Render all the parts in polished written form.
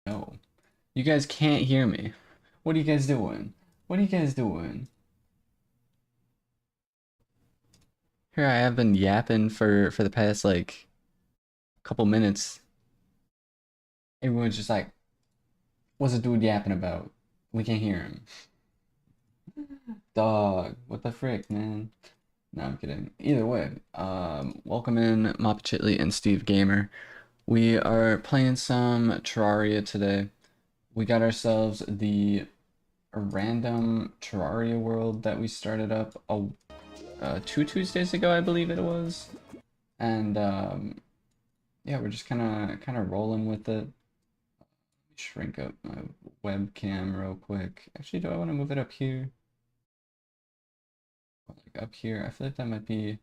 No. You guys can't hear me. What are you guys doing? What are you guys doing? Here I have been yapping for the past like couple minutes. Everyone's just like, what's the dude yapping about? We can't hear him. Dog, what the frick, man? No, I'm kidding. Either way, welcome in Moppa Chitley and Steve Gamer. We are playing some Terraria today. We got ourselves the random Terraria world that we started up 2 Tuesdays ago, I believe it was. And yeah, we're just kind of rolling with it. Shrink up my webcam real quick. Actually, do I want to move it up here? Like up here, I feel like that might be.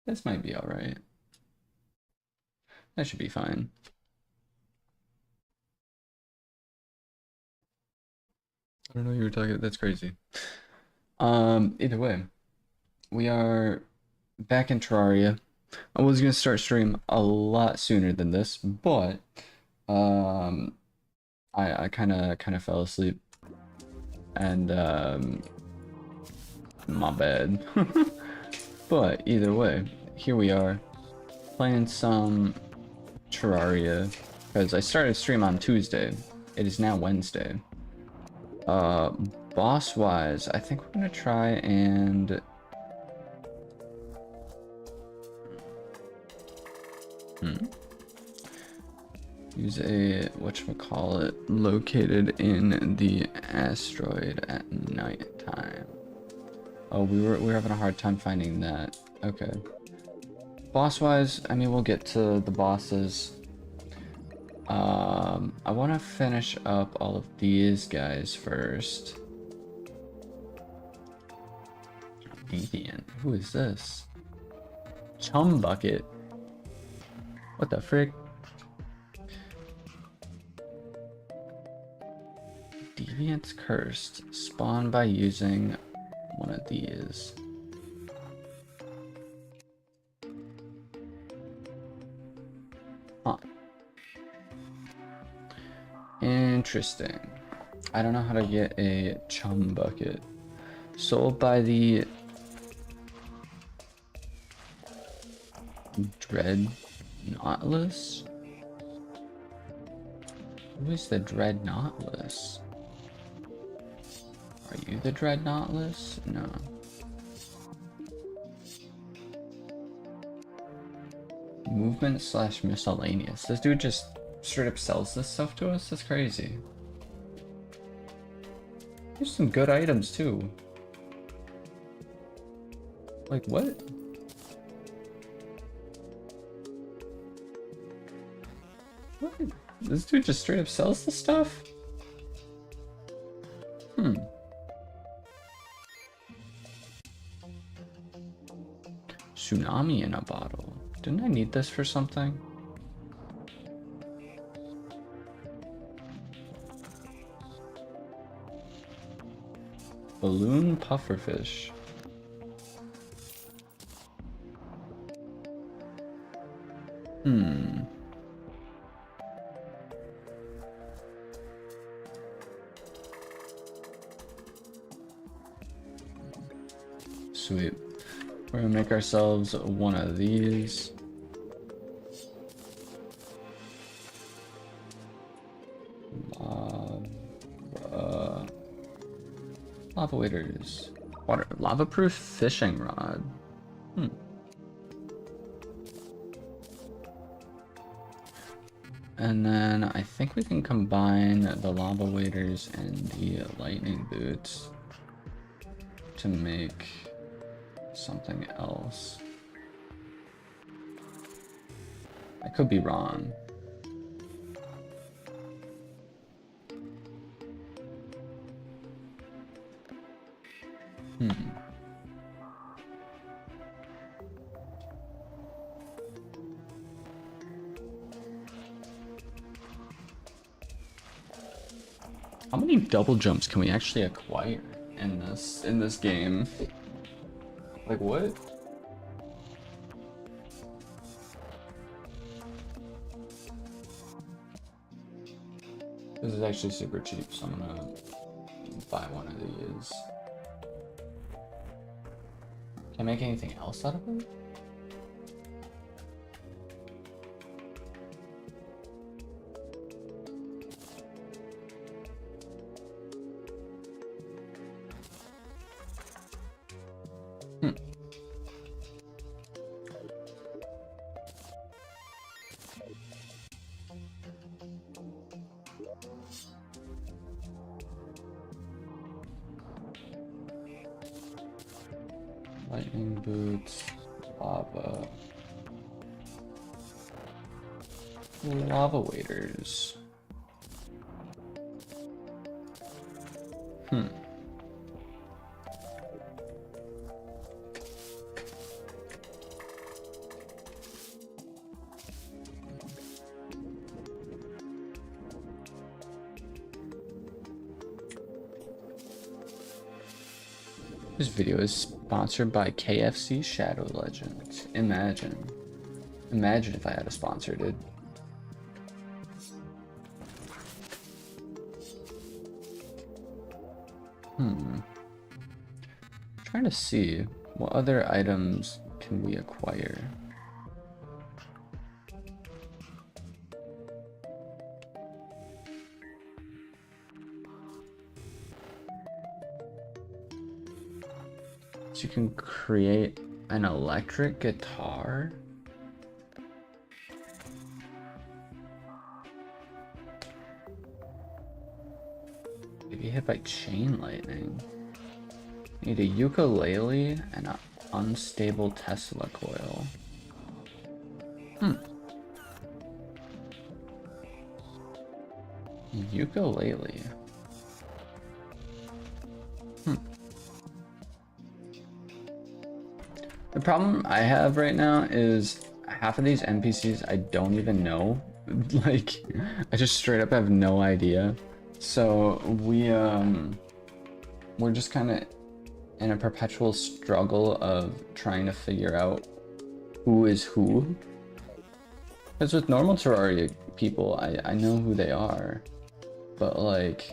This might be all right. That should be fine. I don't know what you were talking. That's crazy. Either way, we are back in Terraria. I was gonna start stream a lot sooner than this, but um, I kind of fell asleep, and my bad. But either way, here we are playing some Terraria because I started stream on Tuesday. It is now Wednesday. Boss wise, I think we're gonna try and use a whatchamacallit located in the asteroid at nighttime. Oh, we were having a hard time finding that. Okay. Boss wise, I mean we'll get to the bosses. I want to finish up all of these guys first. Deviant. Who is this? Chum Bucket. What the frick? Deviant's Cursed. Spawn by using one of these. Huh. Interesting. I don't know how to get a Chum Bucket. Sold by the Dread Nautilus? Who is the Dread Nautilus? Are you the Dread Nautilus? No. Movement / miscellaneous. This dude just straight up sells this stuff to us? That's crazy. There's some good items too. Like what? What? This dude just straight up sells the stuff? Tsunami in a bottle. Didn't I need this for something? Balloon pufferfish. Sweet. We're gonna make ourselves one of these. Lava waders. Lava-proof fishing rod. And then I think we can combine the lava waders and the lightning boots to make something else. I could be wrong. How many double jumps can we actually acquire in this game? Like what? This is actually super cheap, so I'm gonna buy one of these. Can I make anything else out of it? Lightning boots, lava. Lava waders. This video is sponsored by KFC Shadow Legends. Imagine. Imagine if I had a sponsor, dude. Trying to see what other items can we acquire. So you can create an electric guitar. Maybe hit by chain lightning. Need a ukulele and an unstable Tesla coil. Ukulele. The problem I have right now is half of these NPCs I don't even know. Like, I just straight up have no idea. So we're just kind of in a perpetual struggle of trying to figure out who is who. Because with normal Terraria people, I know who they are. But like,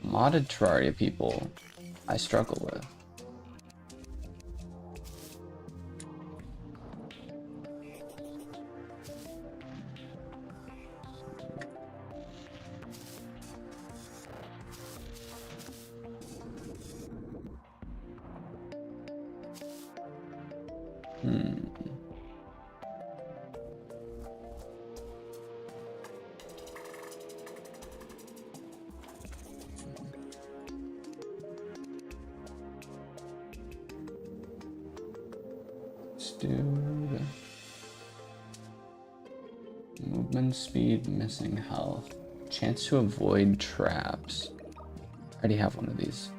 modded Terraria people, I struggle with. Dude. Movement speed, missing health. Chance to avoid traps. I already have one of these.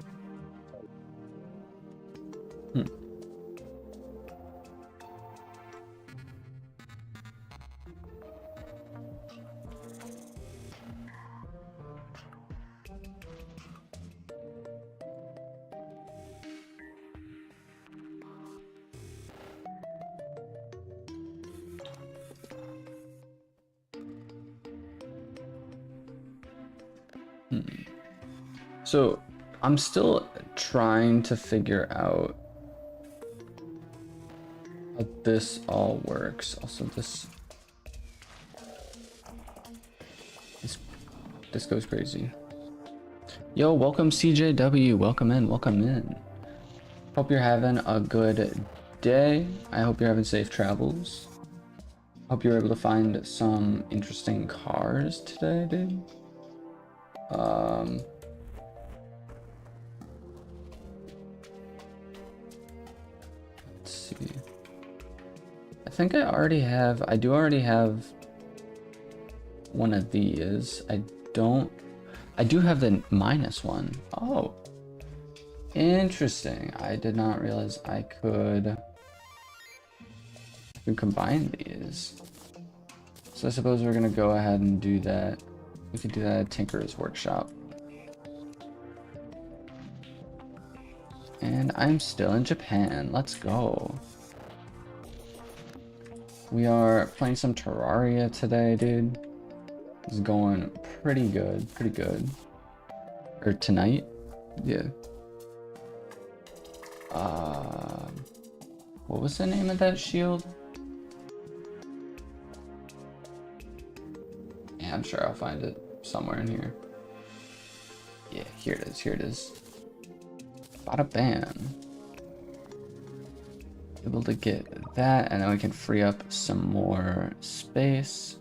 So I'm still trying to figure out how this all works. Also, this goes crazy. Yo, welcome CJW. Welcome in. Welcome in. Hope you're having a good day. I hope you're having safe travels. Hope you're able to find some interesting cars today, dude. Let's see. I think I do already have one of these. I do have the -1. Oh, interesting. I did not realize I could combine these. So I suppose we're gonna go ahead and do that. We could do that at Tinker's Workshop. And I'm still in Japan. Let's go. We are playing some Terraria today, dude. is going pretty good, pretty good. Or tonight, yeah. What was the name of that shield? Yeah, I'm sure I'll find it somewhere in here. Yeah, here it is, here it is. Bada bam. Able to get that, and then we can free up some more space.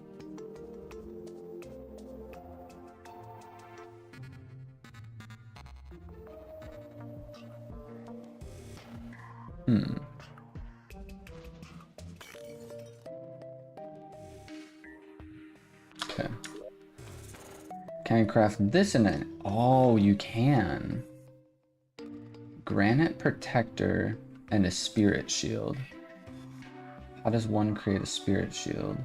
Okay. Can I craft this in it? Oh, you can. Granite protector and a spirit shield. How does one create a spirit shield?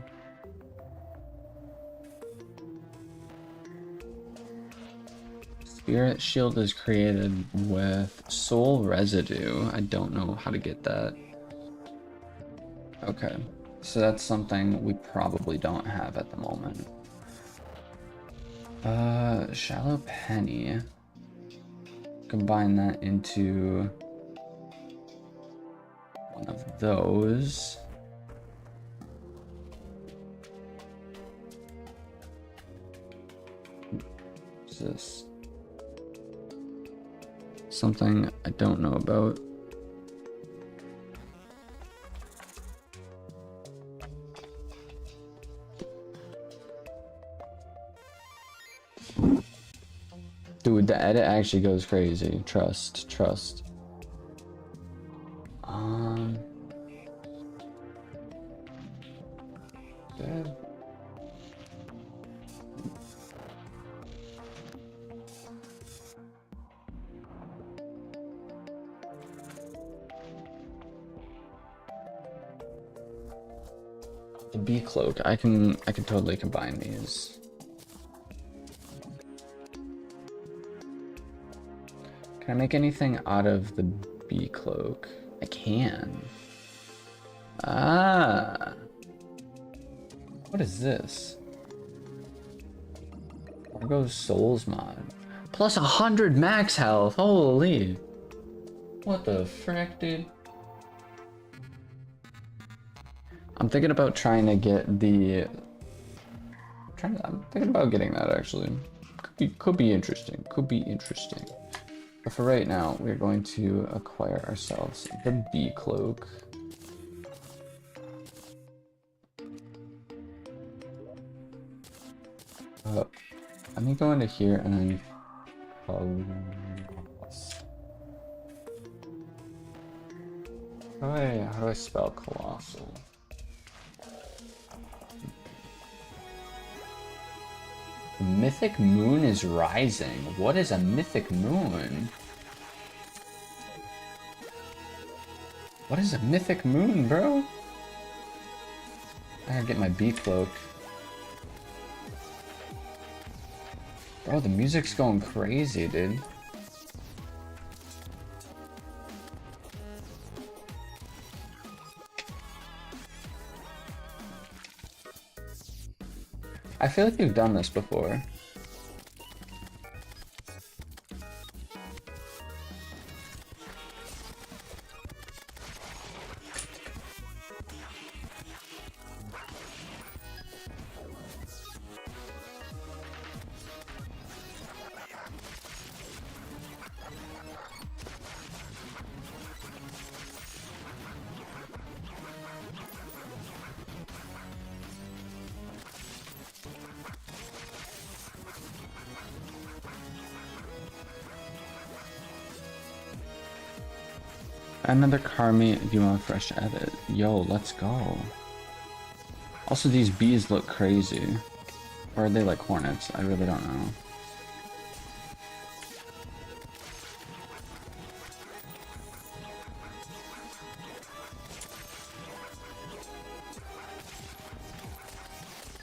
Spirit shield is created with soul residue. I don't know how to get that. Okay, so that's something we probably don't have at the moment. Shallow penny. Combine that into one of those. What's this? Something I don't know about. Dude, the edit actually goes crazy. Trust, trust. Good. The bee cloak, I can totally combine these. Can I make anything out of the bee cloak? I can. Ah. What is this? Argo's Souls mod. Plus 100 max health. Holy. What the frick, dude? I'm thinking about trying to get the... I'm thinking about getting that actually. Could be interesting. Could be interesting. But for right now, we're going to acquire ourselves the bee cloak. Let me go into here and then how do I spell colossal? The mythic moon is rising. What is a mythic moon? What is a mythic moon, bro? I gotta get my bee cloak. Bro, the music's going crazy, dude. I feel like you've done this before. Another Karmi if you want a fresh edit. Yo, let's go. Also, these bees look crazy. Or are they like hornets? I really don't know.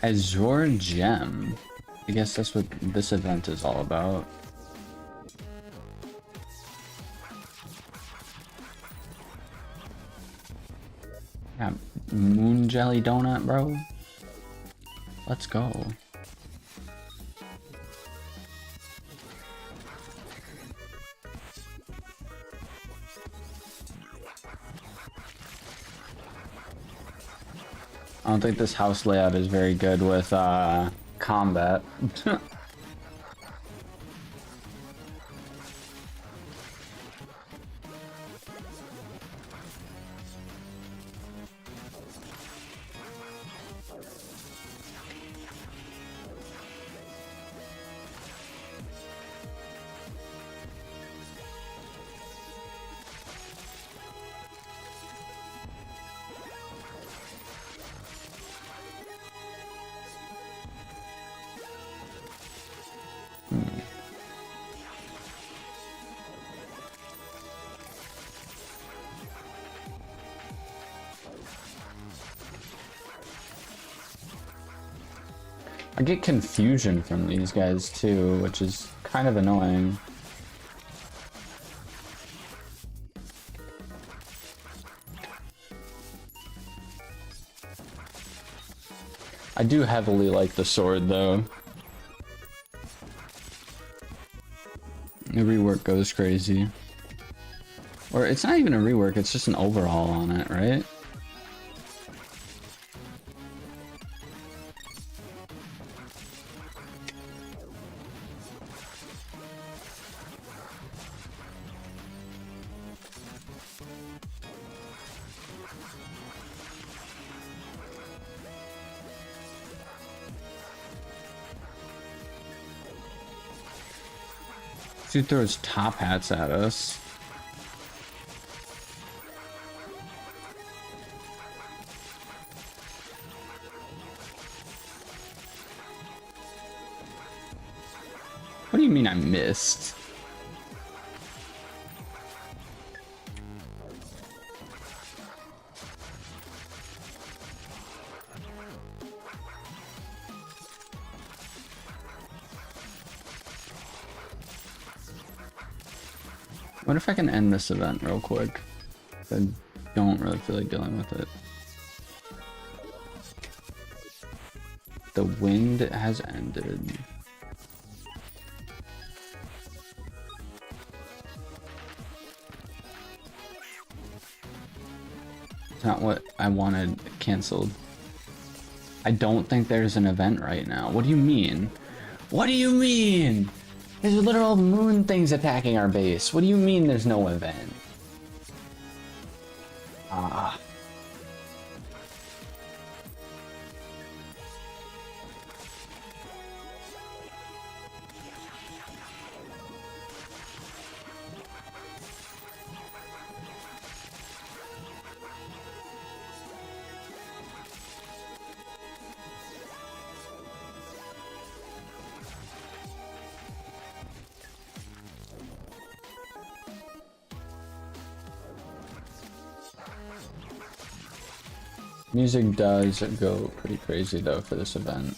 Azure Gem. I guess that's what this event is all about. Yeah, moon jelly donut, bro. Let's go. I don't think this house layout is very good with combat. I get confusion from these guys too, which is kind of annoying. I do heavily like the sword though. The rework goes crazy. Or it's not even a rework, it's just an overhaul on it, right? She throws top hats at us. What do you mean I missed? What if I can end this event real quick? I don't really feel like dealing with it. The wind has ended. It's not what I wanted canceled. I don't think there's an event right now. What do you mean? What do you mean? There's literal moon things attacking our base. What do you mean there's no event? Ah. Music does go pretty crazy though for this event.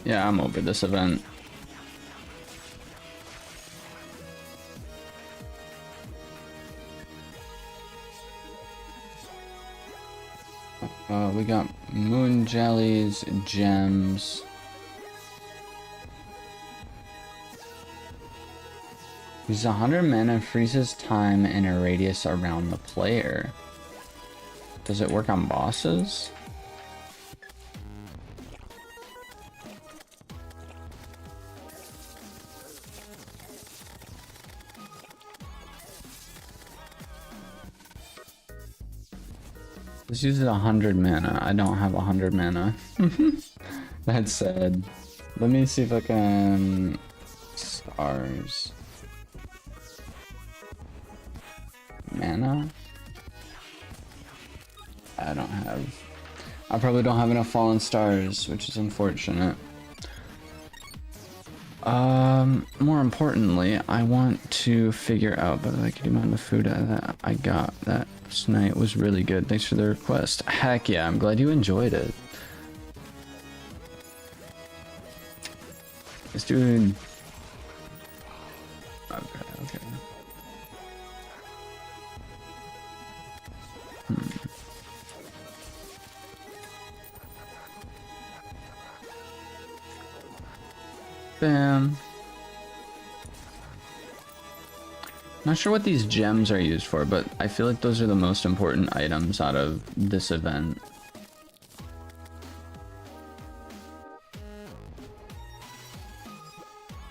Yeah, I'm over this event. We got moon jellies, gems. Uses 100 mana, freezes time in a radius around the player. Does it work on bosses? This uses 100 mana. I don't have 100 mana. That said, let me see if I can... Stars. Mana? I don't have... I probably don't have enough fallen stars, which is unfortunate. More importantly, I want to figure out, but like the amount of food that I got that night was really good. Thanks for the request. Heck yeah, I'm glad you enjoyed it. This dude... Okay. Bam. Not sure what these gems are used for, but I feel like those are the most important items out of this event.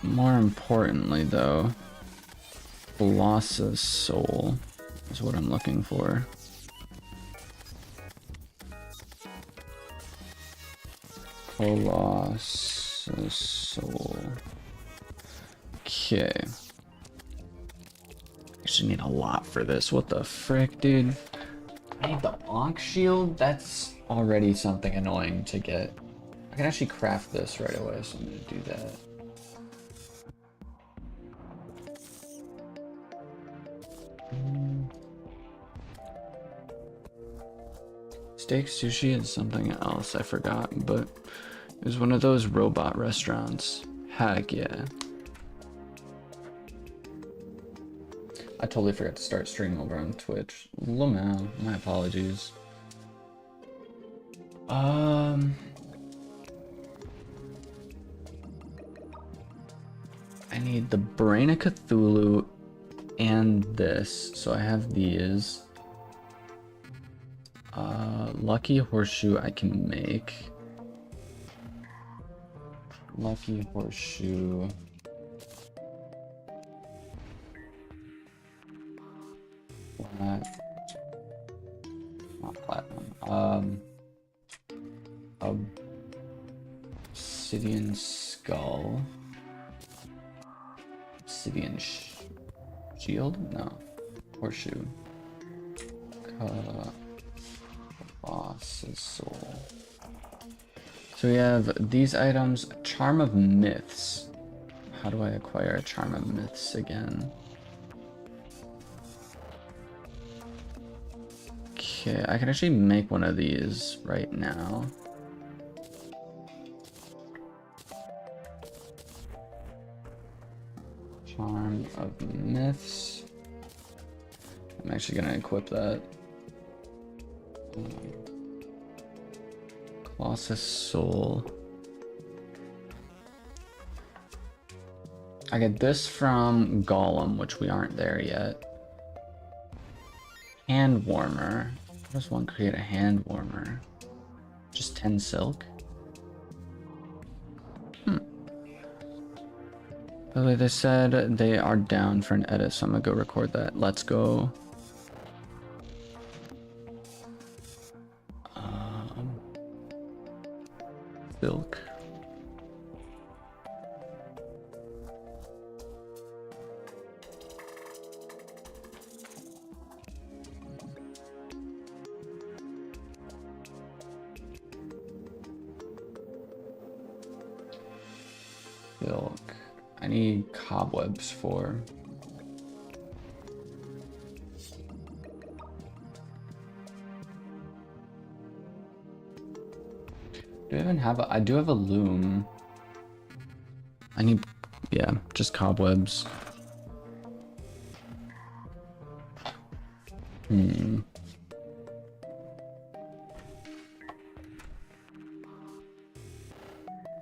More importantly, though, Colossus Soul is what I'm looking for. Colossus Soul. Okay. Actually need a lot for this. What the frick, dude? I need the Ankh shield? That's already something annoying to get. I can actually craft this right away, so I'm gonna do that. Steak sushi is something else I forgot, but it was one of those robot restaurants. Heck yeah. I totally forgot to start streaming over on Twitch. Lamau, my apologies. I need the Brain of Cthulhu and this, so I have these. Lucky Horseshoe I can make. Lucky Horseshoe. Not platinum. Obsidian Skull. Obsidian Shield? No. Horseshoe. Colossus Soul. So we have these items. Charm of Myths. How do I acquire a Charm of Myths again? Okay, I can actually make one of these right now. Charm of Myths. I'm actually gonna equip that. Colossus Soul. I get this from Golem, which we aren't there yet. Hand warmer. How does one create a hand warmer? Just 10 silk? By the way, they said they are down for an edit, so I'm gonna go record that. Let's go. Silk. Silk. I need cobwebs for. Do I even have a, I do have a loom. I need, yeah, just cobwebs. Hmm.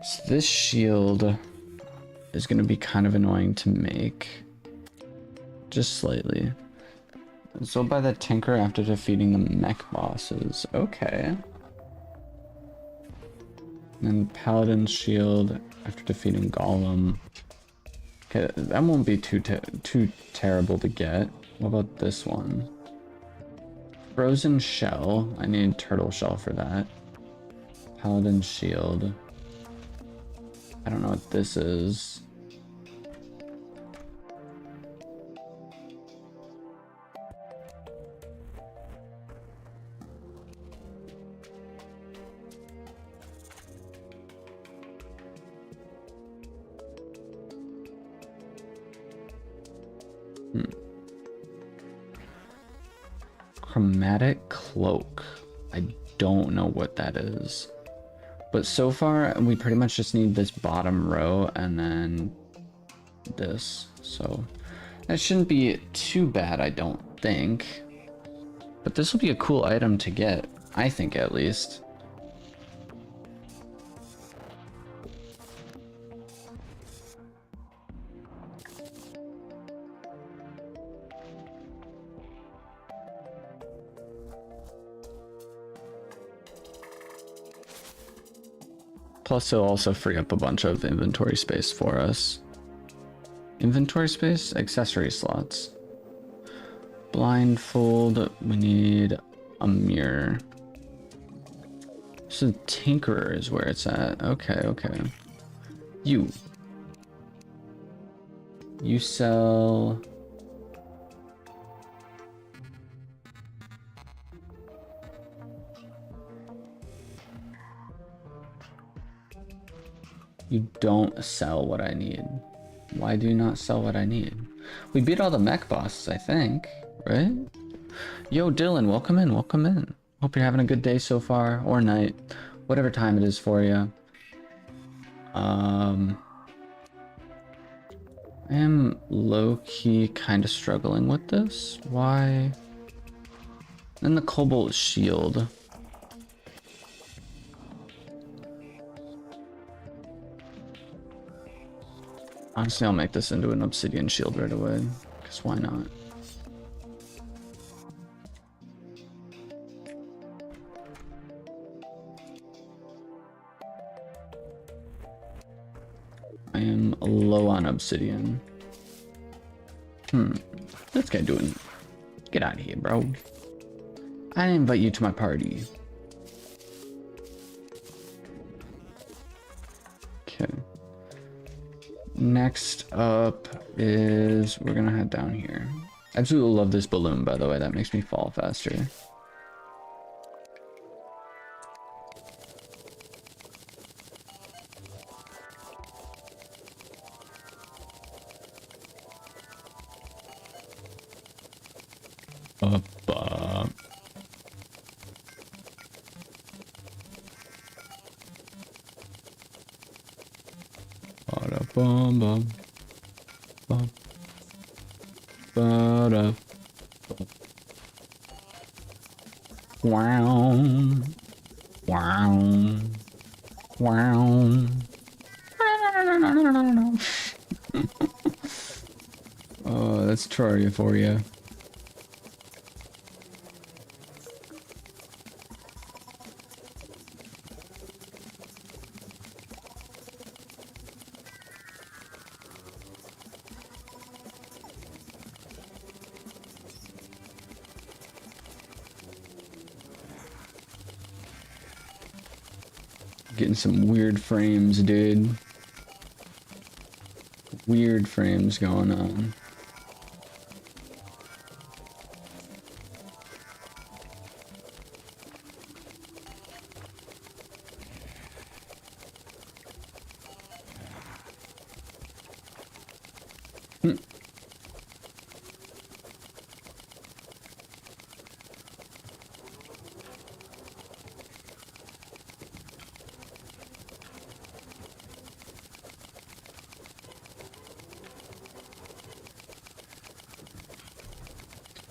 So this shield is going to be kind of annoying to make. Just slightly. So by the tinker after defeating the mech bosses. Okay. And then paladin's shield after defeating golem. Okay, that won't be too terrible to get. What about this one? Frozen shell. I need turtle shell for that. Paladin's shield. I don't know what this is. Chromatic cloak. I don't know what that is. But so far, we pretty much just need this bottom row and then this. So that shouldn't be too bad, I don't think. But this will be a cool item to get, I think at least. Plus, it'll also free up a bunch of inventory space for us. Inventory space? Accessory slots. Blindfold. We need a mirror. So Tinkerer is where it's at. Okay, okay. You sell... You don't sell what I need. Why do you not sell what I need? We beat all the mech bosses, I think, right? Yo, Dylan, welcome in, welcome in. Hope you're having a good day so far, or night, whatever time it is for you. I am low-key kind of struggling with this. Why? And the cobalt shield. Honestly, I'll make this into an obsidian shield right away, because why not? I am low on obsidian. What's this guy doing? Get out of here, bro. I didn't invite you to my party. Okay. Next up is, we're gonna head down here. I absolutely love this balloon, by the way. That makes me fall faster. Up. Bum bum bum ba-da. Wow. Wow. Wow. Oh, that's Terraria for you. Getting some weird frames, dude. Weird frames going on.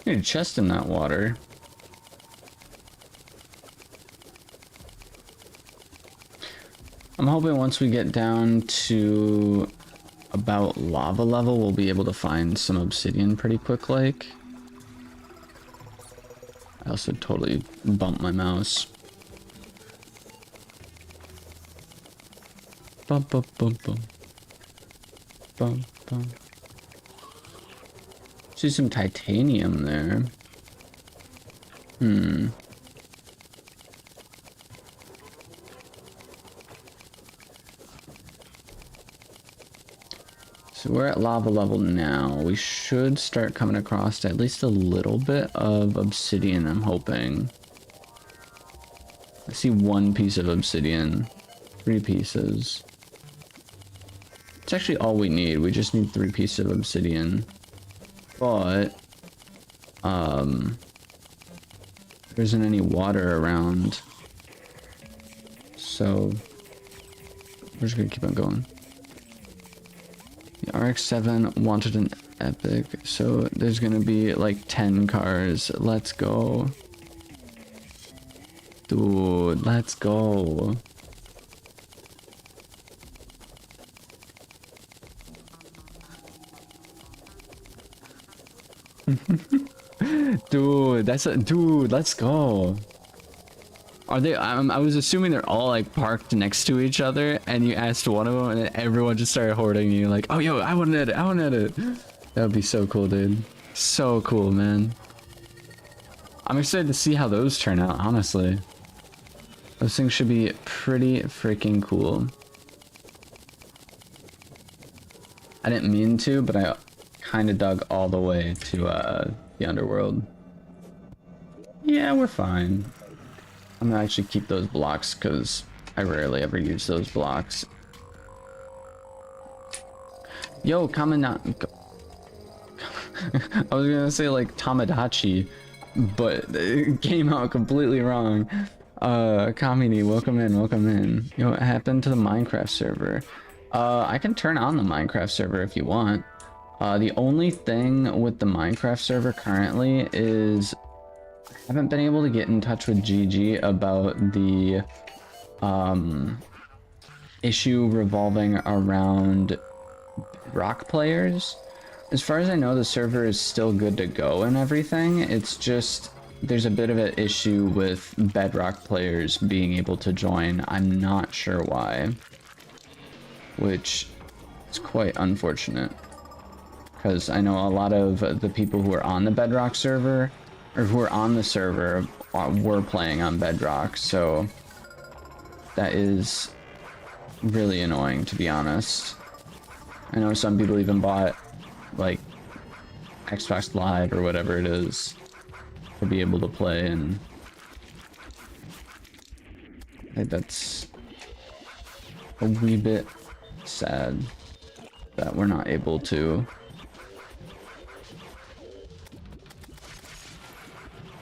Need a chest in that water. I'm hoping once we get down to about lava level, we'll be able to find some obsidian pretty quick like. I also totally bumped my mouse. Bum, bum, bum, bum. Bum, bum. See some titanium there. So we're at lava level now. We should start coming across at least a little bit of obsidian, I'm hoping. I see one piece of obsidian. 3 pieces. It's actually all we need. We just need 3 pieces of obsidian. But, there isn't any water around. So, we're just gonna keep on going. The RX-7 wanted an epic, so there's gonna be like 10 cars. Let's go. Dude, let's go. Dude, dude, let's go. Are they, I was assuming they're all like parked next to each other and you asked one of them and then everyone just started hoarding you like, oh yo, I want to edit, I want to edit. That would be so cool, dude. So cool, man. I'm excited to see how those turn out, honestly. Those things should be pretty freaking cool. I didn't mean to, but I kind of dug all the way to the underworld. Yeah, we're fine. I'm gonna actually keep those blocks because I rarely ever use those blocks. Yo, Kaminat. I was gonna say like Tamagotchi, but it came out completely wrong. Calamity, welcome in, welcome in. Yo, what happened to the Minecraft server? I can turn on the Minecraft server if you want. The only thing with the Minecraft server currently is I haven't been able to get in touch with GG about the issue revolving around rock players. As far as I know, the server is still good to go and everything. It's just there's a bit of an issue with bedrock players being able to join. I'm not sure why, which is quite unfortunate because I know a lot of the people who are on the bedrock server or who are on the server were playing on bedrock, so that is really annoying, to be honest. I know some people even bought like Xbox Live or whatever it is to be able to play, and I think that's a wee bit sad that we're not able to.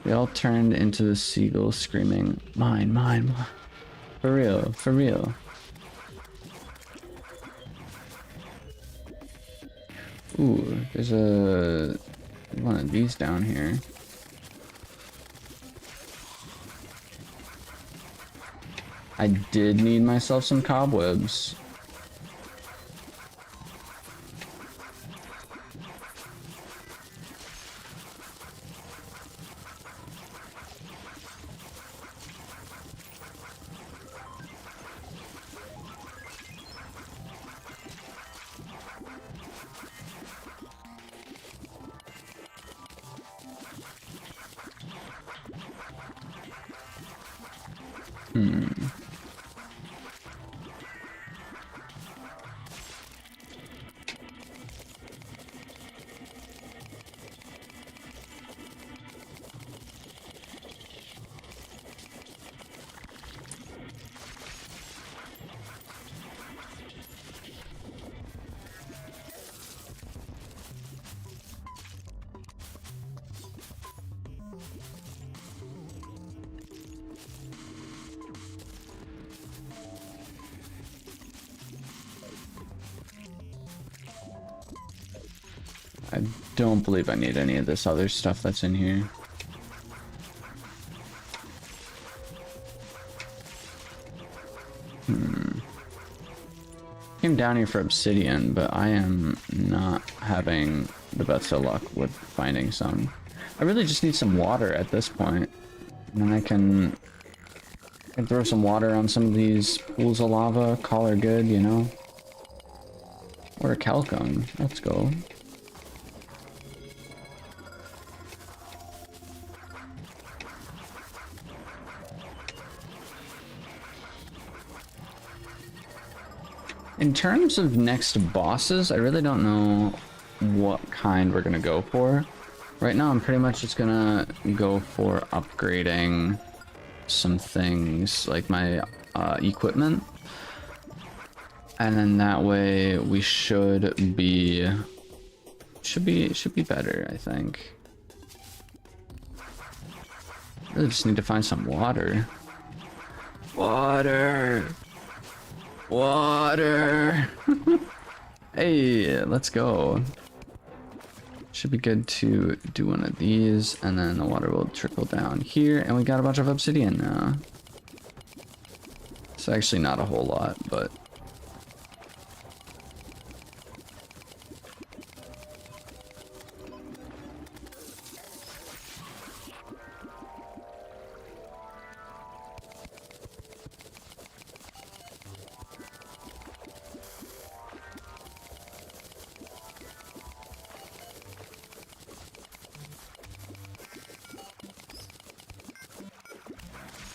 They all turned into the seagull screaming, mine, mine, mine. For real, for real. Ooh, there's one of these down here. I did need myself some cobwebs. don't believe I need any of this other stuff that's in here. Came down here for obsidian, but I am not having the best of luck with finding some. I really just need some water at this point. And then I can throw some water on some of these pools of lava, call her good, you know? Or a calcum. Let's go. In terms of next bosses, I really don't know what kind we're gonna go for. Right now, I'm pretty much just gonna go for upgrading some things, like my equipment. And then that way we should be better, I think. Really just need to find some water. Water! Water! Hey, let's go. Should be good to do one of these, and then the water will trickle down here, and we got a bunch of obsidian now. It's actually not a whole lot, but...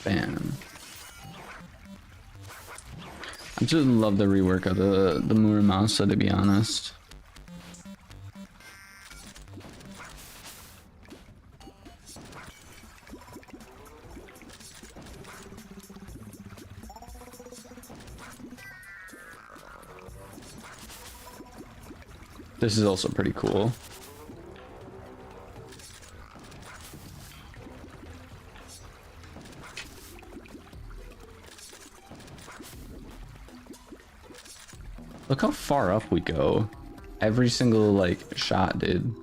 Bam. I just love the rework of the Muramasa, to be honest. This is also pretty cool. Look how far up we go. Every single, like, shot, dude.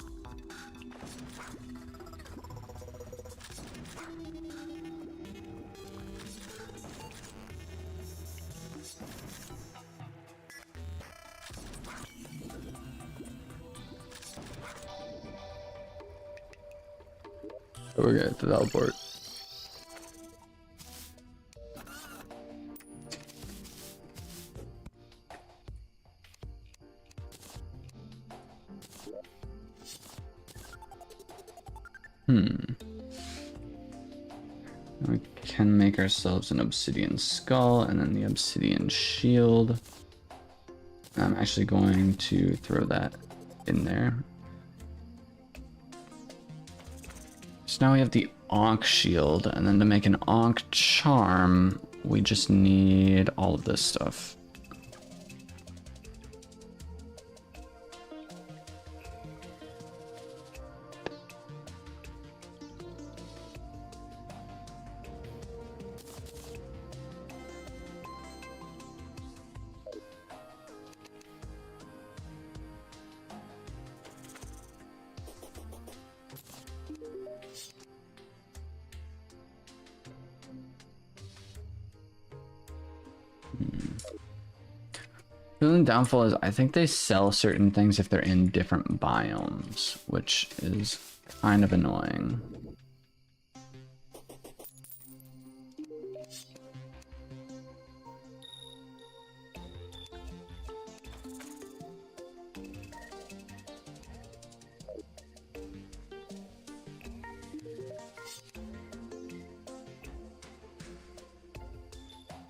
We're gonna have to teleport. We can make ourselves an obsidian skull and then the obsidian shield. I'm actually going to throw that in there. So now we have the Ankh shield, and then to make an Ankh charm, we just need all of this stuff. The only downfall is I think they sell certain things if they're in different biomes, which is kind of annoying.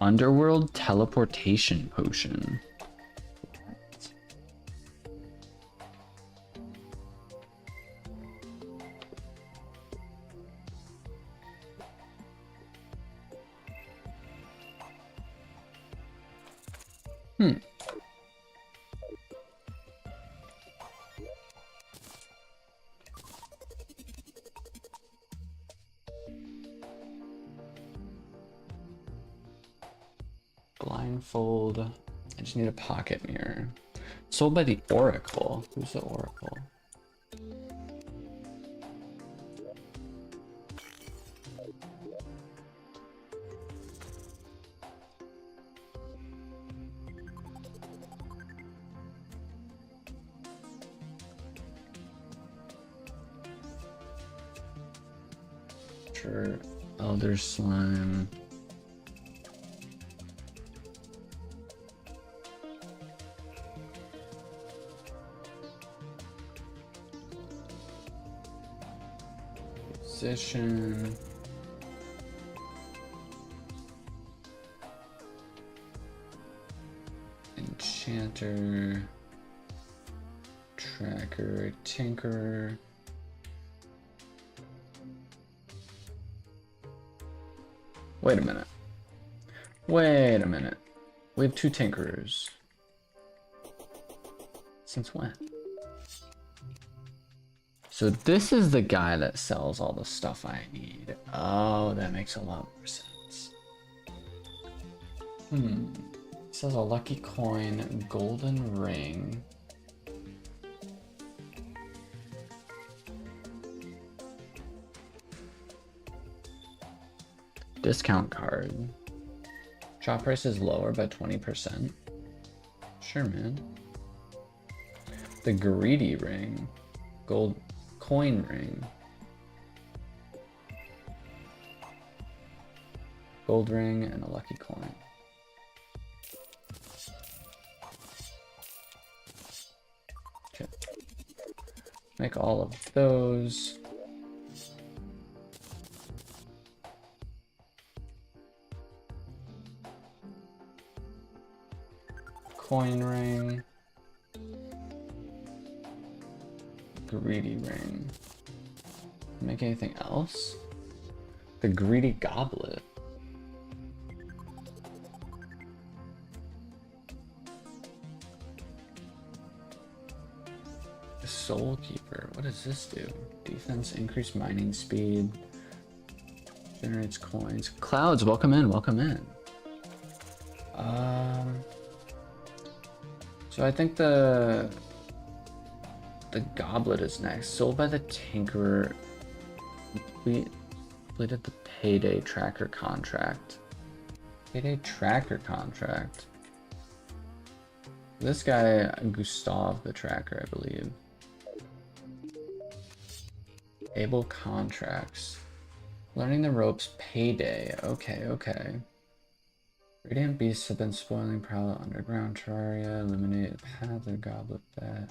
Underworld teleportation potion. Blindfold. I just need a pocket mirror. Sold by the Oracle. Who's the Oracle? Sure. Elder Slime. Musician. Enchanter. Tracker. Tinkerer. Wait a minute. Wait a minute. We have 2 tinkerers. Since when? So this is the guy that sells all the stuff I need. Oh, that makes a lot more sense. Sells a lucky coin, golden ring. Discount card. Shop price is lower by 20%. Sure, man. The greedy ring. Gold coin ring. Gold ring and a lucky coin. Okay. Make all of those. Coin ring. Greedy ring. Make anything else? The greedy goblet. The soul keeper. What does this do? Defense, increased mining speed. Generates coins. Clouds, welcome in, welcome in. So I think the goblet is next. Sold by the Tinkerer. Completed the payday tracker contract. Payday tracker contract. This guy, Gustav the tracker, I believe. Able contracts. Learning the ropes, payday. Okay, okay. Radiant beasts have been spoiling Prowl underground Terraria. Eliminate the path of the goblet bet.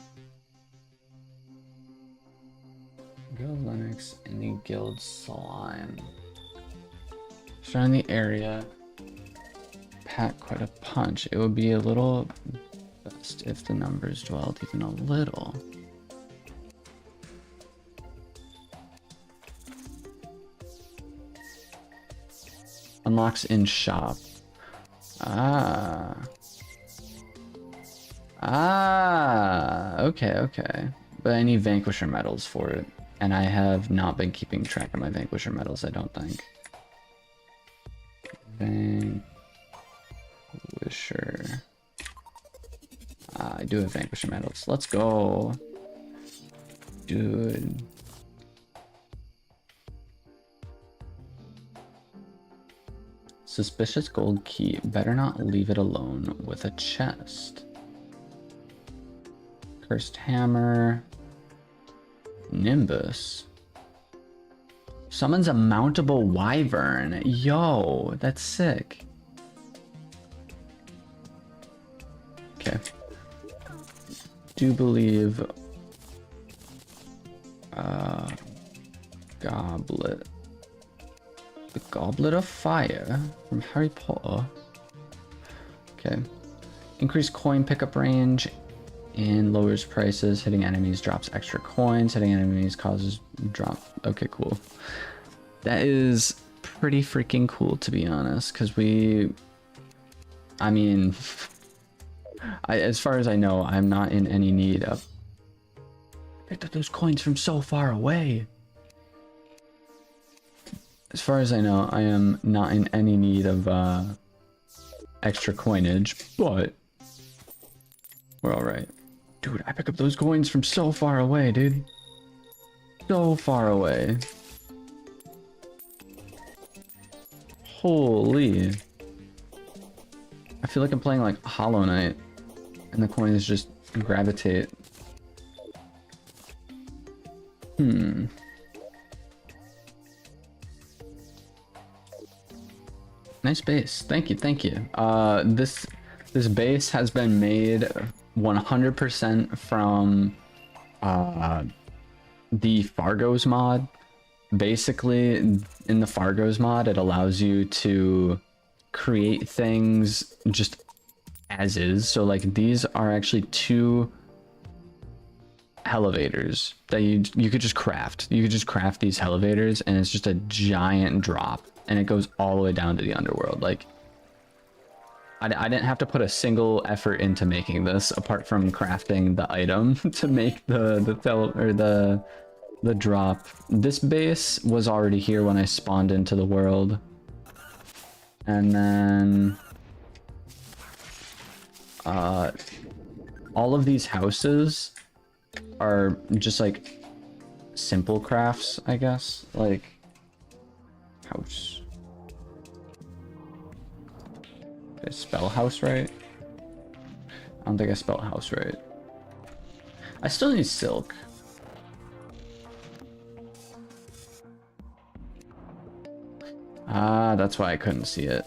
Guild Linux, Indie Guild Slime. Surround the area. Pack quite a punch. It would be a little best if the numbers dwelled even a little. Unlocks in shop. Okay, okay. But I need Vanquisher medals for it. And I have not been keeping track of my Vanquisher medals, I don't think. Vanquisher. I do have Vanquisher medals. Let's go. Dude. Suspicious gold key. Better not leave it alone with a chest. Cursed hammer. Nimbus. Summons a mountable wyvern. Yo, that's sick. Okay. Do believe goblet. The Goblet of Fire from Harry Potter. Okay. Increase coin pickup range and lowers prices. Hitting enemies drops extra coins. Hitting enemies causes drop. Okay, cool. That is pretty freaking cool, to be honest, because I mean, as far as I know, I'm not in any need of... I picked up those coins from so far away. As far as I know, I am not in any need of extra coinage, but we're alright. Dude, I picked up those coins from so far away, dude. So far away. Holy. I feel like I'm playing like Hollow Knight, and the coins just gravitate. Nice base. Thank you, thank you. This base has been made 100% from the Fargo's mod. Basically, in the Fargo's mod, it allows you to create things just as is. So like these are actually two elevators that you could just craft. You could just craft these elevators, and it's just a giant drop, and it goes all the way down to the underworld. Like I didn't have to put a single effort into making this apart from crafting the item to make the drop. This base was already here when I spawned into the world, and then all of these houses are just like simple crafts, I guess. Like house. Did I spell house right? I don't think I spelled house right. I still need silk. Ah, that's why I couldn't see it.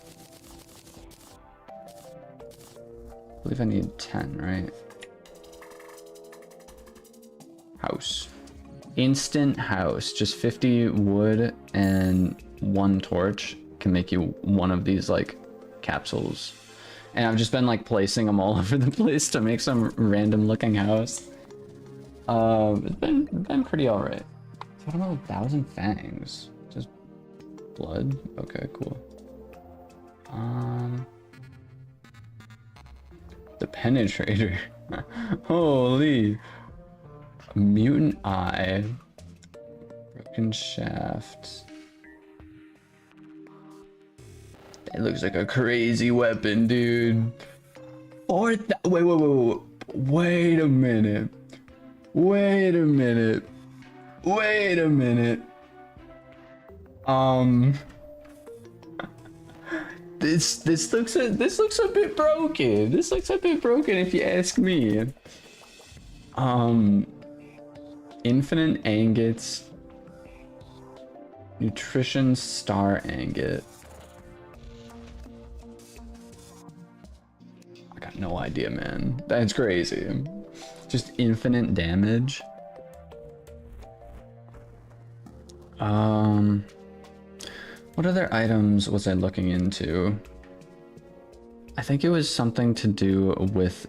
I believe I need 10, right? House. Instant house. Just 50 wood and 1 torch can make you one of these like capsules. And I've just been like placing them all over the place to make some random looking house. It's been pretty alright. What about 1,000 fangs? Just blood? Okay, cool. The penetrator. Holy. Mutant eye. Broken shaft. That looks like a crazy weapon, dude. Wait a minute. Wait a minute. Wait a minute. This looks a bit broken. This looks a bit broken if you ask me. Infinite agates. Nutrition star agate. I got no idea, man. That's crazy. Just infinite damage. What other items was I looking into? I think it was something to do with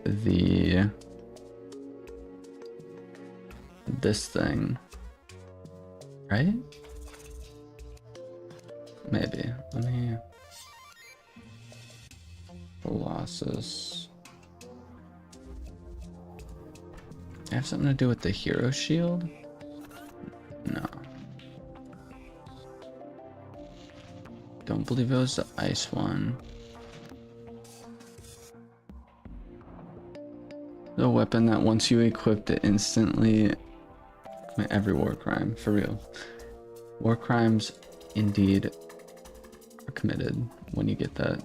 this thing, right? Maybe. Let me. Colossus. I have something to do with the hero shield? No. Don't believe it was the ice one. The weapon that once you equipped it instantly commit every war crime, for real. War crimes indeed are committed when you get that.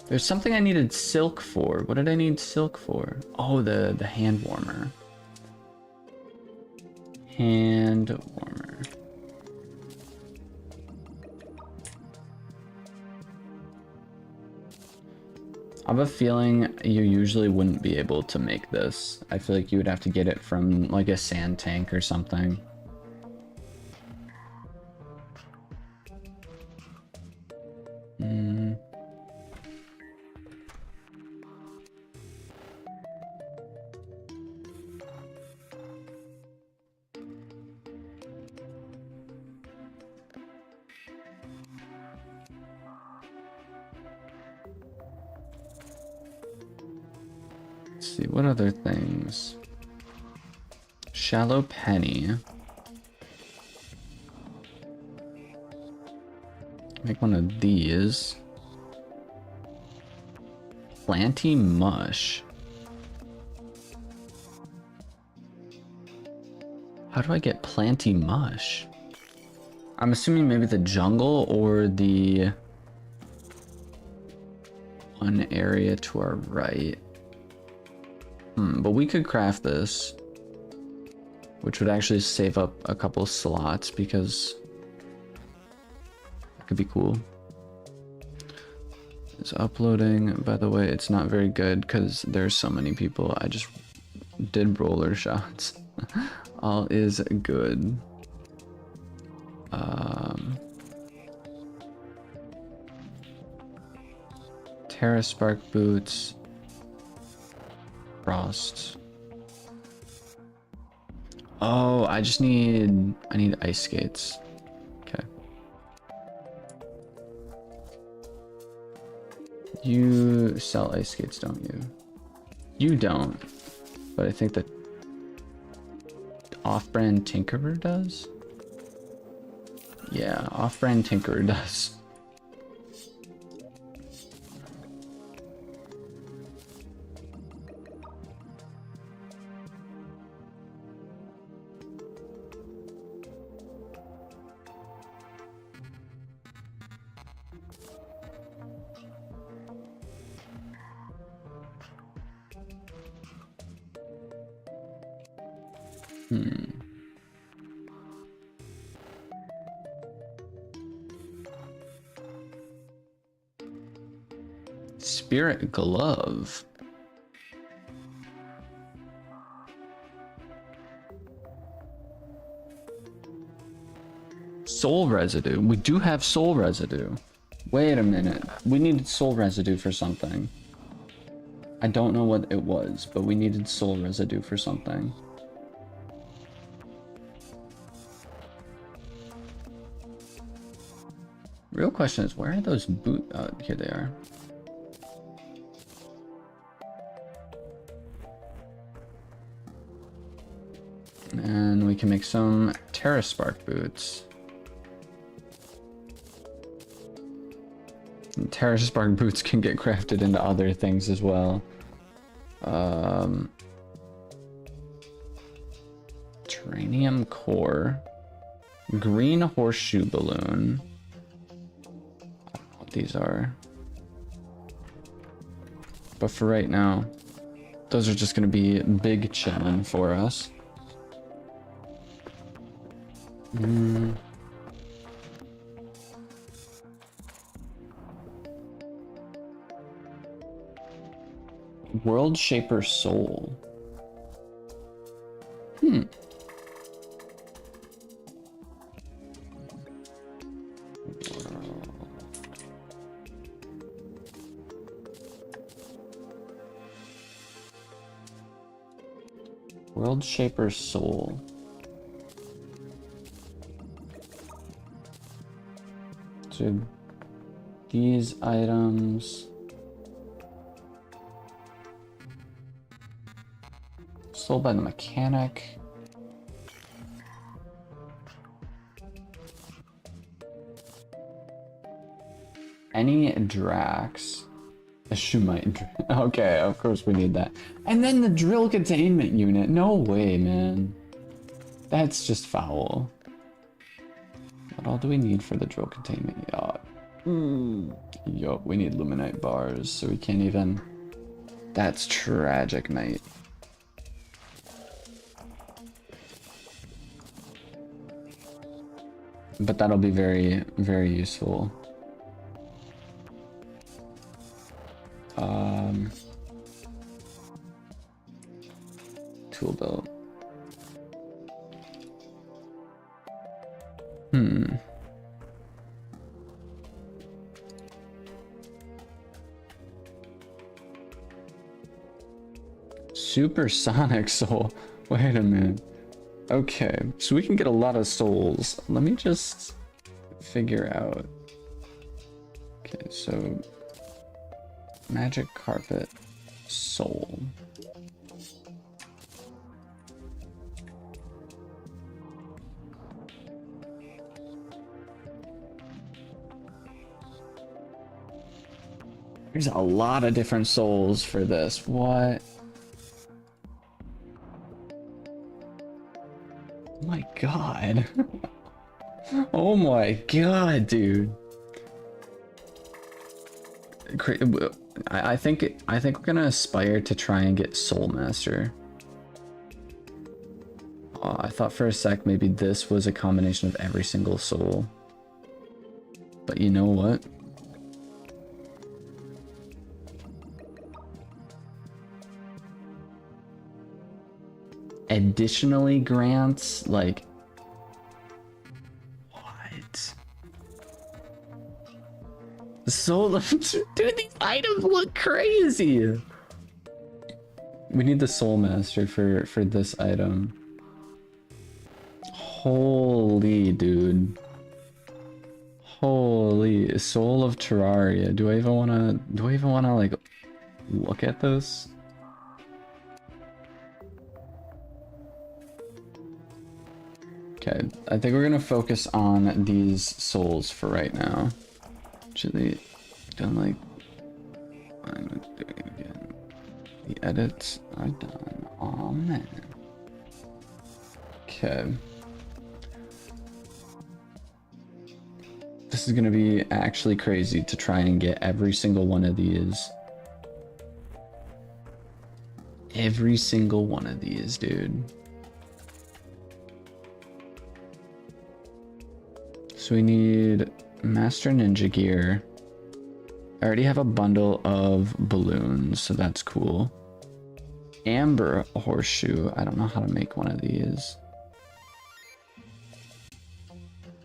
There's something I needed silk for. What did I need silk for? Oh, the hand warmer. Hand warmer. I have a feeling you usually wouldn't be able to make this. I feel like you would have to get it from like a sand tank or something. See, what other things? Shallow penny. Make one of these. Planty mush. How do I get planty mush? I'm assuming maybe the jungle or the one area to our right. But we could craft this, which would actually save up a couple slots because Could be cool. It's uploading. By the way, it's not very good because there's so many people. I just did roller shots. All is good. Terra Spark boots. Frost. Oh, I need ice skates. Okay. You sell ice skates, don't you? You don't. But I think that off-brand Tinkerer does? Yeah, off-brand Tinkerer does. Spirit glove. Soul residue. We do have soul residue. Wait a minute. We needed soul residue for something. I don't know what it was, but we needed soul residue for something. Real question is, where are those boot? Oh, here they are. And we can make some Terra Spark boots. And Terra Spark boots can get crafted into other things as well. Terranium core. Green horseshoe balloon. I don't know what these are. But for right now, those are just going to be big chillin' for us. World Shaper Soul. World Shaper Soul. So these items sold by the mechanic. Any Drax. A Shumite. Okay, of course we need that. And then the drill containment unit. No way, man. That's just foul. What all do we need for the drill containment? Yup, we need luminite bars, so we can't even... That's tragic, mate. But that'll be very, very useful. Tool belt. Supersonic soul. Wait a minute. Okay, so we can get a lot of souls. Let me just figure out. Okay, so magic carpet soul. There's a lot of different souls for this. What? Oh my god. Oh my god, dude. I think we're gonna aspire to try and get Soul Master. Oh, I thought for a sec maybe this was a combination of every single soul. But you know what? Additionally grants, like, what? So, dude, these items look crazy. We need the soul master for this item. Holy dude. Holy soul of Terraria. Do I even wanna like look at this? Okay, I think we're gonna focus on these souls for right now. Actually, done like I'm gonna do it again. The edits are done. Oh man. Okay. This is gonna be actually crazy to try and get every single one of these. Every single one of these, dude. So we need Master Ninja Gear. I already have a bundle of balloons, so that's cool. Amber Horseshoe. I don't know how to make one of these.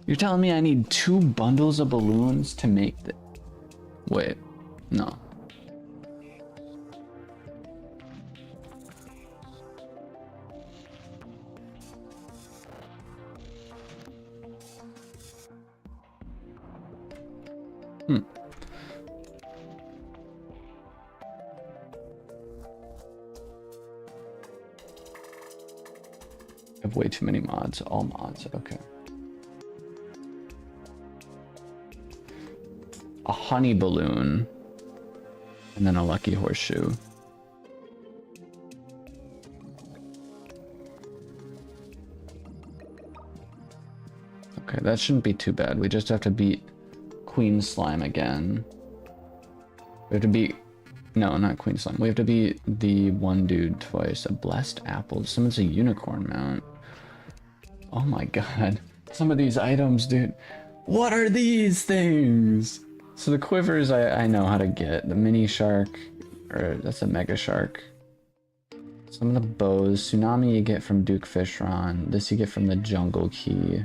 You're telling me I need 2 bundles of balloons to make the... Wait, no. I have way too many mods. All mods, okay. A honey balloon. And then a lucky horseshoe. Okay, that shouldn't be too bad. We just have to beat Queen Slime again. We have to beat... No, not Queen Slime. We have to beat the one dude twice. A blessed apple. Someone's a unicorn mount. Oh my god. Some of these items, dude. What are these things? So the quivers I know how to get. The mini shark, or that's a mega shark. Some of the bows. Tsunami you get from Duke Fishron. This you get from the jungle key.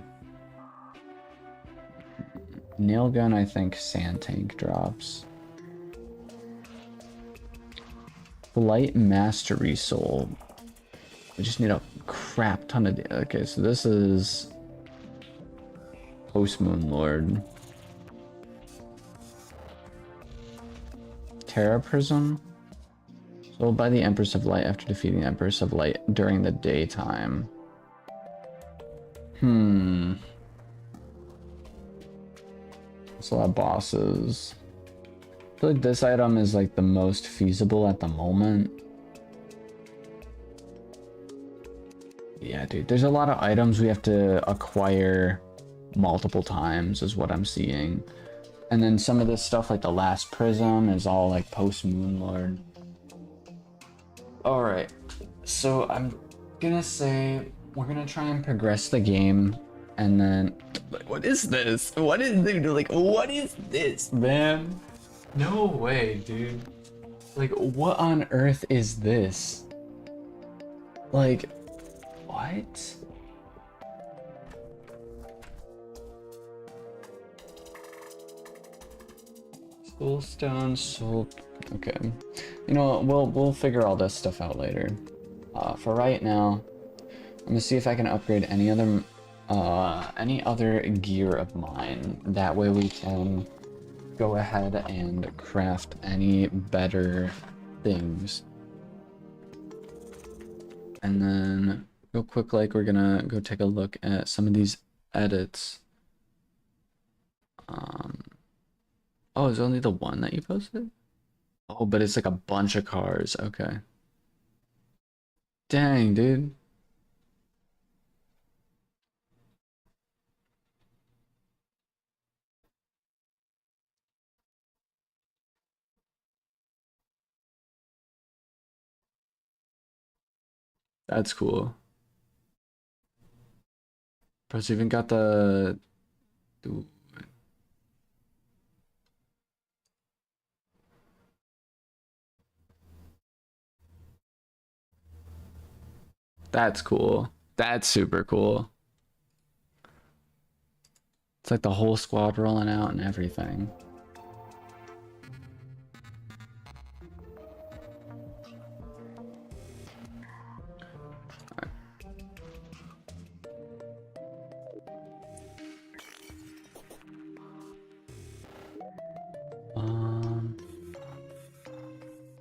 Nail gun, I think sand tank drops. Flight mastery soul. We just need a crap ton of... Okay, so this is... Post Moon Lord. Terra Prism. Sold by the Empress of Light after defeating the Empress of Light during the daytime. That's a lot of bosses. I feel like this item is like the most feasible at the moment. Yeah, dude, there's a lot of items we have to acquire multiple times is what I'm seeing. And then some of this stuff like the last prism is all like post Moon Lord. Alright, so I'm gonna say we're gonna try and progress the game and then... What is this? What is, dude, like, what is this, man? No way, dude. Like, what on earth is this? Like, what? Soulstone, soul... Okay. You know what, we'll figure all this stuff out later. For right now, I'm gonna see if I can upgrade any other gear of mine. That way we can go ahead and craft any better things. And then real quick, like, we're gonna go take a look at some of these edits. Oh, is it only the one that you posted? Oh, but it's like a bunch of cars. Okay. Dang, dude. That's cool. Plus, even got the... That's cool. That's super cool. It's like the whole squad rolling out and everything.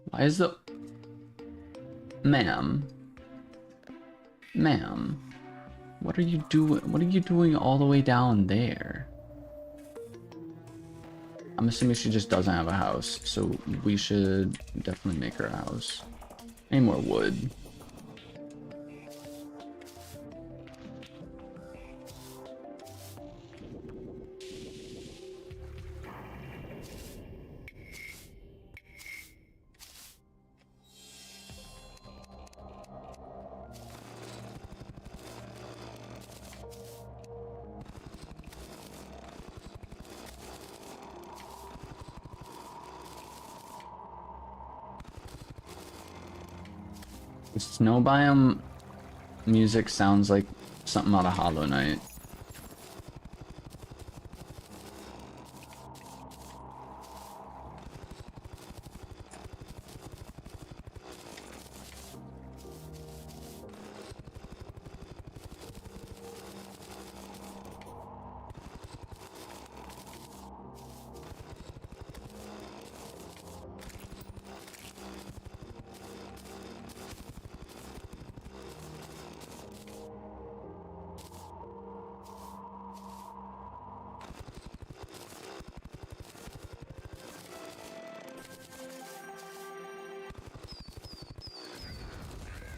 Why is the... Ma'am. Ma'am. What are you doing? What are you doing all the way down there? I'm assuming she just doesn't have a house, so we should definitely make her a house. Any more wood? The snow biome music sounds like something out of Hollow Knight.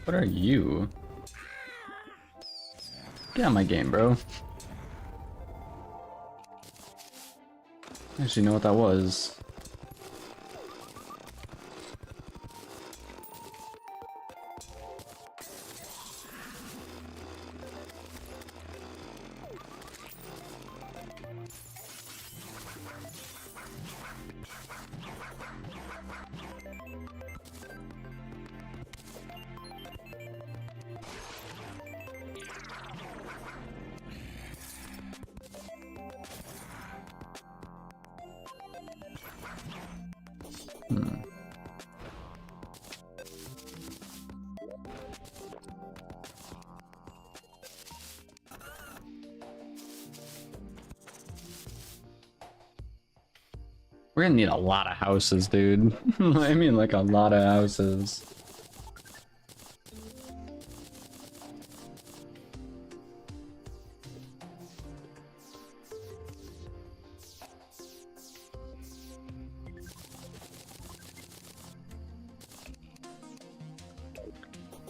What are you? Get out of my game, bro. I actually know what that was. We're gonna need a lot of houses, dude. I mean, like a lot of houses.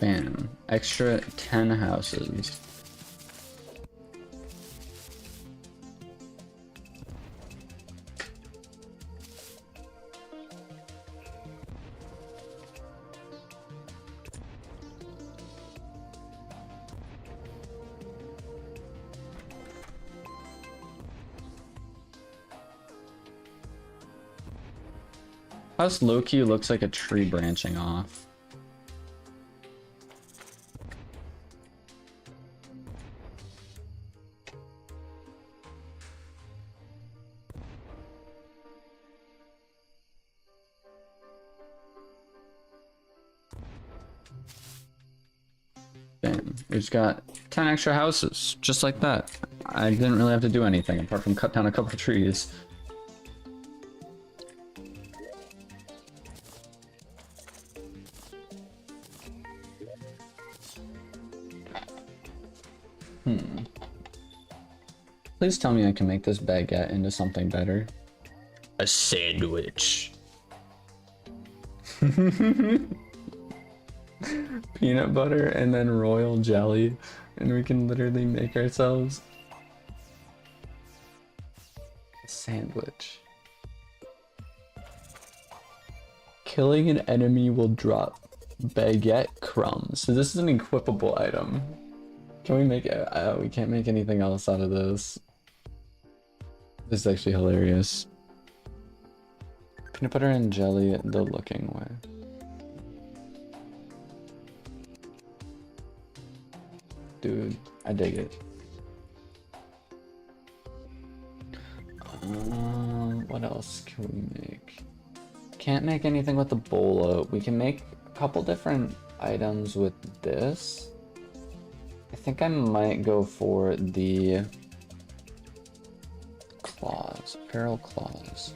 Bam. Extra 10 houses. House low-key looks like a tree branching off. Bam. We just got 10 extra houses, just like that. I didn't really have to do anything apart from cut down a couple of trees. Please tell me I can make this baguette into something better. A sandwich. Peanut butter and then royal jelly, and we can literally make ourselves a sandwich. Killing an enemy will drop baguette crumbs. So this is an equipable item. Can we make it? We can't make anything else out of this. This is actually hilarious. Peanut butter and jelly the looking way. dude. I dig it. What else can we make? Can't make anything with the bola. We can make a couple different items with this. I think I might go for the claws, feral claws.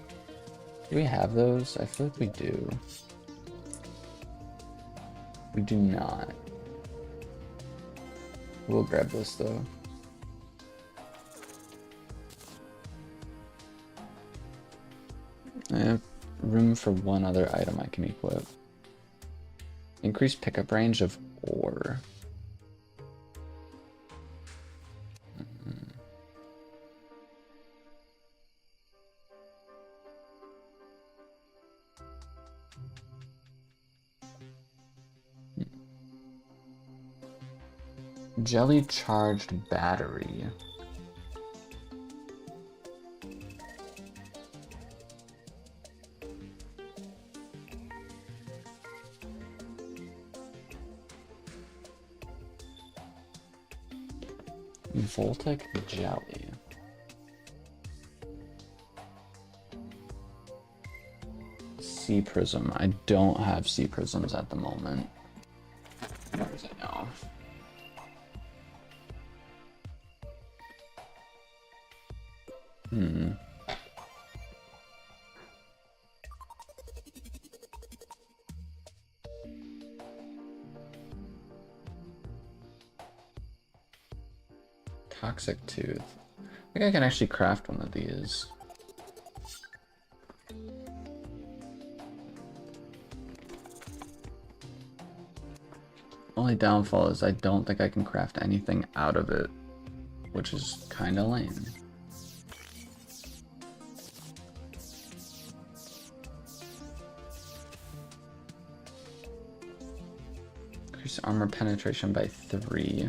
Do we have those? I feel like we do. We do not. We'll grab this though. I have room for one other item I can equip. Increase pickup range of ore. Jelly charged battery. Voltic jelly. Sea prism. I don't have sea prisms at the moment. Where is it now? Toxic tooth. I think I can actually craft one of these. Only downfall is I don't think I can craft anything out of it, which is kind of lame. Increase armor penetration by 3.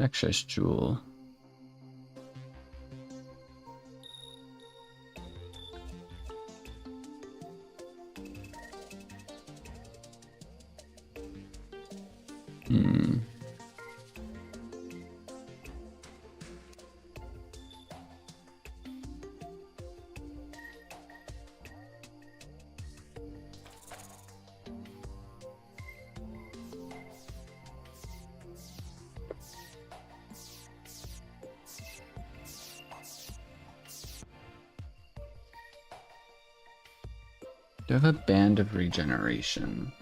Excess jewel. Do I have a band of regeneration?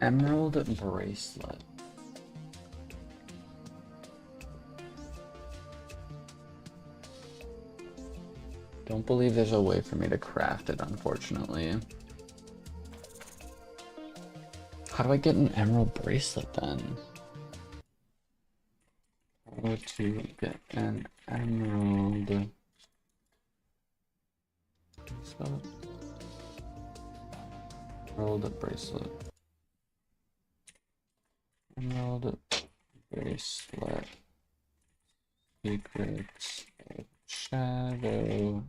Emerald bracelet. Don't believe there's a way for me to craft it, unfortunately. How do I get an emerald bracelet then? How to get an emerald bracelet? Emerald bracelet. Emerald bracelet. Secrets of shadow.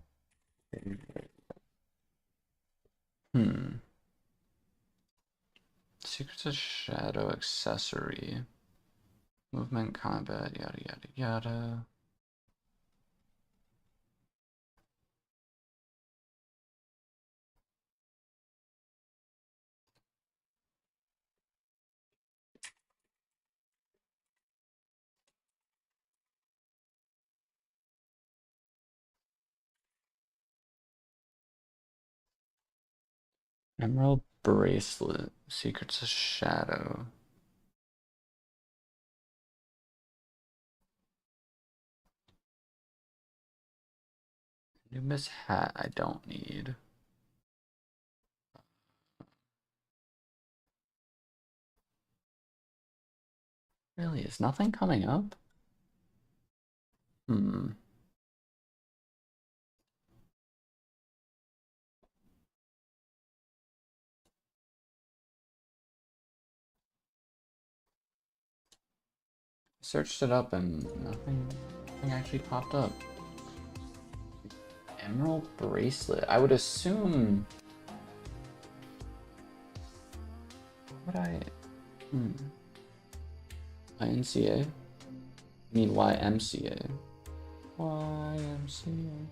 Secrets of shadow accessory. Movement, combat, yada yada yada. Emerald bracelet. Secrets of Shadow. Numis hat I don't need. Really, is nothing coming up? Hmm. Searched it up and nothing actually popped up. Emerald bracelet. I would assume. What would I? YNCA? I mean YMCA. YMCA.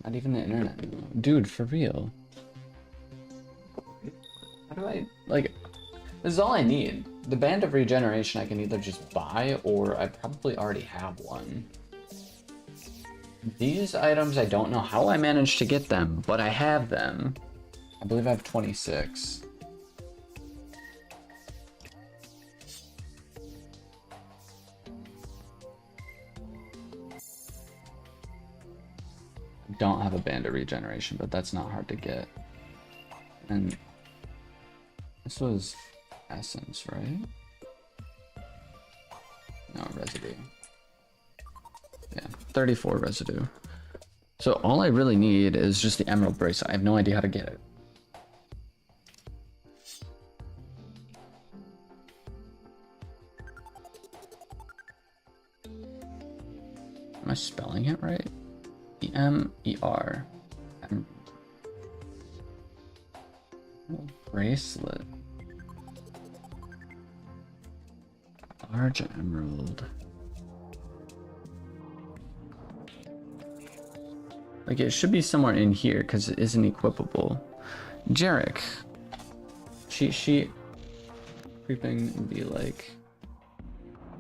Not even the internet. Dude, for real. How do I, like, this is all I need. The Band of Regeneration I can either just buy or I probably already have one. These items, I don't know how I managed to get them, but I have them. I believe I have 26. I don't have a Band of Regeneration, but that's not hard to get. And this was Essence, right? No, residue. Yeah, 34 residue. So all I really need is just the Emerald Bracelet. I have no idea how to get it. Am I spelling it right? E-M-E-R. Emerald Bracelet. Large Emerald. Like, it should be somewhere in here because it isn't equipable. Jarek. Cheat sheet. Creeping and be like,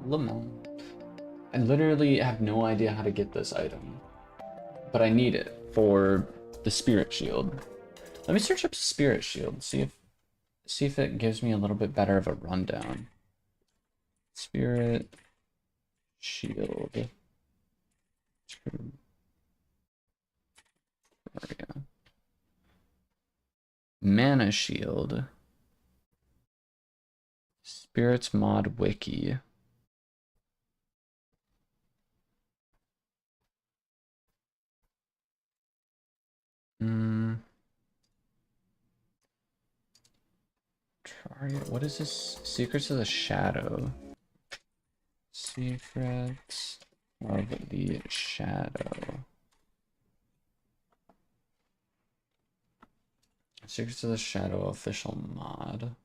Lemon. I literally have no idea how to get this item, but I need it for the Spirit Shield. Let me search up Spirit Shield, see if it gives me a little bit better of a rundown. Spirit Shield. Terraria. Mana Shield. Spirits Mod Wiki. Terraria. What is this? Secrets of the Shadow. Secrets of the Shadow. Secrets of the Shadow official mod.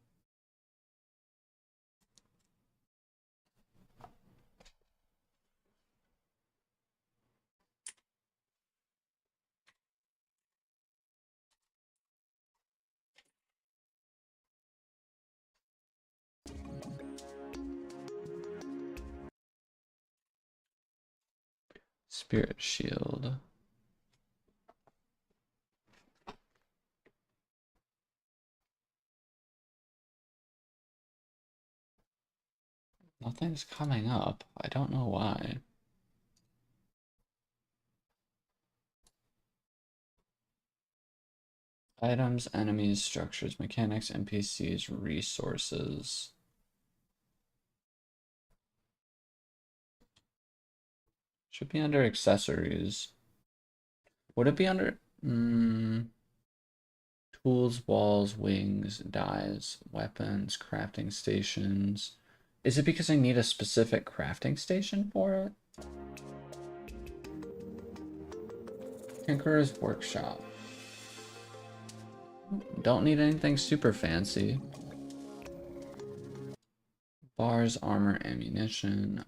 Spirit Shield. Nothing's coming up. I don't know why. Items, enemies, structures, mechanics, NPCs, resources. Should be under accessories. Would it be under tools, walls, wings, dyes, weapons, crafting stations? Is it because I need a specific crafting station for it? Tinkerer's Workshop. Don't need anything super fancy. Bars, armor, ammunition.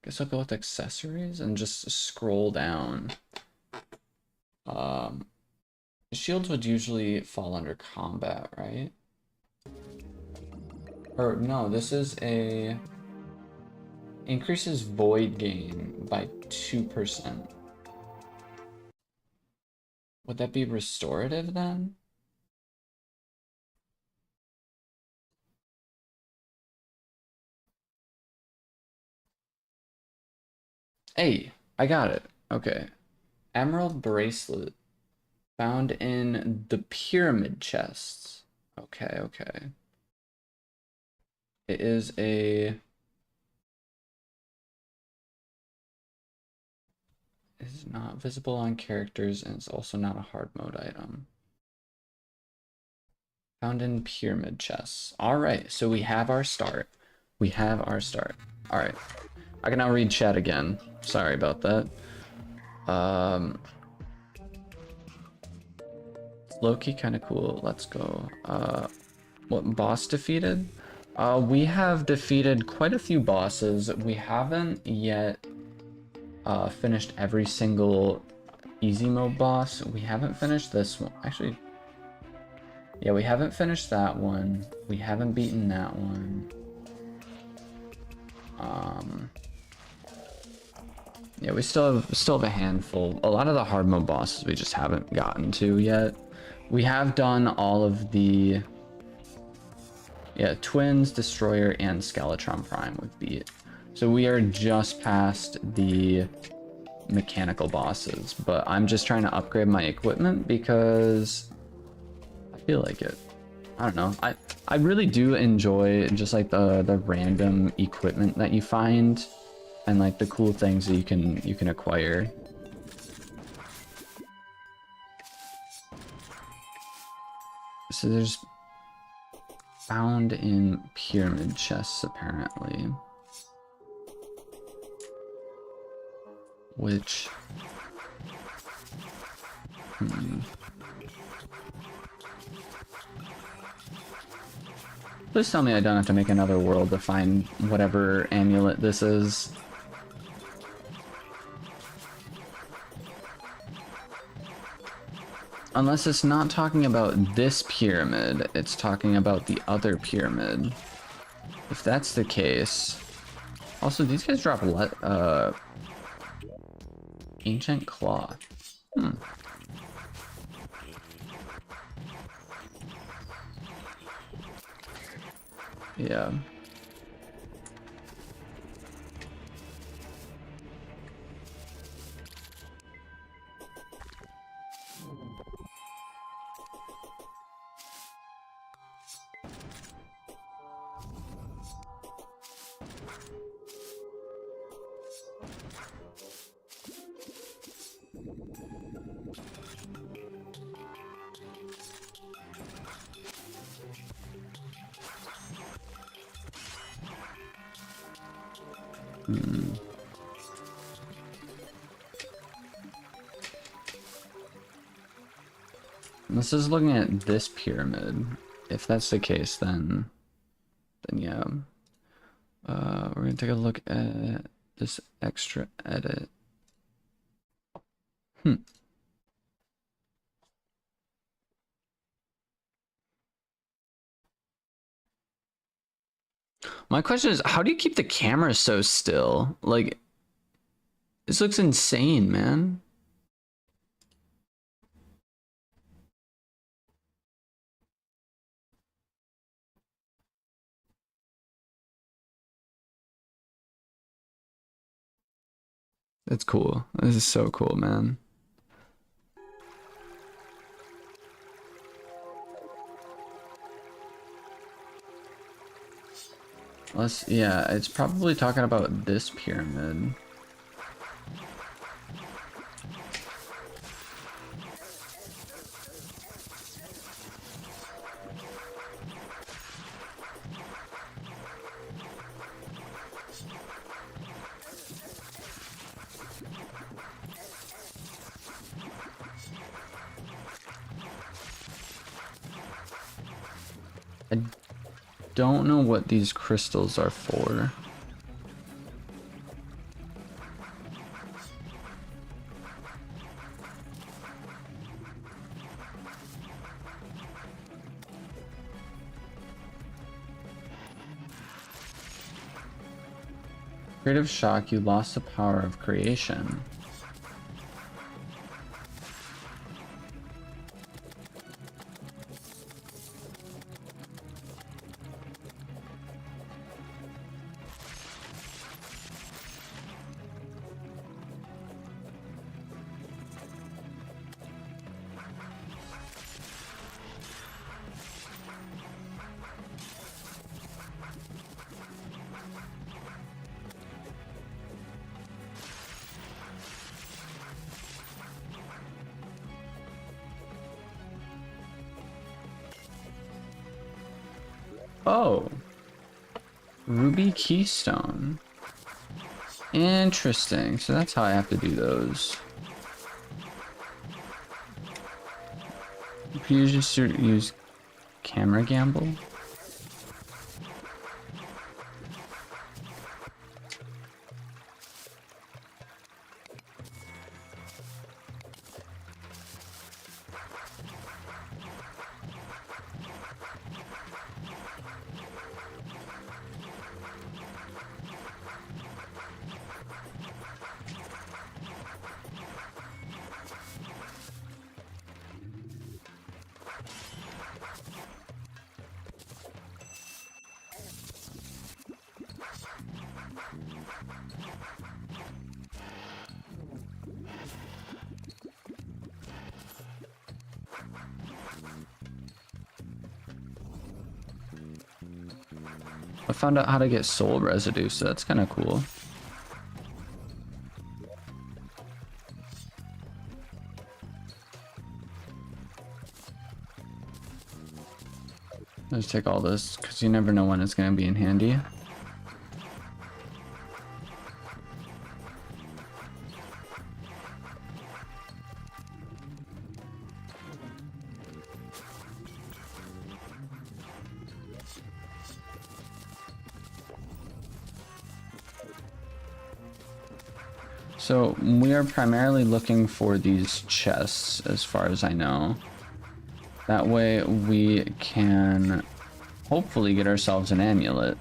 Guess I'll go with accessories and just scroll down. Shields would usually fall under combat, right? Or no, this is a Increases void gain by 2%. Would that be restorative then? Hey, I got it. Okay. Emerald bracelet found in the pyramid chests. Okay, okay. It is a... It's not visible on characters, and it's also not a hard mode item. Found in pyramid chests. Alright, so we have our start. We have our start. Alright. I can now read chat again. Sorry about that. Low-key kind of cool. Let's go. What boss defeated? We have defeated quite a few bosses. We haven't yet finished every single easy mode boss. We haven't finished this one. Actually, yeah, we haven't finished that one. We haven't beaten that one. Yeah, we still have a handful. A lot of the hard mode bosses we just haven't gotten to yet. We have done all of the Twins, Destroyer, and Skeletron Prime we've beat. So we are just past the mechanical bosses, but I'm just trying to upgrade my equipment because I feel like it. I don't know. I really do enjoy just like the random equipment that you find and like the cool things that you can acquire. So there's found in pyramid chests apparently, which please tell me I don't have to make another world to find whatever amulet this is. Unless it's not talking about this pyramid, it's talking about the other pyramid. If that's the case... Also, these guys drop ancient cloth. Yeah. This is looking at this pyramid. If that's the case, then yeah. We're gonna take a look at this extra edit. My question is, how do you keep the camera so still? Like, this looks insane, man. That's cool. This is so cool, man. Yeah, it's probably talking about this pyramid. I don't know what these crystals are for. Creative shock, you lost the power of creation. Oh, ruby keystone. Interesting. So that's how I have to do those. Could you just use camera gamble? I found out how to get soul residue, so that's kind of cool. Let's take all this, because you never know when it's going to be in handy. So we are primarily looking for these chests, as far as I know. That way we can hopefully get ourselves an amulet.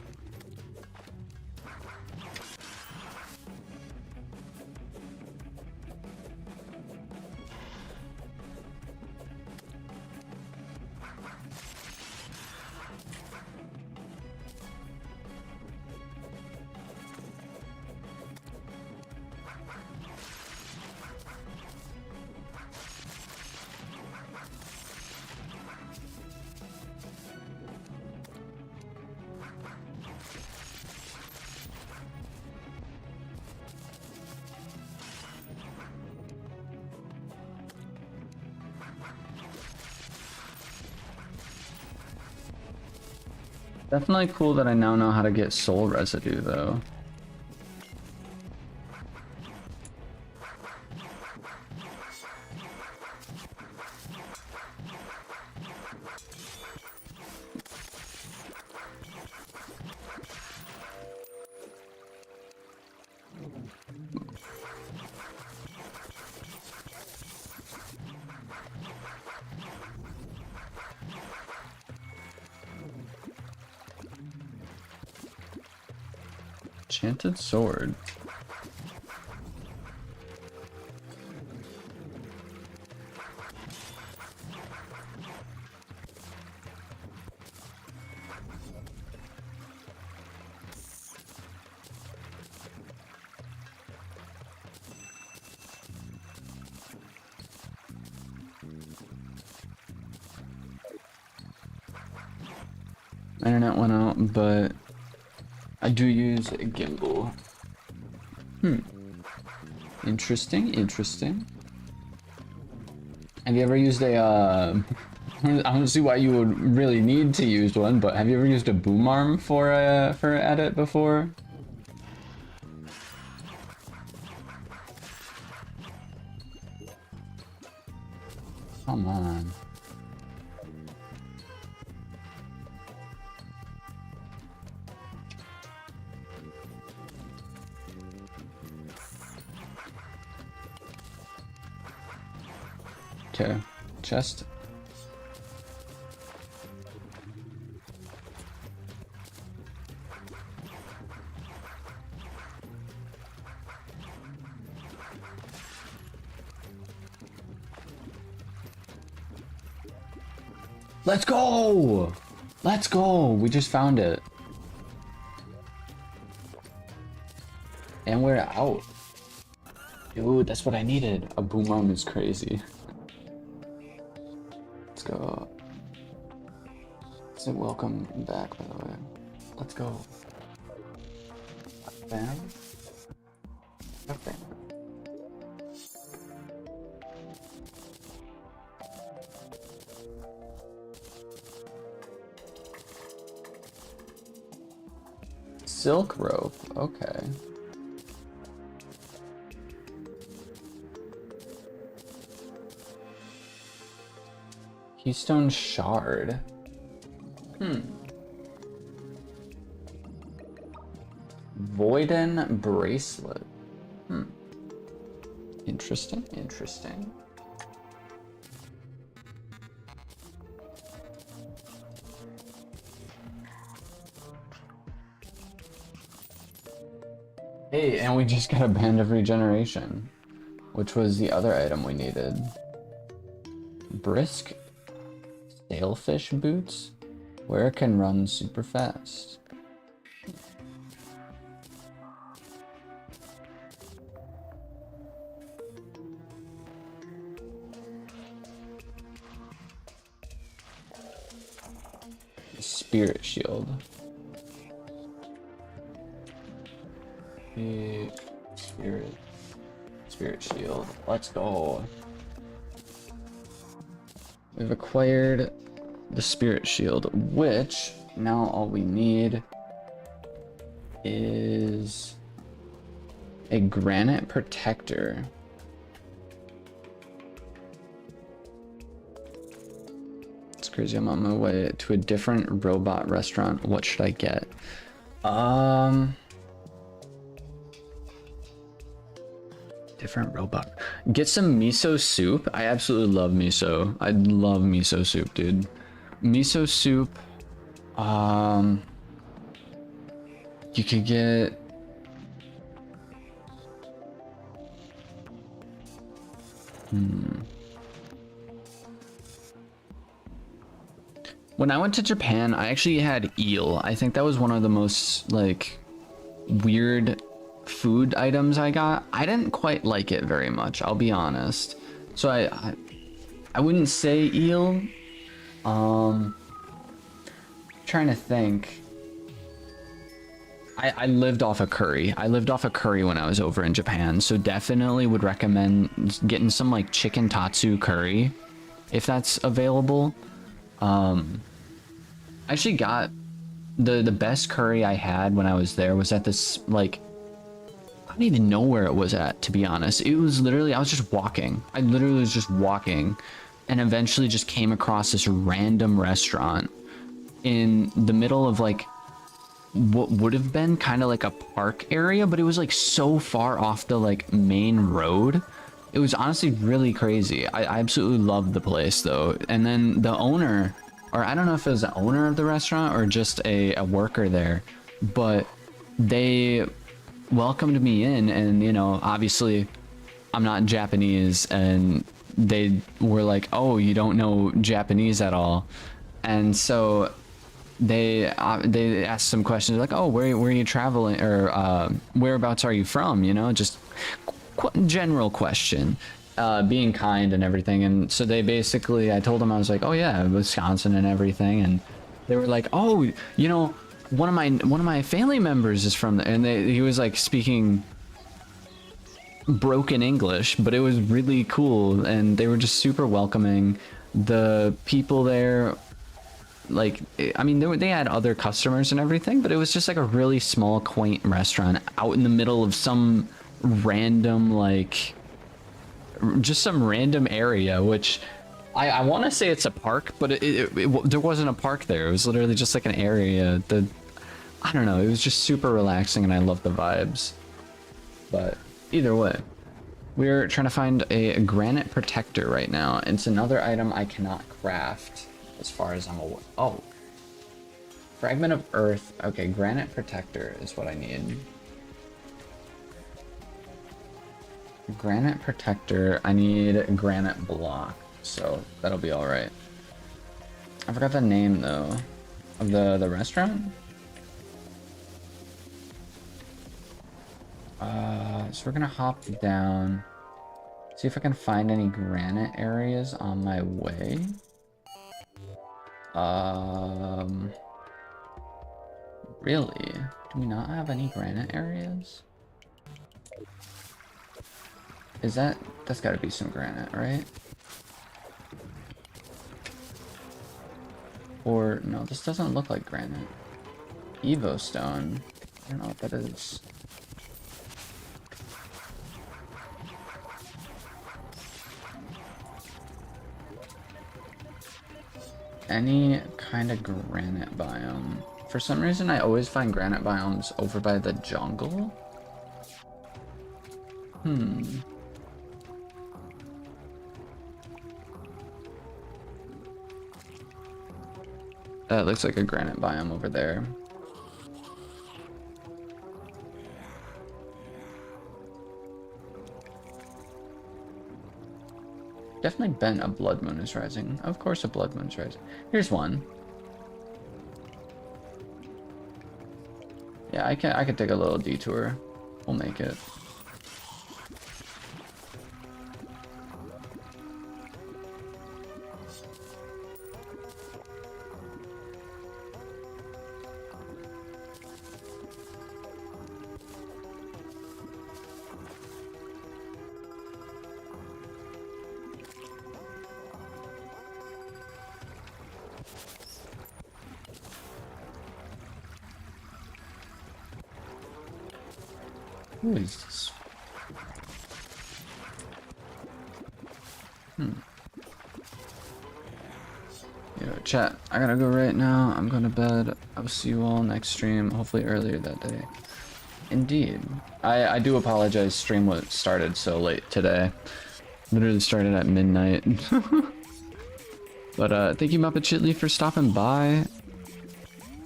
Definitely cool that I now know how to get soul residue, though. Enchanted sword. Internet went out, but I do use a gimbal. Interesting, interesting. Have you ever used a, I don't see why you would really need to use one, but have you ever used a boom arm for an edit before? Come on. Okay, chest. Let's go! Let's go! We just found it. And we're out. Dude, that's what I needed. A boom arm is crazy. Let's go. So welcome back, by the way. Let's go. Bam. Okay. Silk rope, okay. Keystone shard. Voiden bracelet. Interesting, interesting. Hey, and we just got a band of regeneration, which was the other item we needed. Brisk sailfish boots, where it can run super fast. Spirit shield. Spirit shield. Let's go. We've acquired the spirit shield, which now all we need is a granite protector. It's crazy. I'm on my way to a different robot restaurant. What should I get? Different robot. Get some miso soup. I absolutely love miso. I love miso soup, dude. Miso soup. You could get When I went to Japan, I actually had eel. I think that was one of the most like weird food items I got. I didn't quite like it very much, I'll be honest. So I wouldn't say eel. Trying to think. I lived off a curry. I lived off a curry when I was over in Japan, so definitely would recommend getting some like chicken tatsu curry if that's available. I actually got the best curry I had when I was there was at this like, I don't even know where it was at, to be honest. It was literally, I was just walking. I literally was just walking and eventually just came across this random restaurant in the middle of like what would have been kind of like a park area, but it was like so far off the like main road. It was honestly really crazy. I absolutely loved the place though. And then the owner, or I don't know if it was the owner of the restaurant or just a worker there, but they welcomed me in, and you know, obviously I'm not Japanese, and they were like, oh, you don't know Japanese at all. And so they asked some questions like, oh, where are you traveling, or whereabouts are you from, you know, just general question, being kind and everything. And so they basically, I told them, I was like, oh yeah, Wisconsin and everything, and they were like, oh, you know, one of my family members is from there. And he was like speaking broken English, but it was really cool, and they were just super welcoming. The people there, like, I mean, they had other customers and everything, but it was just like a really small, quaint restaurant out in the middle of some random, like, just some random area, which I want to say it's a park, but there wasn't a park there. It was literally just like an area that, I don't know, it was just super relaxing, and I love the vibes. But either way, we're trying to find a granite protector right now. It's another item I cannot craft as far as I'm aware. Oh, fragment of earth. Okay, granite protector is what I need. Granite protector. I need granite block, so that'll be all right. I forgot the name though of the restaurant. So we're gonna hop down, see if I can find any granite areas on my way. Really? Do we not have any granite areas? Is that's gotta be some granite, right? Or, no, this doesn't look like granite. Evo stone. I don't know what that is. Any kind of granite biome. For some reason, I always find granite biomes over by the jungle. That looks like a granite biome over there. Definitely been a blood moon is rising. Of course a blood moon is rising. Here's one. Yeah, I could take a little detour. We'll make it. Who is this? Yo, chat, I gotta go right now. I'm going to bed. I will see you all next stream, hopefully earlier that day. Indeed. I do apologize, stream was started so late today. Literally started at midnight. But thank you Muppet Chitley for stopping by.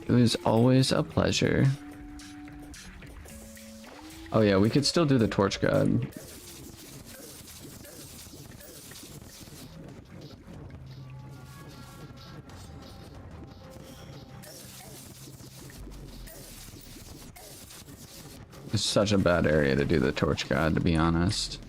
It was always a pleasure. Oh yeah, we could still do the torch god. It's such a bad area to do the torch god, to be honest.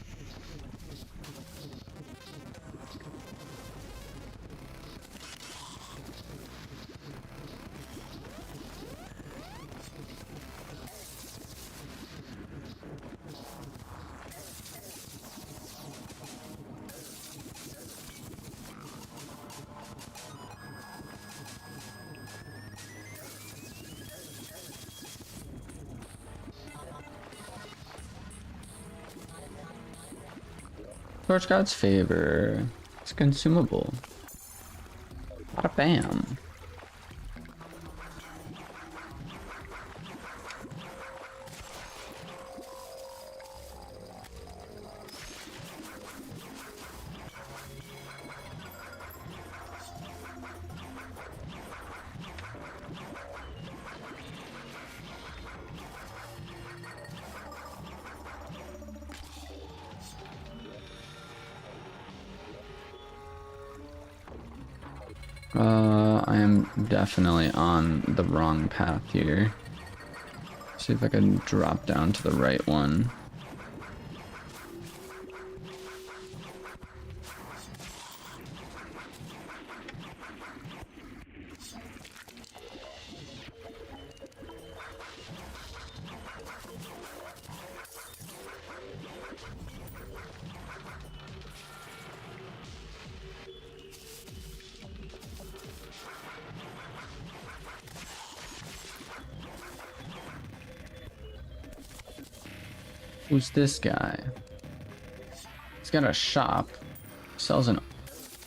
Torch God's favor. It's consumable. Bada bam. I am definitely on the wrong path here. See if I can drop down to the right one. Who's this guy? He's got a shop. Sells an...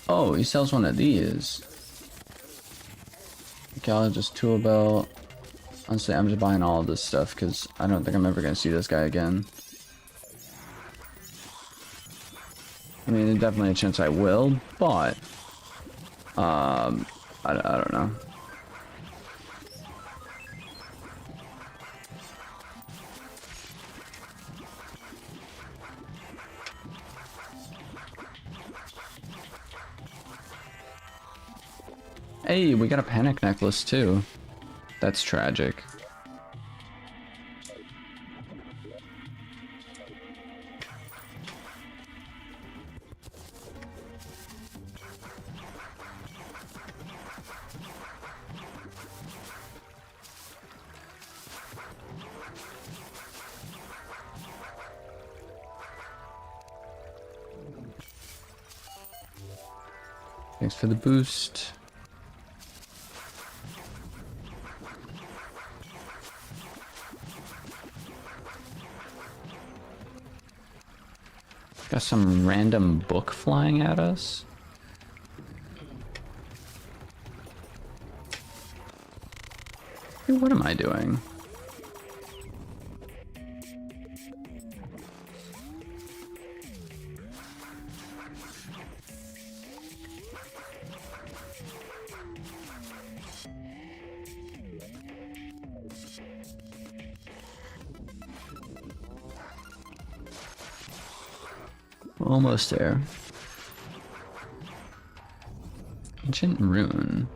Oh, he sells one of these. Just tool belt. Honestly, I'm just buying all of this stuff because I don't think I'm ever going to see this guy again. I mean, there's definitely a chance I will, but... I don't know. Hey, we got a panic necklace too. That's tragic. Thanks for the boost. Got some random book flying at us. Hey, what am I doing? Almost there. Ancient rune.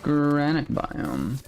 Granite biome.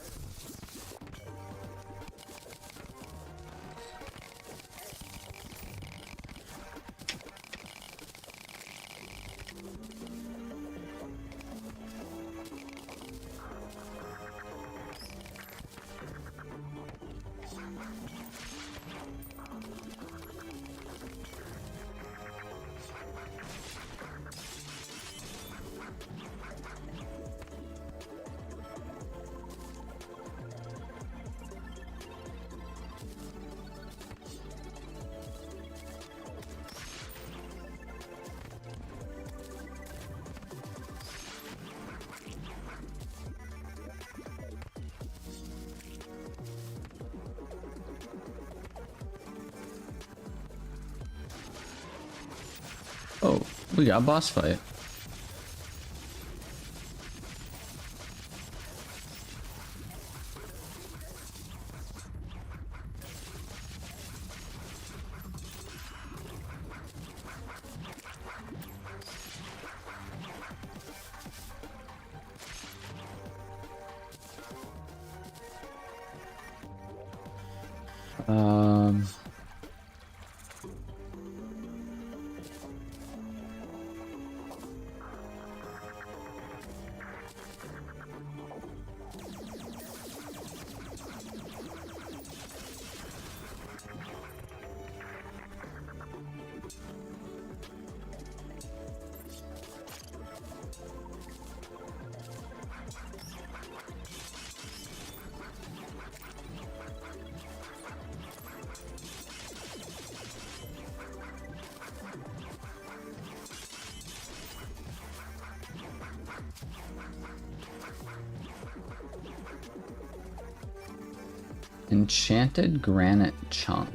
Oh, we got a boss fight. Um... Enchanted granite chunk.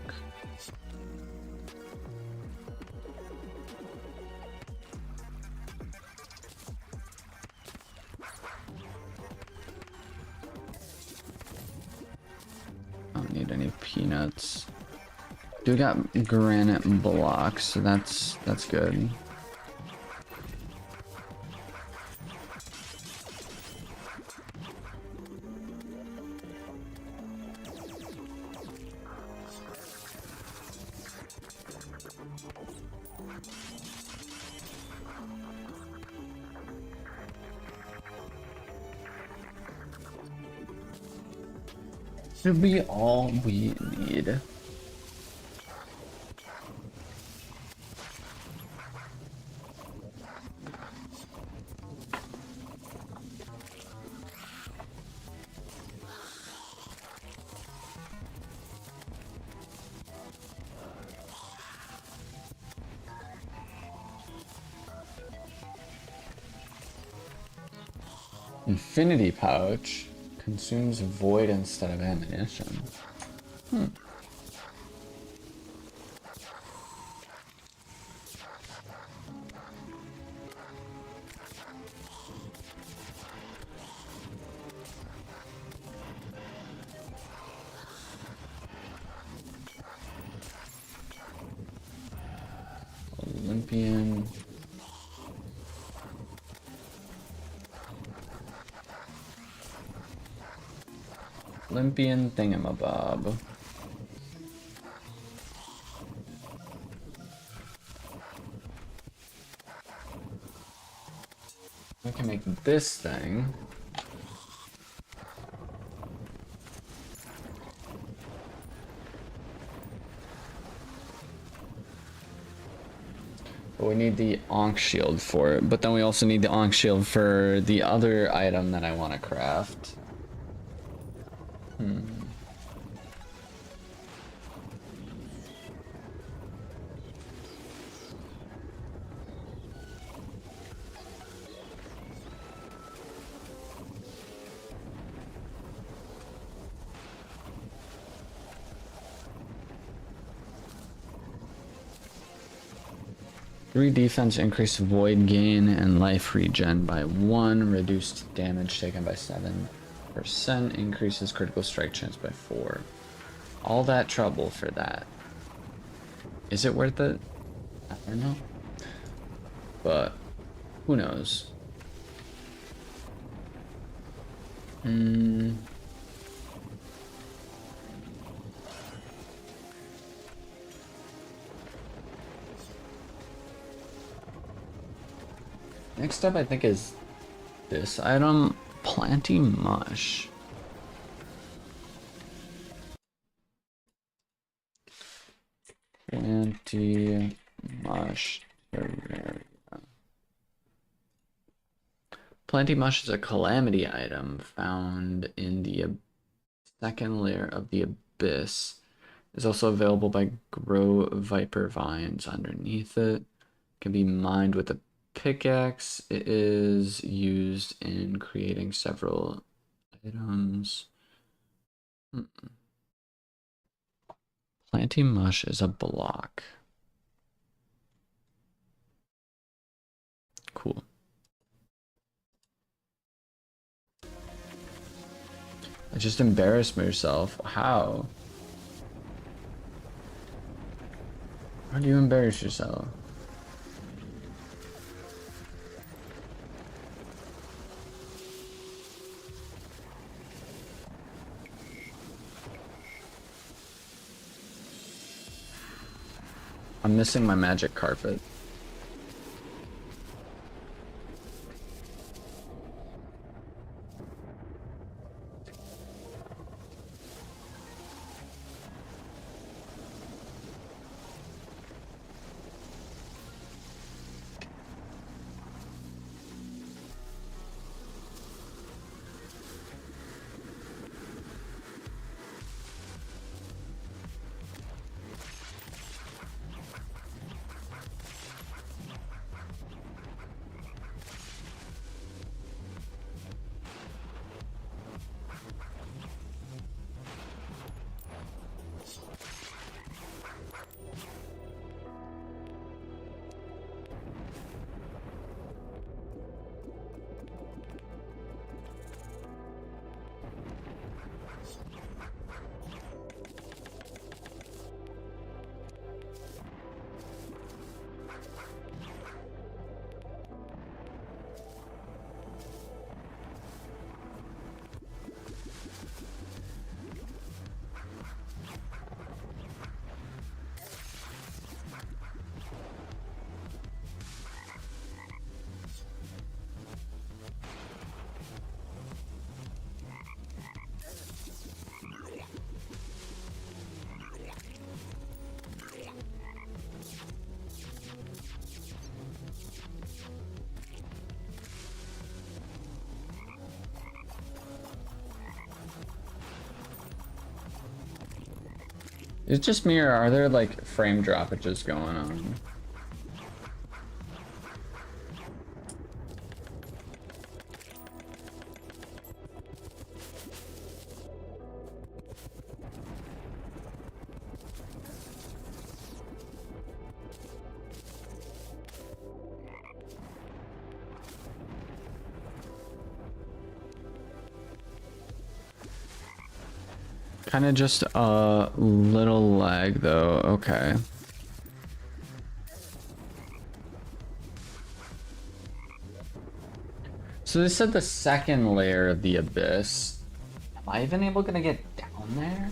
I don't need any peanuts. Do we got granite blocks, so that's good. Should be all we need. Infinity pouch consumes void instead of ammunition. Olympian. Olympian thingamabob. We can make this thing. But we need the Ankh shield for it. But then we also need the Ankh shield for the other item that I want to craft. 3 defense, increased void gain and life regen by 1, reduced damage taken by 7%, increases critical strike chance by 4. All that trouble for that. Is it worth it? I don't know. But who knows? Next up, I think, is this item, Planting Mush. Planty Mush Terraria. Planty Mush is a Calamity item found in the second layer of the Abyss. It's also available by Grow Viper Vines underneath it. Can be mined with a pickaxe. It is used in creating several items. Planting Mush is a block. Cool. I just embarrassed myself. How? How do you embarrass yourself? I'm missing my magic carpet. Is it just me, or are there like frame droppages going on? Kind of just a little lag though. Okay. So they said the second layer of the abyss. Am I even gonna get down there?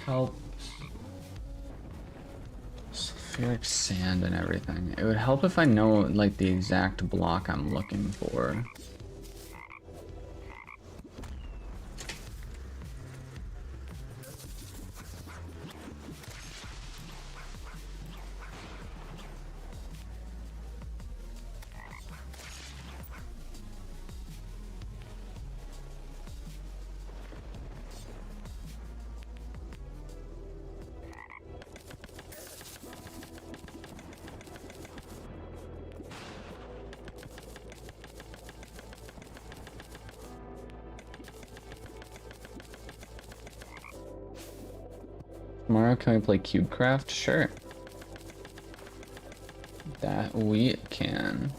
Kelp. Sulfuric sand and everything. It would help if I know like the exact block I'm looking for. Tomorrow, can we play CubeCraft? Sure. That we can.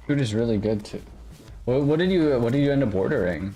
Food is really good too. What did you end up ordering?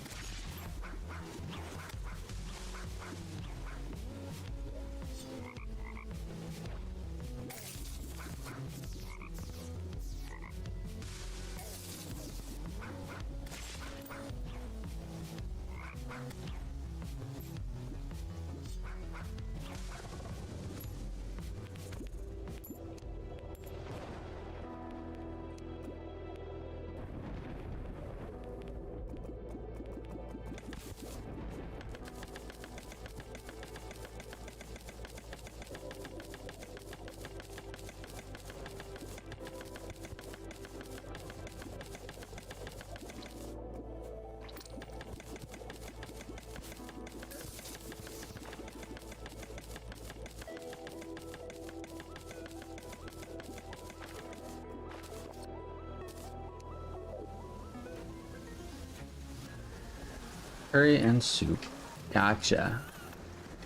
Curry and soup. Gotcha.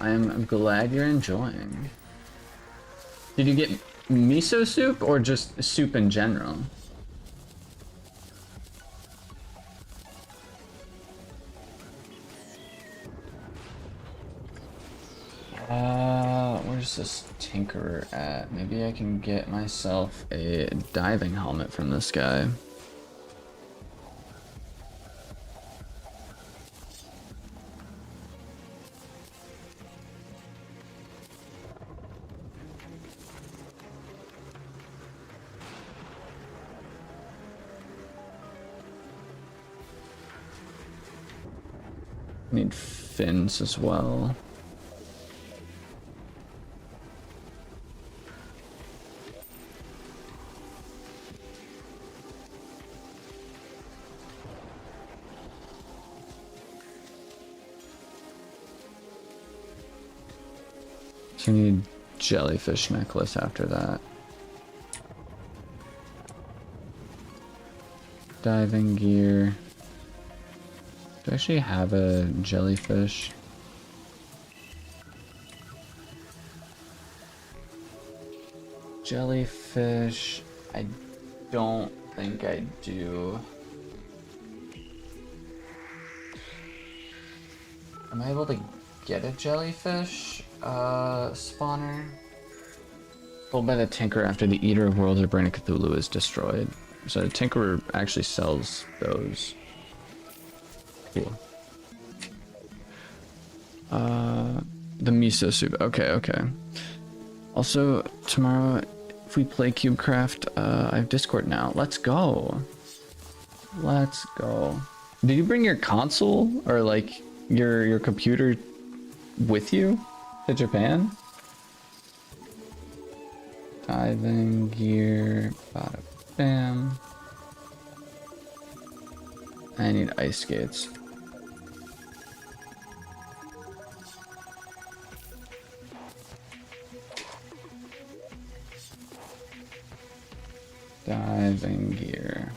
I'm glad you're enjoying. Did you get miso soup or just soup in general? Where's this tinkerer at? Maybe I can get myself a diving helmet from this guy. Need fins as well. So you need jellyfish necklace after that. Diving gear. Do I actually have a jellyfish? Jellyfish, I don't think I do. Am I able to get a jellyfish spawner? Pulled by the Tinker after the Eater of Worlds or Brain of Cthulhu is destroyed. So the Tinkerer actually sells those. Cool. The miso soup. Okay, okay. Also, tomorrow, if we play CubeCraft. I have Discord now. Let's go. Let's go. Did you bring your console or like your computer with you to Japan? Diving gear, bada bam. I need ice skates. Diving gear.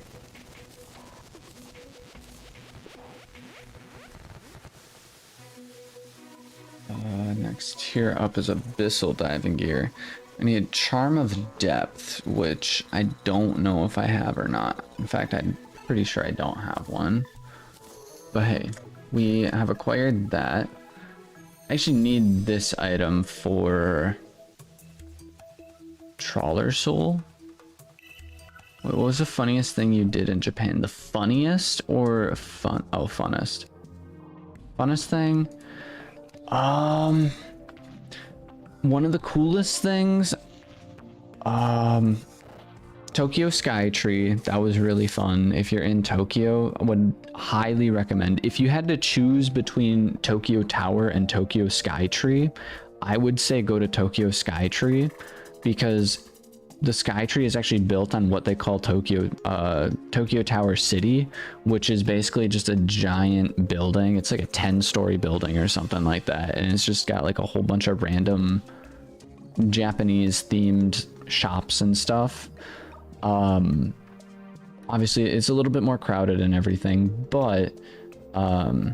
Next tier up is abyssal diving gear. I need charm of depth, which I don't know if I have or not. In fact, I'm pretty sure I don't have one. But hey, we have acquired that. I actually need this item for Trawler Soul. Wait, what was the funniest thing you did in Japan? The funniest or fun? Oh, funnest. Funnest thing? One of the coolest things, Tokyo Skytree. That was really fun. If you're in Tokyo, I would highly recommend. If you had to choose between Tokyo Tower and Tokyo Skytree, I would say go to Tokyo Skytree, because the Skytree is actually built on what they call Tokyo Tower City, which is basically just a giant building. It's like a 10-story building or something like that, and it's just got like a whole bunch of random Japanese themed shops and stuff. Obviously it's a little bit more crowded and everything, but I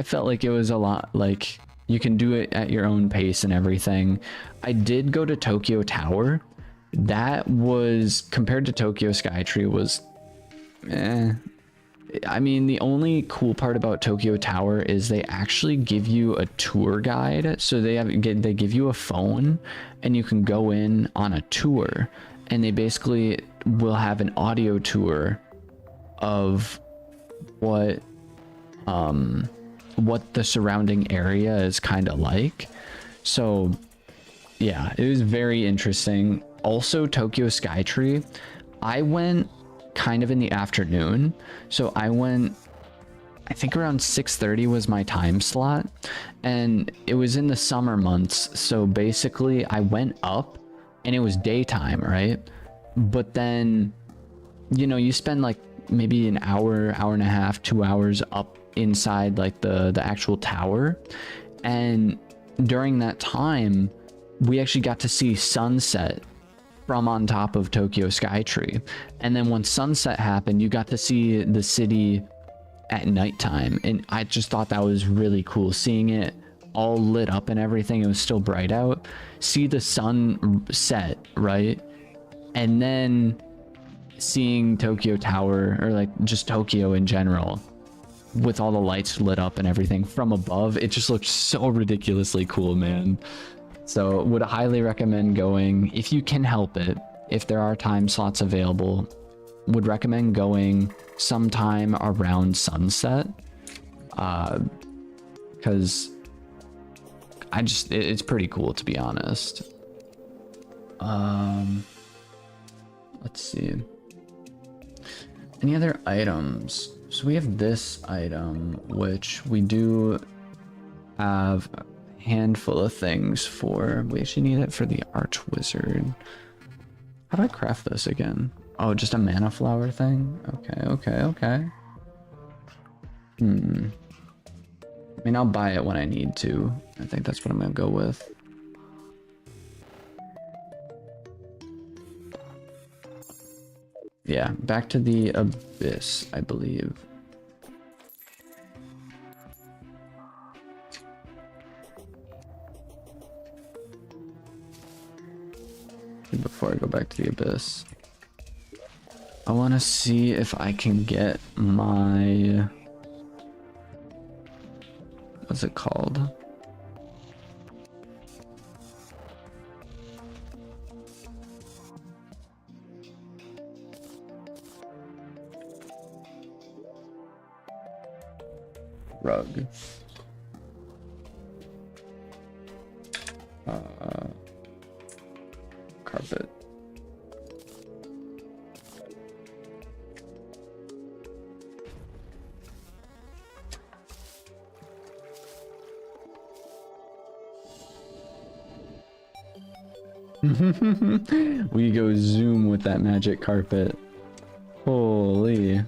felt like it was a lot, like you can do it at your own pace and everything. I did go to Tokyo Tower. That was, compared to Tokyo Skytree, was I mean, the only cool part about Tokyo Tower is they actually give you a tour guide. So they give you a phone and you can go in on a tour, and they basically will have an audio tour of what the surrounding area is kind of like. So yeah, it was very interesting. Also, Tokyo Skytree, I went kind of in the afternoon, so I went, I think around 6:30 was my time slot, and it was in the summer months. So basically I went up and it was daytime, right? But then, you know, you spend like maybe an hour and a half, 2 hours up inside like the actual tower, and during that time we actually got to see sunset from on top of Tokyo Skytree. And then when sunset happened, you got to see the city at nighttime, and I just thought that was really cool, seeing it all lit up and everything. It was still bright out, see the sun set, right? And then seeing Tokyo Tower, or like just Tokyo in general, with all the lights lit up and everything from above, it just looked so ridiculously cool, man. So would highly recommend going if you can help it. If there are time slots available, would recommend going sometime around sunset, because it's pretty cool, to be honest. Let's see, any other items. So we have this item, which we do have a handful of things for. We actually need it for the Arch Wizard. How do I craft this again? Oh, just a mana flower thing? Okay. I mean, I'll buy it when I need to. I think that's what I'm gonna go with. Yeah, back to the Abyss, I believe. Before I go back to the Abyss, I want to see if I can get my... what's it called? Rug. carpet. We go zoom with that magic carpet. Holy.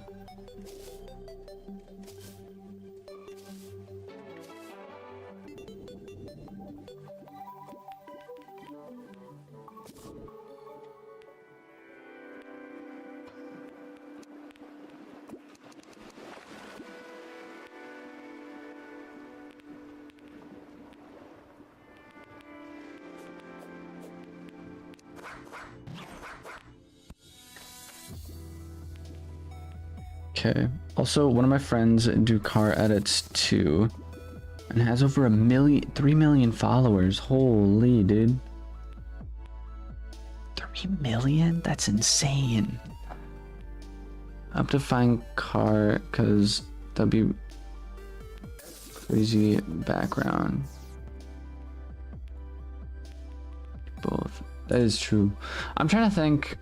Okay. Also, one of my friends do car edits too, and has over 3 million followers. Holy dude. 3 million? That's insane. I have to find car because that'd be crazy background. Both. That is true. I'm trying to think.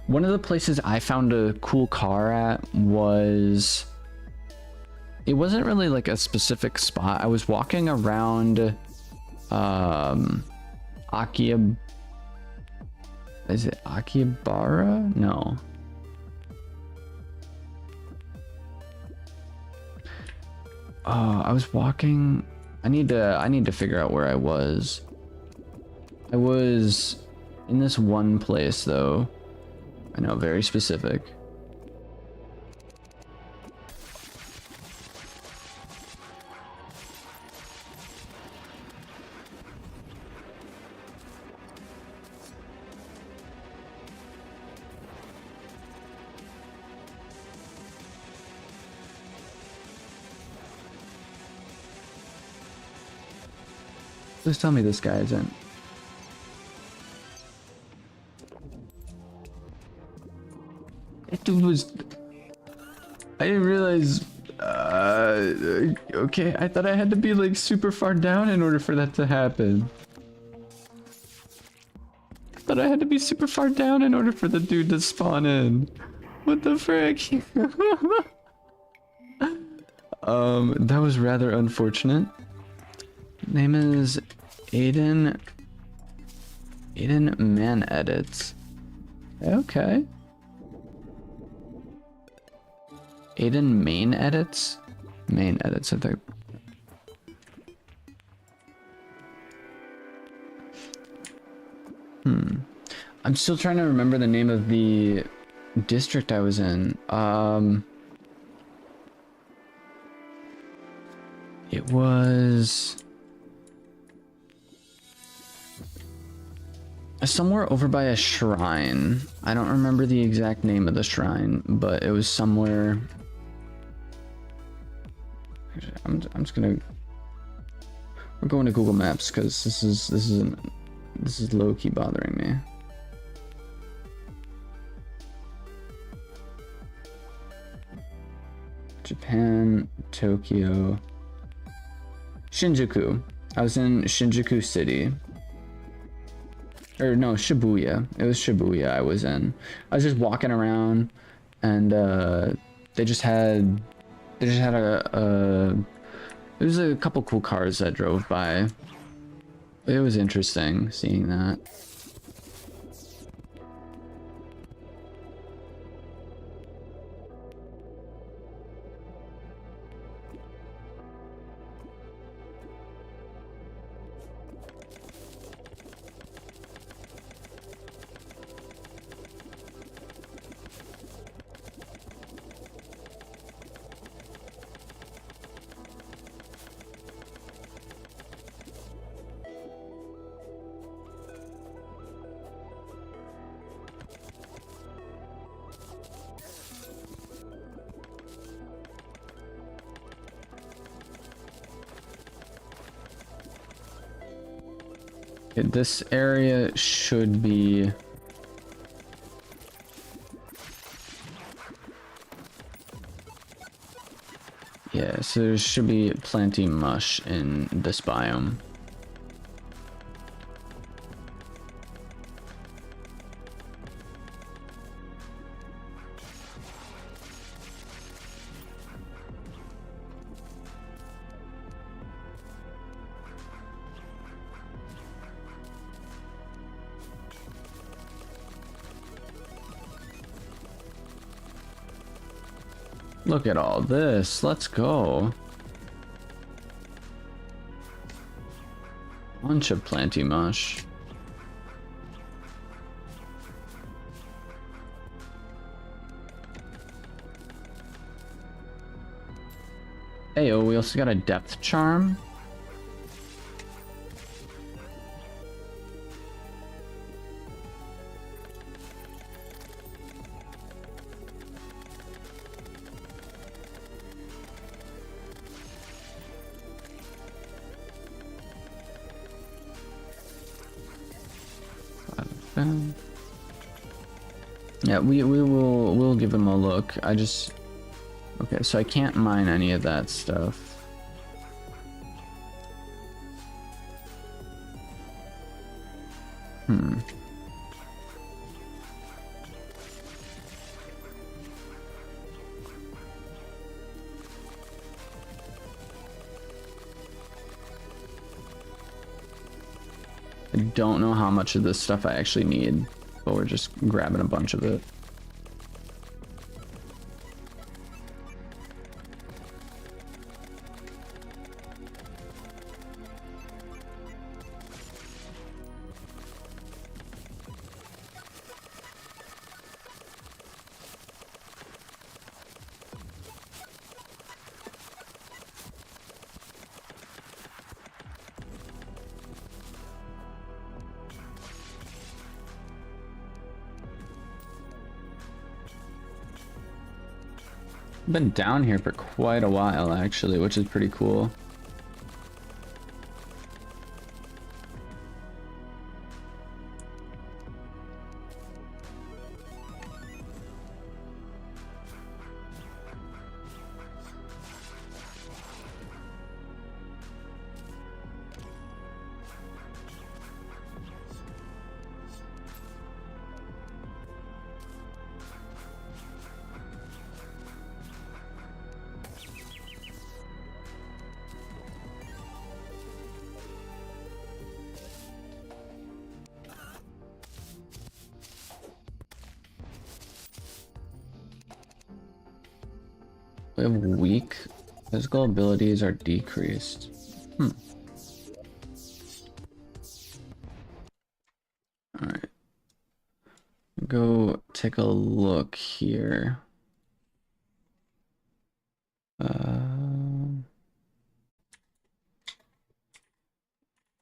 One of the places I found a cool car at was, it wasn't really like a specific spot. I was walking around is it Akihabara? No. I was walking. I need to figure out where I was. I was in this one place though. I know, very specific. Please tell me this guy isn't. It was... I didn't realize... okay, I thought I had to be like super far down in order for that to happen. I thought I had to be super far down in order for the dude to spawn in. What the frick? That was rather unfortunate. Name is Aiden Man Edits. Okay. Aiden Main Edits? Main Edits, I think. I'm still trying to remember the name of the district I was in. It was... somewhere over by a shrine. I don't remember the exact name of the shrine, but it was somewhere... I'm just gonna... We're going to Google Maps because this is low-key bothering me. Japan, Tokyo, Shinjuku. I was in Shinjuku City. Or no, Shibuya. It was Shibuya I was in. I was just walking around, and they just had there's a couple cool cars that drove by. It was interesting seeing that. This area should be... Yeah, so there should be plenty mush in this biome. Look at all this. Let's go. Bunch of planty mush. Hey, oh, we also got a depth charm. Yeah, we'll give him a look. I just okay, so I can't mine any of that stuff. I don't know how much of this stuff I actually need, but we're just grabbing a bunch of it. Been down here for quite a while actually, which is pretty cool. We have weak physical abilities are decreased. Alright. Go take a look here.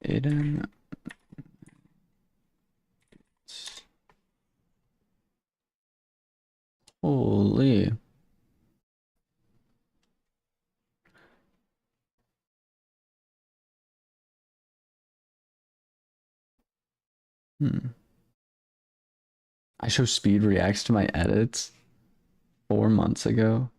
Aiden. Holy. I show speed reacts to my edits 4 months ago.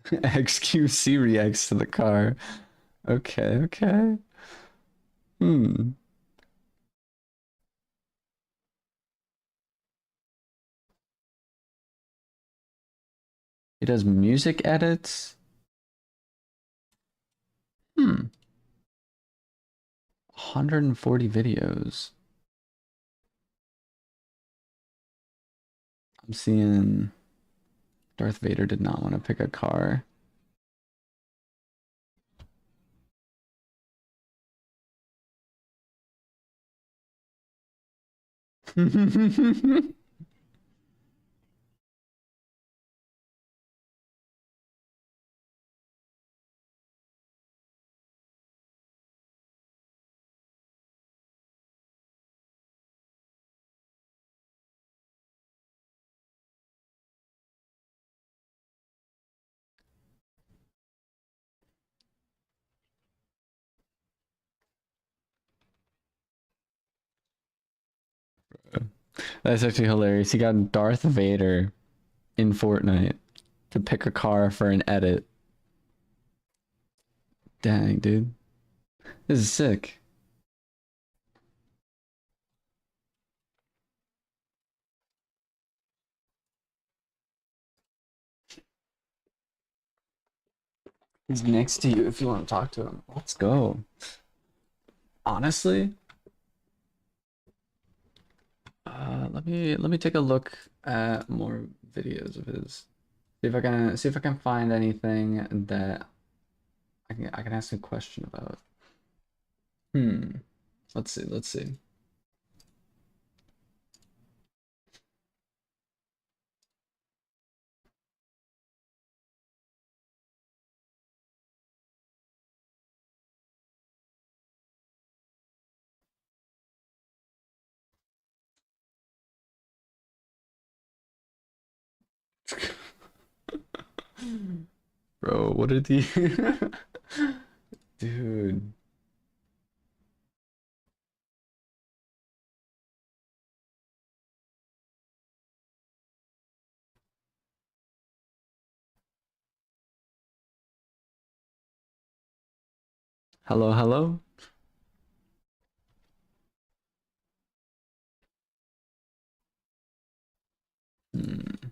XQC reacts to the car. Okay, okay. He does music edits. 140 videos. I'm seeing Darth Vader did not want to pick a car. That's actually hilarious. He got Darth Vader in Fortnite to pick a car for an edit. Dang, dude. This is sick. He's next to you if you want to talk to him. Let's go. Honestly, Let me take a look at more videos of his. See if I can find anything that I can ask a question about. Hmm. Let's see. Let's see. Bro, what did he? Dude. Hello, hello. Hmm.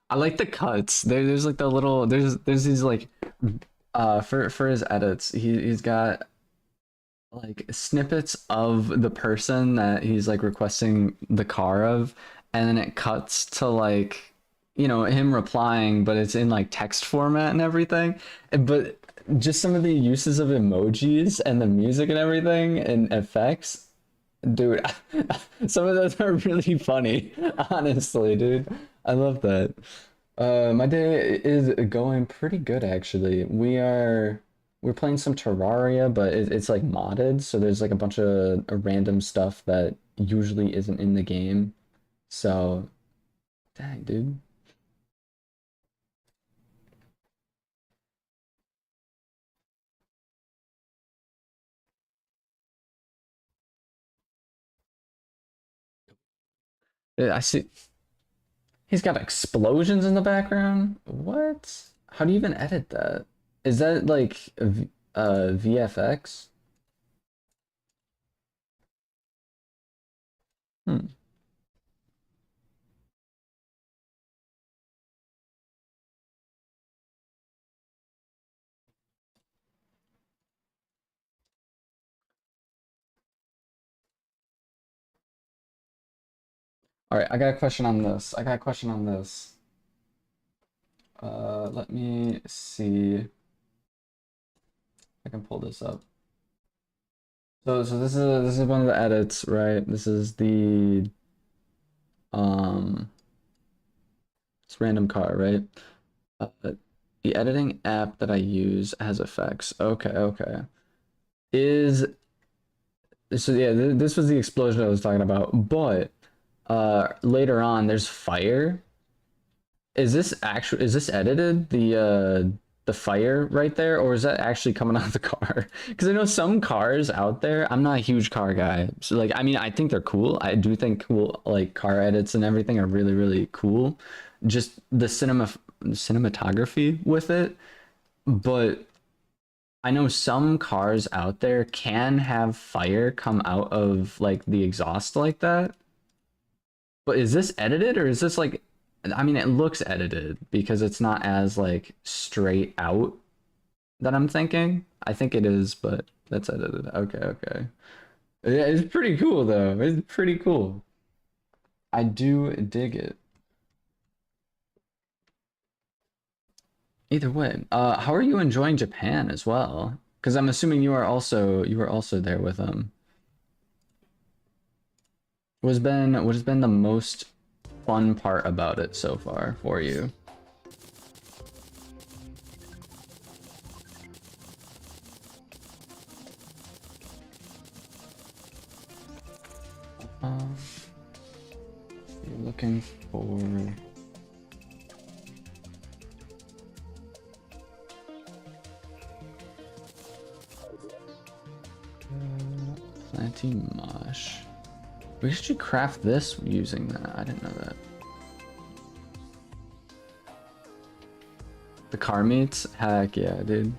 I like the cuts. There's like the little there's these like for his edits, he's got like snippets of the person that he's like requesting the car of, and then it cuts to like him replying, but it's in like text format and everything. But just some of the uses of emojis and the music and everything and effects, dude. Some of those are really funny, honestly, dude. I love that. My day is going pretty good actually. We're playing some Terraria, but it's like modded, so there's like a bunch of random stuff that usually isn't in the game. So, dang, dude. I see he's got explosions in the background. What? How do you even edit that? Is that like VFX? Hmm. All right, I got a question on this. I got a question on this. Let me see if I can pull this up. So this is one of the edits, right? This is the um it's random car, right? Uh, the editing app that I use has effects. Okay, okay. Is so yeah, this was the explosion I was talking about, but later on there's fire. Is this edited the fire right there, or is that actually coming out of the car? Because I know some cars out there. I'm not a huge car guy, so like I mean I think they're cool. I do think cool like car edits and everything are really cool. Just the cinematography with it, but I know some cars out there can have fire come out of like the exhaust like that. But is this edited or is this like I mean it looks edited because it's not as like straight out that I'm thinking. I think it is, but that's edited. Okay, okay. Yeah, it's pretty cool though. It's pretty cool. I do dig it. Either way, how are you enjoying Japan as well? Because I'm assuming you were also there with them. What has been the most fun part about it so far for you? 'You're looking for 19 mosh. We should craft this using that. I didn't know that. The car meets? Heck yeah, dude.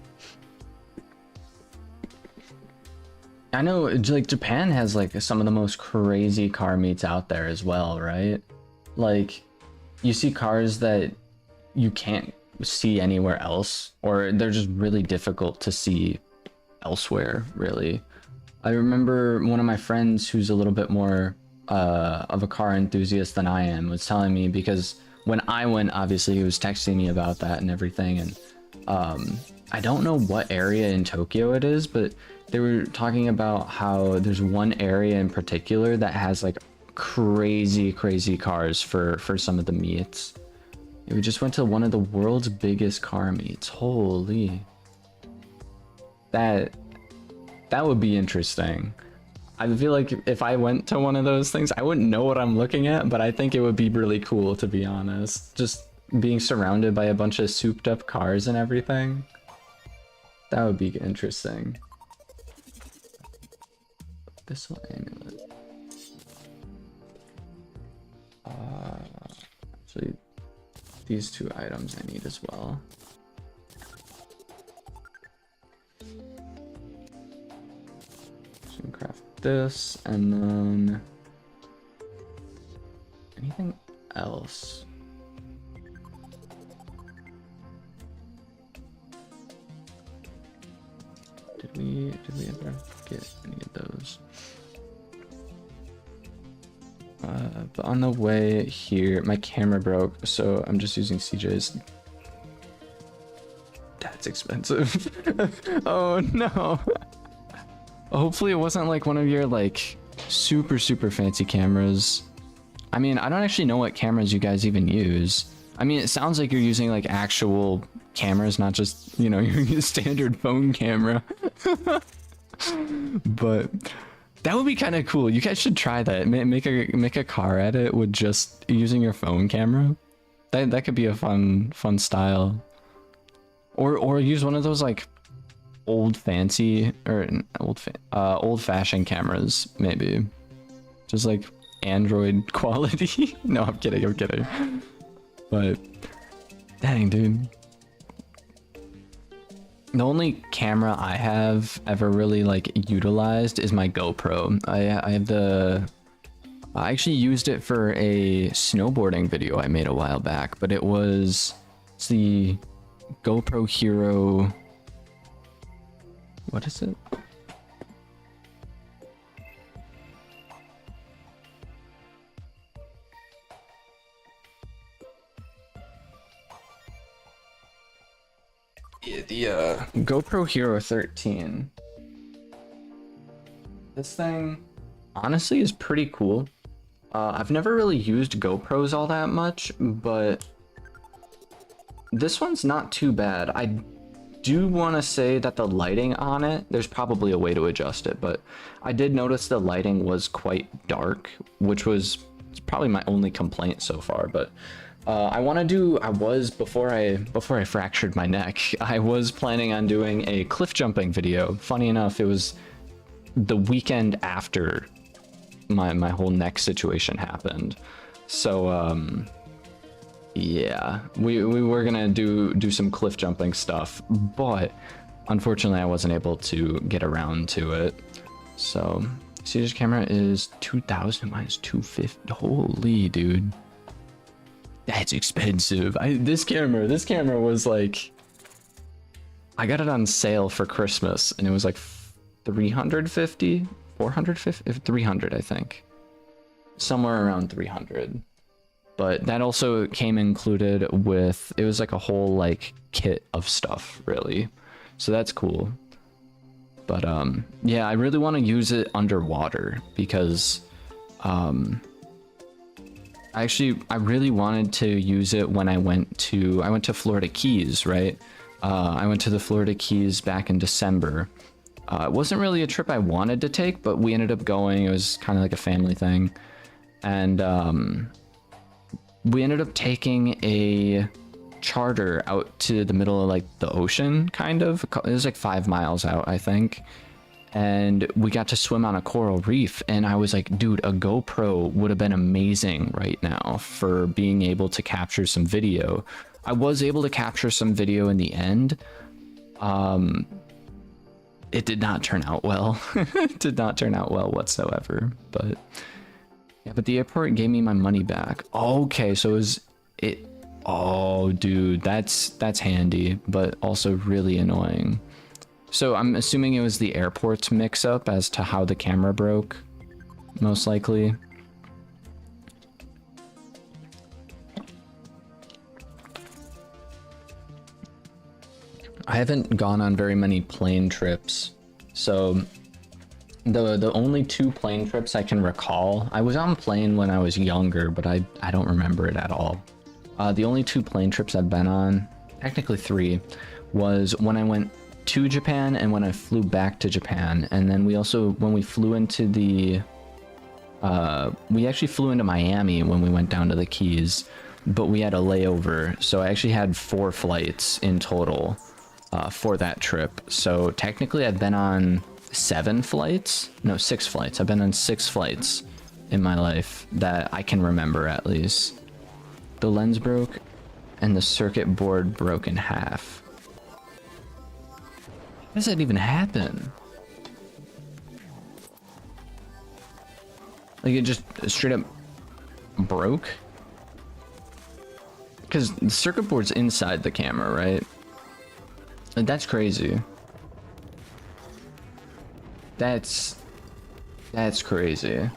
I know, like, Japan has, like, some of the most crazy car meets out there as well, right? Like, you see cars that you can't see anywhere else, or they're just really difficult to see elsewhere, really. I remember one of my friends who's a little bit more of a car enthusiast than I am was telling me, because when I went, obviously he was texting me about that and everything, and I don't know what area in Tokyo it is, but they were talking about how there's one area in particular that has like crazy cars for some of the meets. We just went to one of the world's biggest car meets. Holy, that would be interesting. I feel like if I went to one of those things, I wouldn't know what I'm looking at, but I think it would be really cool, to be honest. Just being surrounded by a bunch of souped up cars and everything. That would be interesting. Abyssal amulet. Actually, these two items I need as well. Craft this, and then anything else? Did we ever get any of those? But on the way here, my camera broke, so I'm just using CJ's. That's expensive. Oh no. Hopefully it wasn't like one of your like super fancy cameras. I mean, I don't actually know what cameras you guys even use. I mean, it sounds like you're using like actual cameras, not just, you know, your standard phone camera. But that would be kind of cool. You guys should try that. Make a car edit with just using your phone camera. That could be a fun style. Or use one of those like old fashioned cameras, maybe. Just like Android quality. No, I'm kidding. But dang, dude. The only camera I have ever really like utilized is my GoPro. I actually used it for a snowboarding video I made a while back, but it's the GoPro Hero. What is it? The GoPro Hero 13. This thing honestly is pretty cool. I've never really used GoPros all that much, but this one's not too bad. I do want to say that the lighting on it, there's probably a way to adjust it, but I did notice the lighting was quite dark, which was probably my only complaint so far. But before I fractured my neck, I was planning on doing a cliff jumping video. Funny enough, it was the weekend after my whole neck situation happened. So yeah, we were gonna do some cliff jumping stuff, but unfortunately I wasn't able to get around to it. So CJ's camera is 2,000, mine is 250. Holy dude, that's expensive. This camera was like, I got it on sale for Christmas and it was like 350, 450, 300, I think, somewhere around 300. But that also came included with, it was like a whole like kit of stuff, really. So that's cool. But yeah, I really want to use it underwater because I really wanted to use it when I went to Florida Keys, right? I went to the Florida Keys back in December. It wasn't really a trip I wanted to take, but we ended up going. It was kind of like a family thing. And we ended up taking a charter out to the middle of like the ocean, kind of. It was like 5 miles out, I think. And we got to swim on a coral reef, and I was like, dude, a GoPro would have been amazing right now for being able to capture some video. I was able to capture some video in the end. It did not turn out well. It did not turn out well whatsoever. But yeah, but the airport gave me my money back. Okay, so Oh, dude, that's handy, but also really annoying. So I'm assuming it was the airport's mix-up as to how the camera broke, most likely. I haven't gone on very many plane trips, so the only 2 plane trips I can recall, I was on plane when I was younger, but I don't remember it at all. The only 2 plane trips I've been on, technically 3, was when I went to Japan and when I flew back to Japan. And then we also, when we flew into the, we actually flew into Miami when we went down to the Keys, but we had a layover. So I actually had 4 flights in total for that trip. So technically I've been on 7 flights, no, 6 flights. I've been on 6 flights in my life that I can remember at least. The lens broke and the circuit board broke in half. How does that even happen? Like it just straight up broke? Because the circuit board's inside the camera, right? And that's crazy. That's crazy.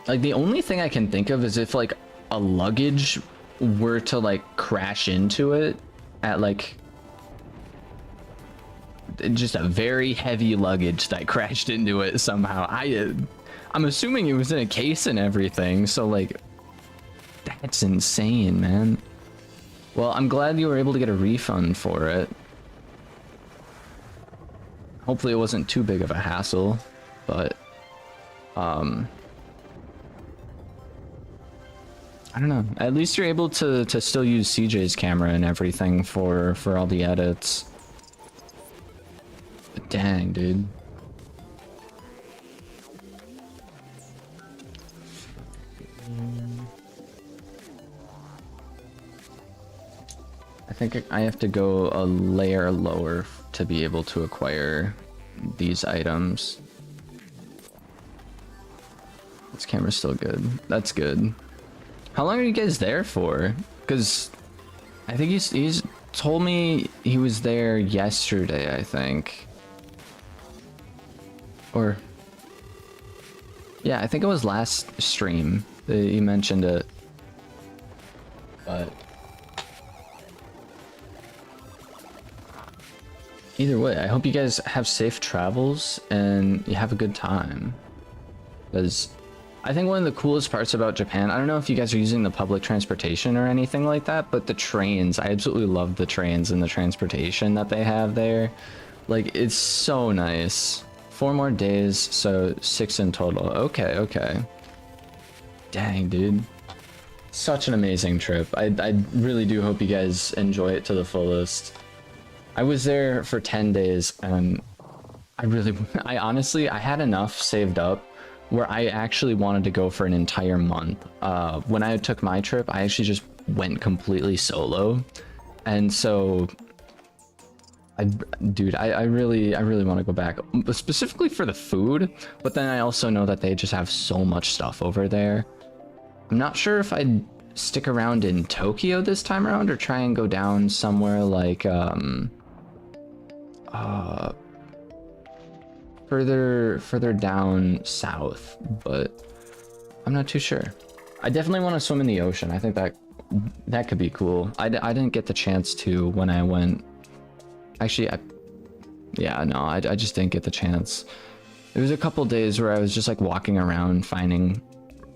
Like the only thing I can think of is if like a luggage were to like crash into it at like just a very heavy luggage that crashed into it somehow. I'm assuming it was in a case and everything, so like that's insane, man. Well, I'm glad you were able to get a refund for it. Hopefully it wasn't too big of a hassle, but I don't know. At least you're able to still use CJ's camera and everything for all the edits. But dang, dude. I think I have to go a layer lower to be able to acquire these items. This camera's still good. That's good. How long are you guys there for? Because I think he's told me he was there yesterday, I think. Or yeah, I think it was last stream that he mentioned it. But either way, I hope you guys have safe travels and you have a good time. Because I think one of the coolest parts about Japan, I don't know if you guys are using the public transportation or anything like that, but the trains, I absolutely love the trains and the transportation that they have there. Like, it's so nice. 4 more days, so 6 in total. Okay, okay. Dang, dude. Such an amazing trip. I really do hope you guys enjoy it to the fullest. I was there for 10 days and I honestly, I had enough saved up where I actually wanted to go for an entire month. When I took my trip, I actually just went completely solo. And so, dude, I really want to go back, specifically for the food, but then I also know that they just have so much stuff over there. I'm not sure if I'd stick around in Tokyo this time around or try and go down somewhere like, further down south, but I'm not too sure. I definitely want to swim in the ocean. I think that could be cool. I didn't get the chance to when I went. Actually, I just didn't get the chance. There was a couple days where I was just like walking around finding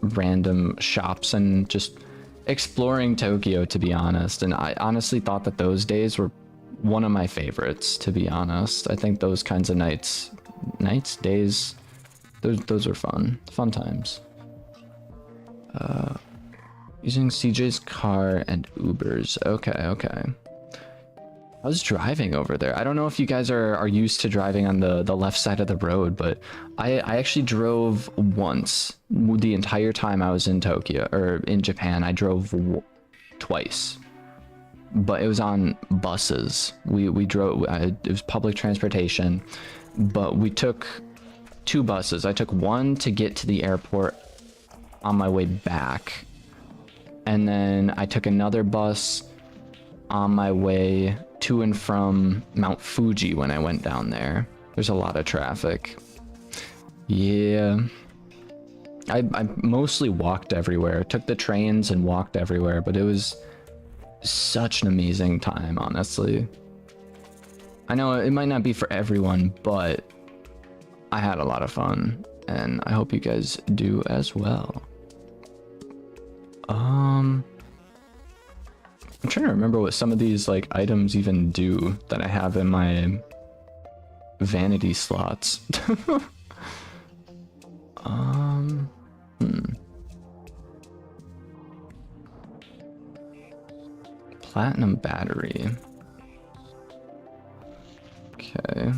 random shops and just exploring Tokyo, to be honest. And I honestly thought that those days were one of my favorites, to be honest. I think those kinds of days, those are fun times. Using CJ's car and Ubers. Okay. I was driving over there. I don't know if you guys are used to driving on the left side of the road, but I actually drove once the entire time I was in Tokyo, or in Japan. I drove twice. but it was on buses. We drove, it was public transportation, but we took 2 buses. I took one to get to the airport on my way back, and then I took another bus on my way to and from Mount Fuji when I went down there. There's a lot of traffic. Yeah. I mostly walked everywhere. Took the trains and walked everywhere, but it was such an amazing time, honestly. I know it might not be for everyone, but I had a lot of fun, and I hope you guys do as well. I'm trying to remember what some of these like items even do that I have in my vanity slots. Platinum battery. Okay.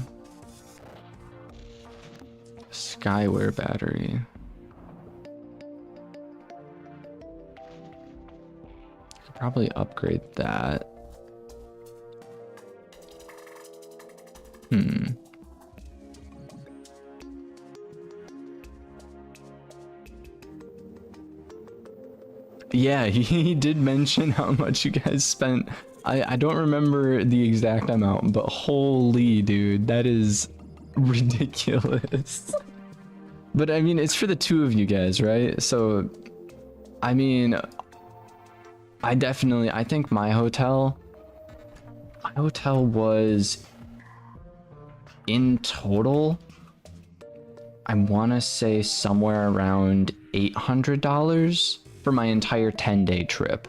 Skyware battery. Could probably upgrade that. Yeah, he did mention how much you guys spent. I don't remember the exact amount, but holy dude, that is ridiculous. But I mean, it's for the 2 of you guys, right? So, I mean, I think my hotel was in total, I want to say somewhere around $800 for my entire 10-day trip.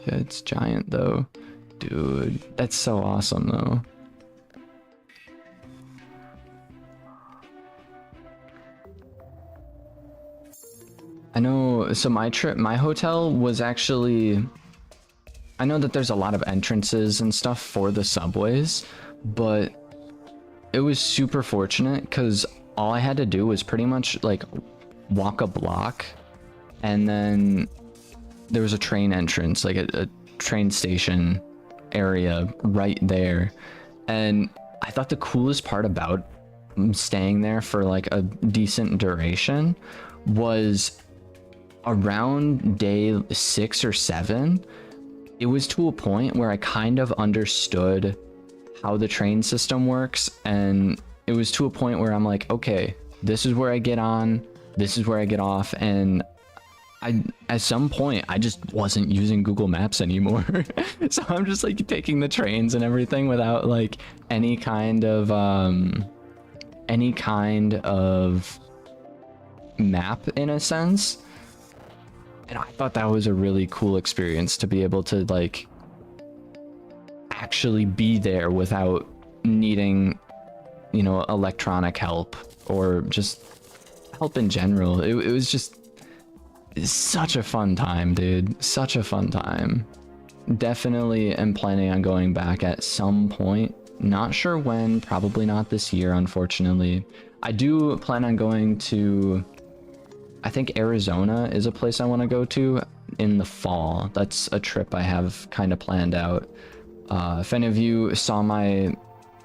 Yeah, it's giant though. Dude, that's so awesome though. I know, so my hotel was actually, I know that there's a lot of entrances and stuff for the subways, but it was super fortunate because all I had to do was pretty much like walk a block, and then there was a train entrance, like a train station area right there. And I thought the coolest part about staying there for like a decent duration was around day 6 or 7, it was to a point where I kind of understood how the train system works, and it was to a point where I'm like, okay, this is where I get on, this is where I get off, and at some point I just wasn't using Google Maps anymore. So I'm just like taking the trains and everything without like any kind of map in a sense. And I thought that was a really cool experience to be able to like actually be there without needing, you know, electronic help or just help in general. It was just such a fun time, dude. Such a fun time. Definitely am planning on going back at some point. Not sure when, probably not this year, unfortunately. I do plan on going to, I think Arizona is a place I want to go to in the fall. That's a trip I have kind of planned out. If any of you saw my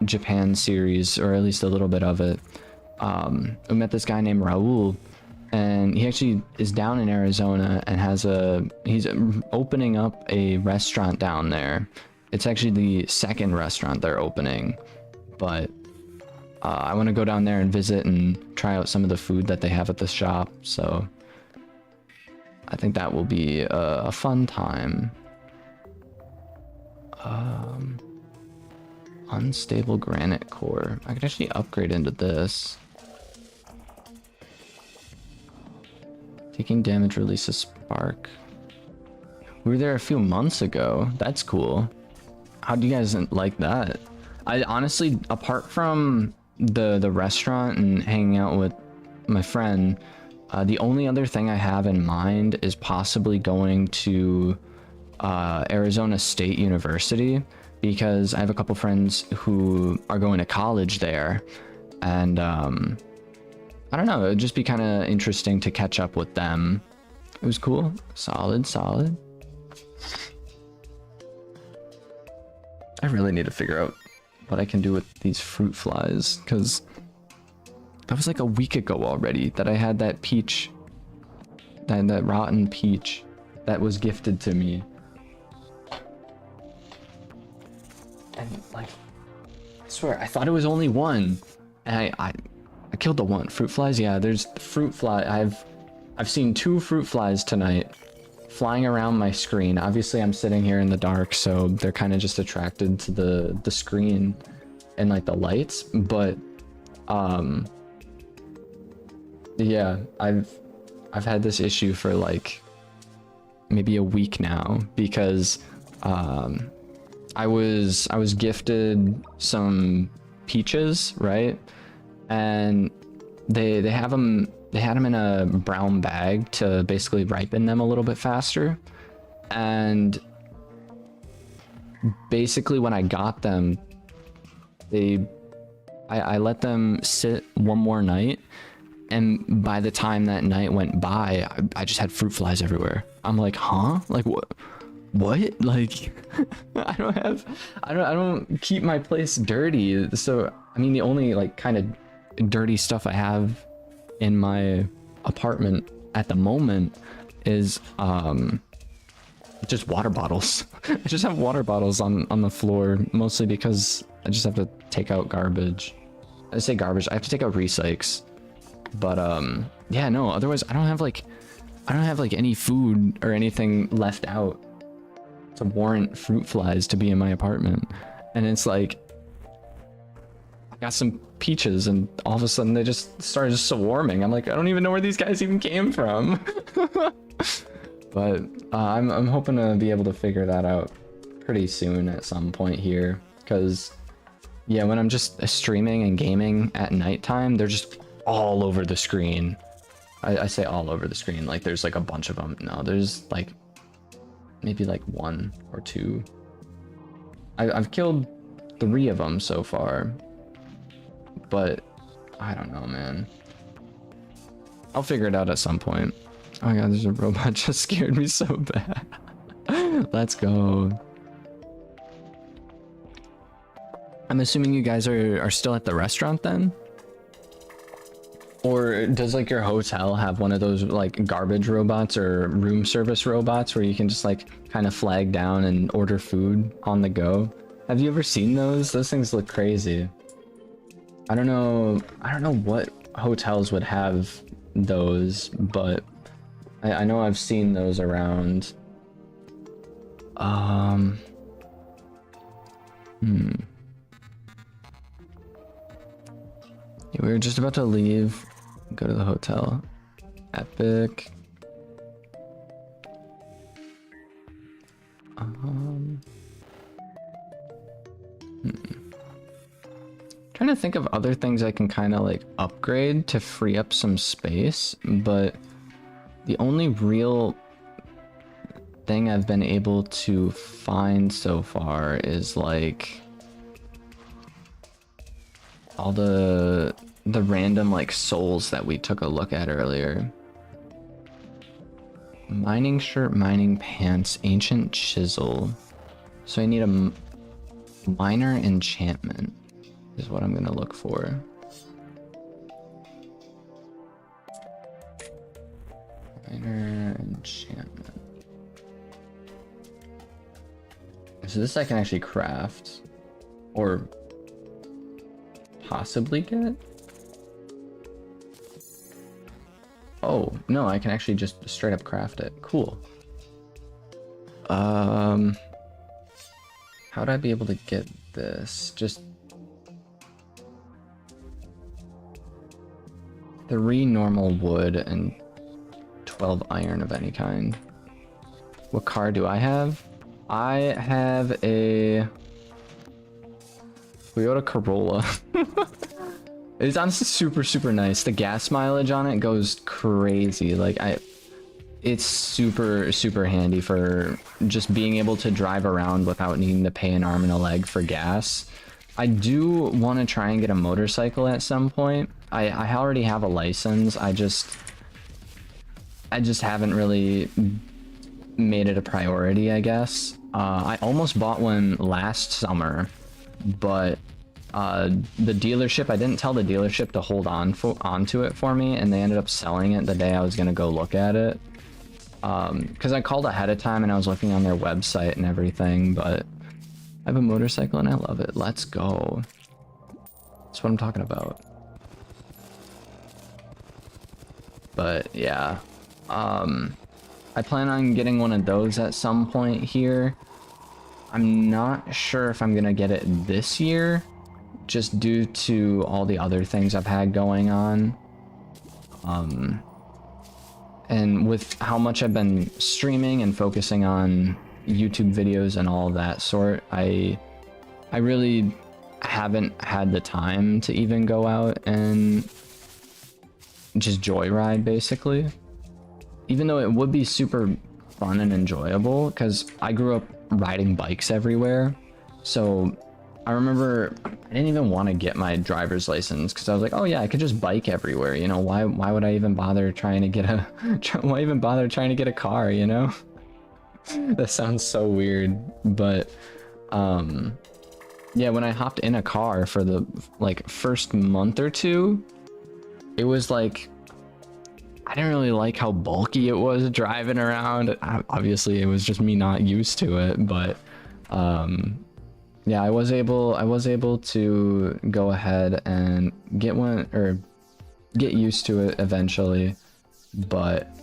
Japan series, or at least a little bit of it, we met this guy named Raul, and he actually is down in Arizona and he's opening up a restaurant down there. It's actually the second restaurant they're opening, but I want to go down there and visit and try out some of the food that they have at the shop. So I think that will be a fun time. Unstable granite core. I could actually upgrade into this. Taking damage releases spark. We were there a few months ago. That's cool. How do you guys like that? I honestly, apart from the restaurant and hanging out with my friend, the only other thing I have in mind is possibly going to Arizona State University, because I have a couple friends who are going to college there, and I don't know, it'd just be kind of interesting to catch up with them. It was cool. Solid. I really need to figure out what I can do with these fruit flies, because that was like a week ago already that I had that peach, that rotten peach that was gifted to me. And like, I swear, I thought it was only one, and I killed the one. Fruit flies, yeah, there's fruit fly. I've seen 2 fruit flies tonight flying around my screen. Obviously I'm sitting here in the dark, so they're kind of just attracted to the screen and like the lights, but yeah, I've had this issue for like maybe a week now, because I was gifted some peaches, right? And they had them in a brown bag to basically ripen them a little bit faster. And basically when I got them, I let them sit one more night, and by the time that night went by, I just had fruit flies everywhere. I'm like, huh? Like what? Like, I don't keep my place dirty. So, I mean, the only like kind of dirty stuff I have in my apartment at the moment is just water bottles. I just have water bottles on the floor, mostly because I just have to take out garbage. I say garbage, I have to take out recycles. But yeah, no, otherwise I don't have like any food or anything left out to warrant fruit flies to be in my apartment. And it's like, I got some peaches and all of a sudden they just started swarming. I'm like, I don't even know where these guys even came from. But I'm hoping to be able to figure that out pretty soon at some point here, because yeah, when I'm just streaming and gaming at nighttime, they're just all over the screen. I say all over the screen, like there's like a bunch of them. No, there's like maybe like 1 or 2. I've killed 3 of them so far, but I don't know, man. I'll figure it out at some point. Oh my god, there's a robot, just scared me so bad. Let's go. I'm assuming you guys are still at the restaurant then? Or does like your hotel have one of those like garbage robots or room service robots where you can just like kind of flag down and order food on the go? Have you ever seen those? Those things look crazy. I don't know what hotels would have those, but I know I've seen those around. Yeah, we were just about to leave, go to the hotel. Epic. Trying to think of other things I can kind of like upgrade to free up some space, but the only real thing I've been able to find so far is like all the random like souls that we took a look at earlier. Mining shirt, mining pants, ancient chisel. So I need a minor enchantment is what I'm gonna look for. Minor enchantment. So this I can actually craft or possibly get. Oh, no, I can actually just straight up craft it. Cool. How'd I be able to get this? Just 3 normal wood and 12 iron of any kind. What car do I have? I have a Toyota Corolla. It's honestly super nice. The gas mileage on it goes crazy. Like it's super handy for just being able to drive around without needing to pay an arm and a leg for gas. I do want to try and get a motorcycle at some point. I already have a license. I just haven't really made it a priority, I guess. I almost bought one last summer, but the dealership, I didn't tell the dealership to hold onto it for me, and they ended up selling it the day I was gonna go look at it. Because I called ahead of time and I was looking on their website and everything, but I have a motorcycle and I love it. Let's go. That's what I'm talking about. But yeah, I plan on getting one of those at some point here. I'm not sure if I'm gonna get it this year, just due to all the other things I've had going on. And with how much I've been streaming and focusing on YouTube videos and all of that sort, I really haven't had the time to even go out and just joyride, basically. Even though it would be super fun and enjoyable, because I grew up riding bikes everywhere. So I remember I didn't even want to get my driver's license because I was like, oh yeah, I could just bike everywhere, you know. Why would I even bother trying to get a why even bother trying to get a car, you know? That sounds so weird, but yeah, when I hopped in a car for the like first month or two, it was like I didn't really like how bulky it was driving around. Obviously, it was just me not used to it, but yeah, I was able to go ahead and get one or get used to it eventually. But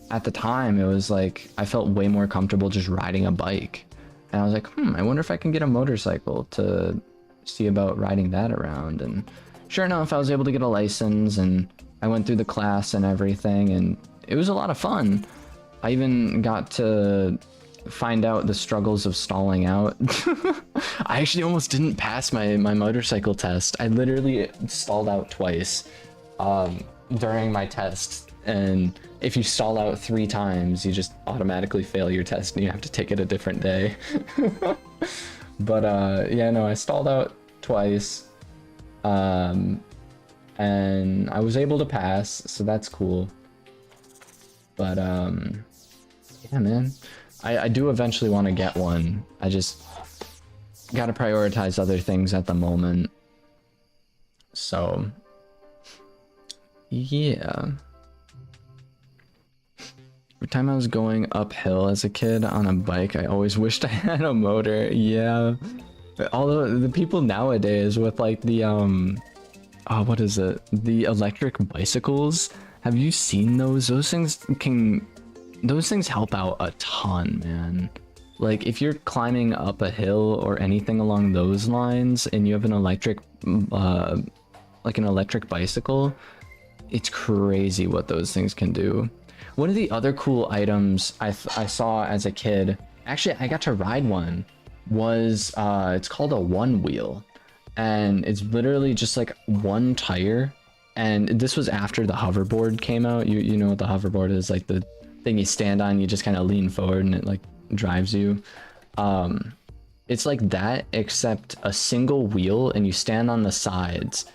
at the time, it was like I felt way more comfortable just riding a bike. And I was like, I wonder if I can get a motorcycle to see about riding that around. And sure enough, I was able to get a license, and I went through the class and everything, and it was a lot of fun. I even got to find out the struggles of stalling out. I actually almost didn't pass my motorcycle test. I literally stalled out twice during my test. And if you stall out 3 times, you just automatically fail your test and you have to take it a different day. But yeah, no, I stalled out twice. And I was able to pass, so that's cool. But yeah, man, I do eventually want to get one. I just gotta prioritize other things at the moment. So yeah. Every time I was going uphill as a kid on a bike, I always wished I had a motor. Yeah. Although the people nowadays with like the oh, what is it? The electric bicycles. Have you seen those? Those things help out a ton, man. Like if you're climbing up a hill or anything along those lines and you have an electric like an electric bicycle, it's crazy what those things can do. One of the other cool items I saw as a kid, actually I got to ride one, was it's called a one wheel, and it's literally just like one tire. And this was after the hoverboard came out. You know what the hoverboard is, like the thing you stand on, you just kind of lean forward and it like drives you. It's like that, except a single wheel, and you stand on the sides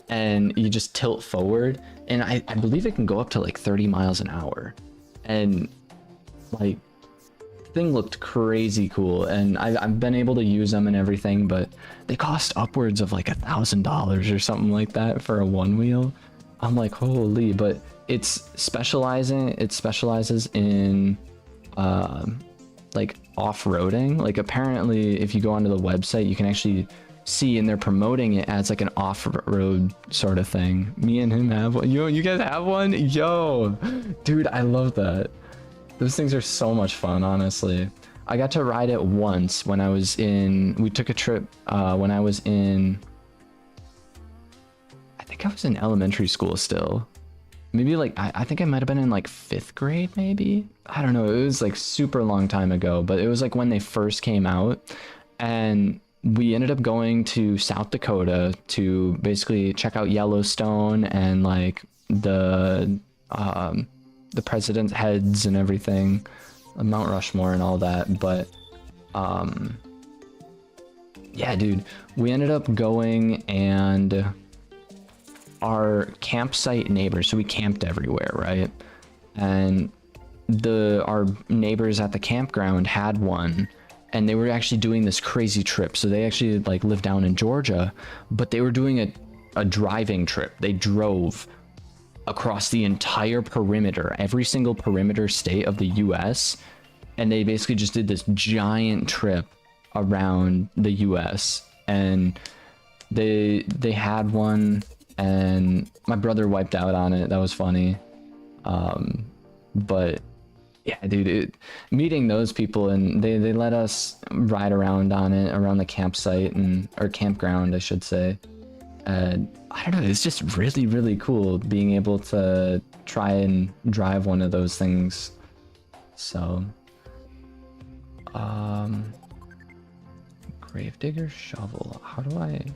and you just tilt forward, and I believe it can go up to like 30 miles an hour. And like, thing looked crazy cool, and I've been able to use them and everything, but they cost upwards of like $1,000 or something like that for a one wheel. I'm like, holy. But it specializes in like off-roading. Like apparently if you go onto the website, you can actually see, and they're promoting it as like an off-road sort of thing. Me and him have one. Yo, you guys have one? Yo, dude, I love that. Those things are so much fun, honestly. I got to ride it once when I was in, we took a trip when I was in, I think I was in elementary school still. Maybe like, I think I might have been in like 5th grade, maybe? I don't know, it was like super long time ago, but it was like when they first came out. And we ended up going to South Dakota to basically check out Yellowstone and like the president's heads and everything, Mount Rushmore and all that. But yeah, dude, we ended up going, and our campsite neighbors, so we camped everywhere, right? And our neighbors at the campground had one, and they were actually doing this crazy trip. So they actually like live down in Georgia, but they were doing a driving trip. They drove across the entire perimeter, every single perimeter state of the US, and they basically just did this giant trip around the US. And they had one, and my brother wiped out on it. That was funny. But yeah, dude, meeting those people, and they let us ride around on it, around the campsite, or campground, I should say. I don't know, it's just really, really cool being able to try and drive one of those things. So, gravedigger shovel. How do I? It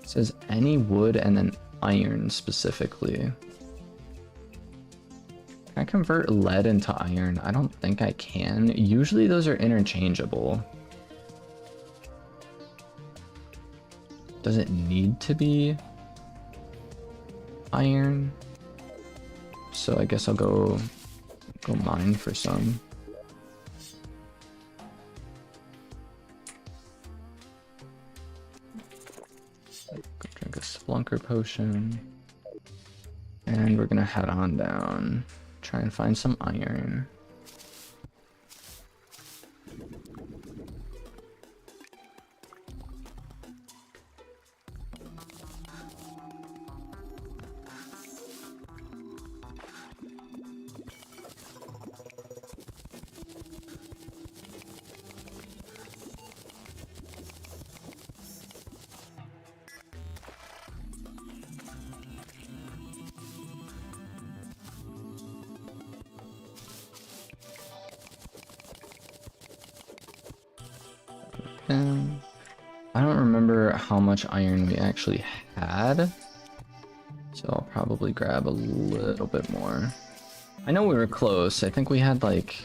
says any wood and then iron specifically. Can I convert lead into iron? I don't think I can. Usually those are interchangeable. Does it need to be iron? So I guess I'll go mine for some. Go drink a Splunker potion. And we're gonna head on down. Try and find some iron. I don't remember how much iron we actually had, so I'll probably grab a little bit more. I know we were close. I think we had like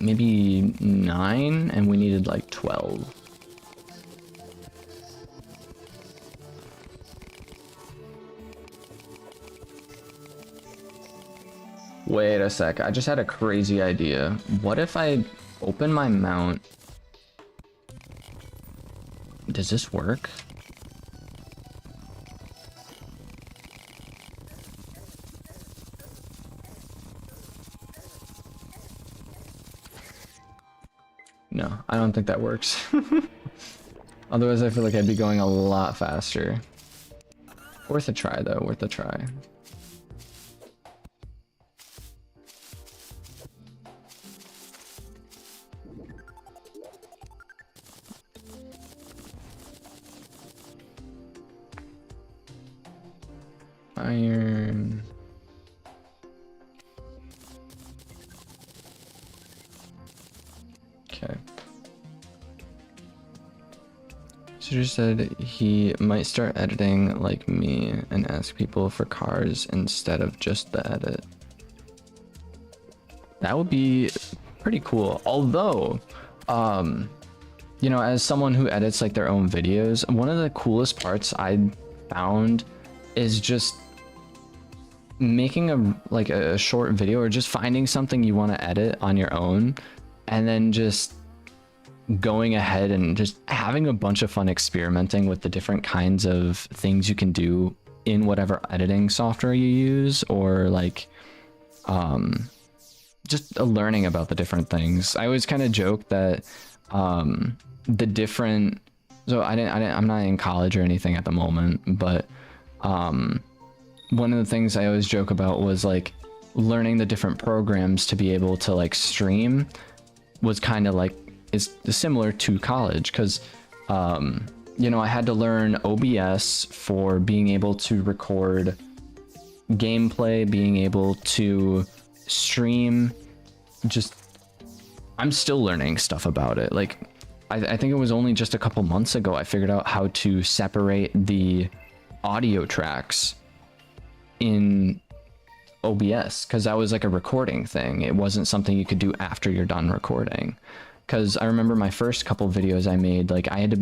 maybe 9 and we needed like 12. Wait a sec, I just had a crazy idea. What if I open my mount? Does this work? No, I don't think that works. Otherwise I feel like I'd be going a lot faster. Worth a try though, worth a try. Iron. Okay. Suter said he might start editing like me and ask people for cars instead of just the edit. That would be pretty cool. Although, you know, as someone who edits like their own videos, one of the coolest parts I found is just making a short video, or just finding something you want to edit on your own and then just going ahead and just having a bunch of fun experimenting with the different kinds of things you can do in whatever editing software you use, or like just learning about the different things. I always kind of joke that the different, so I'm not in college or anything at the moment, but one of the things I always joke about was like learning the different programs to be able to like stream was kind of like is similar to college, because you know, I had to learn OBS for being able to record gameplay, being able to stream. Just I'm still learning stuff about it. Like I think it was only just a couple months ago I figured out how to separate the audio tracks in OBS, because that was like a recording thing. It wasn't something you could do after you're done recording. Because I remember my first couple videos I made, like I had to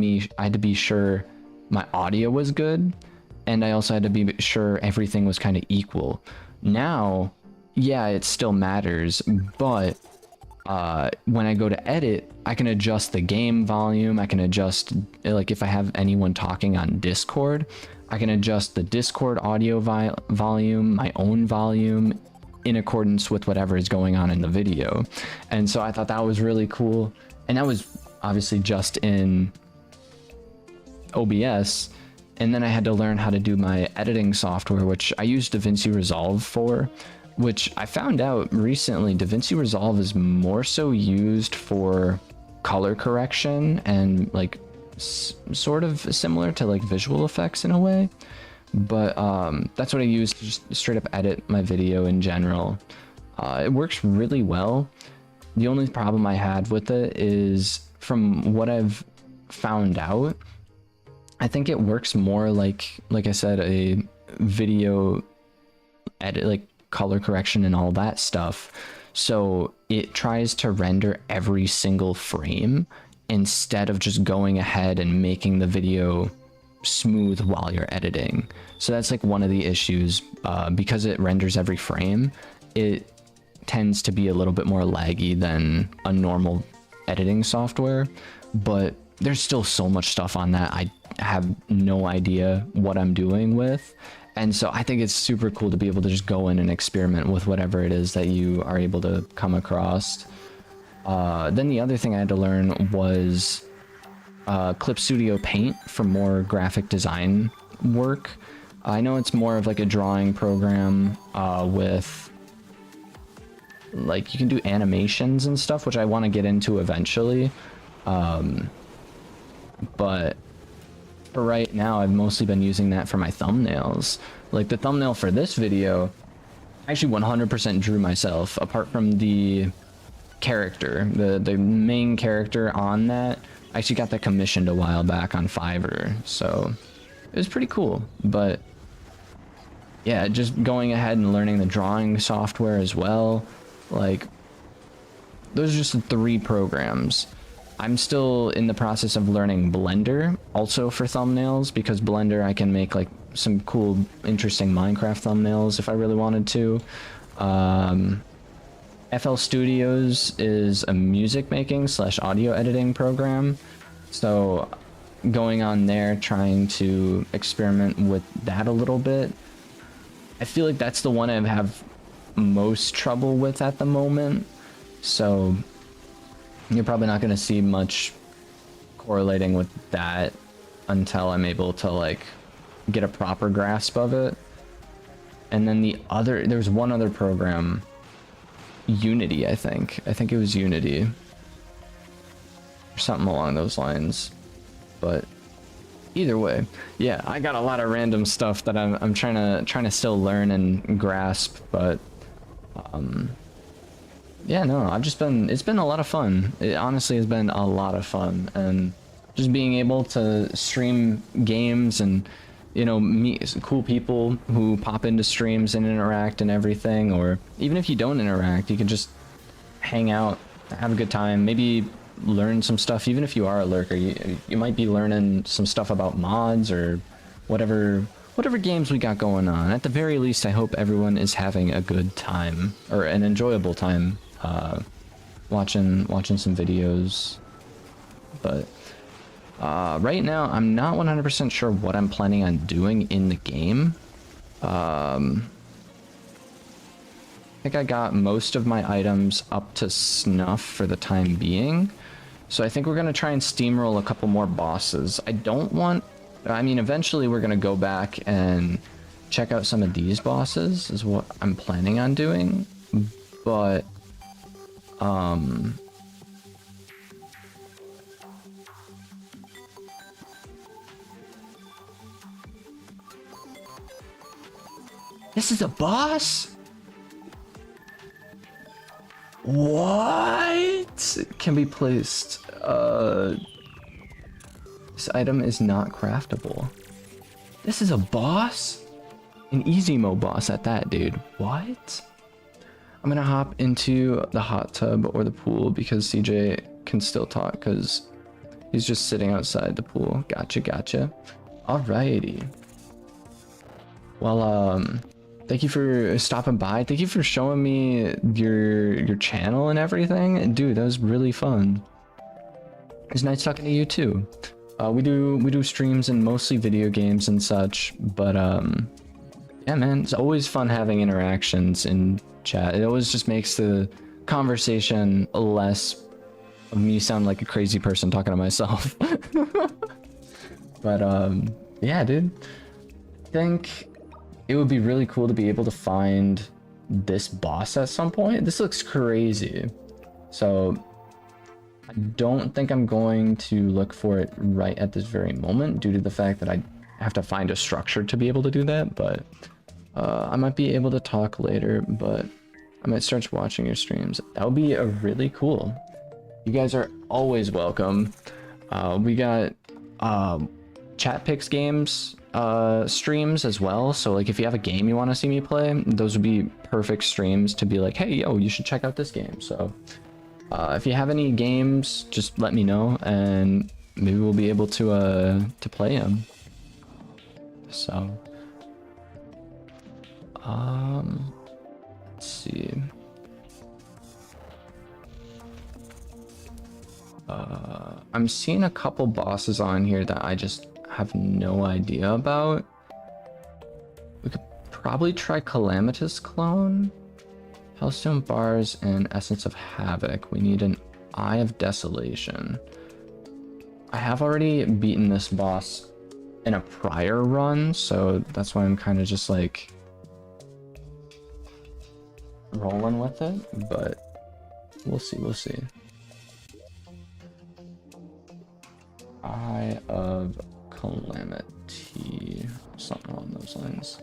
be sure my audio was good, and I also had to be sure everything was kind of equal. Now, yeah, it still matters, but when I go to edit, I can adjust the game volume. I can adjust, like if I have anyone talking on Discord, I can adjust the Discord audio volume, my own volume, in accordance with whatever is going on in the video. And so I thought that was really cool. And that was obviously just in OBS. And then I had to learn how to do my editing software, which I use DaVinci Resolve for, which I found out recently DaVinci Resolve is more so used for color correction and like sort of similar to like visual effects in a way. But that's what I use to just straight up edit my video in general. It works really well. The only problem I had with it is, from what I've found out, I think it works more like I said, a video edit, like color correction and all that stuff. So it tries to render every single frame instead of just going ahead and making the video smooth while you're editing. So that's like one of the issues. Because it renders every frame, it tends to be a little bit more laggy than a normal editing software, but there's still so much stuff on that I have no idea what I'm doing with. And so I think it's super cool to be able to just go in and experiment with whatever it is that you are able to come across. Then the other thing I had to learn was Clip Studio Paint for more graphic design work. I know it's more of like a drawing program with like you can do animations and stuff, which I want to get into eventually. But for right now, I've mostly been using that for my thumbnails. Like the thumbnail for this video, I actually 100% drew myself, apart from the character, the main character on that. I actually got that commissioned a while back on Fiverr, so it was pretty cool. But yeah, just going ahead and learning the drawing software as well. Like, those are just the 3 programs. I'm still in the process of learning Blender, also for thumbnails, because Blender I can make like some cool, interesting Minecraft thumbnails if I really wanted to. FL Studios is a music making / audio editing program, so going on there, trying to experiment with that a little bit. I feel like that's the one I have most trouble with at the moment, so you're probably not going to see much correlating with that until I'm able to like get a proper grasp of it. And then there's one other program, Unity, I think it was Unity or something along those lines. But either way, yeah, I got a lot of random stuff that I'm trying to still learn and grasp, but yeah, no, it's been a lot of fun. It honestly has been a lot of fun, and just being able to stream games and, you know, meet cool people who pop into streams and interact and everything. Or even if you don't interact, you can just hang out, have a good time, maybe learn some stuff. Even if you are a lurker, you might be learning some stuff about mods or whatever games we got going on. At the very least, I hope everyone is having a good time, or an enjoyable time, watching some videos. But right now, I'm not 100% sure what I'm planning on doing in the game. I think I got most of my items up to snuff for the time being. So I think we're going to try and steamroll a couple more bosses. I mean, eventually we're going to go back and check out some of these bosses, is what I'm planning on doing. But, this is a boss? What? Can be placed. This item is not craftable. This is a boss? An easy mode boss at that, dude. What? I'm gonna hop into the hot tub or the pool because CJ can still talk because he's just sitting outside the pool. Gotcha. Alrighty. Well, Thank you for stopping by. Thank you for showing me your channel and everything. Dude, that was really fun. It's nice talking to you too. We do streams and mostly video games and such, but yeah, man, it's always fun having interactions in chat. It always just makes the conversation less of me sound like a crazy person talking to myself. But yeah, dude, I think it would be really cool to be able to find this boss at some point. This looks crazy. So I don't think I'm going to look for it right at this very moment due to the fact that I have to find a structure to be able to do that, but I might be able to talk later, but I might start watching your streams. That would be a really cool. You guys are always welcome. We got chat picks games streams as well, so like if you have a game you want to see me play, those would be perfect streams to be like, hey, yo, you should check out this game. So if you have any games, just let me know and maybe we'll be able to play them. So let's see. I'm seeing a couple bosses on here that I just have no idea about. We could probably try Calamitous Clone, Hellstone Bars, and Essence of Havoc. We need an Eye of Desolation. I have already beaten this boss in a prior run, so that's why I'm kind of just like rolling with it, but we'll see. Eye of Calamity, something along those lines.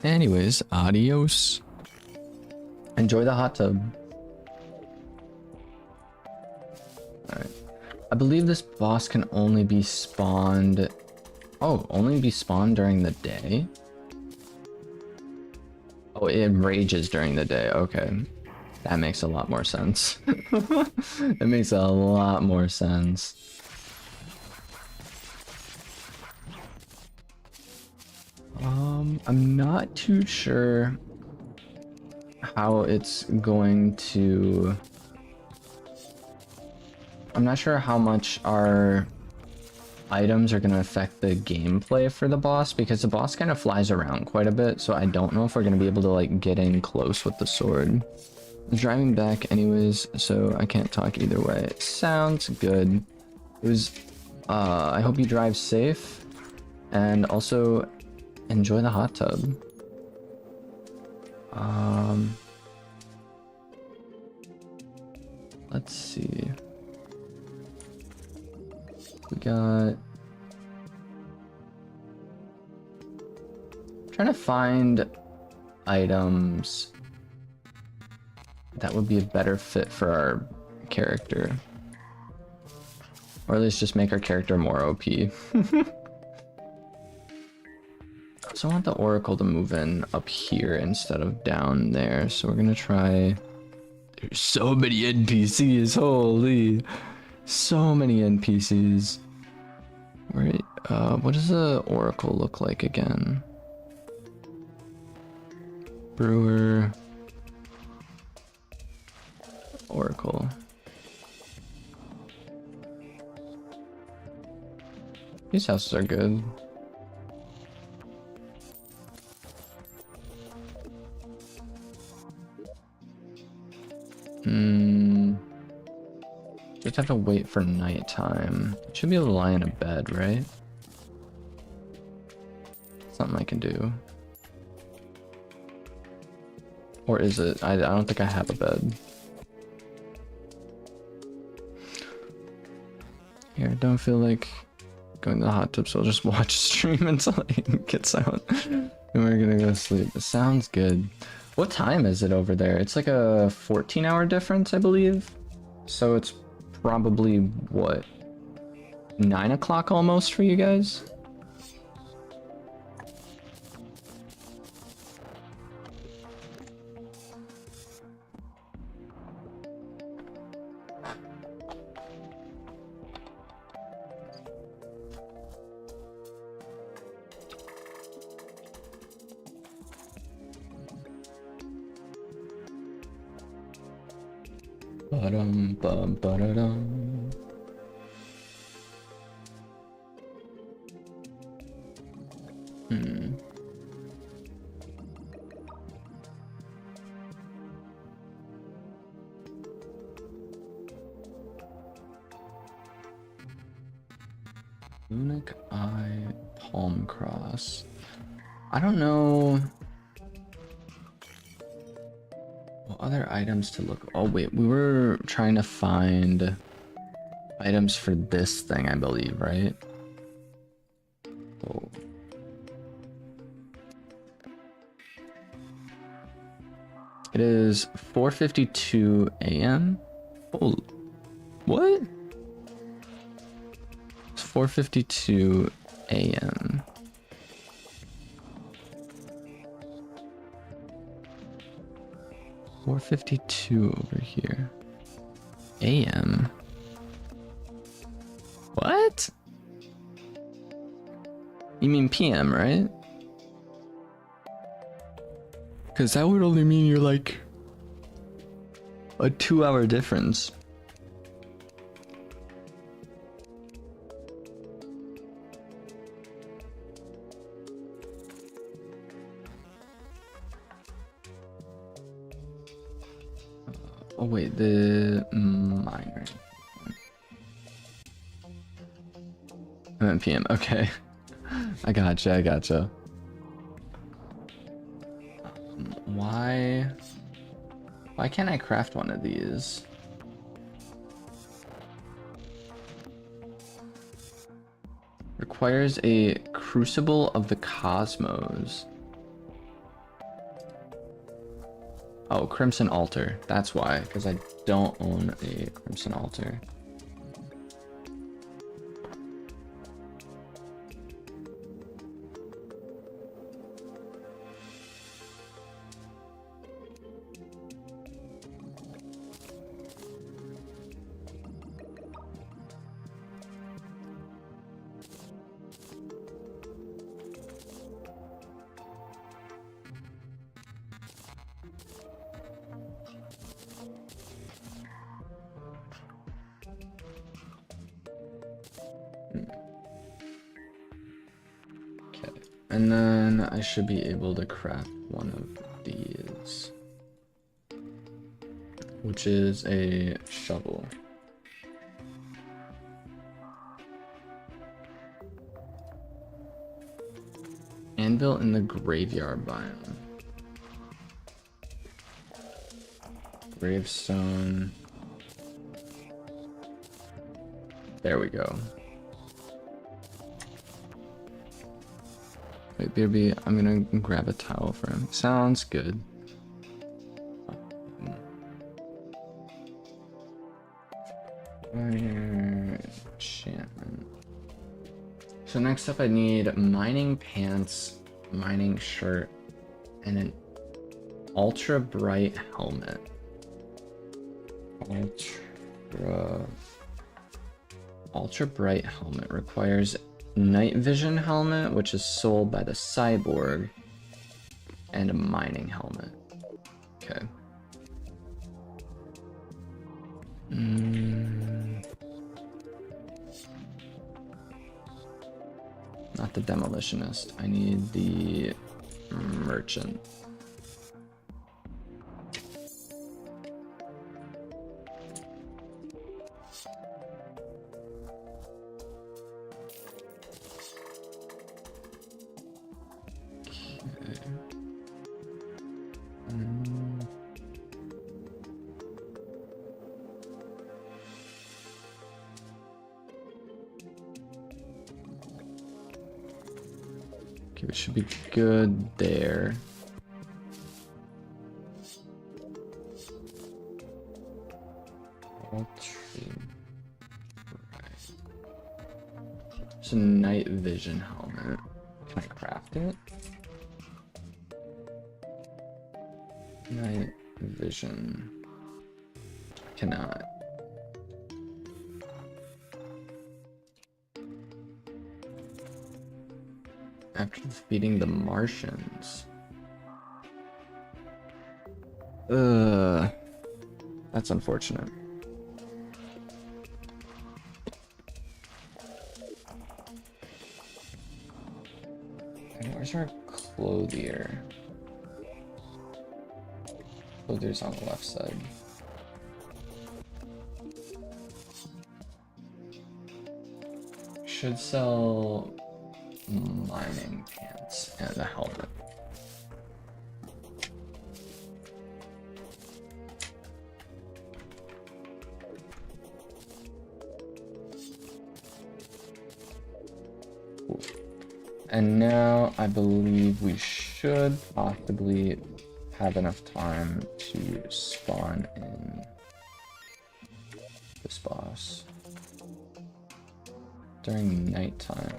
Anyways, adios. Enjoy the hot tub. Alright. I believe this boss can only be spawned... Oh, only be spawned during the day? Oh, it rages during the day. Okay. That makes a lot more sense. That makes a lot more sense. I'm not too sure how it's going to... I'm not sure how much our items are going to affect the gameplay for the boss, because the boss kind of flies around quite a bit, so I don't know if we're going to be able to like get in close with the sword. I'm driving back anyways, so I can't talk either way. Sounds good. It was I hope you drive safe and also enjoy the hot tub. Let's see. We got... trying to find items that would be a better fit for our character. Or at least just make our character more OP. I also want the Oracle to move in up here instead of down there, so we're gonna try... There's so many NPCs, holy! So many NPCs. Where, what does the Oracle look like again? Brewer... Oracle. These houses are good. Just have to wait for nighttime. Should be able to lie in a bed, right? Something I can do. Or is it? I don't think I have a bed. Here, I don't feel like going to the hot tub, so I'll just watch stream until it gets out. And we're gonna go to sleep. It sounds good. What time is it over there? It's like a 14-hour difference, I believe. So it's probably, what, 9 o'clock almost for you guys? Ba-dum, bum, ba-da-dum. Hmm. Runic Eye, Palm Cross. I don't know what other items to look. Oh wait, we were trying to find items for this thing, I believe, right? Oh. It is 4:52 a.m. Oh, what? It's 4:52 a.m. $4:52 over here. A.m. What? You mean PM, right? Because that would only mean you're like a 2-hour difference. Oh wait, the miner. I meant PM. Okay, I gotcha. I gotcha. Why can't I craft one of these? Requires a crucible of the cosmos. Oh, Crimson Altar. That's why, because I don't own a Crimson Altar. And then I should be able to craft one of these, which is a shovel. Anvil in the graveyard biome. Gravestone. There we go. Wait, BRB, I'm gonna grab a towel for him. Sounds good. Enchantment. So next up I need mining pants, mining shirt, and an ultra bright helmet. Ultra bright helmet requires night vision helmet, which is sold by the cyborg, and a mining helmet. Okay. Not the demolitionist. I need the merchant. Okay, we should be good there. It's a night vision helmet. Can I craft it? Night vision. Cannot. After defeating the Martians. That's unfortunate. Where's our clothier? Clothier's on the left side. Should sell mining pants and a helmet. And now I believe we should possibly have enough time to spawn in this boss during nighttime.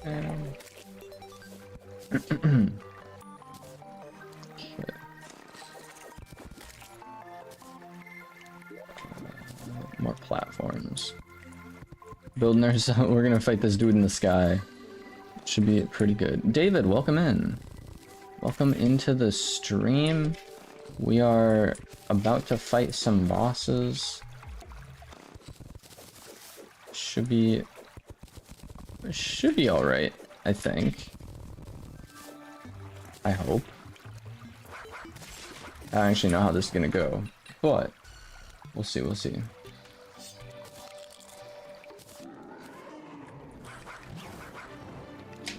Okay. More platforms. Building ourselves. We're gonna fight this dude in the sky. Should be pretty good. David, welcome in. Welcome into the stream. We are about to fight some bosses. Should be all right, I think. I hope. I don't actually know how this is gonna go, but we'll see, we'll see.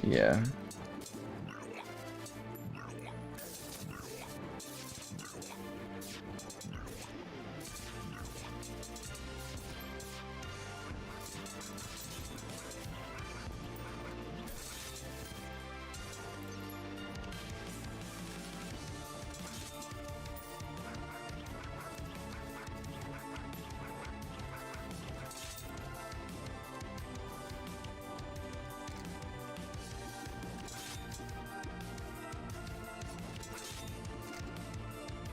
Yeah.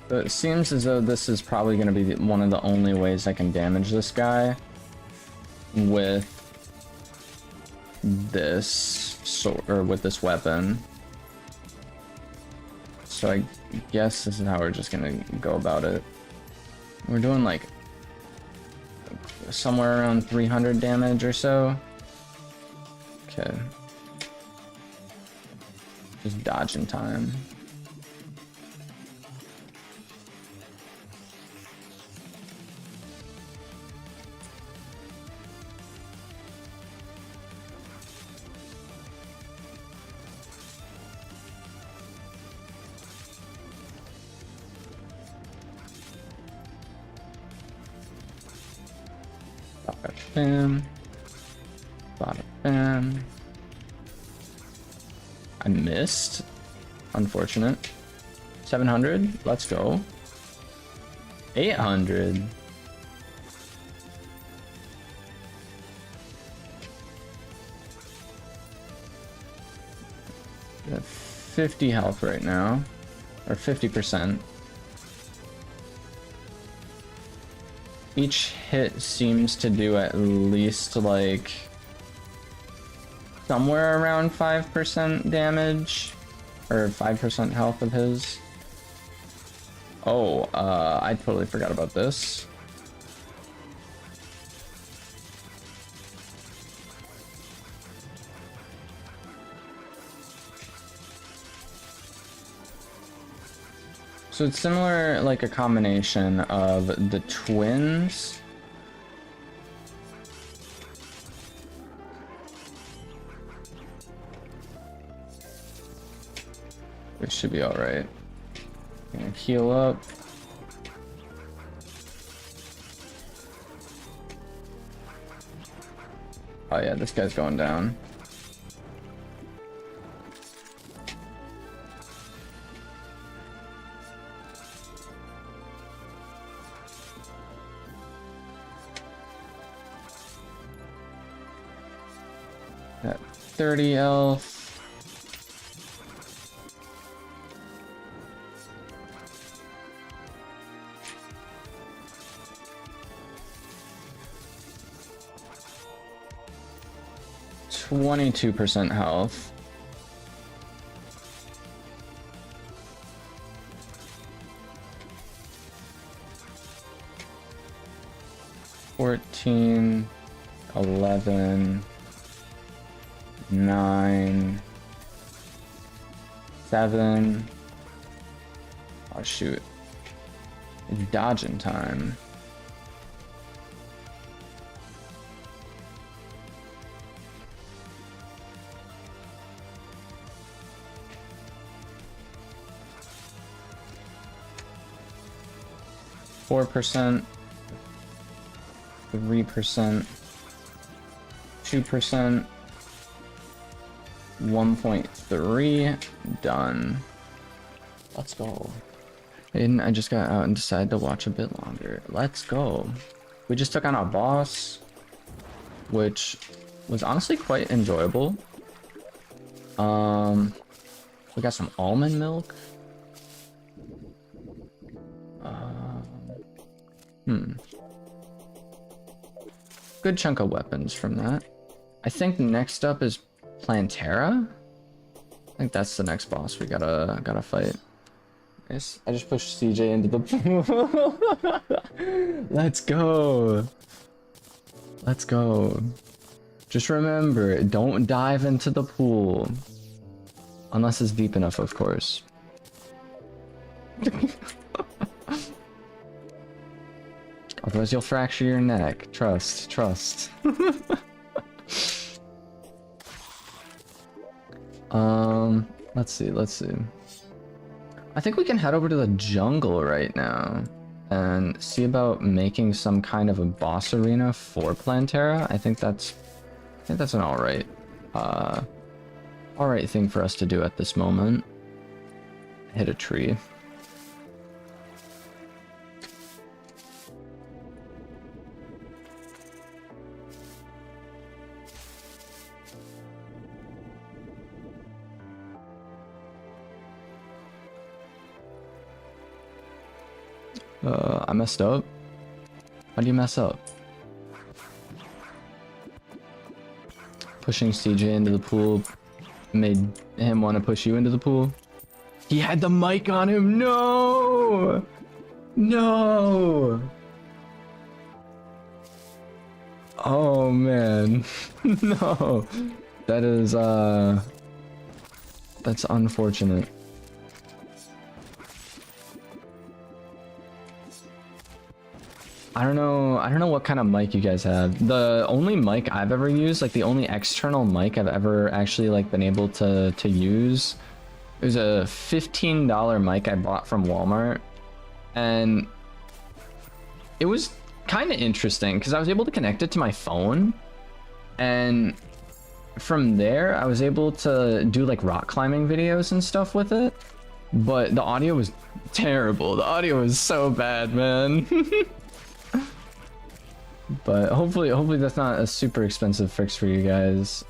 So it seems as though this is probably going to be one of the only ways I can damage this guy with this sword, or with this weapon. So I guess this is how we're just going to go about it. We're doing like somewhere around 300 damage or so. Okay. Just dodging time. Bam. Bada bam. I missed. Unfortunate. 700. Let's go. 800. Got 50 health right now. Or 50%. Each hit seems to do at least like somewhere around 5% damage or 5% health of his. Oh, I totally forgot about this. So it's similar, like a combination of the twins. It should be alright. Gonna heal up. Oh yeah, this guy's going down. Got 30 health. %22 health. $14, $11, $9, $7. Oh shoot. It's dodging time. %4, 3%, 2%, 1.3, done. Let's go. And I just got out and decided to watch a bit longer. Let's go. We just took on our boss, which was honestly quite enjoyable. We got some almond milk. Good chunk of weapons from that. I think next up is Plantera. I think that's the next boss we gotta fight. Yes, I just pushed CJ into the pool. Let's go. Let's go. Just remember, don't dive into the pool. Unless it's deep enough, of course. Otherwise you'll fracture your neck. Trust, trust. Let's see. I think we can head over to the jungle right now and see about making some kind of a boss arena for Plantera. I think that's an alright thing for us to do at this moment. Hit a tree. I messed up. How do you mess up? Pushing CJ into the pool made him want to push you into the pool. He had the mic on him. No! No! Oh man. No. That is that's unfortunate. I don't know what kind of mic you guys have. The only mic I've ever used, like the only external mic I've ever actually like been able to use, it was a $15 mic I bought from Walmart, and it was kind of interesting because I was able to connect it to my phone, and from there I was able to do like rock climbing videos and stuff with it, but the audio was terrible. The audio was so bad, man. But hopefully that's not a super expensive fix for you guys.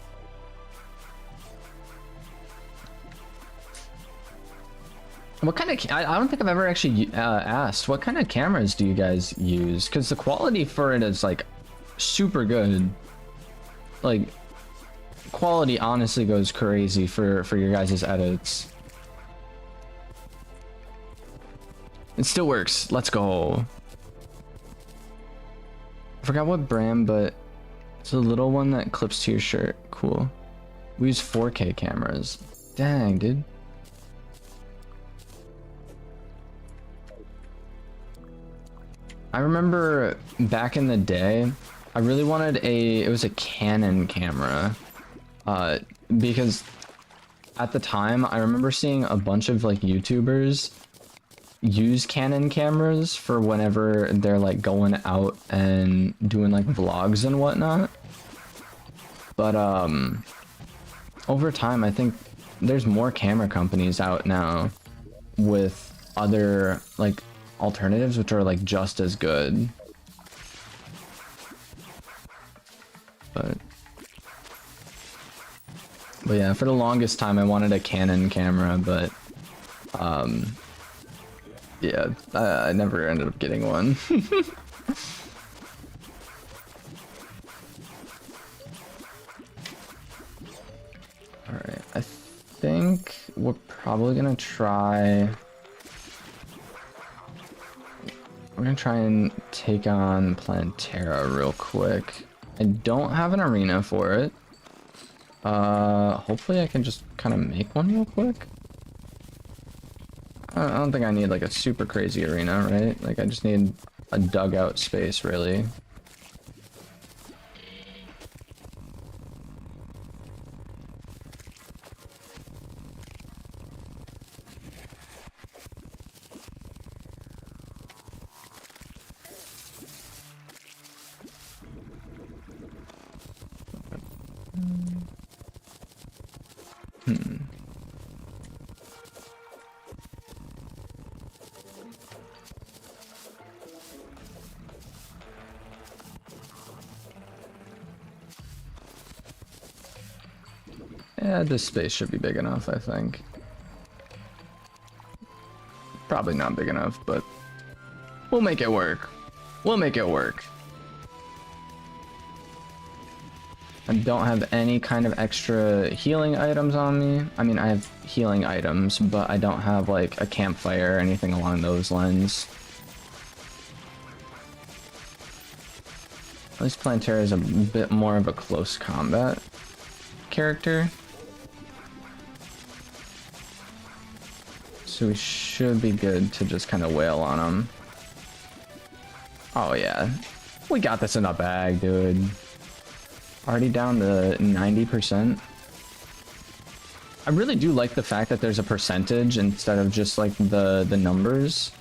What kind of I don't think I've ever actually asked, what kind of cameras do you guys use? Because the quality for it is like super good. Like quality honestly goes crazy for your guys' edits. It still works. Let's go. I forgot what brand, but it's a little one that clips to your shirt. Cool. We use 4K cameras. Dang, dude. I remember back in the day, I really wanted it was a Canon camera. Because at the time, I remember seeing a bunch of like YouTubers use Canon cameras for whenever they're like going out and doing like vlogs and whatnot. But over time I think there's more camera companies out now with other like alternatives which are like just as good. But But yeah, for the longest time I wanted a Canon camera, but yeah, I never ended up getting one. Alright, I think we're probably gonna try... We're gonna try and take on Plantera real quick. I don't have an arena for it. Hopefully I can just kind of make one real quick. I don't think I need like a super crazy arena, right? Like I just need a dugout space, really. Yeah, this space should be big enough, I think. Probably not big enough, but we'll make it work. We'll make it work. I don't have any kind of extra healing items on me. I mean, I have healing items, but I don't have like a campfire or anything along those lines. At least Plantera is a bit more of a close combat character. So we should be good to just kind of wail on him. Oh yeah, we got this in the bag, dude. Already down to 90%. I really do like the fact that there's a percentage instead of just like the numbers.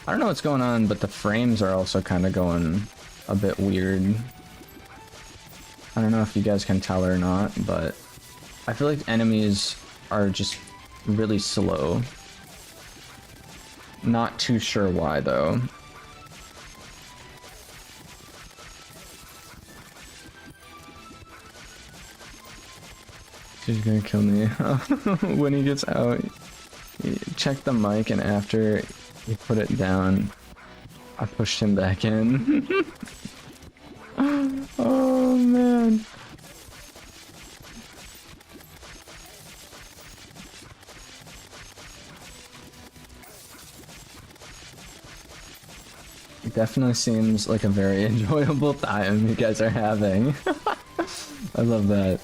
I don't know what's going on, but the frames are also kind of going a bit weird. I don't know if you guys can tell or not, but I feel like enemies are just really slow. Not too sure why, though. He's gonna kill me when he gets out. Check the mic, and after you put it down, I pushed him back in. Oh man. It definitely seems like a very enjoyable time you guys are having. I love that.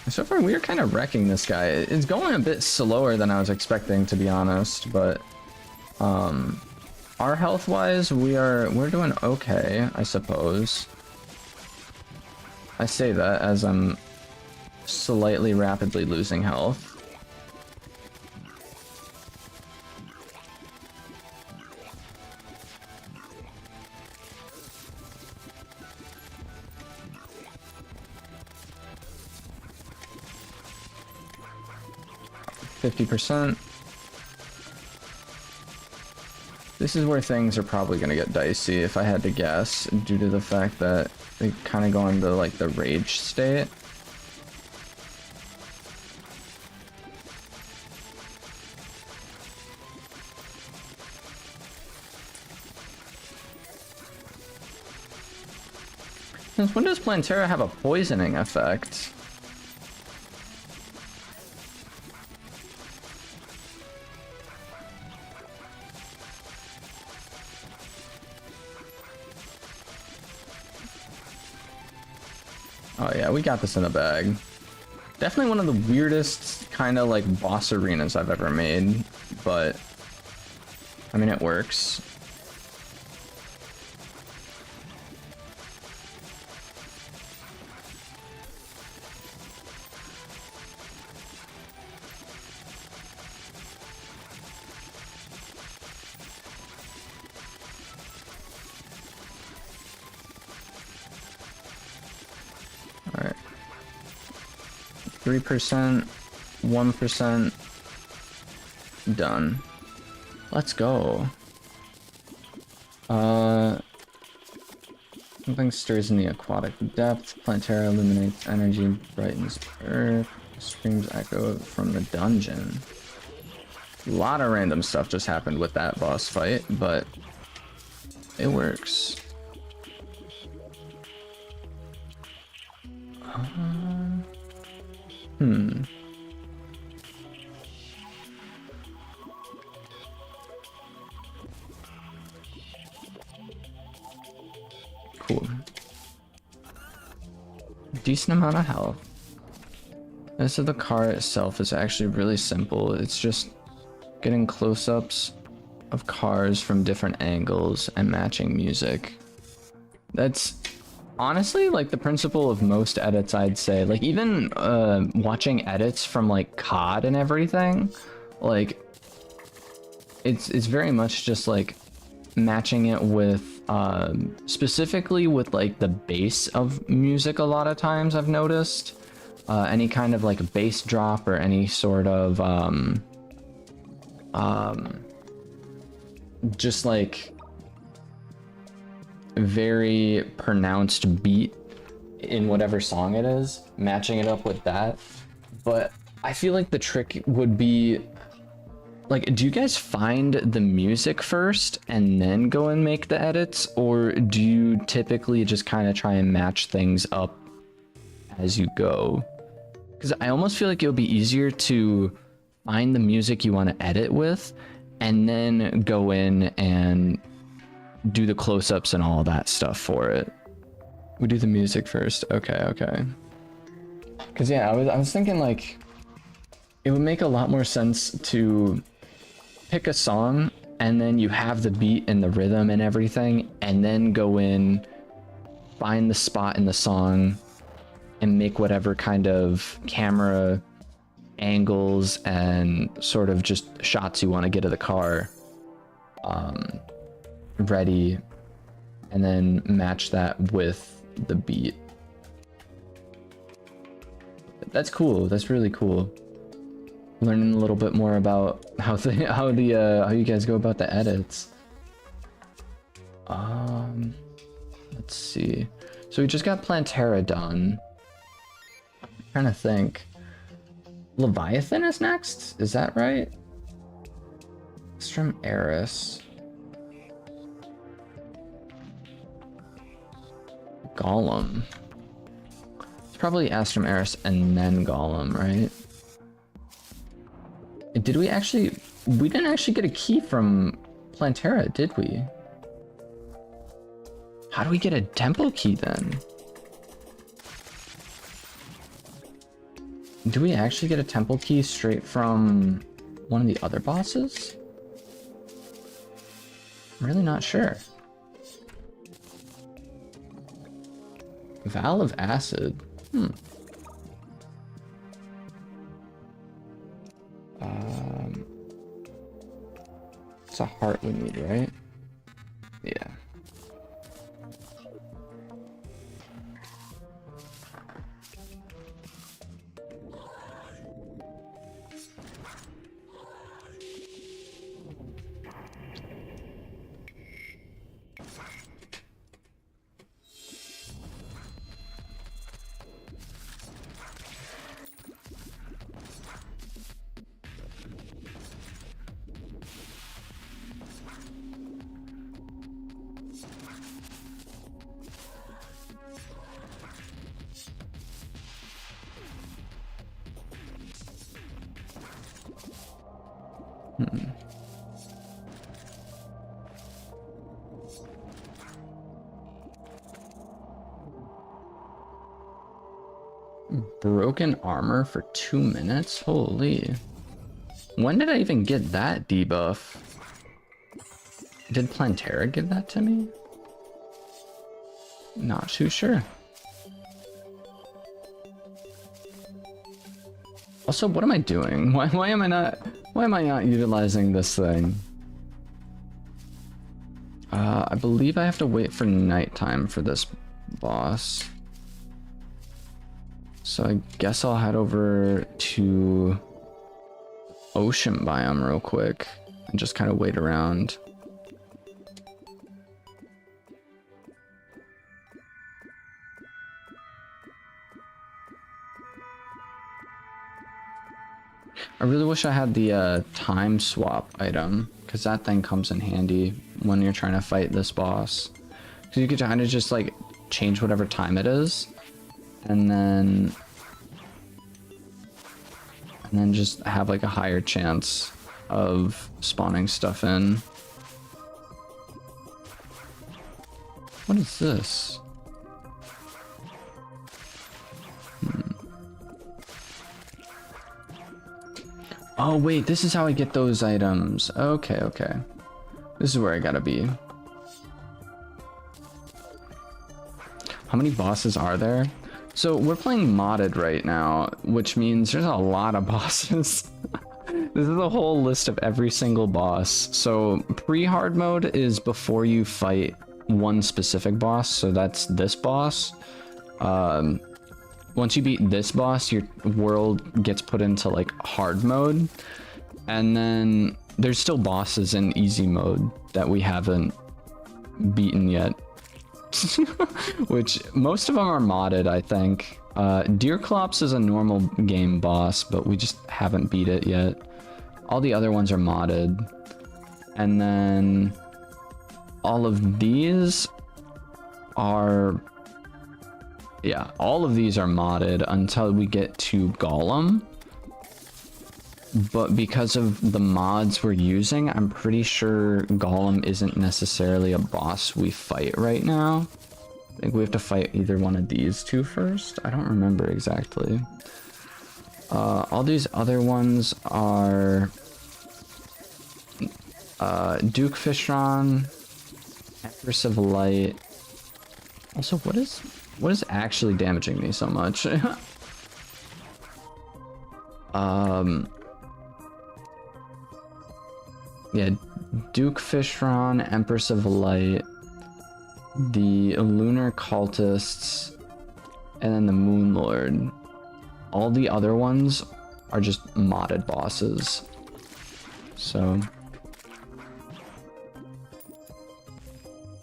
So far, we are kind of wrecking this guy. It's going a bit slower than I was expecting, to be honest, but our health-wise, we're doing okay, I suppose. I say that as I'm slightly rapidly losing health. %. This is where things are probably going to get dicey, if I had to guess, due to the fact that they kind of go into like the rage state. Since when does Plantera have a poisoning effect? Oh yeah, we got this in a bag. Definitely one of the weirdest kind of like boss arenas I've ever made, but I mean it works. All right. 3%. 1% done. Let's go. Something stirs in the aquatic depth. Planetara illuminates energy, brightens earth. Screams echo from the dungeon. A lot of random stuff just happened with that boss fight, but it works. Cool. Decent amount of health. This of the car itself is actually really simple. It's just getting close-ups of cars from different angles and matching music. That's honestly like the principle of most edits, I'd say. Like even watching edits from like COD and everything, like it's very much just like matching it with specifically with like the bass of music. A lot of times I've noticed any kind of like bass drop or any sort of just like very pronounced beat in whatever song it is, matching it up with that. But I feel like the trick would be like, do you guys find the music first and then go and make the edits, or do you typically just kind of try and match things up as you go? Because I almost feel like it would be easier to find the music you want to edit with and then go in and do the close-ups and all that stuff for it. We do the music first. Okay. Because yeah, I was thinking like it would make a lot more sense to pick a song and then you have the beat and the rhythm and everything, and then go in, find the spot in the song and make whatever kind of camera angles and sort of just shots you want to get of the car ready, and then match that with the beat. That's cool. That's really cool. Learning a little bit more about how you guys go about the edits. Let's see. So we just got Planetara done. I'm trying to think. Leviathan is next? Is that right? Astrum Eris. Golem. It's probably Astrum Eris and then Golem, right? Did we actually... We didn't actually get a key from Planetara, did we? How do we get a temple key then? Do we actually get a temple key straight from one of the other bosses? I'm really not sure. Vial of Acid. It's a heart we need, right? Yeah. Broken armor for 2 minutes? Holy. When did I even get that debuff? Did Planetara give that to me? Not too sure. Also, what am I doing? Why am I not utilizing this thing? I believe I have to wait for nighttime for this boss. So I guess I'll head over to ocean biome real quick and just kind of wait around. I really wish I had the time swap item, because that thing comes in handy when you're trying to fight this boss. Because you could kind of just like change whatever time it is, and then just have like a higher chance of spawning stuff in. What is this? Oh wait, this is how I get those items. Okay, okay. This is where I gotta be. How many bosses are there? So we're playing modded right now, which means there's a lot of bosses. This is a whole list of every single boss. So pre-hard mode is before you fight one specific boss, so that's this boss. Once you beat this boss, your world gets put into like hard mode, and then there's still bosses in easy mode that we haven't beaten yet. Which most of them are modded, I think. Deerclops is a normal game boss, but we just haven't beat it yet. All the other ones are modded. And then all of these are... yeah, all of these are modded until we get to Golem. But because of the mods we're using, I'm pretty sure Golem isn't necessarily a boss we fight right now. I think we have to fight either one of these two first. I don't remember exactly. All these other ones are Duke Fishron, Empress of Light. Also, what is actually damaging me so much? Yeah, Duke Fishron, Empress of Light, the Lunar Cultists, and then the Moon Lord. All the other ones are just modded bosses. So...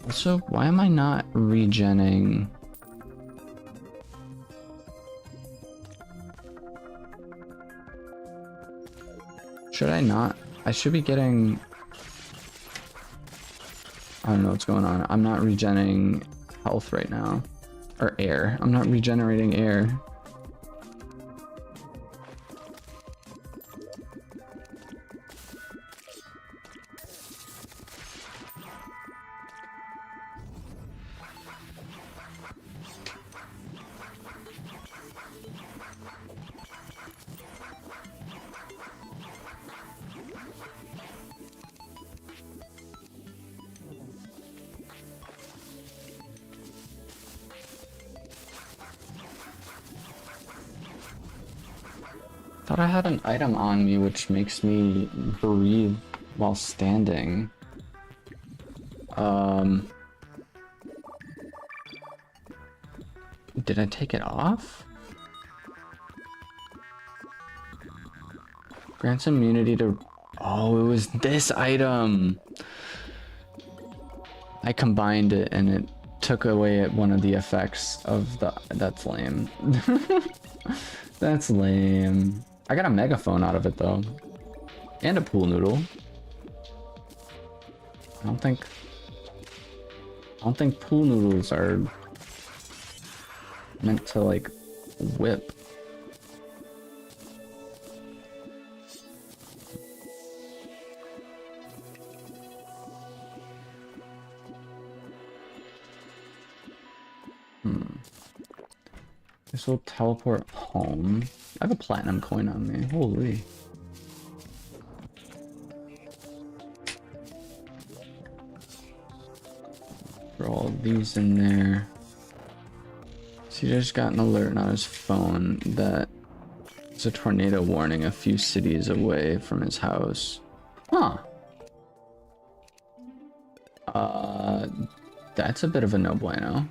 also, why am I not regenning? Should I not? I should be getting... I don't know what's going on. I'm not regenerating health right now. Or air. I'm not regenerating air. Thought I had an item on me which makes me breathe while standing. Did I take it off? Grants immunity to... oh, it was this item! I combined it and it took away one of the effects of the... that's lame. That's lame. I got a megaphone out of it though. And a pool noodle. I don't think pool noodles are meant to like whip. This will teleport home. I have a platinum coin on me. Holy. Throw all these in there. So he just got an alert on his phone that there's a tornado warning a few cities away from his house. Huh. That's a bit of a no bueno.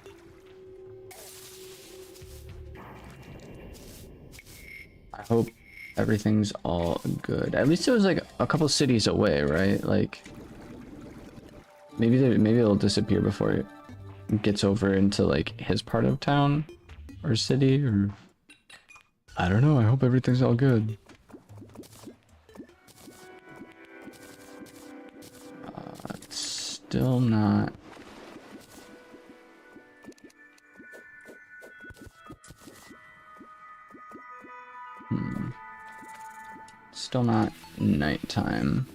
I everything's all good. At least it was like a couple cities away, right? Like maybe it'll disappear before it gets over into like his part of town or city, or I don't know. I hope everything's all good. It's still not. Still not nighttime.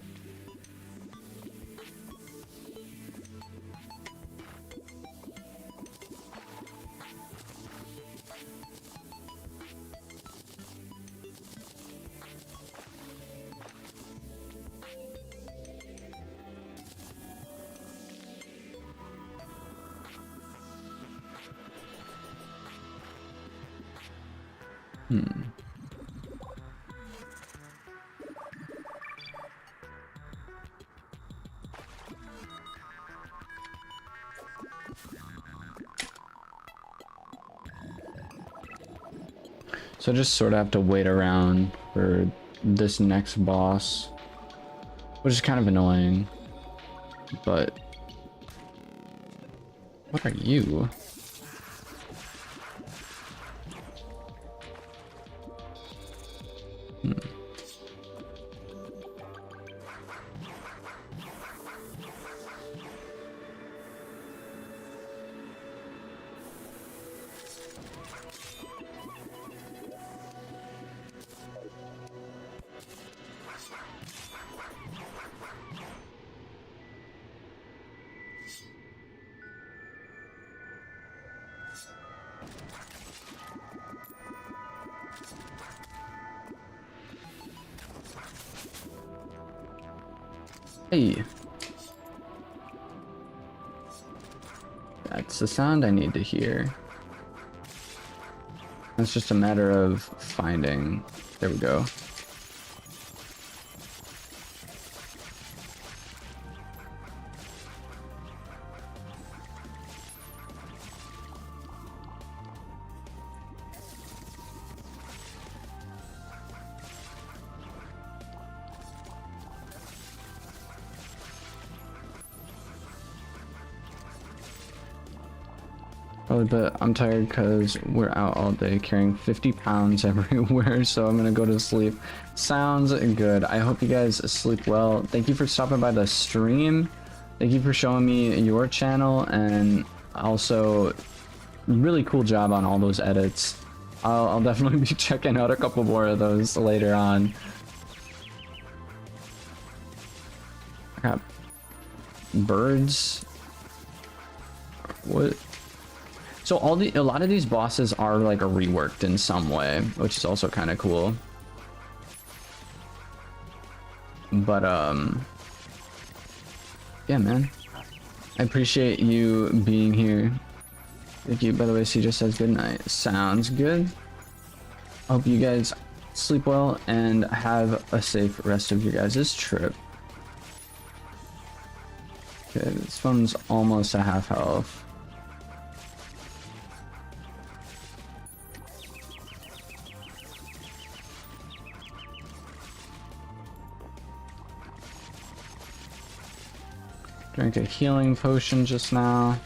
So I just sort of have to wait around for this next boss, which is kind of annoying, but what are you? Hey. That's the sound I need to hear. It's just a matter of finding. There we go. Probably, but I'm tired because we're out all day carrying 50 pounds everywhere, so I'm gonna go to sleep. Sounds good. I hope you guys sleep well. Thank you for stopping by the stream. Thank you for showing me your channel, and also really cool job on all those edits. I'll definitely be checking out a couple more of those later on. I got birds. What? So a lot of these bosses are like reworked in some way, which is also kind of cool. But yeah, man, I appreciate you being here. Thank you. By the way, she just says good night. Sounds good. Hope you guys sleep well and have a safe rest of your guys' trip. Okay, this one's almost a half health. Drank a healing potion just now.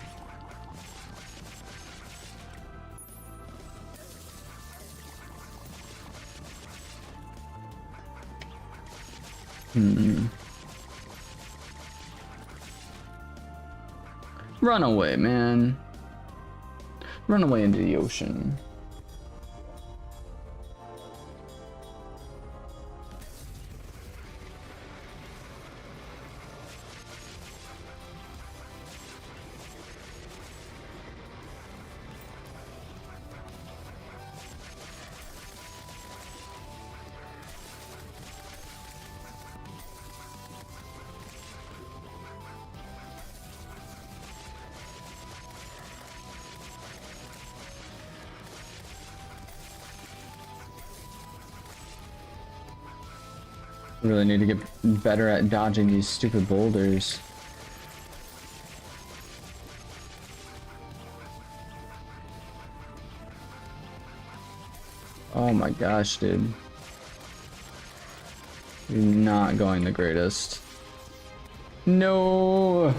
Run away, man. Run away into the ocean. Really need to get better at dodging these stupid boulders. Oh my gosh, dude. Not going the greatest. No!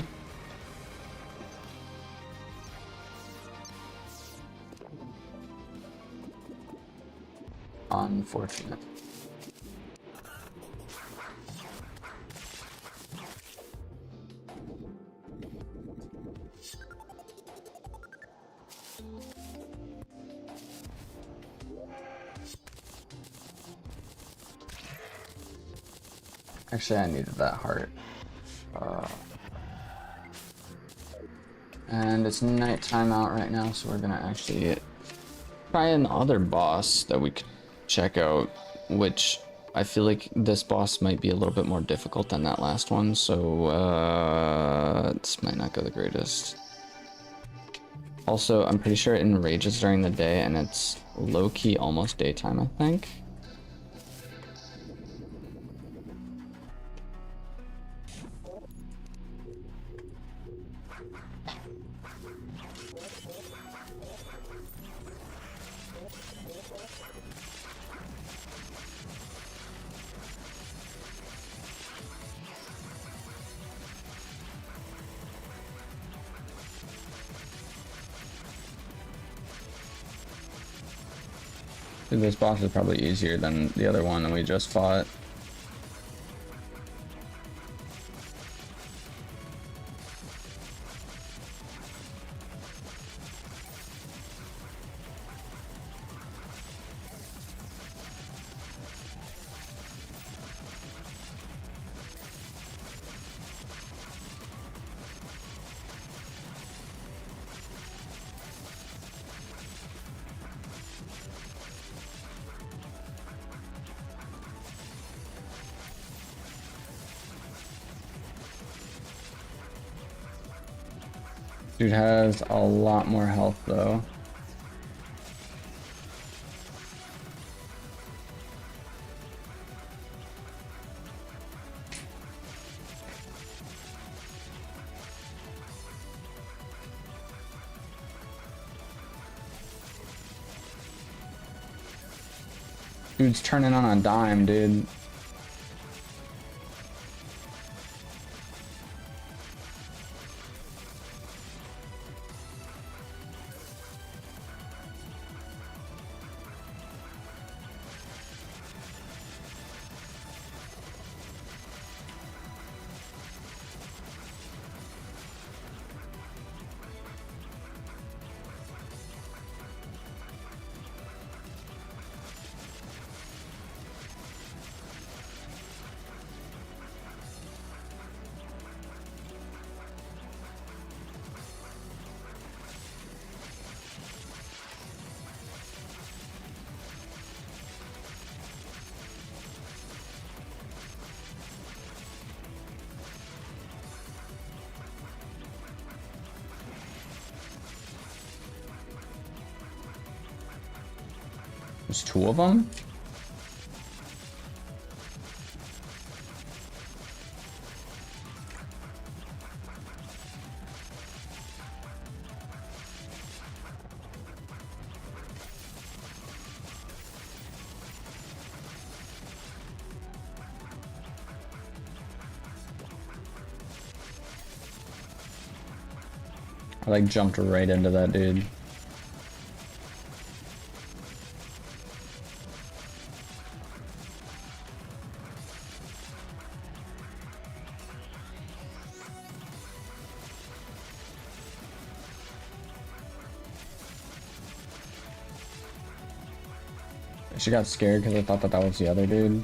Unfortunate. Actually, I needed that heart. And it's nighttime out right now, so we're gonna actually try another boss that we could check out, which I feel like this boss might be a little bit more difficult than that last one, so this might not go the greatest. Also, I'm pretty sure it enrages during the day, and it's low-key almost daytime, I think. Dude, this boss is probably easier than the other one that we just fought. Dude has a lot more health though. Dude's turning on a dime, dude. There's two of them? I like jumped right into that dude. She got scared because I thought that that was the other dude.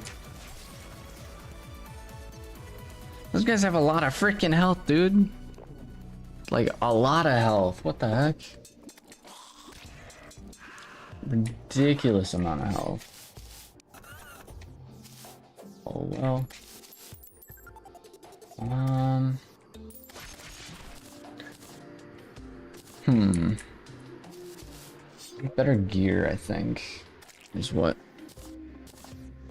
Those guys have a lot of freaking health, dude. Like, a lot of health. What the heck? Ridiculous amount of health. Oh, well. Better gear, I think, is what.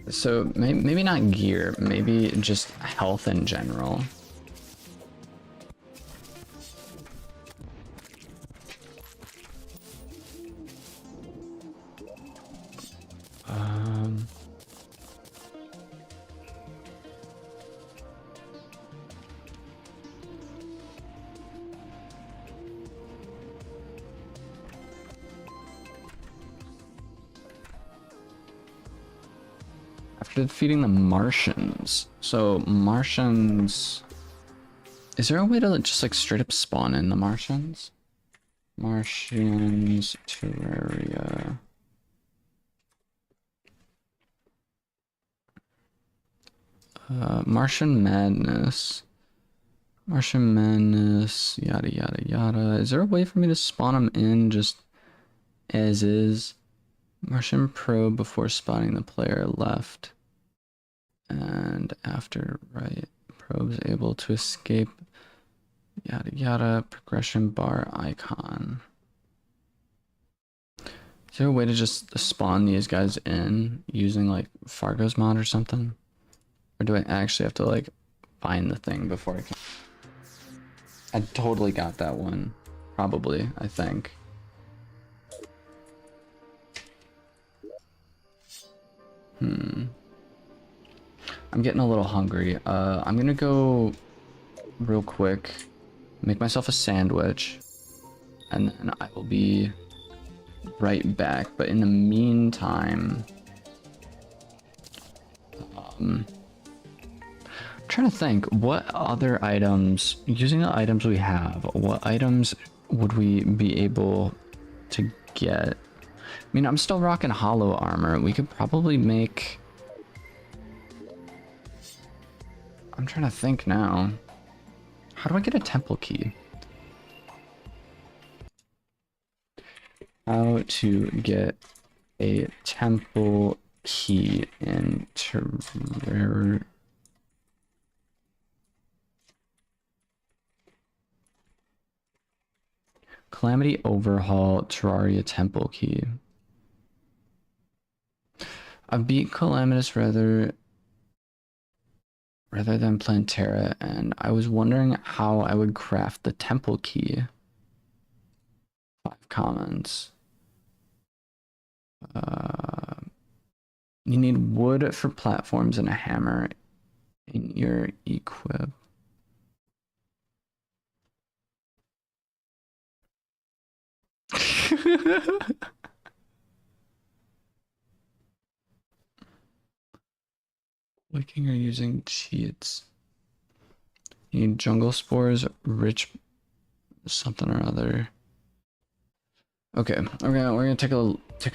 So, maybe not gear, maybe just health in general. After defeating the Martians. So Martians... Is there a way to just like straight up spawn in the Martians? Martians, Terraria. Martian Madness. Martian Madness, yada yada yada. Is there a way for me to spawn them in just as is? Martian probe before spawning the player left. And after right. Probes able to escape. Yada yada. Progression bar icon. Is there a way to just spawn these guys in using like Fargo's mod or something? Or do I actually have to like find the thing before I can? I totally got that one. Probably, I think. I'm getting a little hungry. I'm gonna go real quick, make myself a sandwich, and then I will be right back. But in the meantime, I'm trying to think, what other items, using the items we have, what items would we be able to get? I mean, I'm still rocking hollow armor. We could probably make... I'm trying to think now. How do I get a temple key? How to get a temple key in Terraria. Calamity overhaul Terraria temple key. I've beat Calamitous rather than Plantera, and I was wondering how I would craft the temple key. 5 comments. You need wood for platforms and a hammer in your equip. Looking or using cheats. You need jungle spores, rich something or other. Okay, we're gonna take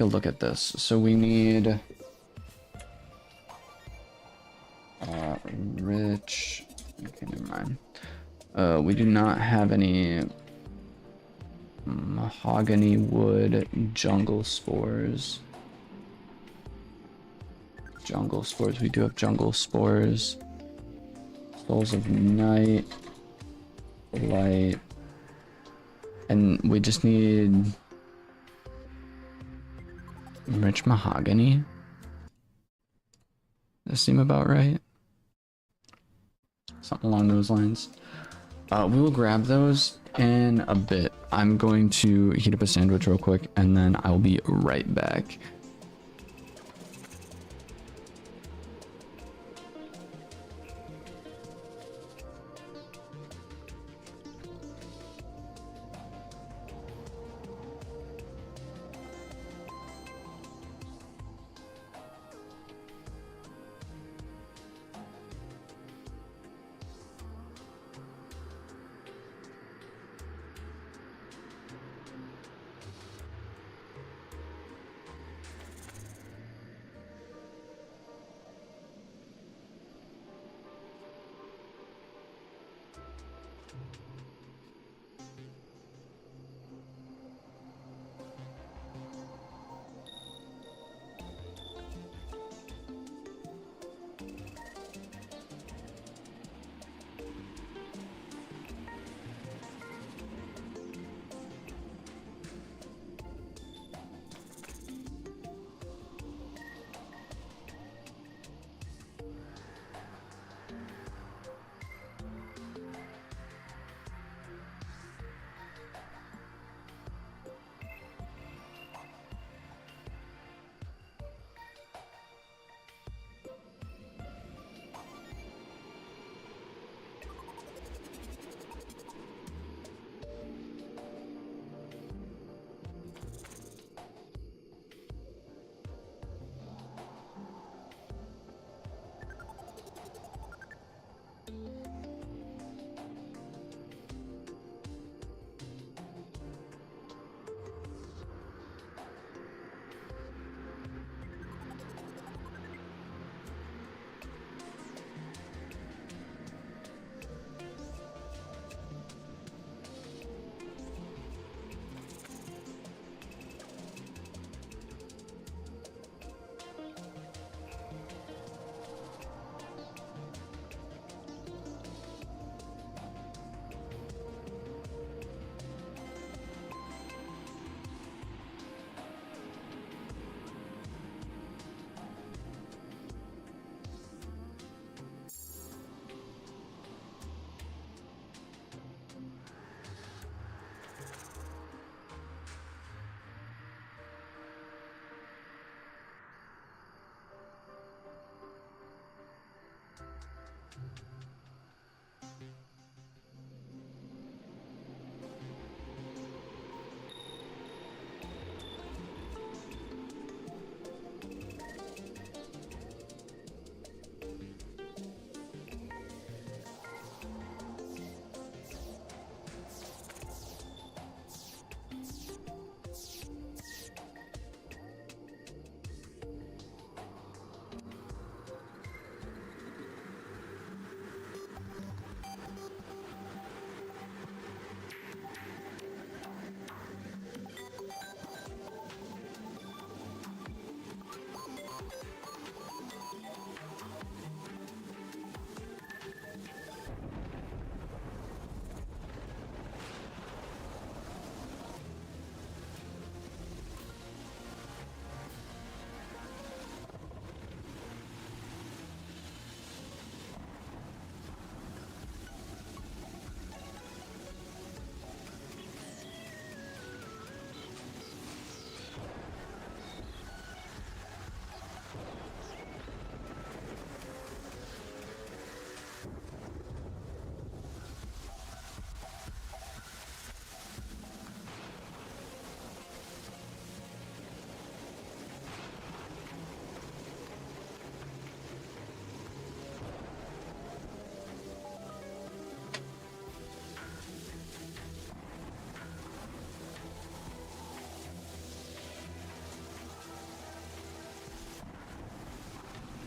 a look at this. So we need rich. Okay, never mind. We do not have any mahogany wood jungle spores. Jungle spores. We do have jungle spores. Souls of night, light, and we just need rich mahogany. Does that seem about right? Something along those lines. We will grab those in a bit. I'm going to heat up a sandwich real quick, and then I'll be right back.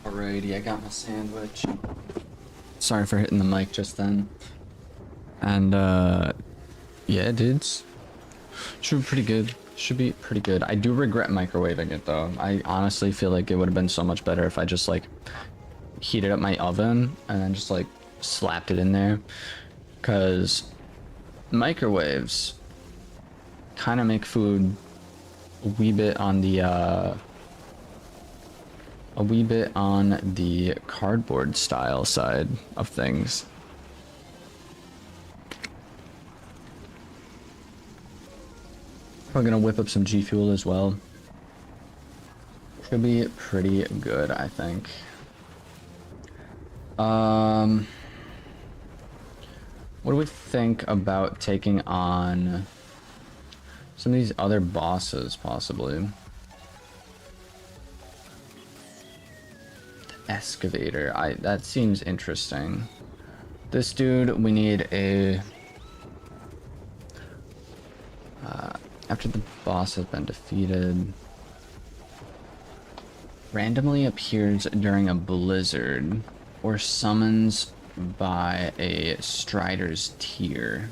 Alrighty, I got my sandwich. Sorry for hitting the mic just then. And yeah, dudes. Should be pretty good. Should be pretty good. I do regret microwaving it though. I honestly feel like it would have been so much better if I just like heated up my oven and then just like slapped it in there. Cause microwaves kind of make food a wee bit on the cardboard style side of things. Probably gonna whip up some G Fuel as well. Should be pretty good, I think. What do we think about taking on some of these other bosses, possibly? Excavator. That seems interesting. This dude, we need a... after the boss has been defeated... randomly appears during a blizzard or summons by a Strider's Tear.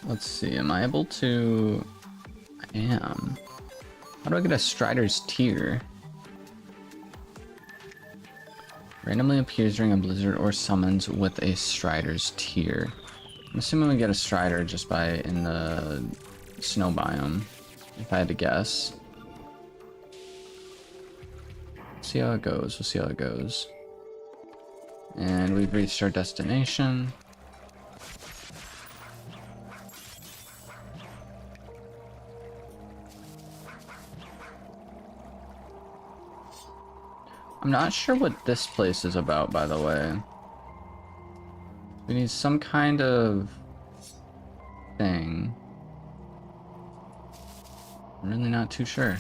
Let's see, am I able to... I am. How do I get a Strider's Tear? Randomly appears during a blizzard or summons with a Strider's Tear. I'm assuming we get a Strider just by in the snow biome, if I had to guess. See how it goes, we'll see how it goes. And we've reached our destination. I'm not sure what this place is about, by the way. We need some kind of thing. I'm really not too sure.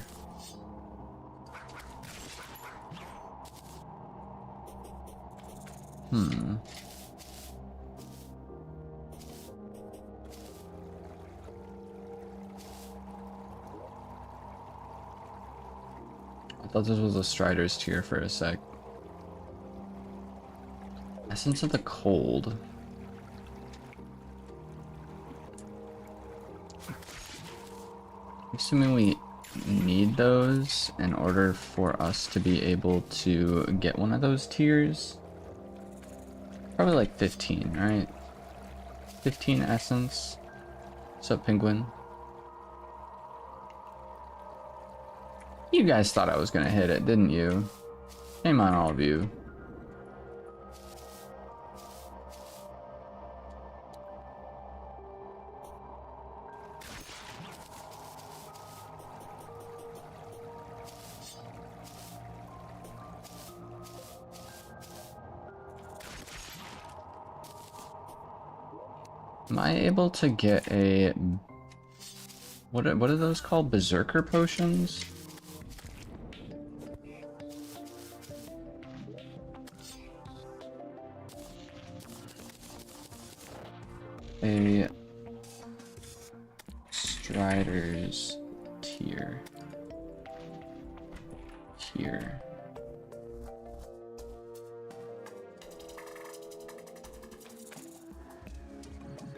I thought this was a Strider's Tear for a sec. Essence of the Cold. Assuming we need those in order for us to be able to get one of those tiers. Probably like 15, right? 15 essence. What's up, Penguin? You guys thought I was gonna hit it, didn't you? Shame on all of you. Am I able to get a... What are those called? Berserker potions? A Strider's Tear. Here.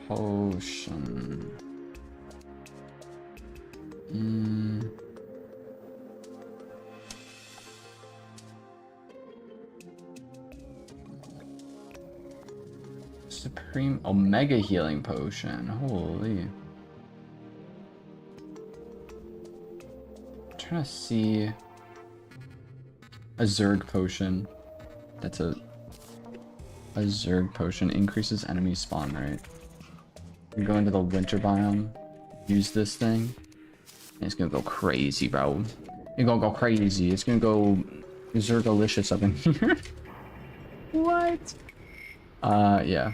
Potion. Supreme Omega Healing Potion. Holy. I'm trying to see a Zerg Potion. That's a Zerg Potion increases enemy spawn rate. You go into the winter biome, use this thing, and it's gonna go crazy, bro. It's gonna go crazy. It's gonna go Zergalicious up in here. What? Yeah.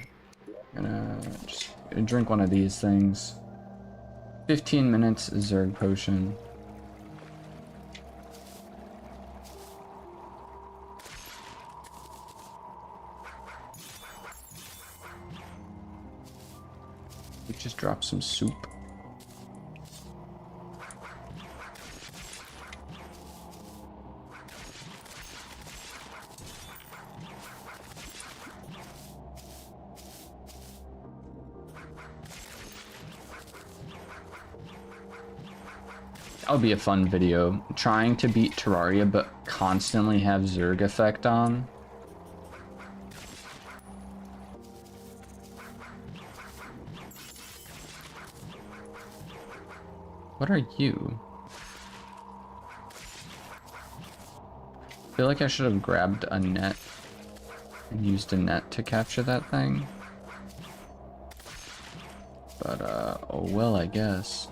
Gonna just drink one of these things. 15 minutes Zerg Potion. We just dropped some soup. That would be a fun video. Trying to beat Terraria, but constantly have Zerg effect on. What are you? I feel like I should have grabbed a net and used a net to capture that thing. But, oh well, I guess.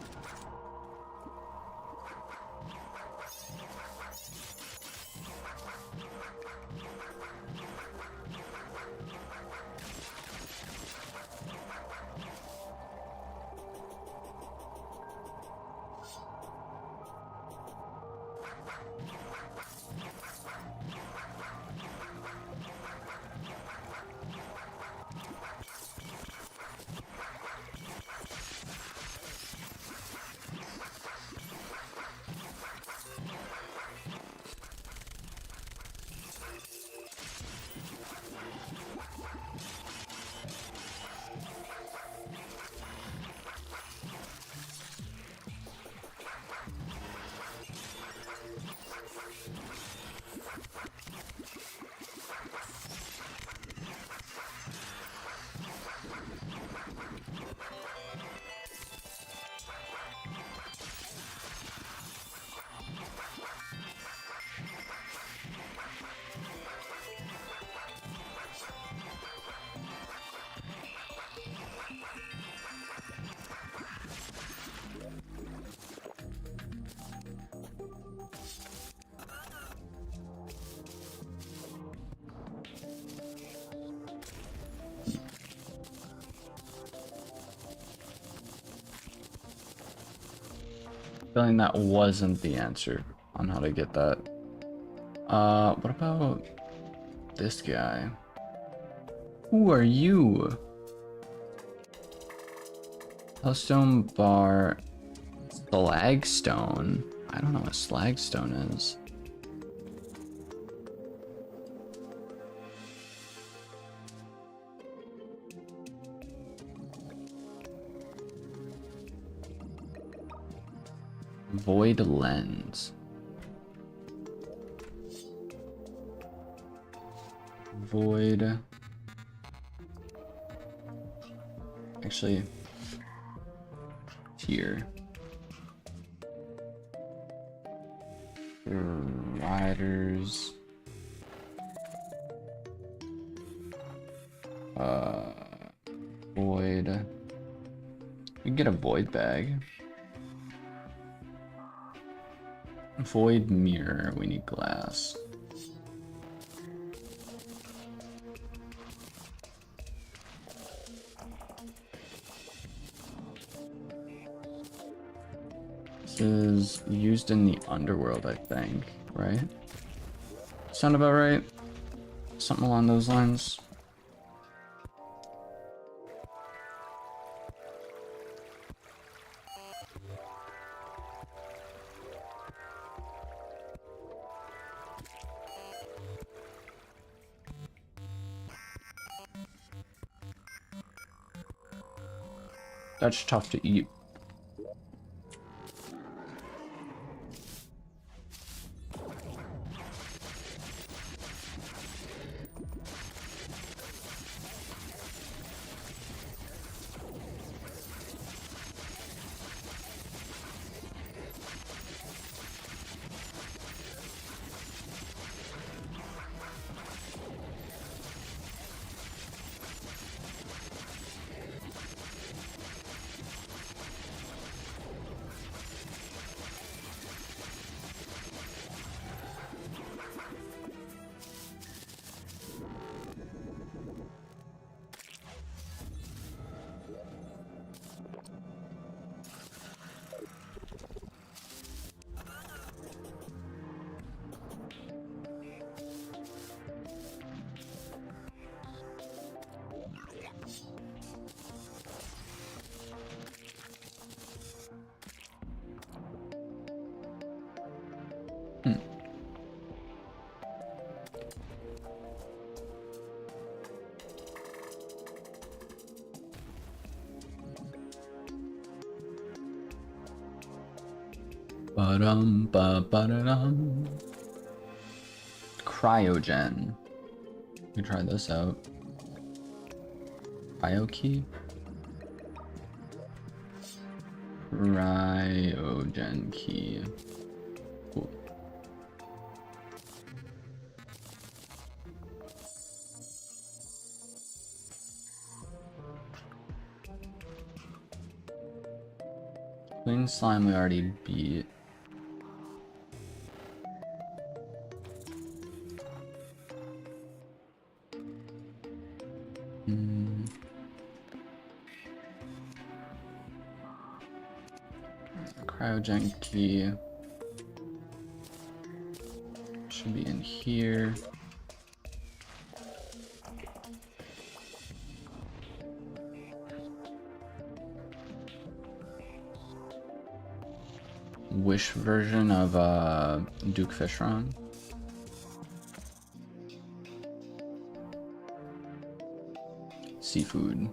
Feeling that wasn't the answer on how to get that. What about this guy? Who are you? Hellstone bar. Slagstone. I don't know what slagstone is. Void lens. Void. Actually, here. Riders. Void. We can get a void bag. Void mirror. We need glass. This is used in the underworld, I think, right? Sound about right? Something along those lines. That's tough to eat. Ba-dum, ba-ba-da-dum. Cryogen. We can try this out. Cryo key? Cryogen key. Cool. Clean slime we already beat. Cryogen key should be in here. Wish version of Duke Fishron. Seafood.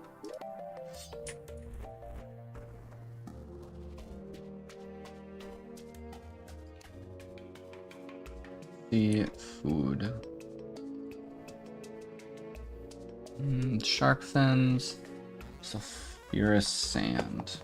Seafood. Shark fins. Sulfurous sand.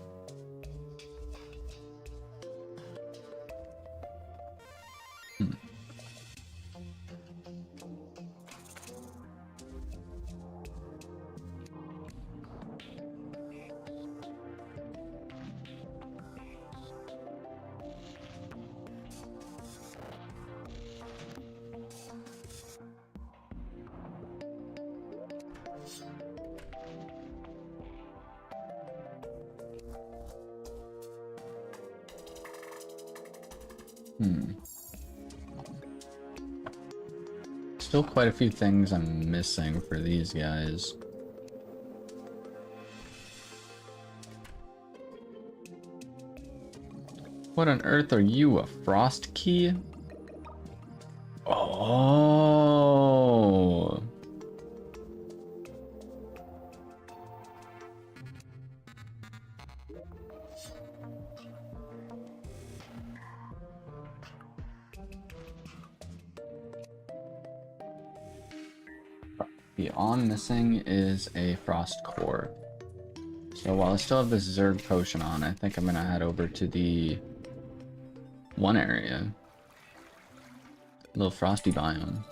Still quite a few things I'm missing for these guys. What on earth are you, a frost key? Oh. The all I'm missing is a frost core. So while I still have this Zerg potion on, I think I'm gonna head over to the one area. Little frosty biome.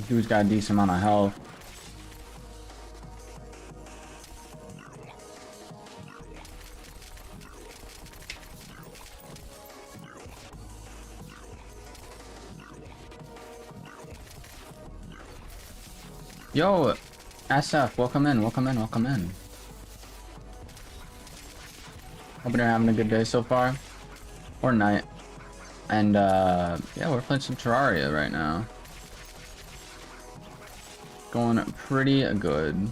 Dude's got a decent amount of health. Yo, SF, welcome in, welcome in, welcome in. Hope you're having a good day so far. Or night. And yeah, we're playing some Terraria right now. Going pretty good.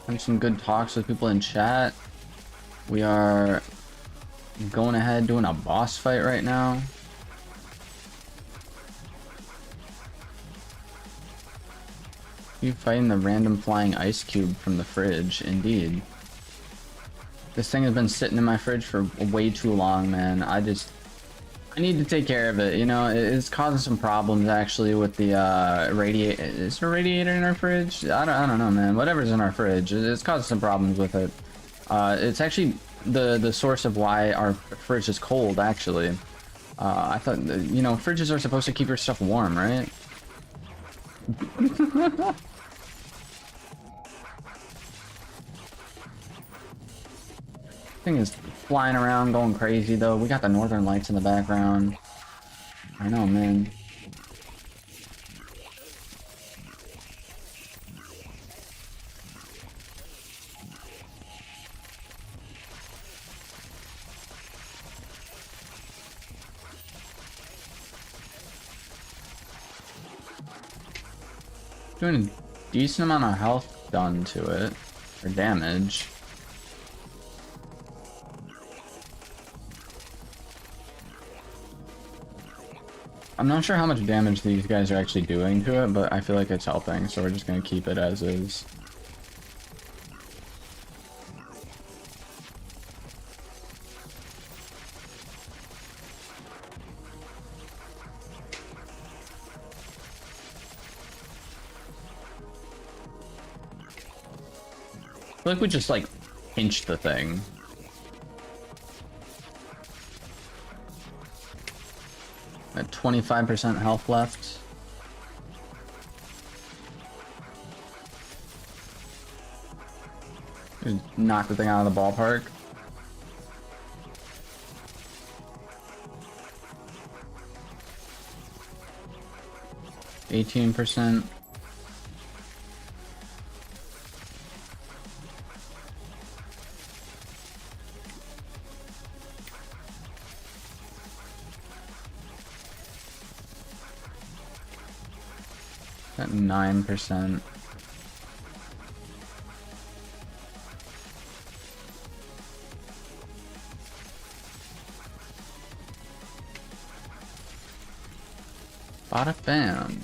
Having some good talks with people in chat. We are going ahead doing a boss fight right now. You fighting the random flying ice cube from the fridge, indeed. This thing has been sitting in my fridge for way too long, man. I need to take care of it, you know. It's causing some problems actually with the radiator. Is there a radiator in our fridge? I don't know, man. Whatever's in our fridge, it's causing some problems with it. It's actually the source of why our fridge is cold, actually. I thought, you know, fridges are supposed to keep your stuff warm, right? Thing is flying around, going crazy, though. We got the northern lights in the background. I know, man. Doing a decent amount of health done to it, or damage. I'm not sure how much damage these guys are actually doing to it, but I feel like it's helping, so we're just gonna keep it as is. I feel like we just like pinched the thing. At 25% health left. Just knock the thing out of the ballpark. %. At 9%. Bada bam.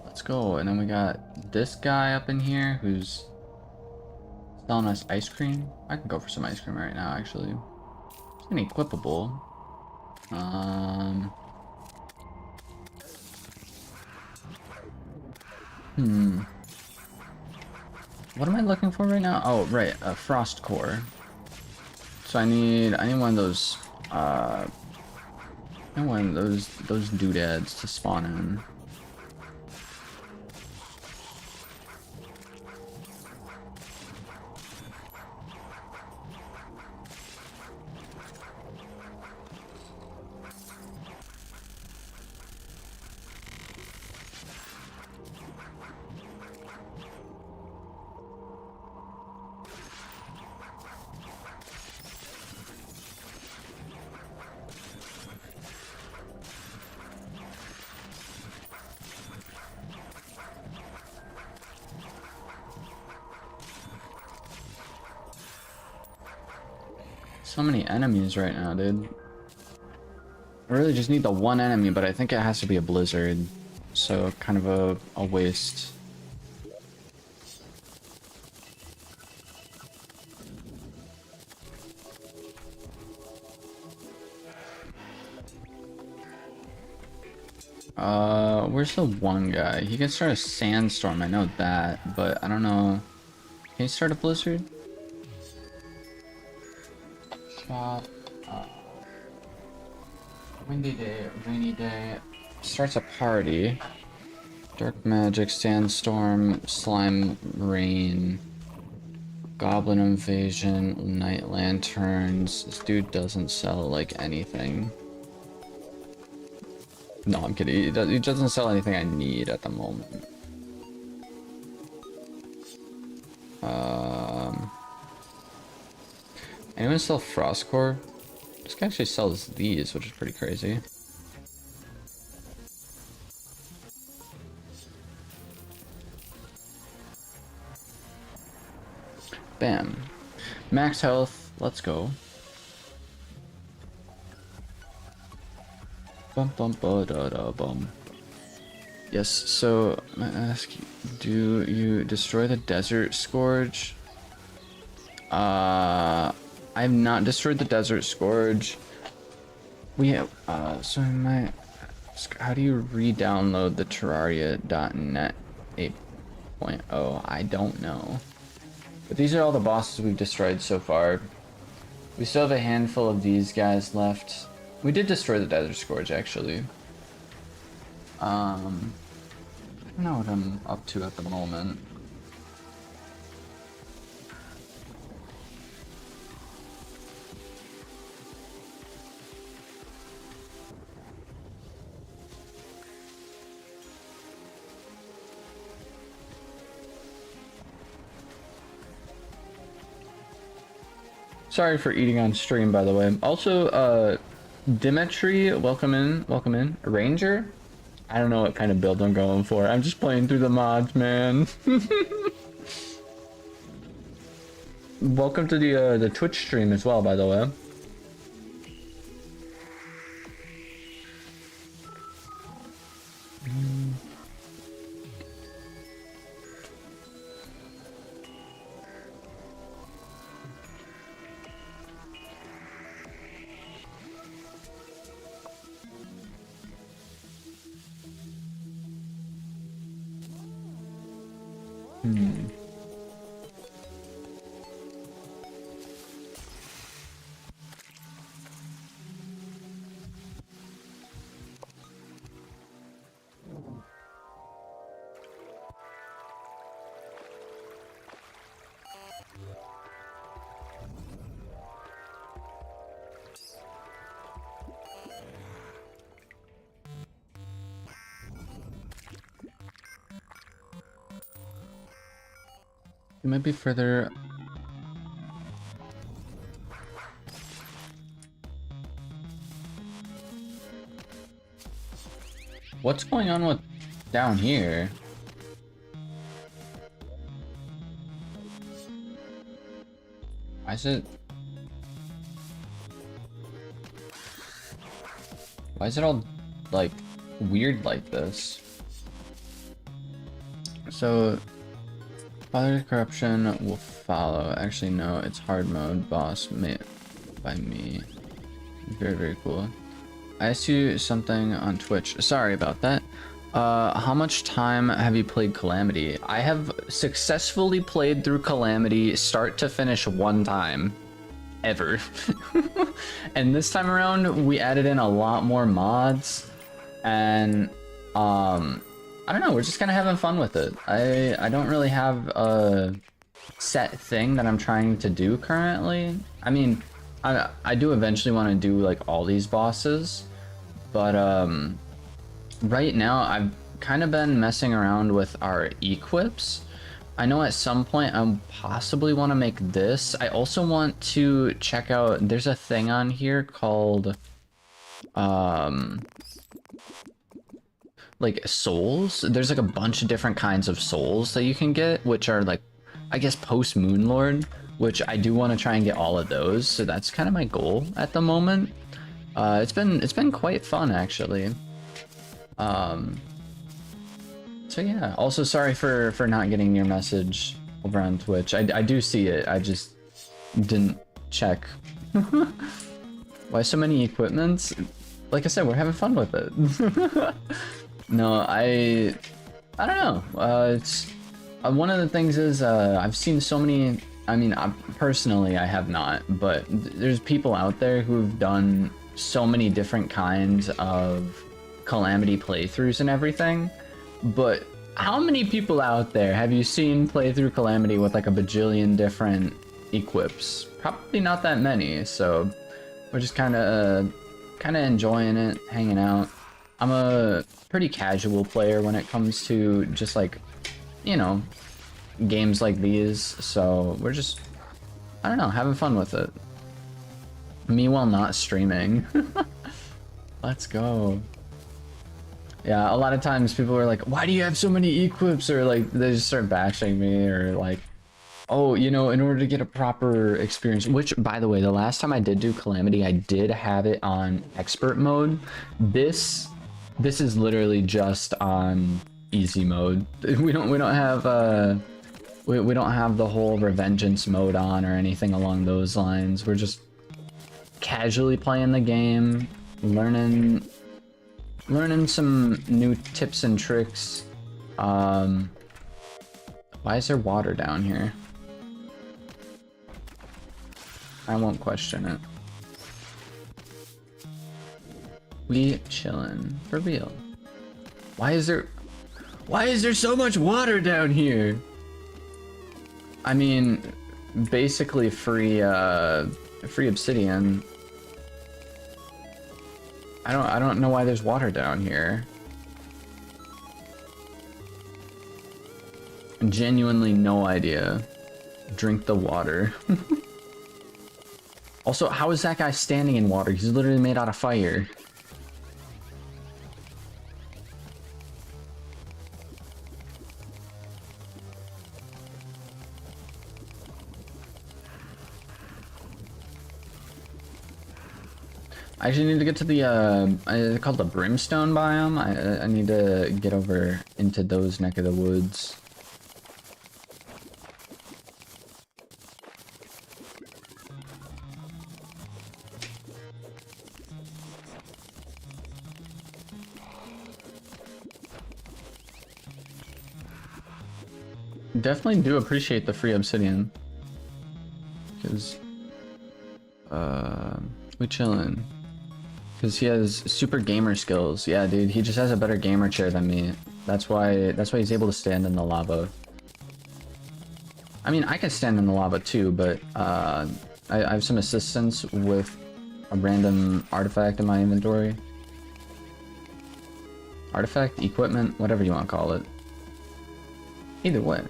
Let's go. And then we got this guy up in here who's selling us ice cream. I can go for some ice cream right now, actually. It's an equipable. What am I looking for right now? Oh, right, a frost core. So I need one of those those doodads to spawn in. So many enemies right now, dude. I really just need the one enemy, but I think it has to be a blizzard. So kind of a waste. Where's the one guy? He can start a sandstorm, I know that, but I don't know. Can he start a blizzard? Shop. Windy day, rainy day. Starts a party. Dark magic, sandstorm, slime, rain, goblin invasion, night lanterns. This dude doesn't sell like anything. No, I'm kidding. He doesn't sell anything I need at the moment. Anyone sell Frostcore? This guy actually sells these, which is pretty crazy. Bam. Max health. Let's go. Bum bum ba da da bum. Yes, so I ask you, do you destroy the Desert Scourge? I have not destroyed the Desert Scourge. We have, so I might ask, how do you re-download the Terraria.net 8.0? I don't know. But these are all the bosses we've destroyed so far. We still have a handful of these guys left. We did destroy the Desert Scourge, actually. I don't know what I'm up to at the moment. Sorry for eating on stream, by the way. Also, Dimitri, welcome in, welcome in. Ranger? I don't know what kind of build I'm going for. I'm just playing through the mods, man. Welcome to the Twitch stream as well, by the way. It might be further. What's going on with down here? Why is it? Why is it all like weird like this? So Father's corruption will follow. Actually, no, it's hard mode. Boss made by me. Very, very cool. I asked you something on Twitch. Sorry about that. How much time have you played Calamity? I have successfully played through Calamity start to finish one time. Ever. And this time around, we added in a lot more mods. And, I don't know, we're just kind of having fun with it. I don't really have a set thing that I'm trying to do currently. I mean, I do eventually want to do like all these bosses, but right now I've kind of been messing around with our equips. I know at some point I possibly want to make this. I also want to check out, there's a thing on here called like souls. There's like a bunch of different kinds of souls that you can get, which are like, I guess, post Moonlord, which I do want to try and get all of those. So that's kind of my goal at the moment. It's been quite fun, actually. So yeah, also sorry for not getting your message over on Twitch. I do see it, I just didn't check. Why so many equipments? Like I said, we're having fun with it. No, I don't know. It's one of the things is I've seen so many. I mean, personally, I have not, but there's people out there who've done so many different kinds of Calamity playthroughs and everything. But how many people out there have you seen play through Calamity with like a bajillion different equips? Probably not that many. So we're just kind of enjoying it, hanging out. I'm a pretty casual player when it comes to just like, you know, games like these. So we're just, I don't know, having fun with it. Me while not streaming. Let's go. Yeah, a lot of times people are like, why do you have so many equips? Or like, they just start bashing me, or like, oh, you know, in order to get a proper experience, which, by the way, the last time I did do Calamity, I did have it on expert mode. This is literally just on easy mode. We don't have we don't have the whole revengeance mode on or anything along those lines. We're just casually playing the game, learning some new tips and tricks. Why is there water down here? I won't question it. We chillin'. For real. Why is there so much water down here? I mean, basically free obsidian. I don't know why there's water down here. Genuinely no idea. Drink the water. Also, how is that guy standing in water? He's literally made out of fire. I actually need to get to the, it's called the brimstone biome. I need to get over into those neck of the woods. Definitely do appreciate the free obsidian. Because, we chillin'. Because he has super gamer skills. Yeah, dude, he just has a better gamer chair than me. That's why he's able to stand in the lava. I mean, I can stand in the lava too, but I have some assistance with a random artifact in my inventory. Artifact, equipment, whatever you want to call it. Either way.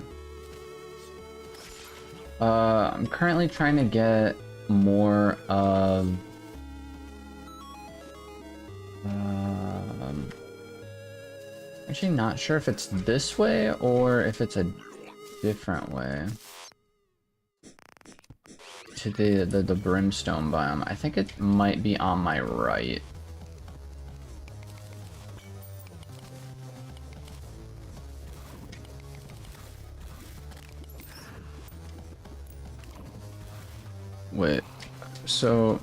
I'm currently trying to get more of... actually not sure if it's this way or if it's a different way to the brimstone biome. I think it might be on my right. Wait, so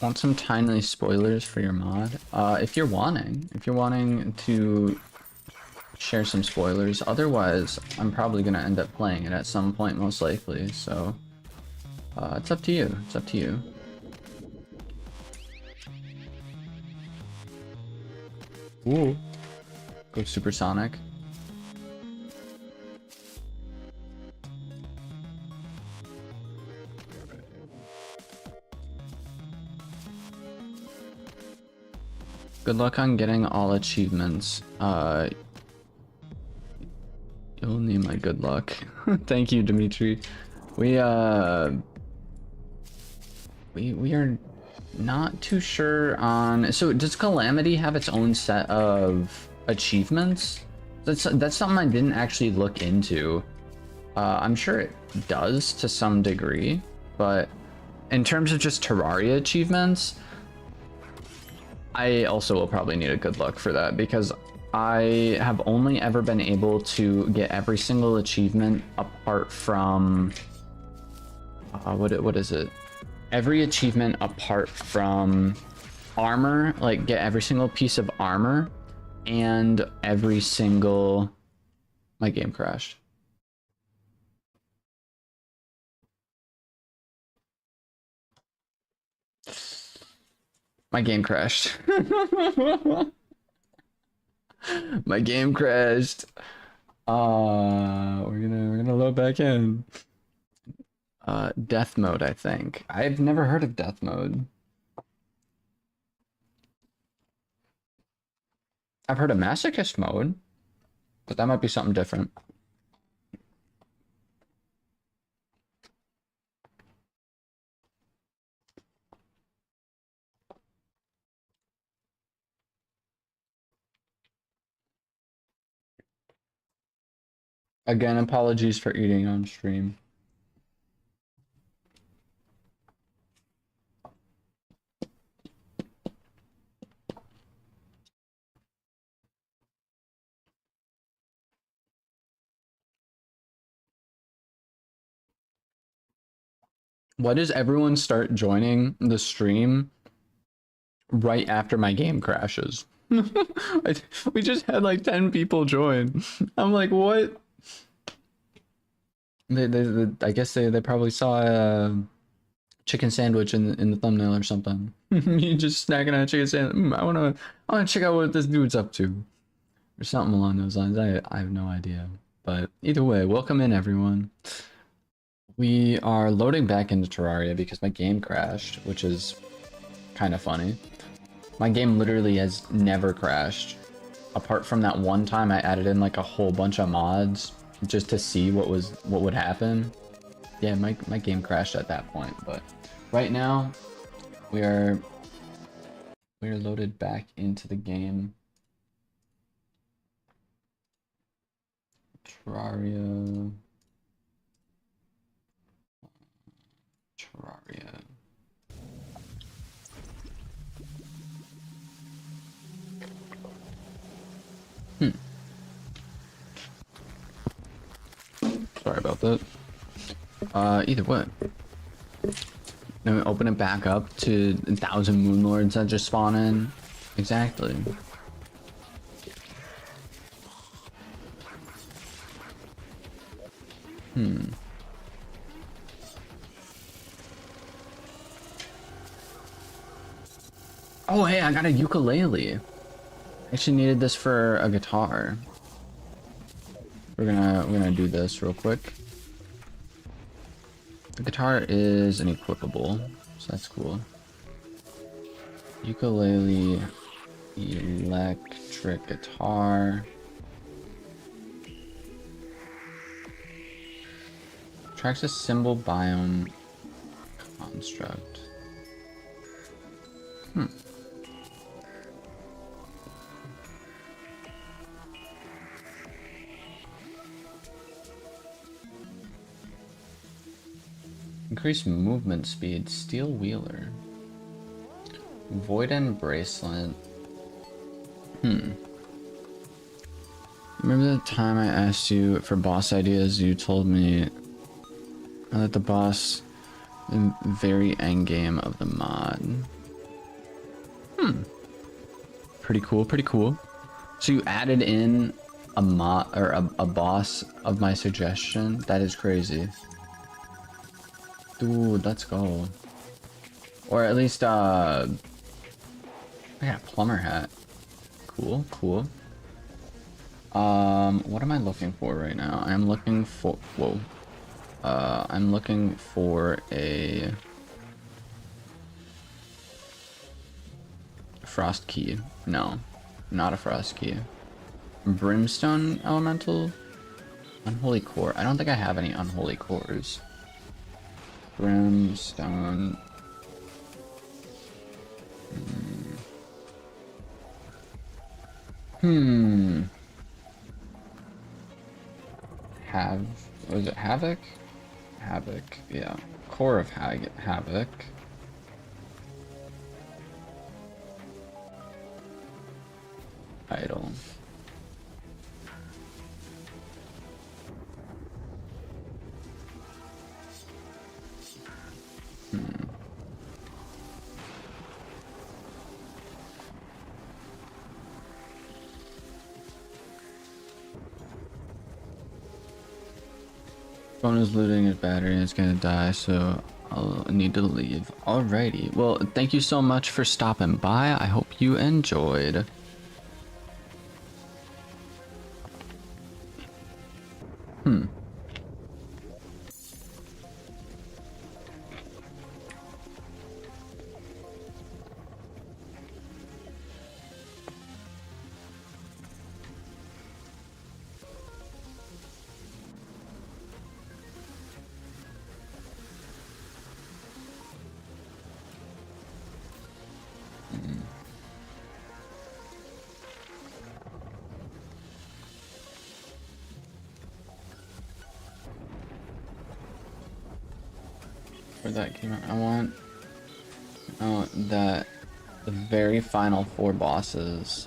want some tiny spoilers for your mod? If you're wanting to share some spoilers. Otherwise, I'm probably gonna end up playing it at some point, most likely. So, it's up to you. It's up to you. Ooh, go supersonic. Good luck on getting all achievements. You'll need my good luck. Thank you, Dimitri. We are not too sure on. So does Calamity have its own set of achievements? That's something I didn't actually look into. I'm sure it does to some degree, but in terms of just Terraria achievements, I also will probably need a good luck for that, because I have only ever been able to get every single achievement apart from what is it? Every achievement apart from armor, like get every single piece of armor and every single... My game crashed. My game crashed. My game crashed. We're gonna load back in. Death mode, I think. I've never heard of death mode. I've heard of masochist mode, but that might be something different. Again, apologies for eating on stream. Why does everyone start joining the stream right after my game crashes? We just had like 10 people join. I'm like, what? I guess they probably saw a chicken sandwich in the thumbnail or something. You just snacking on a chicken sandwich. I wanna check out what this dude's up to, or something along those lines. I have no idea. But either way, welcome in everyone. We are loading back into Terraria because my game crashed, which is kind of funny. My game literally has never crashed, apart from that one time I added in like a whole bunch of mods just to see what would happen. Yeah, my game crashed at that point, but right now we are loaded back into the game. Terraria. Terraria. Sorry about that. Either way. Then we open it back up to 1,000 Moonlords that just spawn in. Exactly. Oh, hey, I got a ukulele. I actually needed this for a guitar. We're gonna do this real quick. The guitar is an equipable, so that's cool. Ukulele, electric guitar. Tracks a symbol biome construct. Increase movement speed, steel wheeler. Void and bracelet. Remember the time I asked you for boss ideas? You told me that the boss, the very end game of the mod. Pretty cool, pretty cool. So you added in a mod or a boss of my suggestion? That is crazy. Dude, let's go. Or at least, I got a plumber hat. Cool, cool. What am I looking for right now? I'm looking for, whoa. I'm looking for a frost key. No, not a frost key. Brimstone elemental? Unholy core. I don't think I have any unholy cores. Brimstone. Was it Havoc? Havoc, yeah. Core of Havoc. Idle. Phone is looting his battery and it's gonna die, so I'll need to leave. Alrighty. Well, thank you so much for stopping by. I hope you enjoyed. For that game, I want that the very final 4 bosses.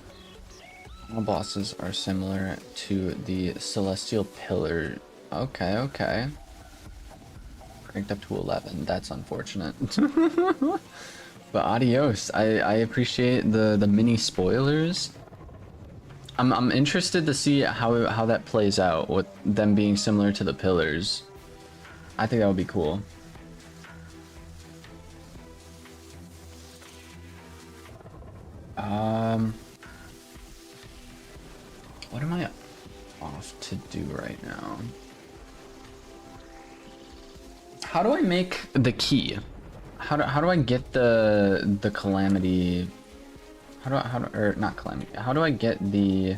All bosses are similar to the Celestial Pillar. Okay, okay. Cranked up to 11. That's unfortunate. But adios. I appreciate the mini spoilers. I'm interested to see how that plays out with them being similar to the pillars. I think that would be cool. What am I off to do right now? How do I make the key? How do I get the Calamity? How do or not Calamity? How do I get the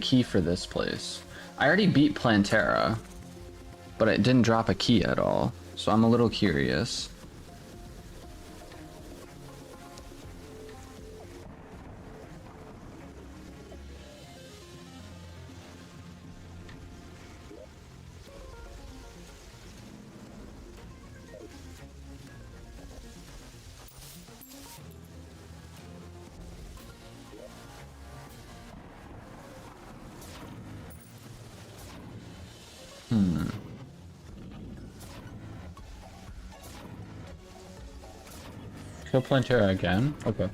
key for this place? I already beat Plantera, but it didn't drop a key at all, so I'm a little curious. Kill Plantera again? Okay.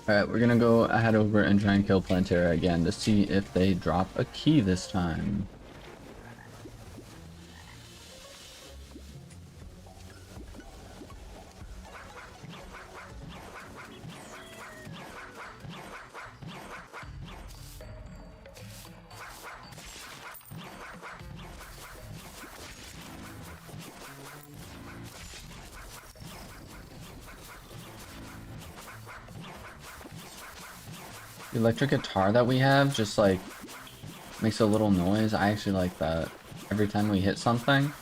Alright, we're gonna go head over and try and kill Plantera again to see if they drop a key this time. The electric guitar that we have just like makes a little noise. I actually like that. Every time we hit something.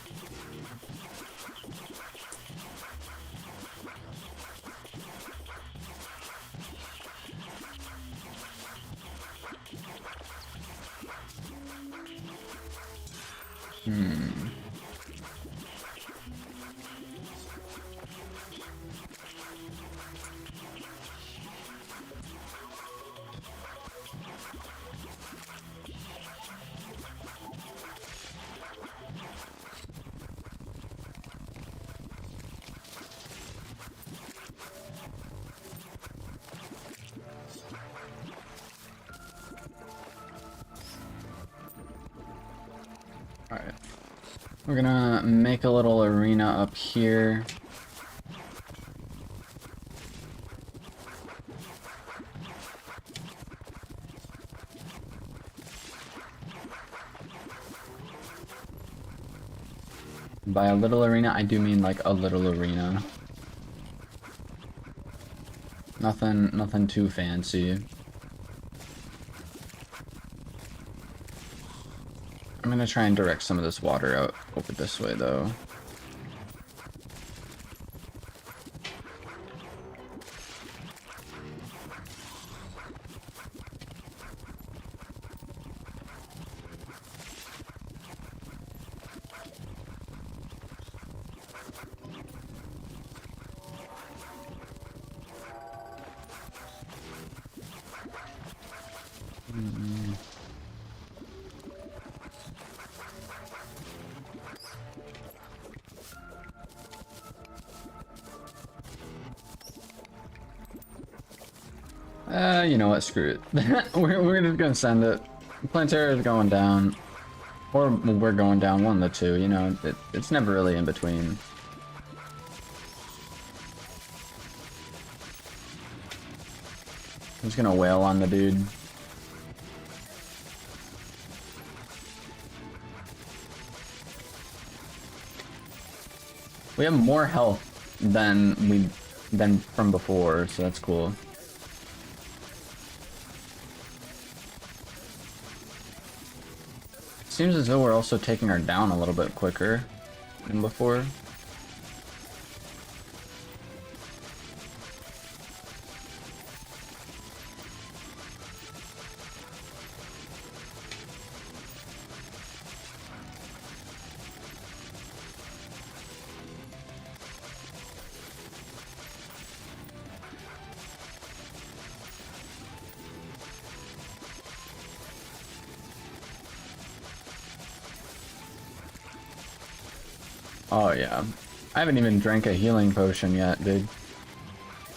Alright. We're gonna make a little arena up here. By a little arena, I do mean like a little arena. Nothing too fancy. I'm gonna try and direct some of this water out over this way though. You know what, screw it. we're just gonna send it. Plantera is going down. Or we're going down, one of the two, you know, it's never really in between. I'm just gonna wail on the dude. We have more health than from before, so that's cool. Seems as though we're also taking her down a little bit quicker than before. Oh yeah. I haven't even drank a healing potion yet, dude.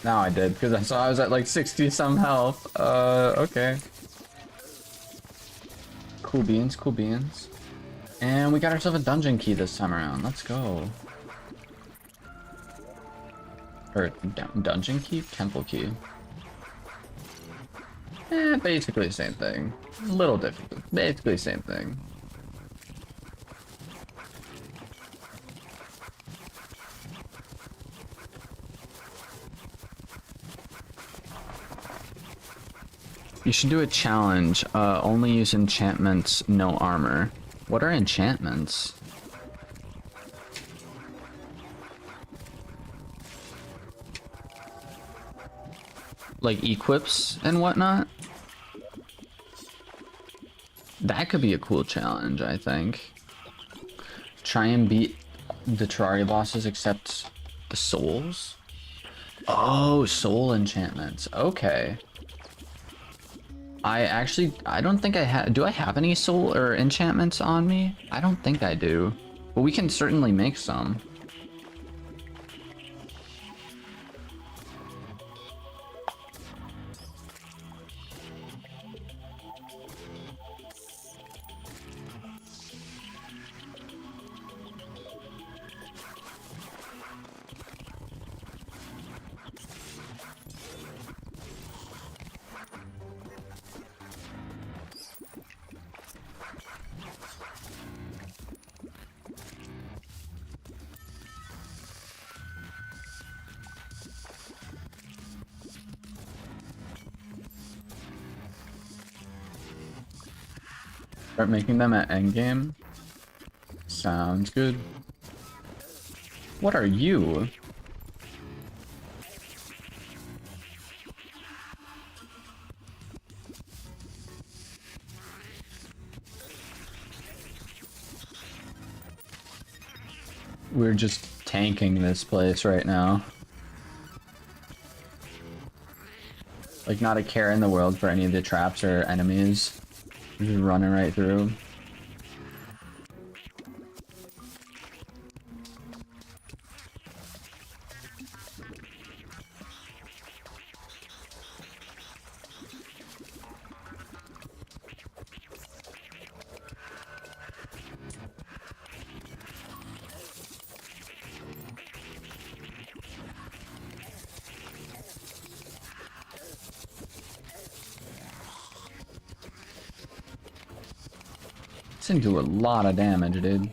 Now I did, because I saw I was at like 60 some health. Okay. Cool beans, cool beans. And we got ourselves a dungeon key this time around. Let's go. Or dungeon key? Temple key. Basically the same thing. A little different. Basically the same thing. You should do a challenge. Only use enchantments, no armor. What are enchantments? Like equips and whatnot? That could be a cool challenge, I think. Try and beat the Terraria bosses except the souls? Oh, soul enchantments. Okay. I don't think I have, do I have any soul or enchantments on me? I don't think I do. But we can certainly make some. Start making them at endgame. Sounds good. What are you? We're just tanking this place right now. Like, not a care in the world for any of the traps or enemies. Just running right through. This thing do a lot of damage, dude.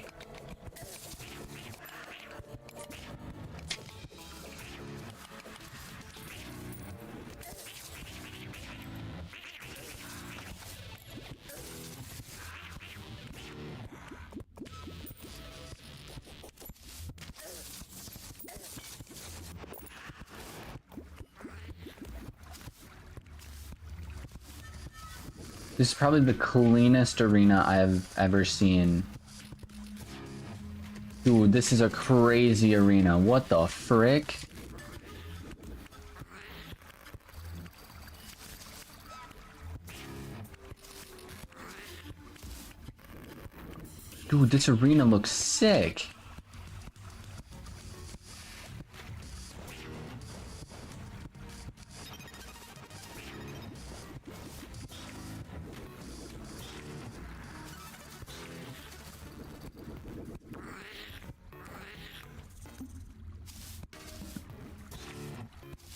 This is probably the cleanest arena I've ever seen. Dude, this is a crazy arena. What the frick? Dude, this arena looks sick.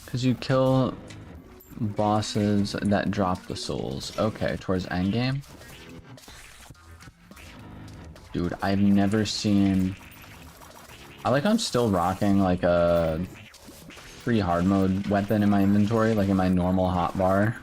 Because you kill bosses that drop the souls. Okay, towards endgame. Dude, I've never seen... I like I'm still rocking like a free hard mode weapon in my inventory, like in my normal hotbar.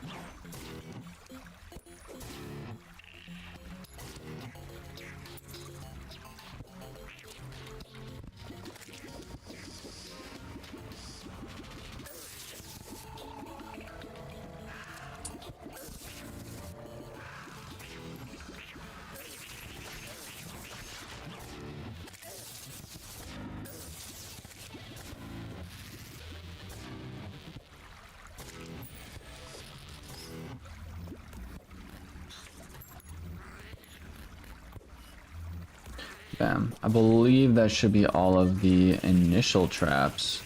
Bam. I believe that should be all of the initial traps.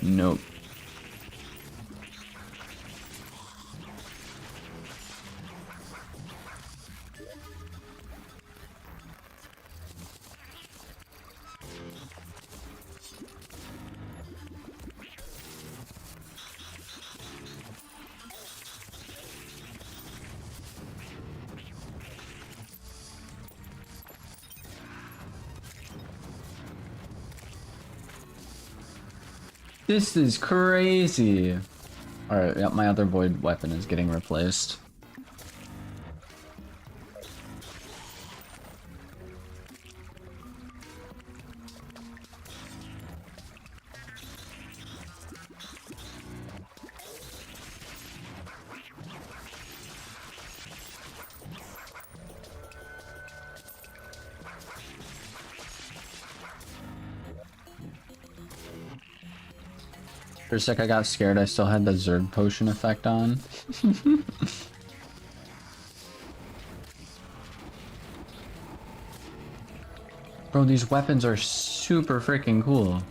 Nope. This is crazy. Alright, yep, my other void weapon is getting replaced. For a sec I got scared I still had the Zerg potion effect on. Bro, these weapons are super freaking cool.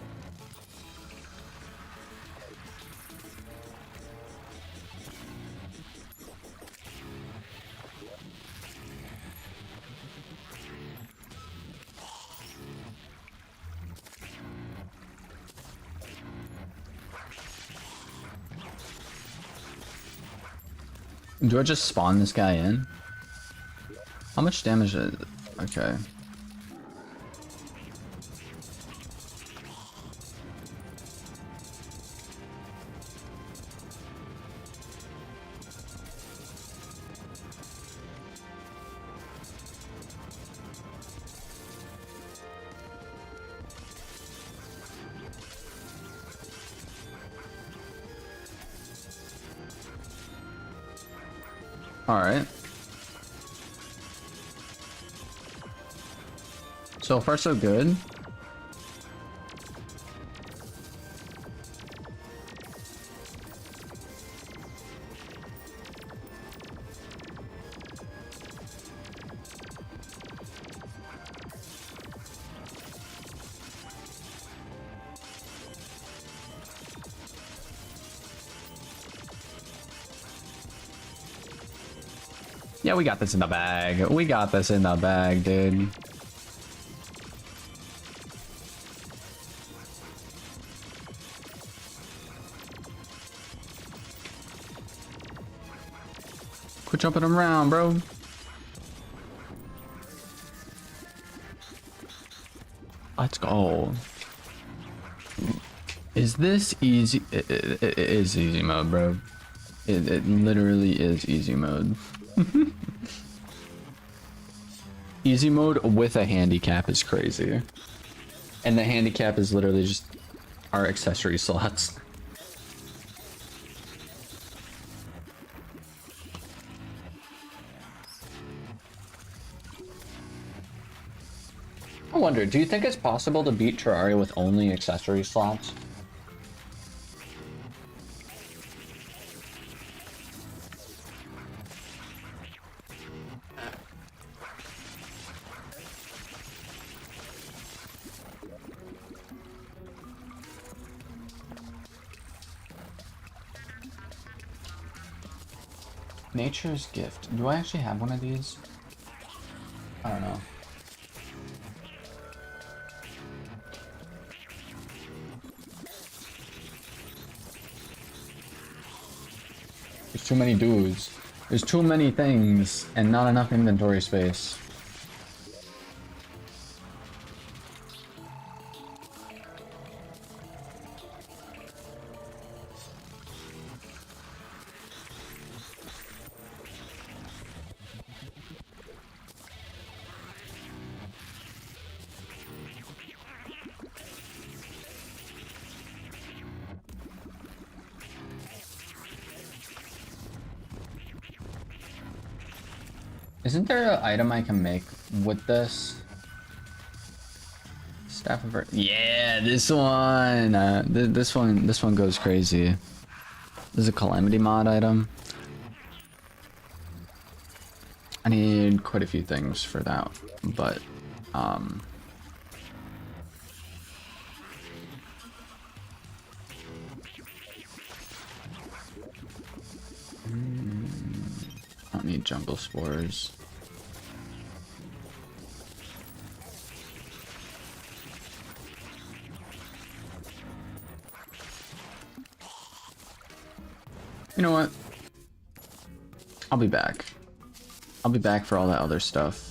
Do I just spawn this guy in? How much damage is it? Okay. Alright. So far so good. Yeah, we got this in the bag. We got this in the bag, dude. Quit jumping around, bro. Let's go. Is this easy? It is easy mode, bro. It literally is easy mode. Easy mode with a handicap is crazy. And the handicap is literally just our accessory slots. I wonder, do you think it's possible to beat Terraria with only accessory slots? Nature's Gift. Do I actually have one of these? I don't know. There's too many dudes. There's too many things and not enough inventory space. Isn't there an item I can make with this? Staff of Earth. Yeah, this one. This one goes crazy. This is a Calamity mod item. I need quite a few things for that, but Um, I don't need jungle spores. You know what? I'll be back. I'll be back for all that other stuff.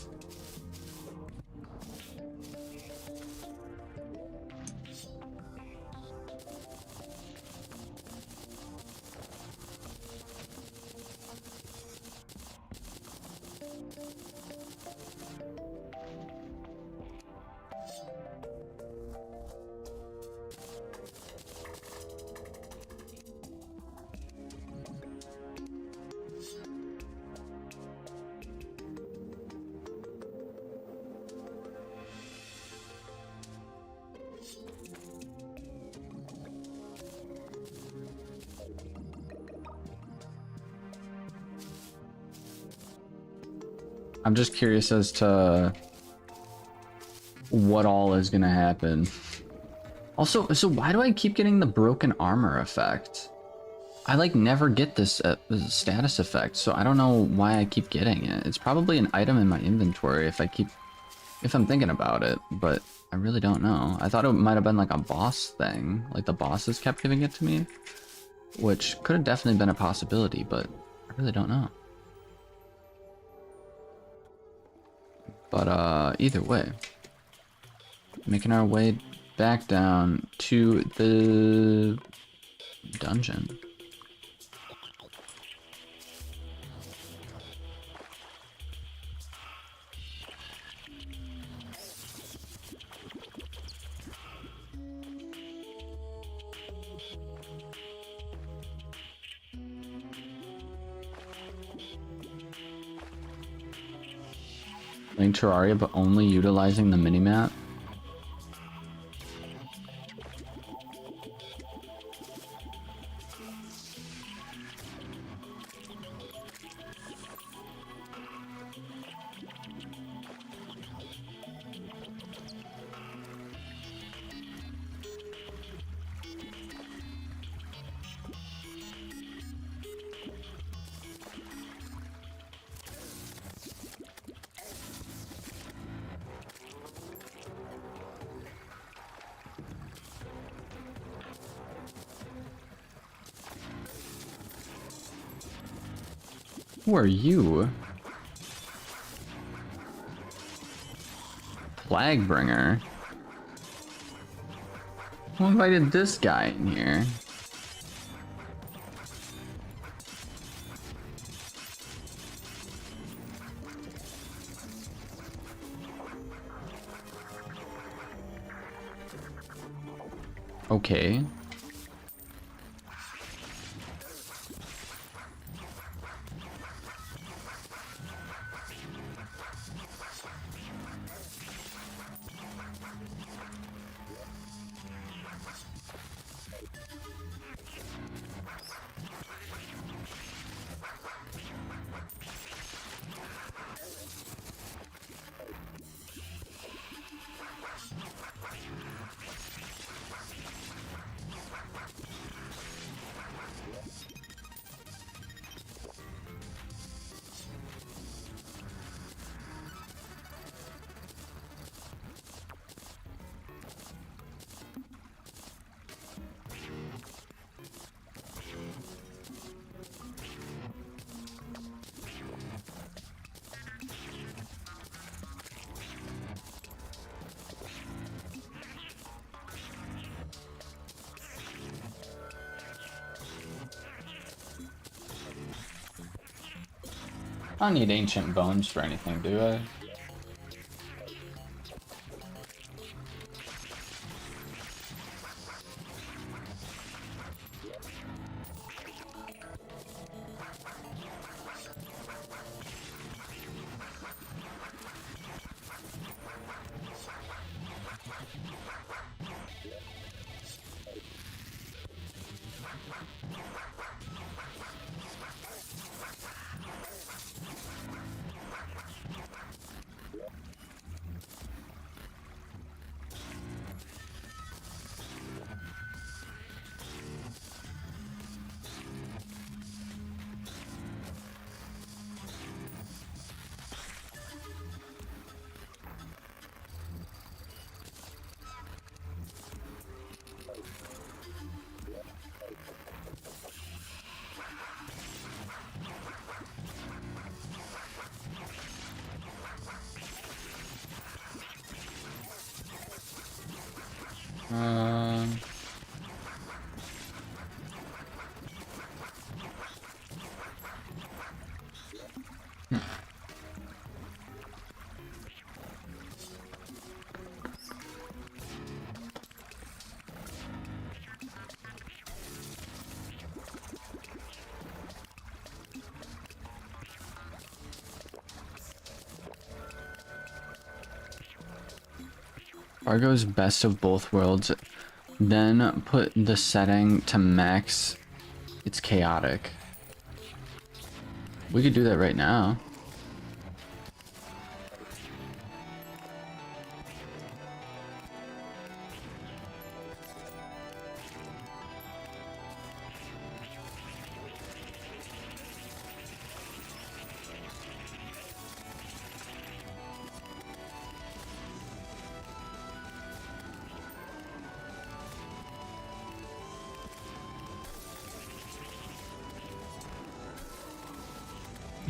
I'm just curious as to what all is gonna happen. Also, so why do I keep getting the broken armor effect? I like never get this status effect, so I don't know why I keep getting it. It's probably an item in my inventory if I'm thinking about it, but I really don't know. I thought it might have been like a boss thing, like the bosses kept giving it to me, which could have definitely been a possibility, but I really don't know. But either way, making our way back down to the dungeon. Playing Terraria, but only utilizing the minimap. Who are you? Flagbringer? Who invited this guy in here? Okay. I don't need ancient bones for anything, do I? Um, Argo's best of both worlds. Then put the setting to max. It's chaotic. We could do that right now.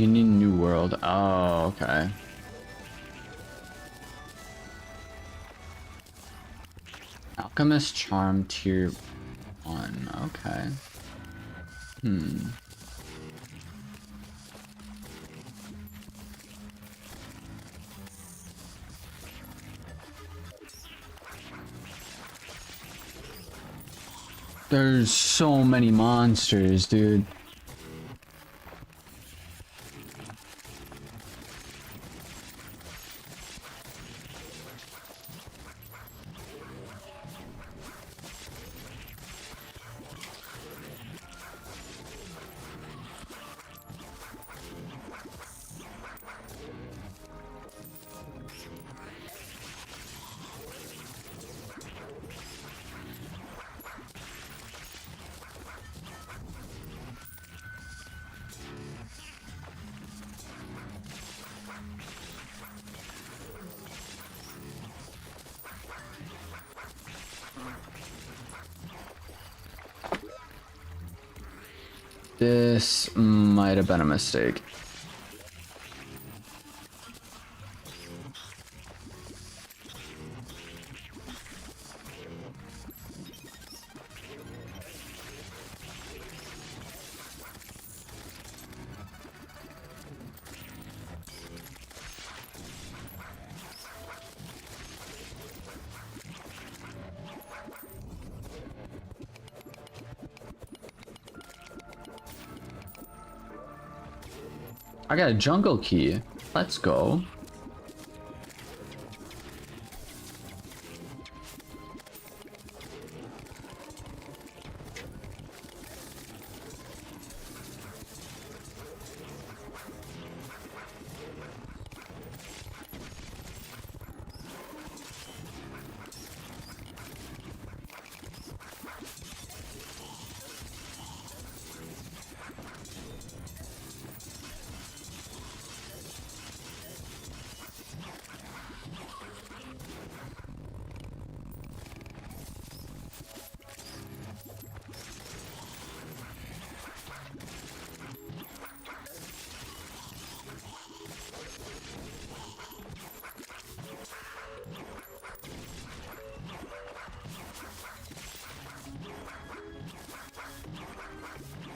You need new world. Oh, okay. Alchemist Charm tier 1. Okay. There's so many monsters, dude. This might have been a mistake. I got a jungle key. Let's go.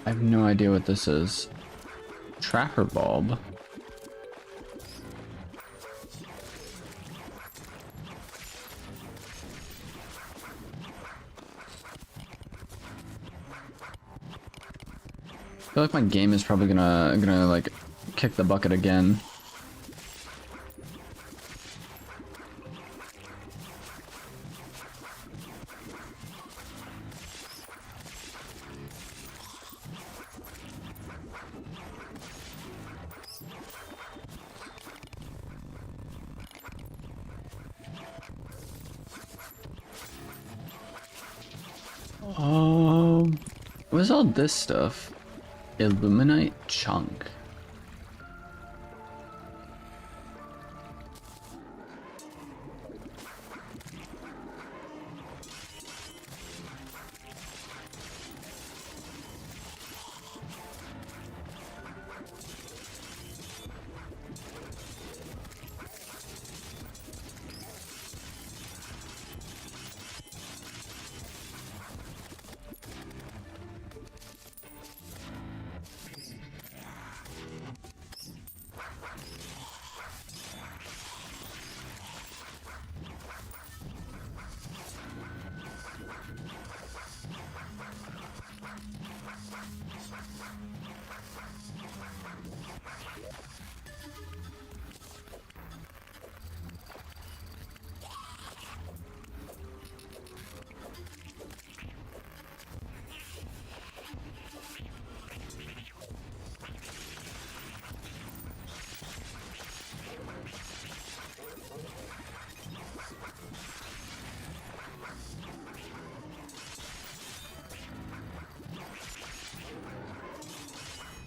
I have no idea what this is. Trapper bulb. I feel like my game is probably gonna like kick the bucket again. What is all this stuff? Illuminate chunk.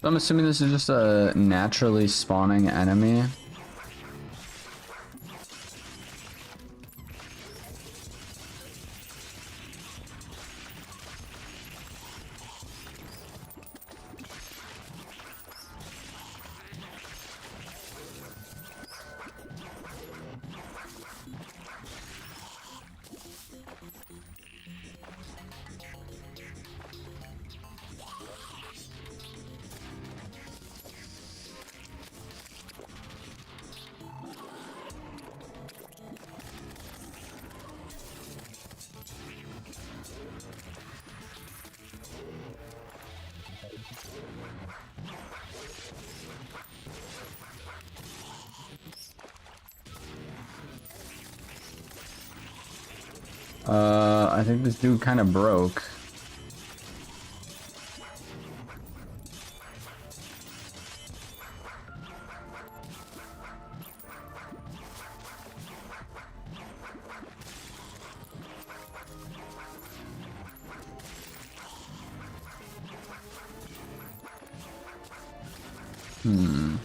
So I'm assuming this is just a naturally spawning enemy. I think this dude kind of broke. Hmm.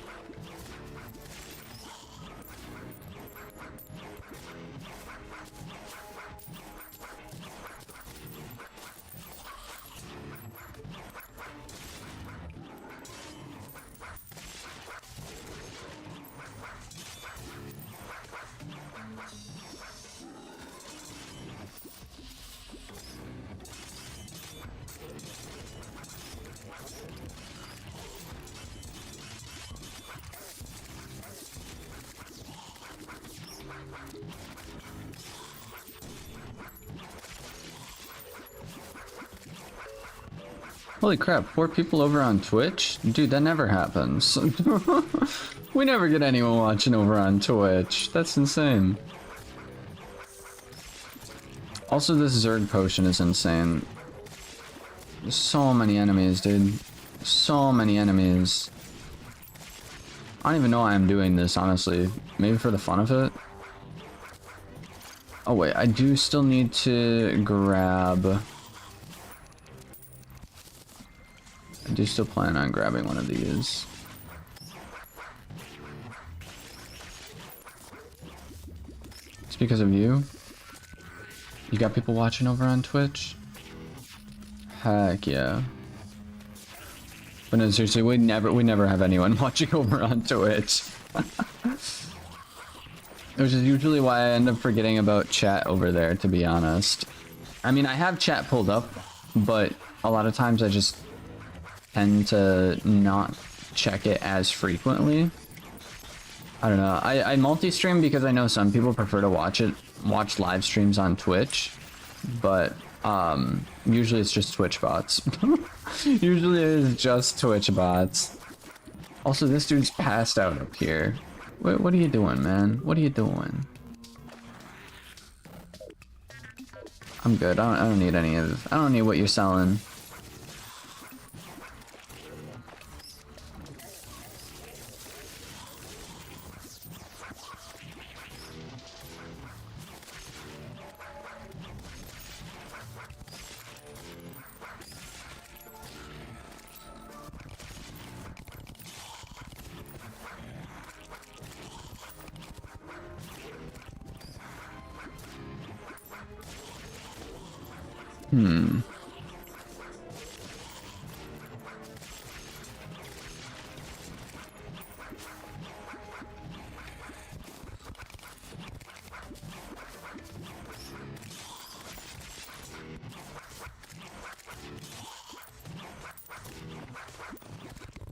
Holy crap, 4 people over on Twitch? Dude, that never happens. We never get anyone watching over on Twitch. That's insane. Also, this Zerg potion is insane. There's so many enemies, dude. So many enemies. I don't even know why I'm doing this, honestly. Maybe for the fun of it? Oh wait, I do still need to grab... I do still plan on grabbing one of these. It's because of you? You got people watching over on Twitch? Heck yeah. But no, seriously, we never have anyone watching over on Twitch. Which is usually why I end up forgetting about chat over there, to be honest. I mean, I have chat pulled up, but a lot of times I just tend to not check it as frequently. I don't know. I multi-stream because I know some people prefer to watch live streams on Twitch, but usually it's just Twitch bots. Usually it's just Twitch bots. Also, this dude's passed out up here. What are you doing, man? What are you doing? I'm good. I don't need any of... I don't need what you're selling. Hmm.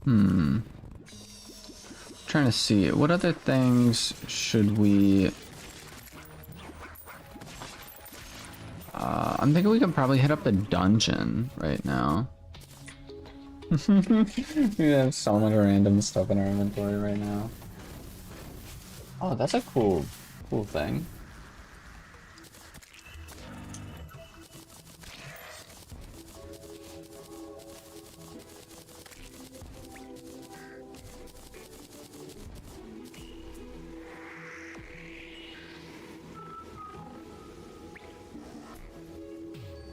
Hmm. Trying to see what other things should we... I'm thinking we could probably hit up the dungeon right now. We have so much random stuff in our inventory right now. Oh, that's a cool thing.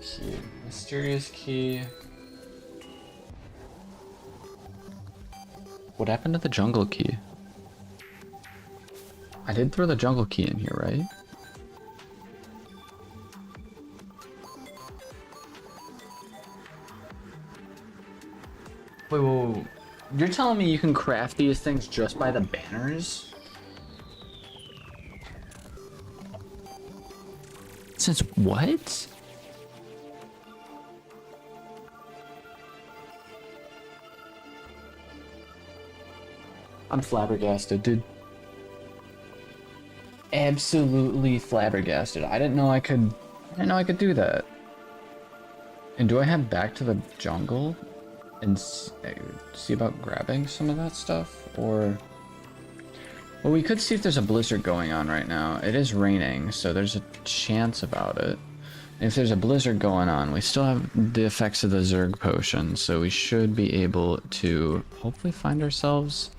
Key. Mysterious key. What happened to the jungle key? I did throw the jungle key in here, right? Wait, whoa, whoa. You're telling me you can craft these things just by the banners? Since what? I'm flabbergasted, dude. Absolutely flabbergasted. I didn't know I could do that. And do I head back to the jungle and see about grabbing some of that stuff? Or... Well, we could see if there's a blizzard going on right now. It is raining, so there's a chance about it. If there's a blizzard going on, we still have the effects of the Zerg potion, so we should be able to hopefully find ourselves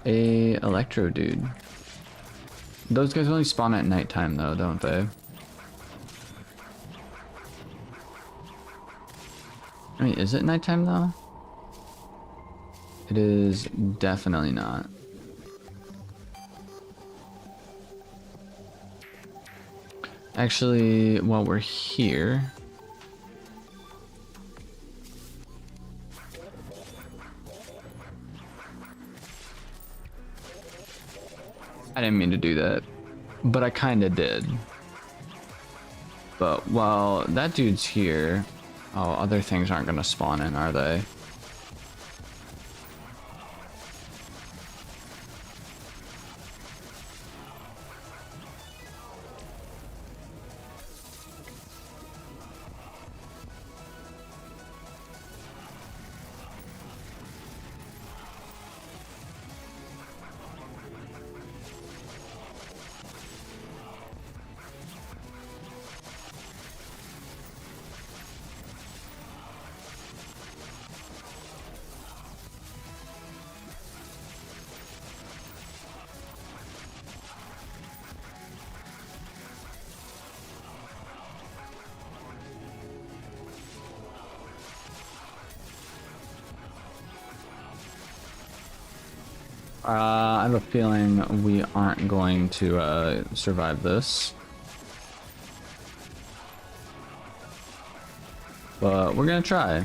a Electro dude. Those guys only spawn at nighttime though, don't they? I mean, is it nighttime though? It is definitely not. Actually, while we're here... I didn't mean to do that, but I kinda did. But while that dude's here... Oh, other things aren't gonna spawn in, are they? I have a feeling we aren't going to survive this. But we're gonna try.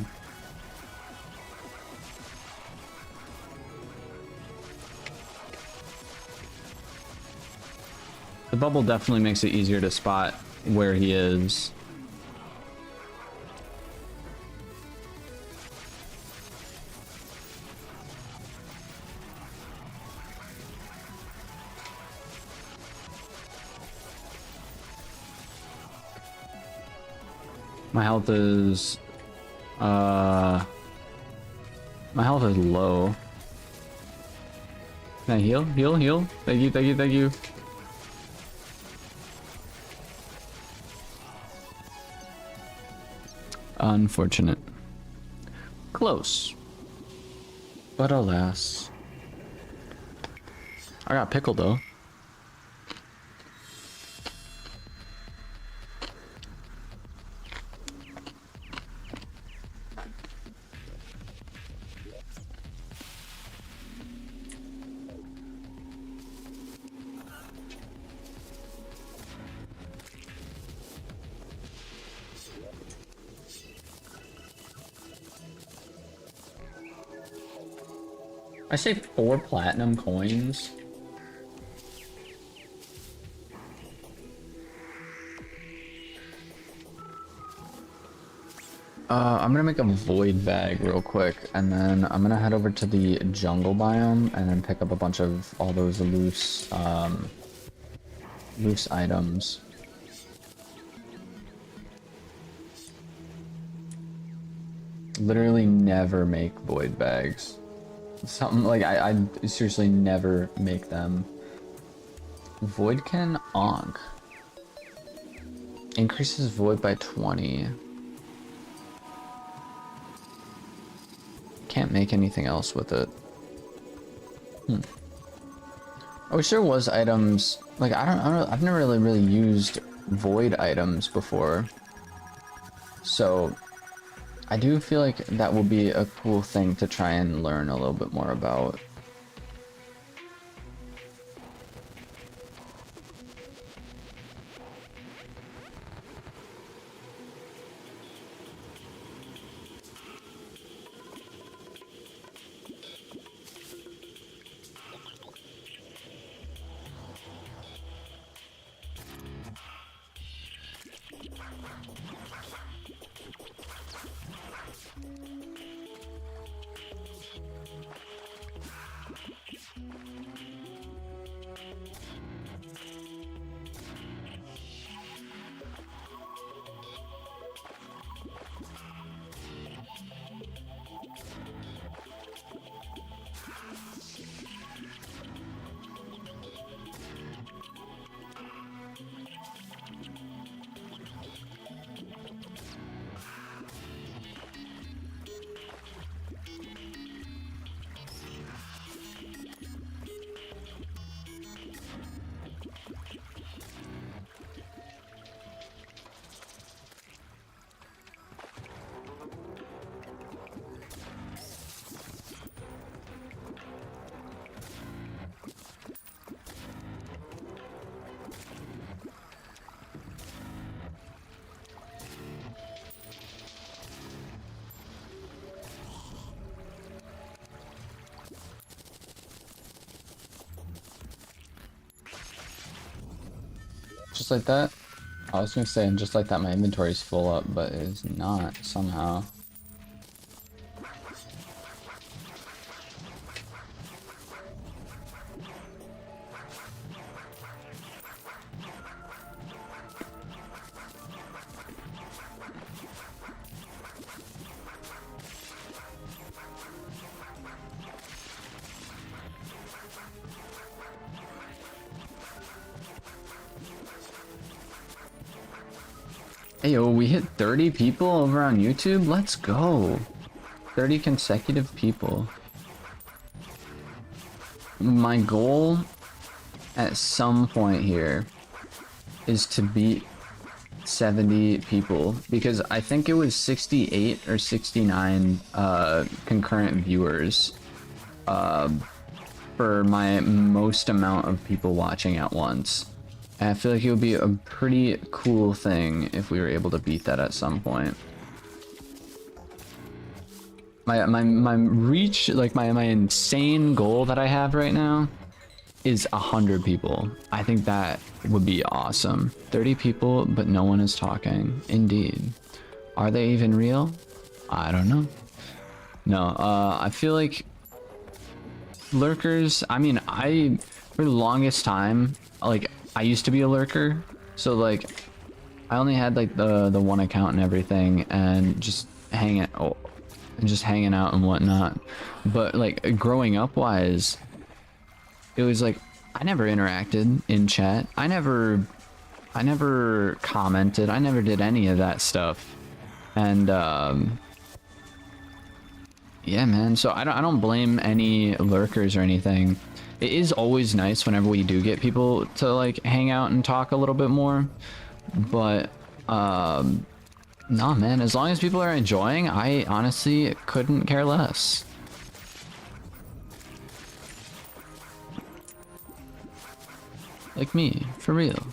The bubble definitely makes it easier to spot where he is. My health is low. Can I heal? Heal, heal. Thank you, thank you, thank you. Unfortunate. Close. But alas. I got pickle though. I saved 4 platinum coins. I'm gonna make a void bag real quick, and then I'm gonna head over to the jungle biome and then pick up a bunch of all those loose items. Literally never make void bags. Something like I seriously never make them. Voidkin Onk increases void by 20. Can't make anything else with it. I wish there was items like I don't I've never really used void items before, so I do feel like that will be a cool thing to try and learn a little bit more about. Just like that? I was gonna say, and just like that, my inventory is full up, but it is not somehow. Hey yo, we hit 30 people over on YouTube? Let's go! 30 consecutive people. My goal at some point here is to beat 70 people, because I think it was 68 or 69 concurrent viewers for my most amount of people watching at once. And I feel like it would be a pretty cool thing if we were able to beat that at some point. My reach, like my insane goal that I have right now is 100 people. I think that would be awesome. 30 people, but no one is talking. Indeed. Are they even real? I don't know. No, I feel like lurkers, I mean, for the longest time, like, I used to be a lurker, so like I only had like the one account and everything, and just hanging out and whatnot. But like growing up wise, it was like I never interacted in chat. I never commented. I never did any of that stuff. And yeah, man. So I don't blame any lurkers or anything. It is always nice whenever we do get people to like hang out and talk a little bit more, but nah, man, as long as people are enjoying, I honestly couldn't care less. Like me, for real.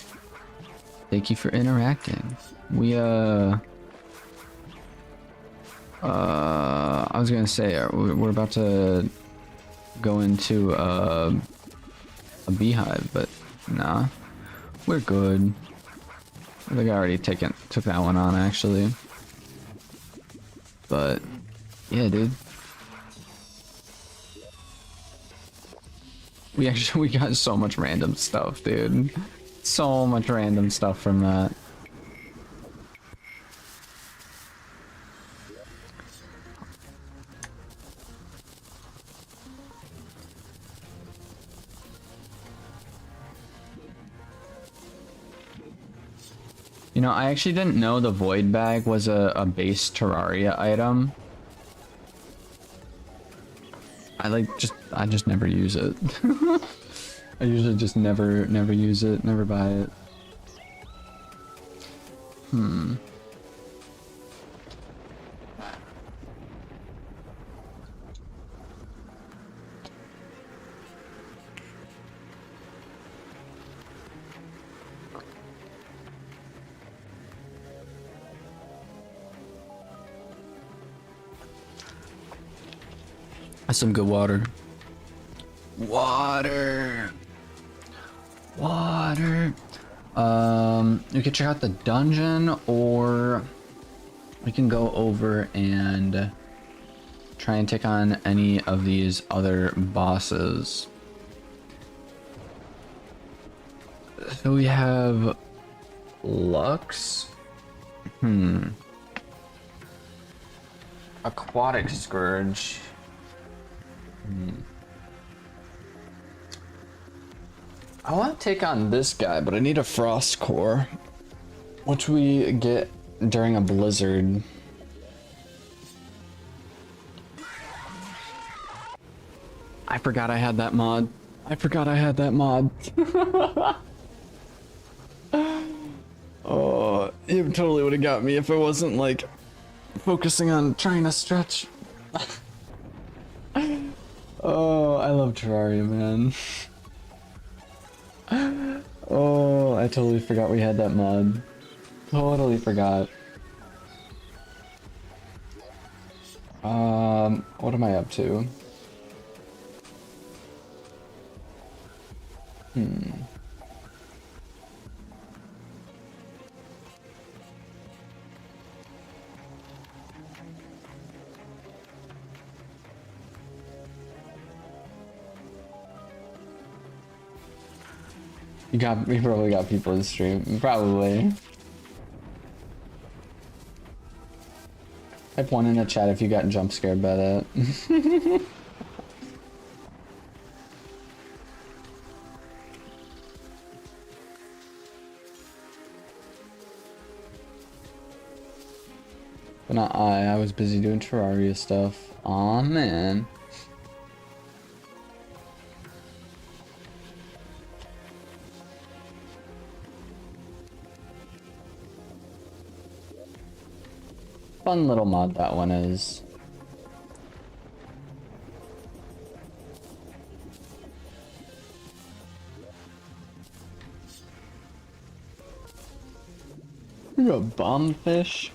Thank you for interacting. We I was gonna say we're about to go into a beehive, but nah, we're good. I think I already took that one on actually. But yeah, dude. We got so much random stuff, dude. So much random stuff from that. You know, I actually didn't know the void bag was a base Terraria item. I just never use it. I usually just never use it, never buy it. That's some good water. Water. Water. We could check out the dungeon, or we can go over and try and take on any of these other bosses. So we have Lux. Aquatic Scourge. I want to take on this guy, but I need a Frost Core, which we get during a blizzard. I forgot I had that mod. Oh, it totally would have got me if I wasn't like focusing on trying to stretch. Oh, I love Terraria, man. Oh, I totally forgot we had that mod. Totally forgot. What am I up to? We probably got people in stream. Probably. Type 1 in the chat if you got jump scared by that. But not I was busy doing Terraria stuff. Aw, man. Fun little mod that one is. You're a bombfish?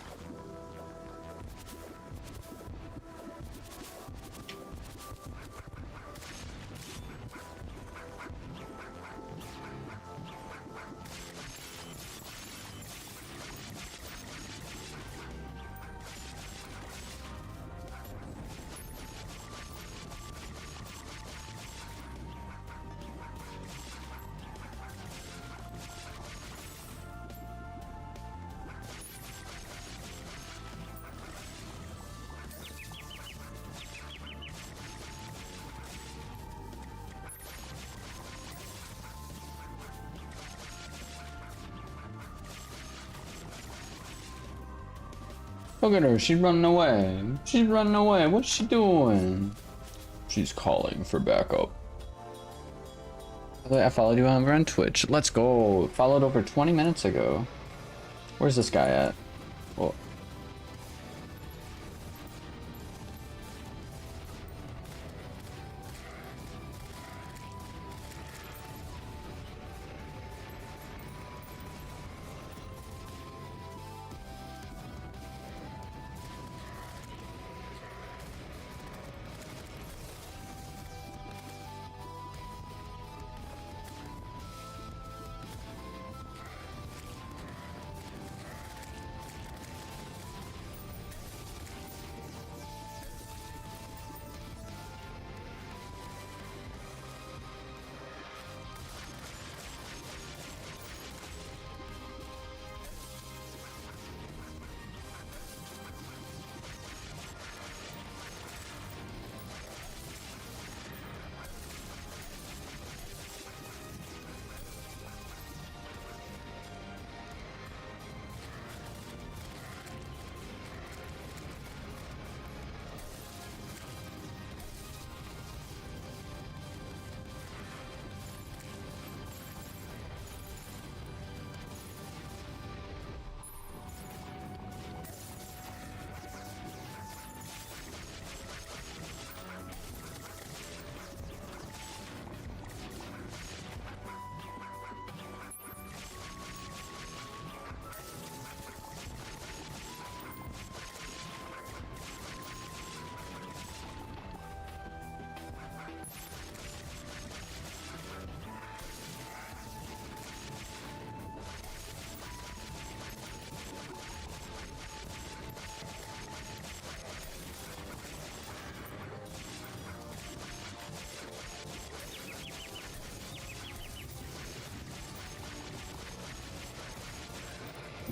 Look at her, she's running away. She's running away. What's she doing? She's calling for backup. I followed you over on Twitch. Let's go. Followed over 20 minutes ago. Where's this guy at? Oh.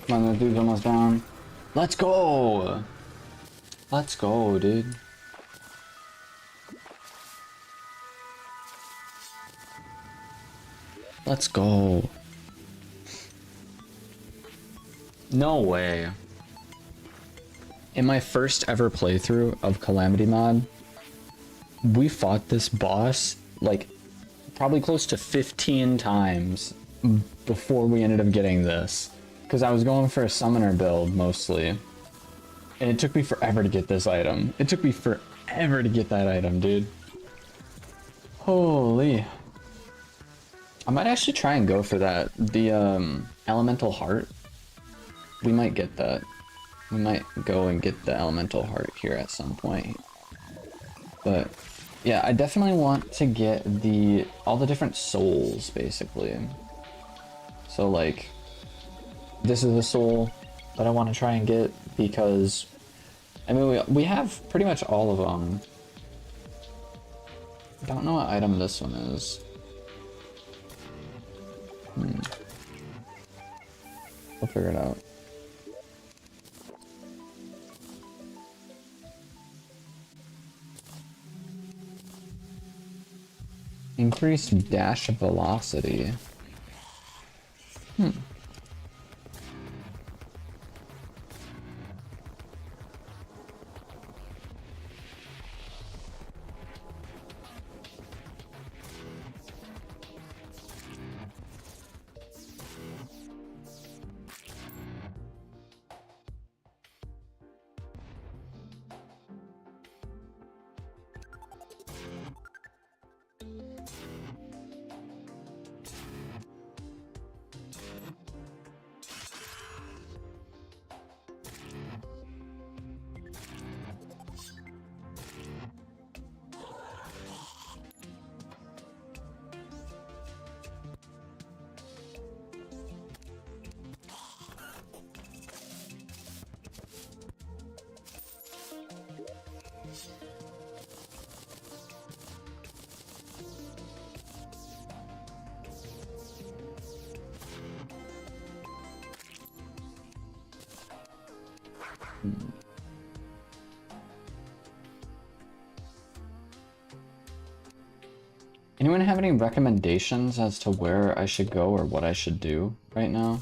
Come on, the dude's almost down. Let's go! Let's go, dude. Let's go. No way. In my first ever playthrough of Calamity mod, we fought this boss like probably close to 15 times before we ended up getting this. Because I was going for a summoner build mostly. And it took me forever to get this item. It took me forever to get that item, dude. Holy. I might actually try and go for that. The elemental heart. We might get that. We might go and get the elemental heart here at some point. But yeah, I definitely want to get all the different souls basically. So like this is a soul that I want to try and get because I mean we have pretty much all of them. I don't know what item this one is. We'll figure it out. Increased dash velocity. Anyone have any recommendations as to where I should go or what I should do right now?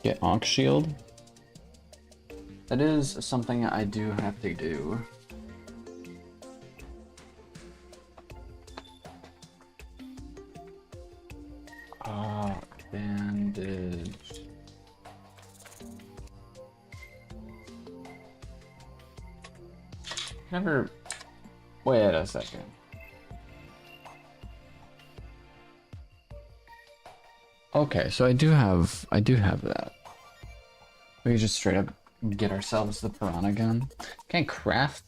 Get Ankh Shield? That is something I do have to do. Ah, bandage. Never. Wait a second. Okay, so I do have that. We can just straight up get ourselves the piranha gun. Can I craft?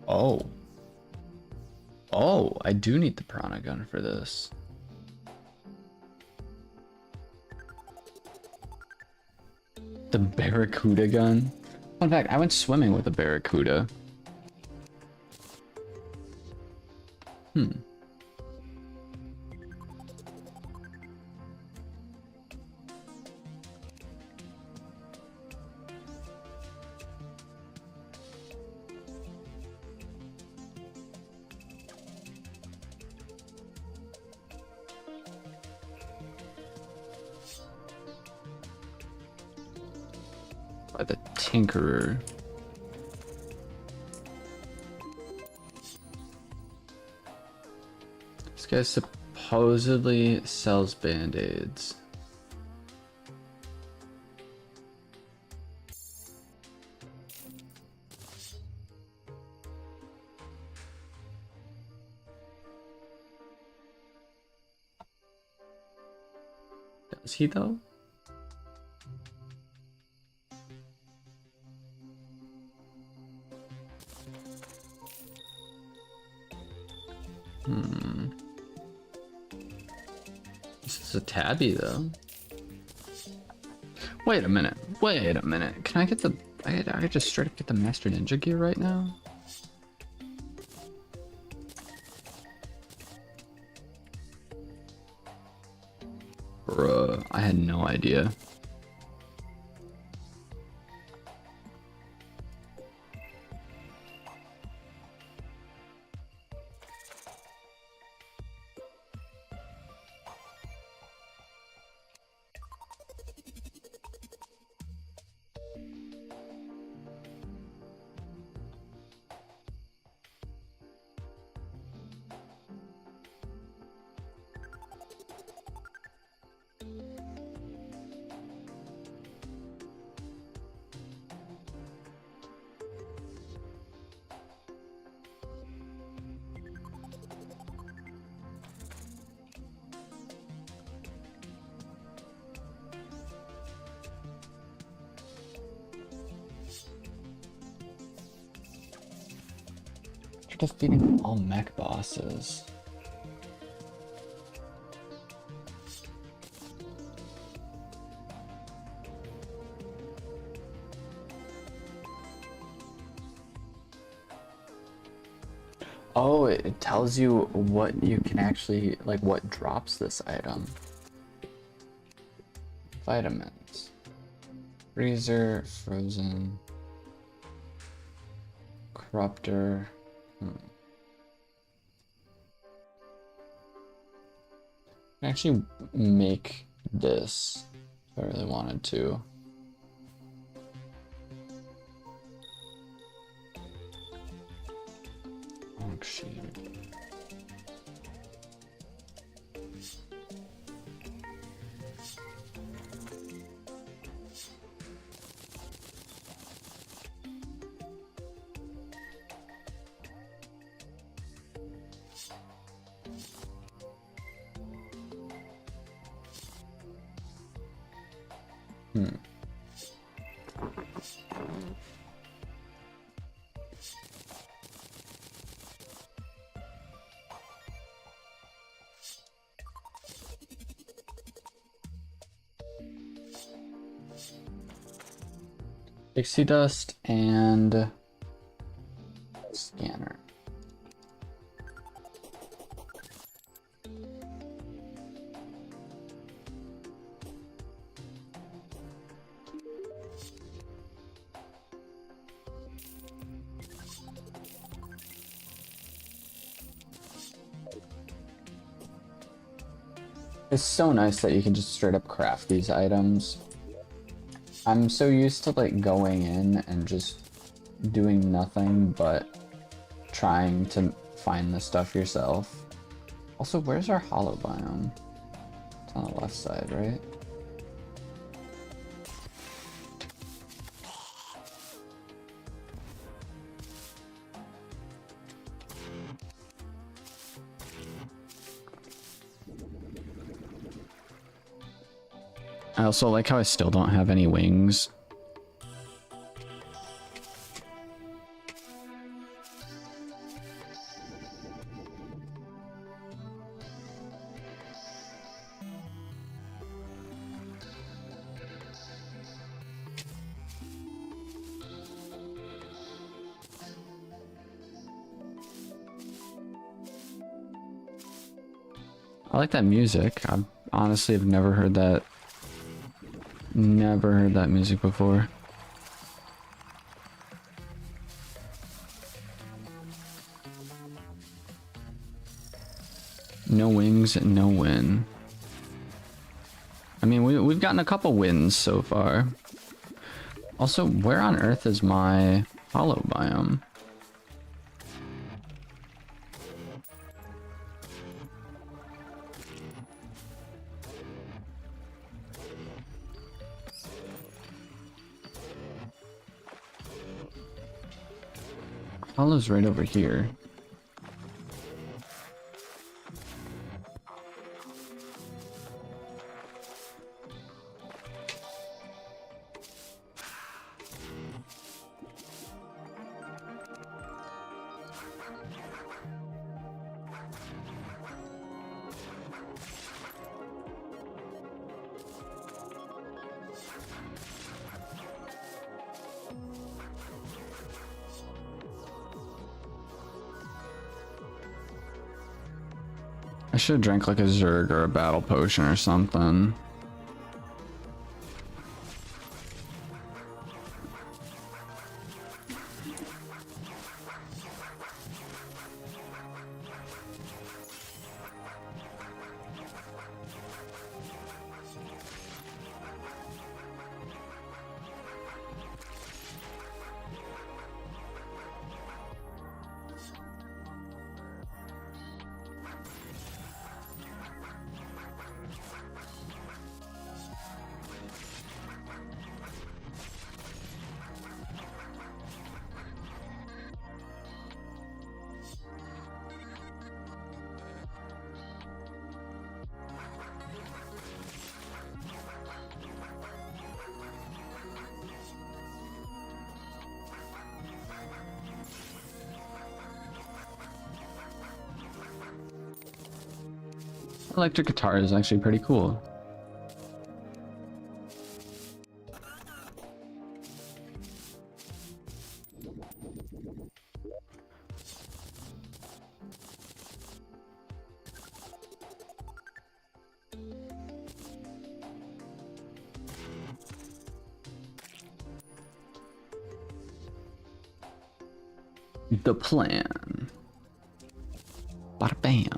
Oh. Oh, I do need the piranha gun for this. The barracuda gun? Fun fact, I went swimming with a barracuda. By the Tinkerer. This guy supposedly sells band-aids. Does he though? a tabby though. Wait a minute. Wait a minute. Can I get the... I just straight up get the Master Ninja gear right now? Bruh, I had no idea. After defeating all mech bosses. Oh, it tells you what you can actually, like, what drops this item. Vitamins. Freezer, frozen. Corruptor. I can actually make this if I really wanted to. Oh, shit. Pixie dust and scanner. It's so nice that you can just straight up craft these items. I'm so used to like going in and just doing nothing but trying to find the stuff yourself. Also, where's our hollow biome? It's on the left side, right? I also like how I still don't have any wings. I like that music. I honestly have never heard that. Never heard that music before. No wings, no win. I mean, we've gotten a couple wins so far. Also, where on earth is my hollow biome? Hollow's right over here. I should have drank like a Zerg or a battle potion or something. Electric guitar is actually pretty cool. The plan. Bada bam.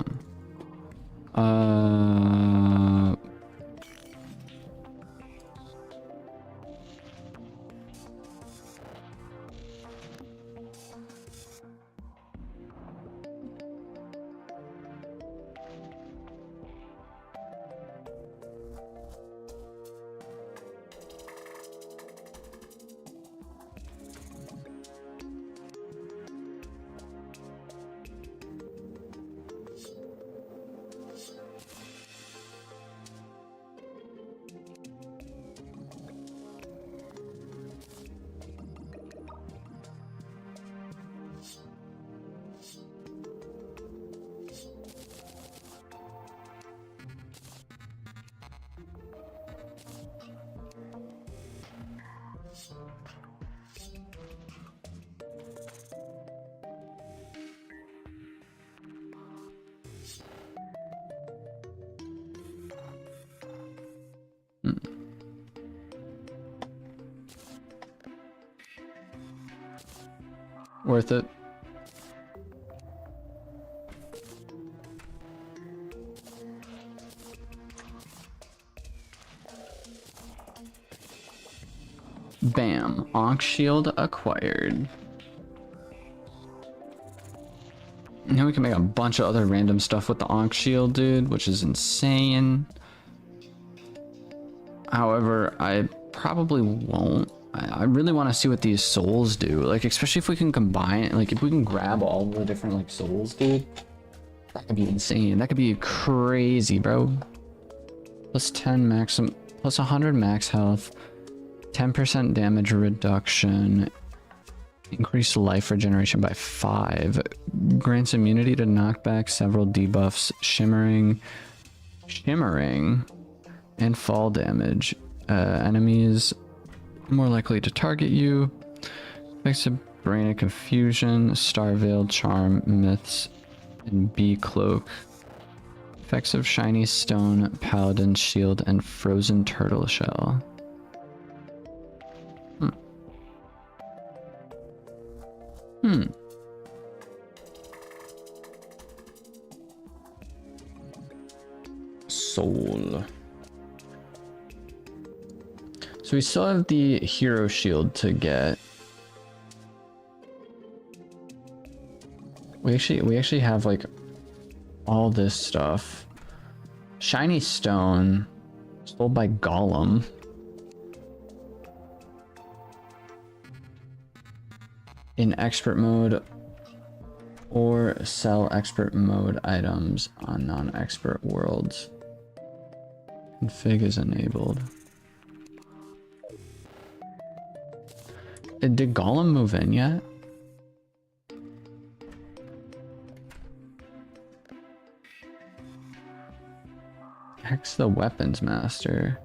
Worth it. Bam. Ankh shield acquired. Now we can make a bunch of other random stuff with the Ankh shield, dude, which is insane. However, I probably won't. I really want to see what these souls do. Like, especially if we can combine, like, if we can grab all the different, like, souls, dude. That could be insane. That could be crazy, bro. Plus 10 maximum, plus 100 max health, 10% damage reduction, increased life regeneration by 5, grants immunity to knockback, several debuffs, shimmering, and fall damage. Enemies more likely to target you. Makes a brain of confusion, star veil, charm, myths, and bee cloak. Effects of shiny stone, paladin shield, and frozen turtle shell. Soul. So we still have the hero shield to get. We actually have like all this stuff. Shiny stone sold by Golem. In expert mode, or sell expert mode items on non-expert worlds. Config is enabled. Did Golem move in yet? Hex the weapons master.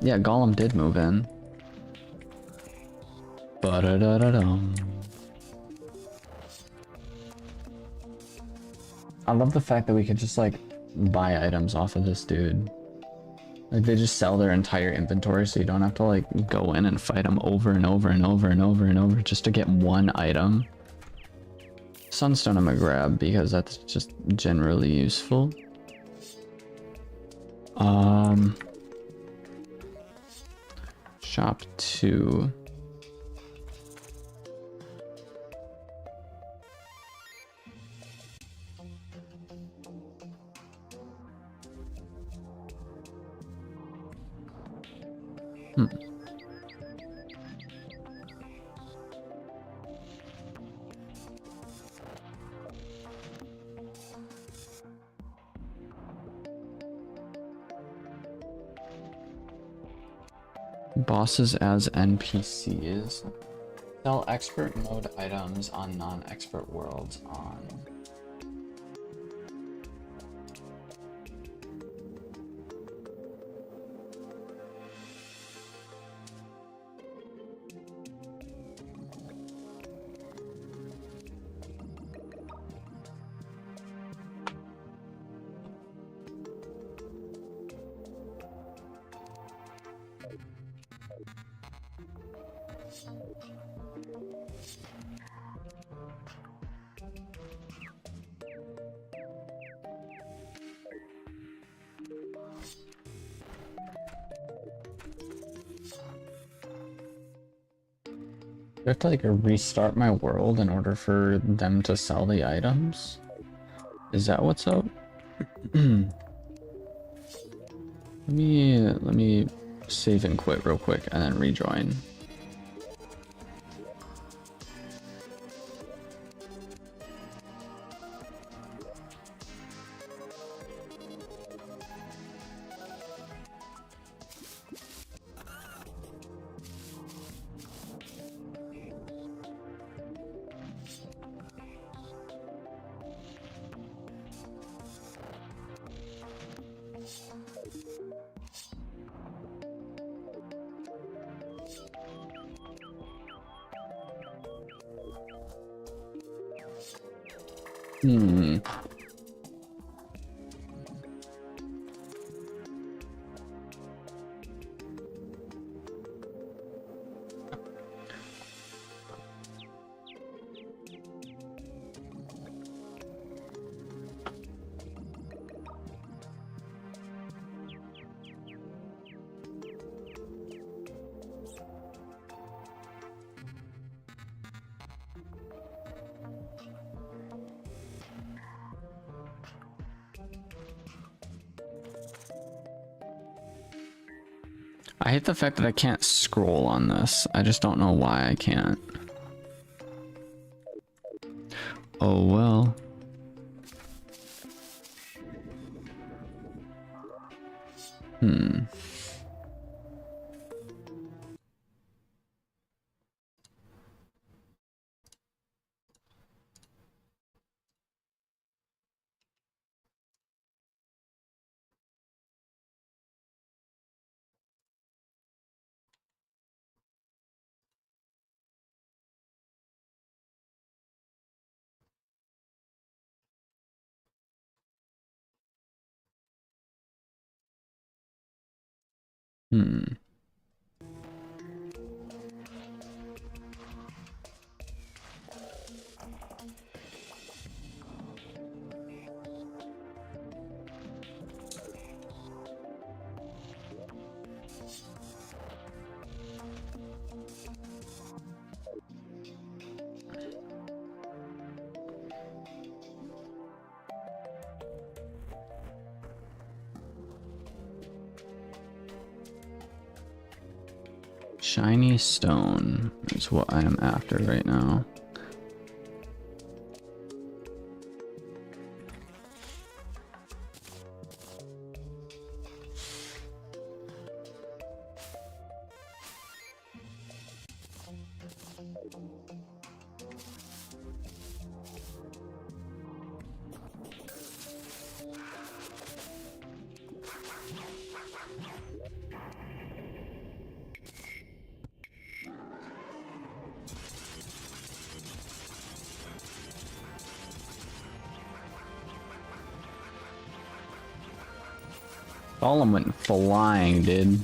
Yeah, Gollum did move in. Ba-da-da-da-dum. I love the fact that we could just like buy items off of this dude. Like they just sell their entire inventory so you don't have to like go in and fight them over and over and over and over and over just to get one item. Sunstone I'm gonna grab because that's just generally useful. Shop 2. Bosses as NPCs. Sell expert mode items on non-expert worlds on. Do I have to like restart my world in order for them to sell the items? Is that what's up? Let me save and quit real quick and then rejoin. Hmm. I hate the fact that I can't scroll on this. I just don't know why I can't. Oh well. Hmm. Hmm. Shiny stone is what I am after right now. Golem went flying, dude.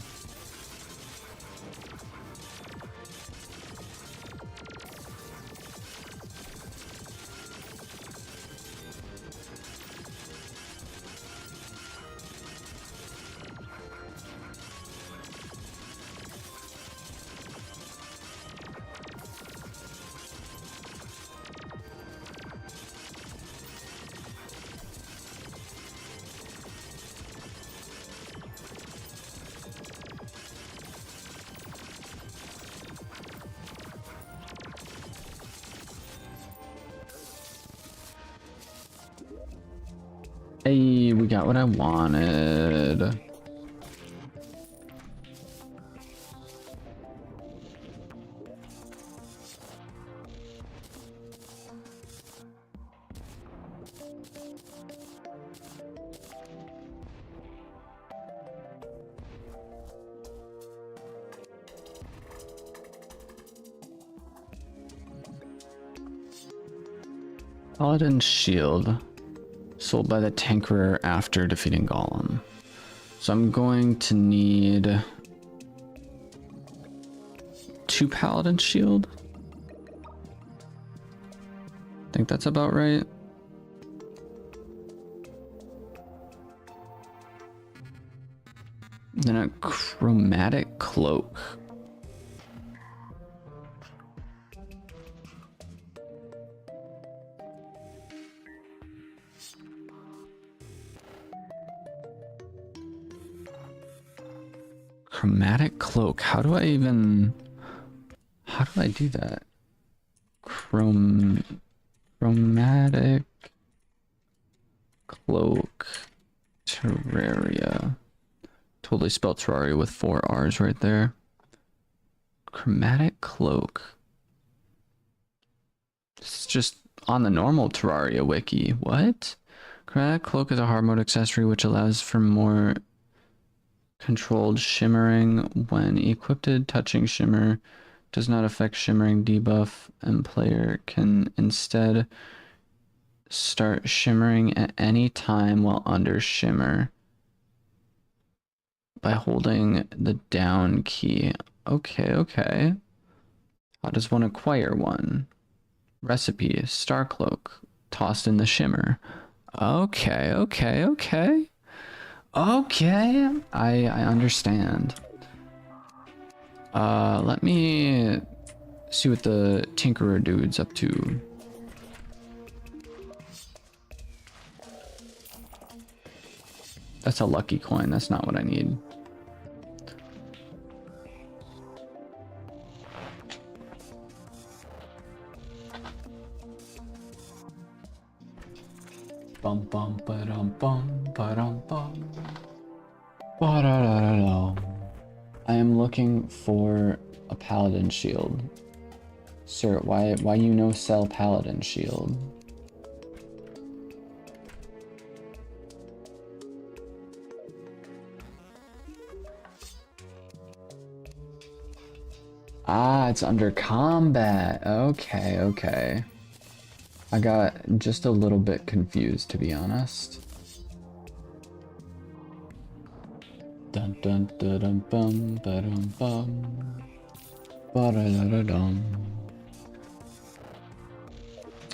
Hey, we got what I wanted. Paladin shield. Sold by the Tinkerer after defeating Golem. So I'm going to need 2 Paladin shield. I think that's about right. Then a chromatic cloak. Chromatic cloak. How do I do that? Chromatic cloak. Terraria. Totally spelled Terraria with 4 R's right there. Chromatic cloak. It's just on the normal Terraria wiki. What? Chromatic cloak is a hard mode accessory which allows for more controlled shimmering when equipped. Touching shimmer does not affect shimmering debuff, and player can instead start shimmering at any time while under shimmer by holding the down key. Okay. How does one acquire one? Recipe, star cloak, tossed in the shimmer. Okay. I understand. Let me see what the Tinkerer dude's up to. That's a lucky coin. That's not what I need. Bum bum ba-dum bum ba-dum bum. Ba-da-da-da-dum. I am looking for a paladin shield. Sir, why you no sell paladin shield? Ah, it's under combat. Okay. I got just a little bit confused, to be honest. Dun dun dun dun bum ba dum bum ba da da da dum.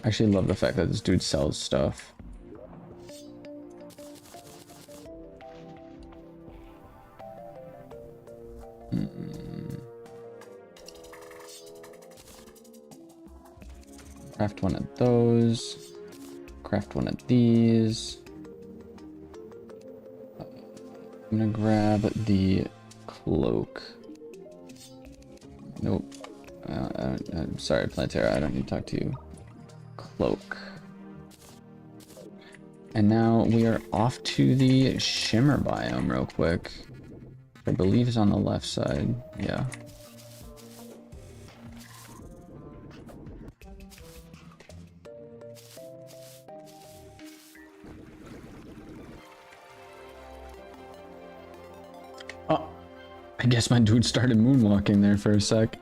I actually love the fact that this dude sells stuff. Craft one of those. Craft one of these. I'm gonna grab the cloak. Nope. I'm sorry, Plantera, I don't need to talk to you. Cloak. And now we are off to the shimmer biome real quick. I believe is on the left side. Yeah. Oh, I guess my dude started moonwalking there for a sec.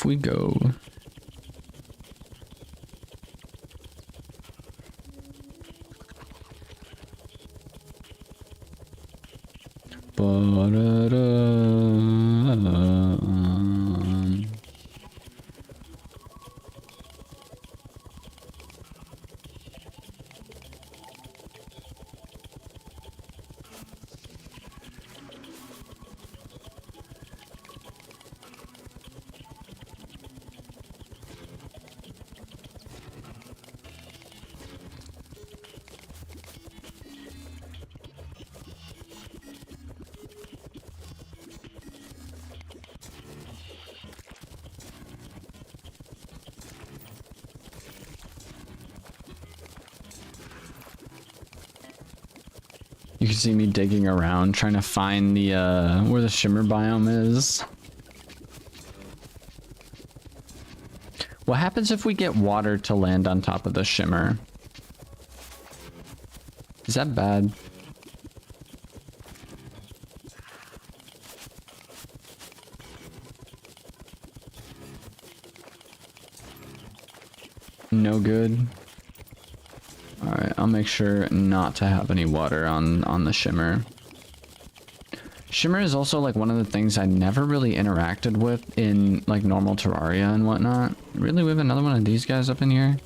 we go. You can see me digging around trying to find the where the shimmer biome is. What happens if we get water to land on top of the shimmer? Is that bad? No good. Alright, I'll make sure not to have any water on the shimmer. Shimmer is also like one of the things I never really interacted with in like normal Terraria and whatnot. Really, we have another one of these guys up in here?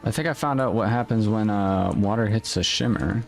I think I found out what happens when water hits a shimmer.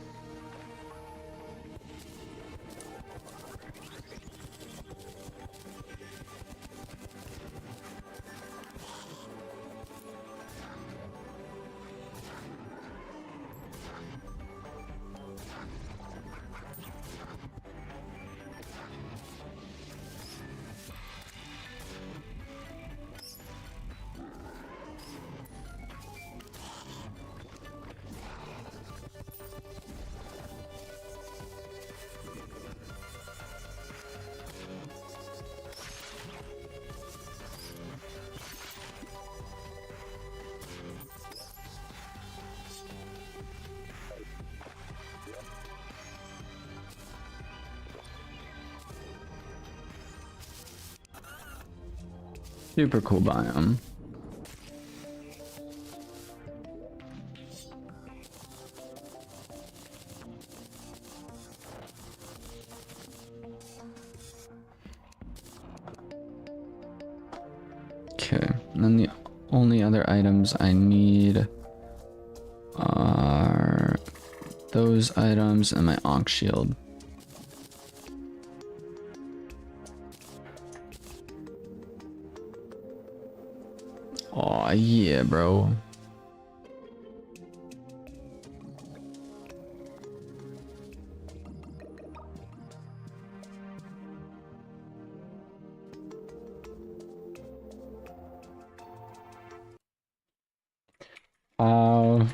Super cool biome. Okay, and then the only other items I need are those items and my Ankh shield. Aw, yeah, bro. How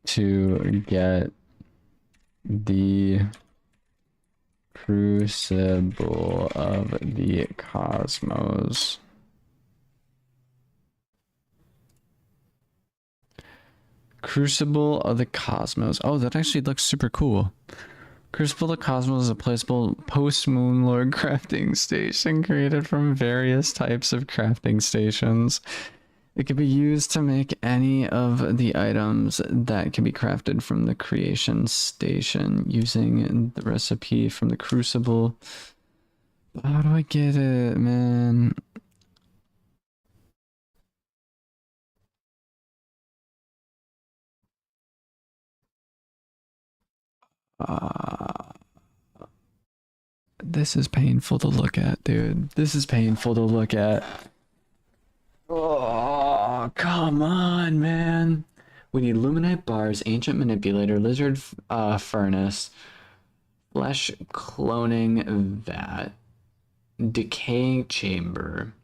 to get the Crucible of the Cosmos. Crucible of the Cosmos. Oh, that actually looks super cool. Crucible of the Cosmos is a placeable post-Moonlord crafting station created from various types of crafting stations. It can be used to make any of the items that can be crafted from the creation station using the recipe from the Crucible. How do I get it, man? This is painful to look at, dude. This is painful to look at. Oh, come on, man. We need luminite bars, ancient manipulator, lizard furnace, flesh cloning vat, decaying chamber,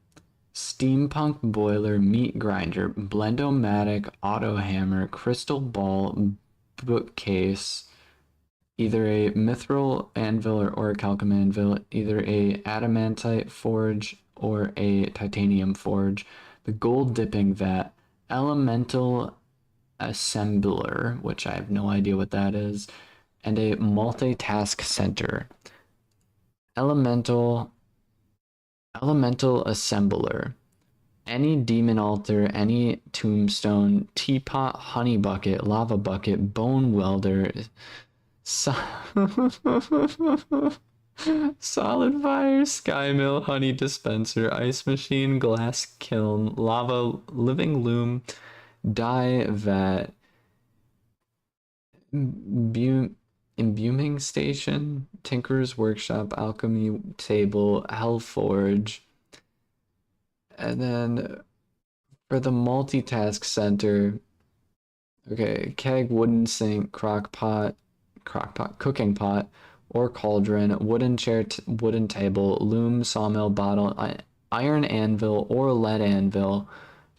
steampunk boiler, meat grinder, blendomatic, auto hammer, crystal ball, bookcase, either a mithril anvil or orichalcum anvil, either a adamantite forge or a titanium forge, the gold dipping vat, elemental assembler, which I have no idea what that is, and a multitask center. Elemental assembler. Any demon altar, any tombstone, teapot, honey bucket, lava bucket, bone welder, so- solid fire, sky mill, honey dispenser, ice machine, glass kiln, lava, living loom, dye vat, imbuing station, tinker's workshop, alchemy table, hell forge, and then for the multitask center, okay, keg, wooden sink, crock pot, cooking pot, or cauldron, wooden chair, wooden table, loom, sawmill, bottle, iron anvil or lead anvil,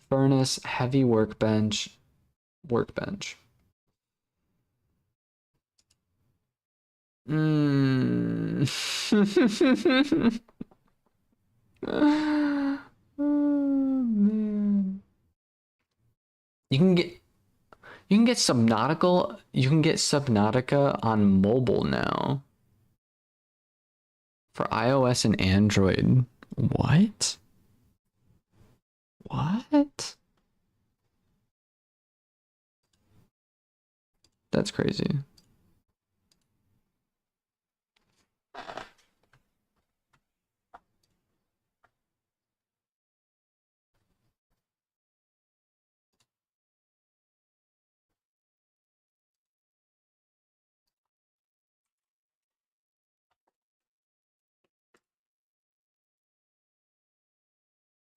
furnace, heavy workbench. Mm. Oh, man. You can get Subnautica on mobile now for iOS and Android. What? What? That's crazy.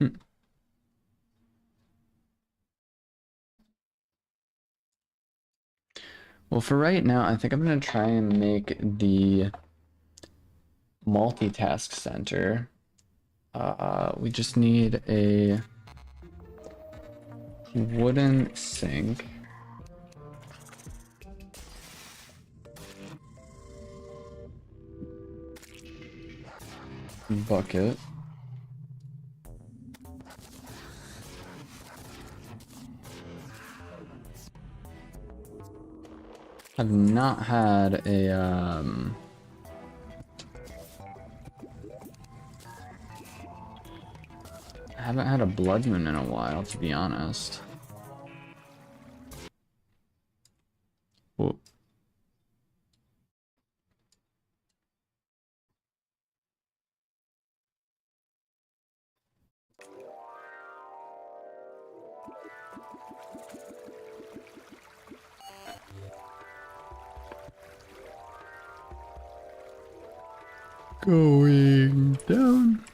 Hmm. Well, for right now, I think I'm gonna try and make the multitask center. We just need a wooden sink. Bucket. I've not had a I haven't had a blood moon in a while, to be honest. Whoa. Going down.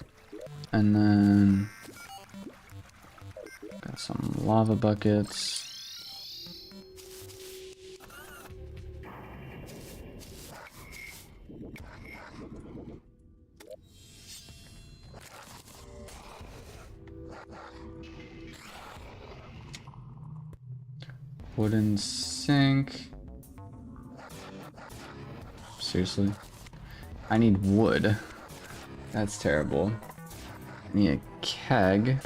And then got some lava buckets. Wooden sink. Seriously? I need wood. That's terrible. I need a keg.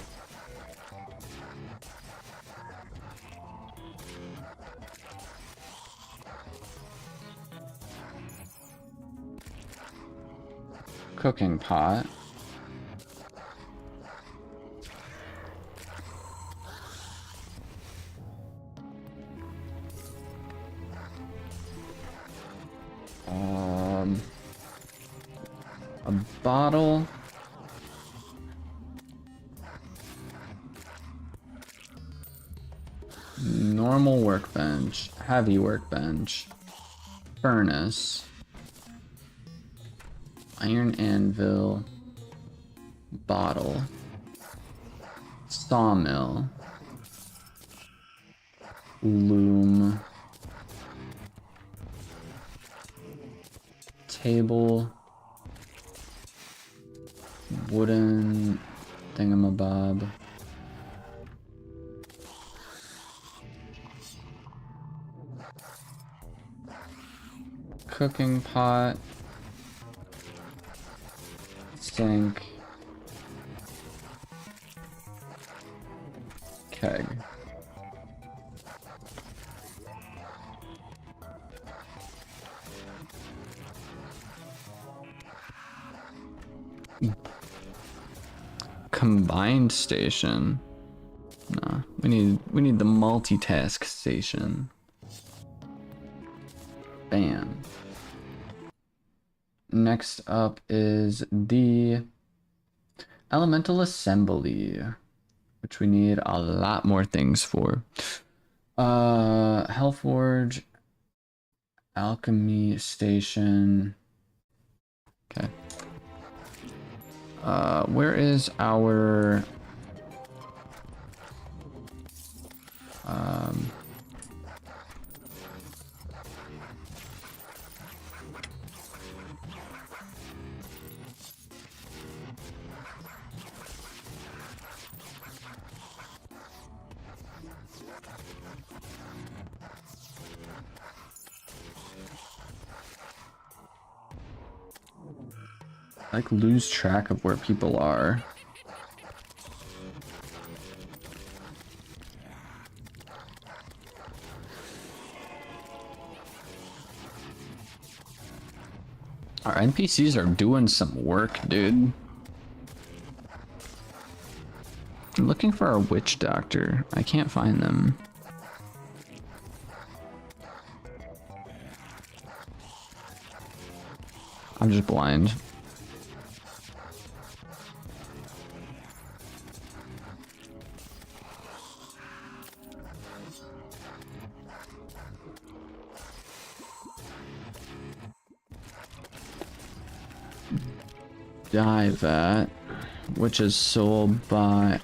Cooking pot. A bottle. Normal workbench. Heavy workbench. Furnace. Iron anvil. Bottle. Sawmill. loom. Table. Wooden thingamabob. Cooking pot. Sink. Keg. Combined station. Nah, we need the multitask station. Bam. Next up is the elemental assembly, which we need a lot more things for. Hellforge, alchemy station. Okay. Where is our like lose track of where people are. Our NPCs are doing some work, dude. I'm looking for our witch doctor. I can't find them. I'm just blind. Dive at, which is sold by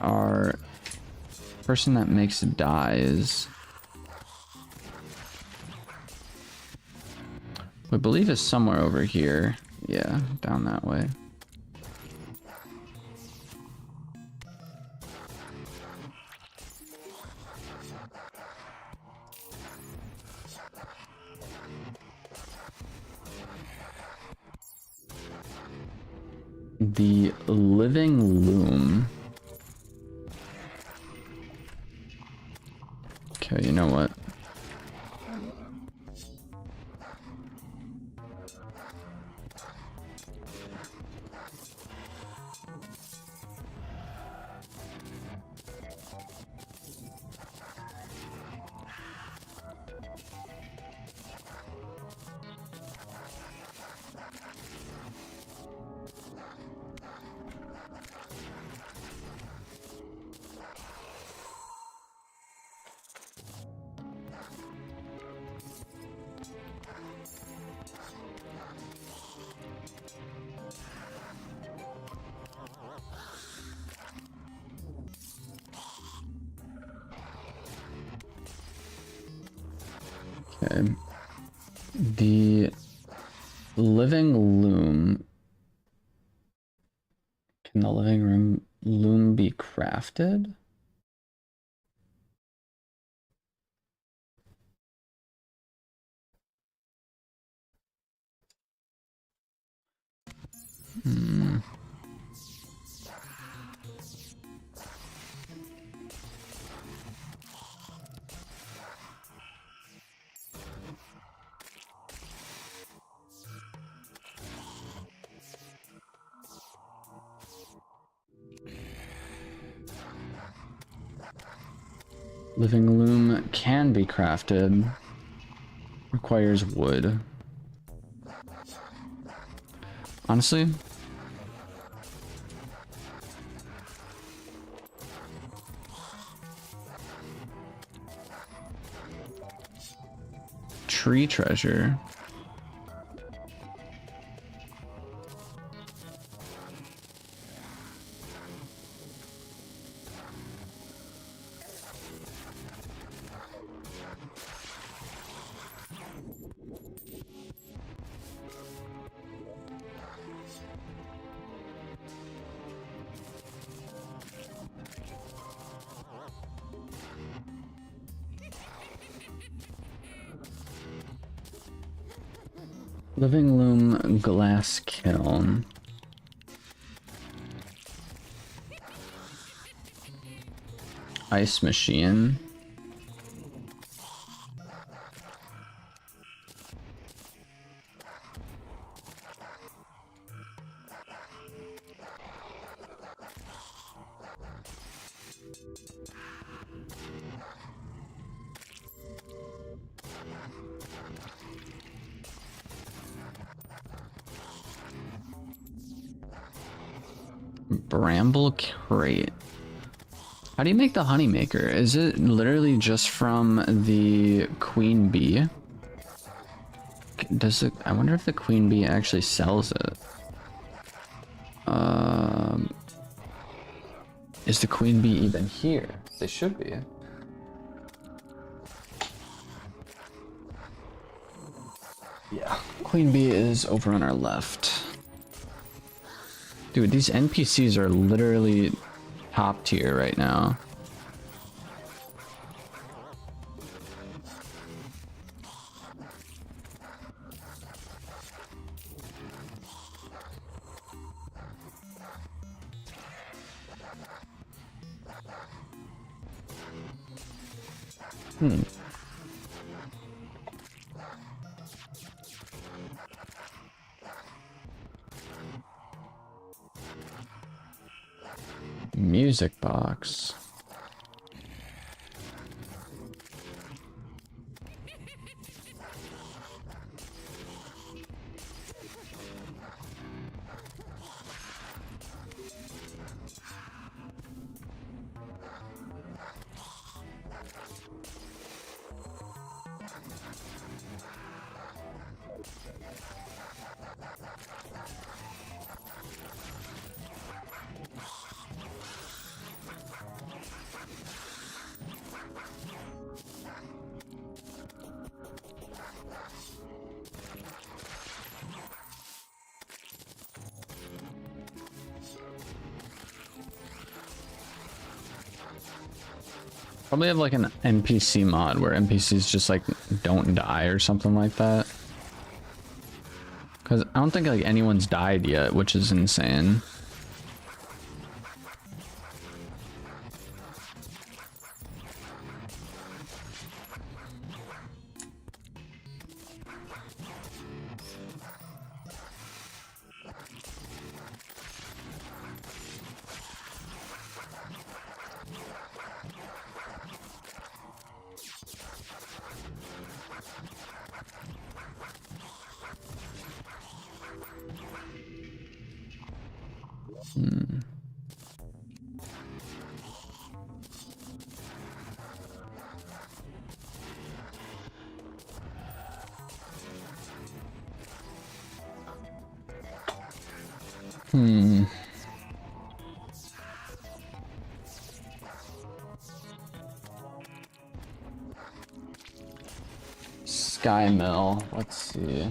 our person that makes dyes. We believe is somewhere over here. Yeah, down that way. The living loom. Okay, you know what? Okay. The living loom. Can the living room loom be crafted? Hmm. Living loom can be crafted. Requires wood. Honestly, tree treasure. Living loom glass kiln. Ice machine. Bramble crate. How do you make the honey maker? Is it literally just from the queen bee? Does it? I wonder if the queen bee actually sells it. Is the queen bee even here? They should be. Yeah. Queen bee is over on our left. Dude, these NPCs are literally top tier right now. Music box. Probably have like an NPC mod where NPCs just like don't die or something like that. Because I don't think like anyone's died yet, which is insane. Sky mill. Let's see.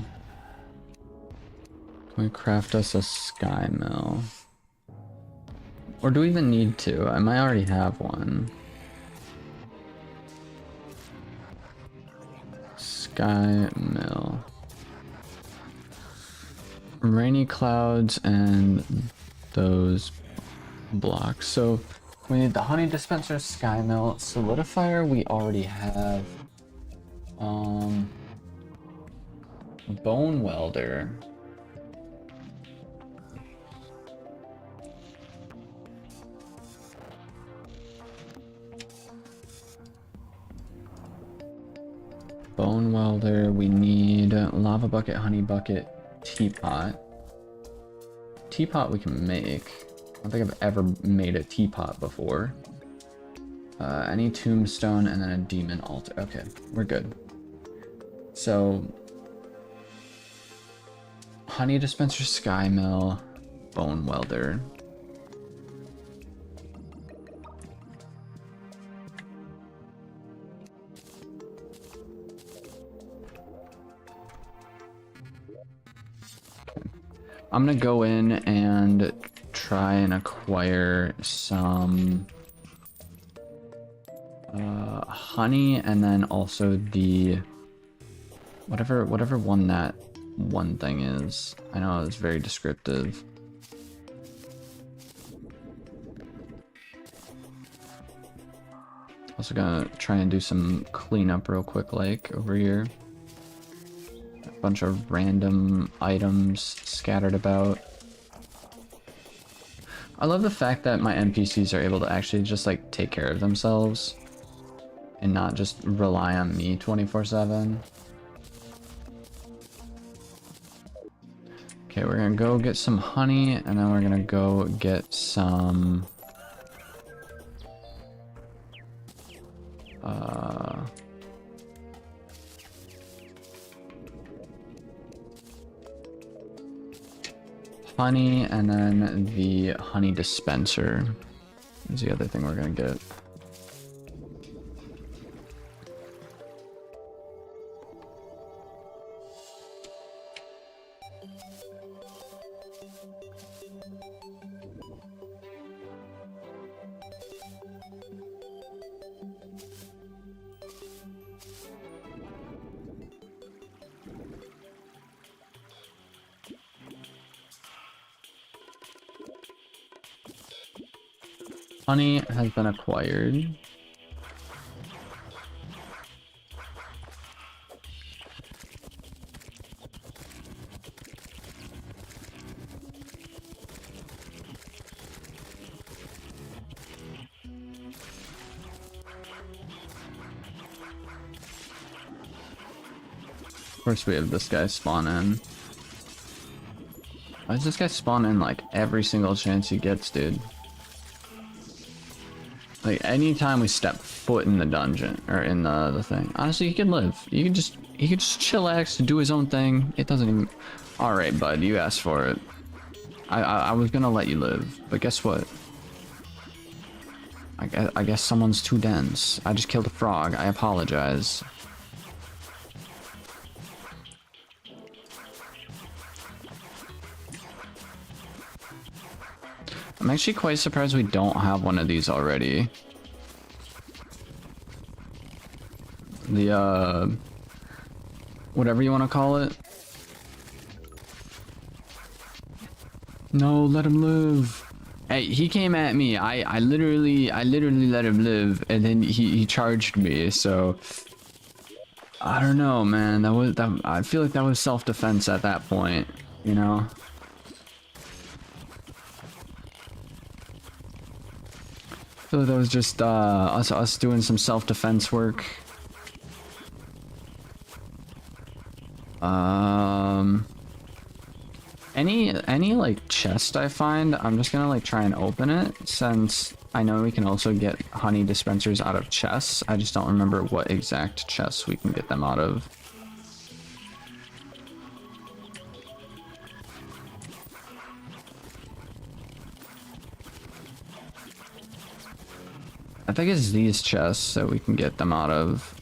Can we craft us a sky mill? Or do we even need to? I might already have one. Sky mill. Rainy clouds and those blocks. So we need the honey dispenser, sky mill, solidifier. We already have. Bone welder. Bone welder. We need lava bucket, honey bucket, teapot. Teapot we can make. I don't think I've ever made a teapot before. Any tombstone and then a demon altar. Okay, we're good. So, honey dispenser, sky mill, bone welder. I'm gonna go in and try and acquire some honey, and then also the whatever one that one thing is. I know it's very descriptive. Also gonna try and do some cleanup real quick, like over here. A bunch of random items scattered about. I love the fact that my NPCs are able to actually just like take care of themselves and not just rely on me 24/7. Okay, we're gonna go get some honey and then we're gonna go get some honey, and then the honey dispenser is the other thing we're gonna get. Honey has been acquired. Of course we have this guy spawn in. Why does this guy spawn in like every single chance he gets, dude? Like anytime we step foot in the dungeon or in the thing, honestly, he can live. He can just chillax, do his own thing. It doesn't even. All right, bud, you asked for it. I was gonna let you live, but guess what? I guess someone's too dense. I just killed a frog. I apologize. I'm actually quite surprised we don't have one of these already. The, whatever you want to call it. No, let him live. Hey, he came at me. I literally let him live, and then he charged me, so... I don't know, man. I feel like that was self-defense at that point, you know? I feel like that was just us doing some self-defense work. Any like chest I find, I'm just gonna like try and open it, since I know we can also get honey dispensers out of chests. I just don't remember what exact chests we can get them out of. I think it's these chests that we can get them out of.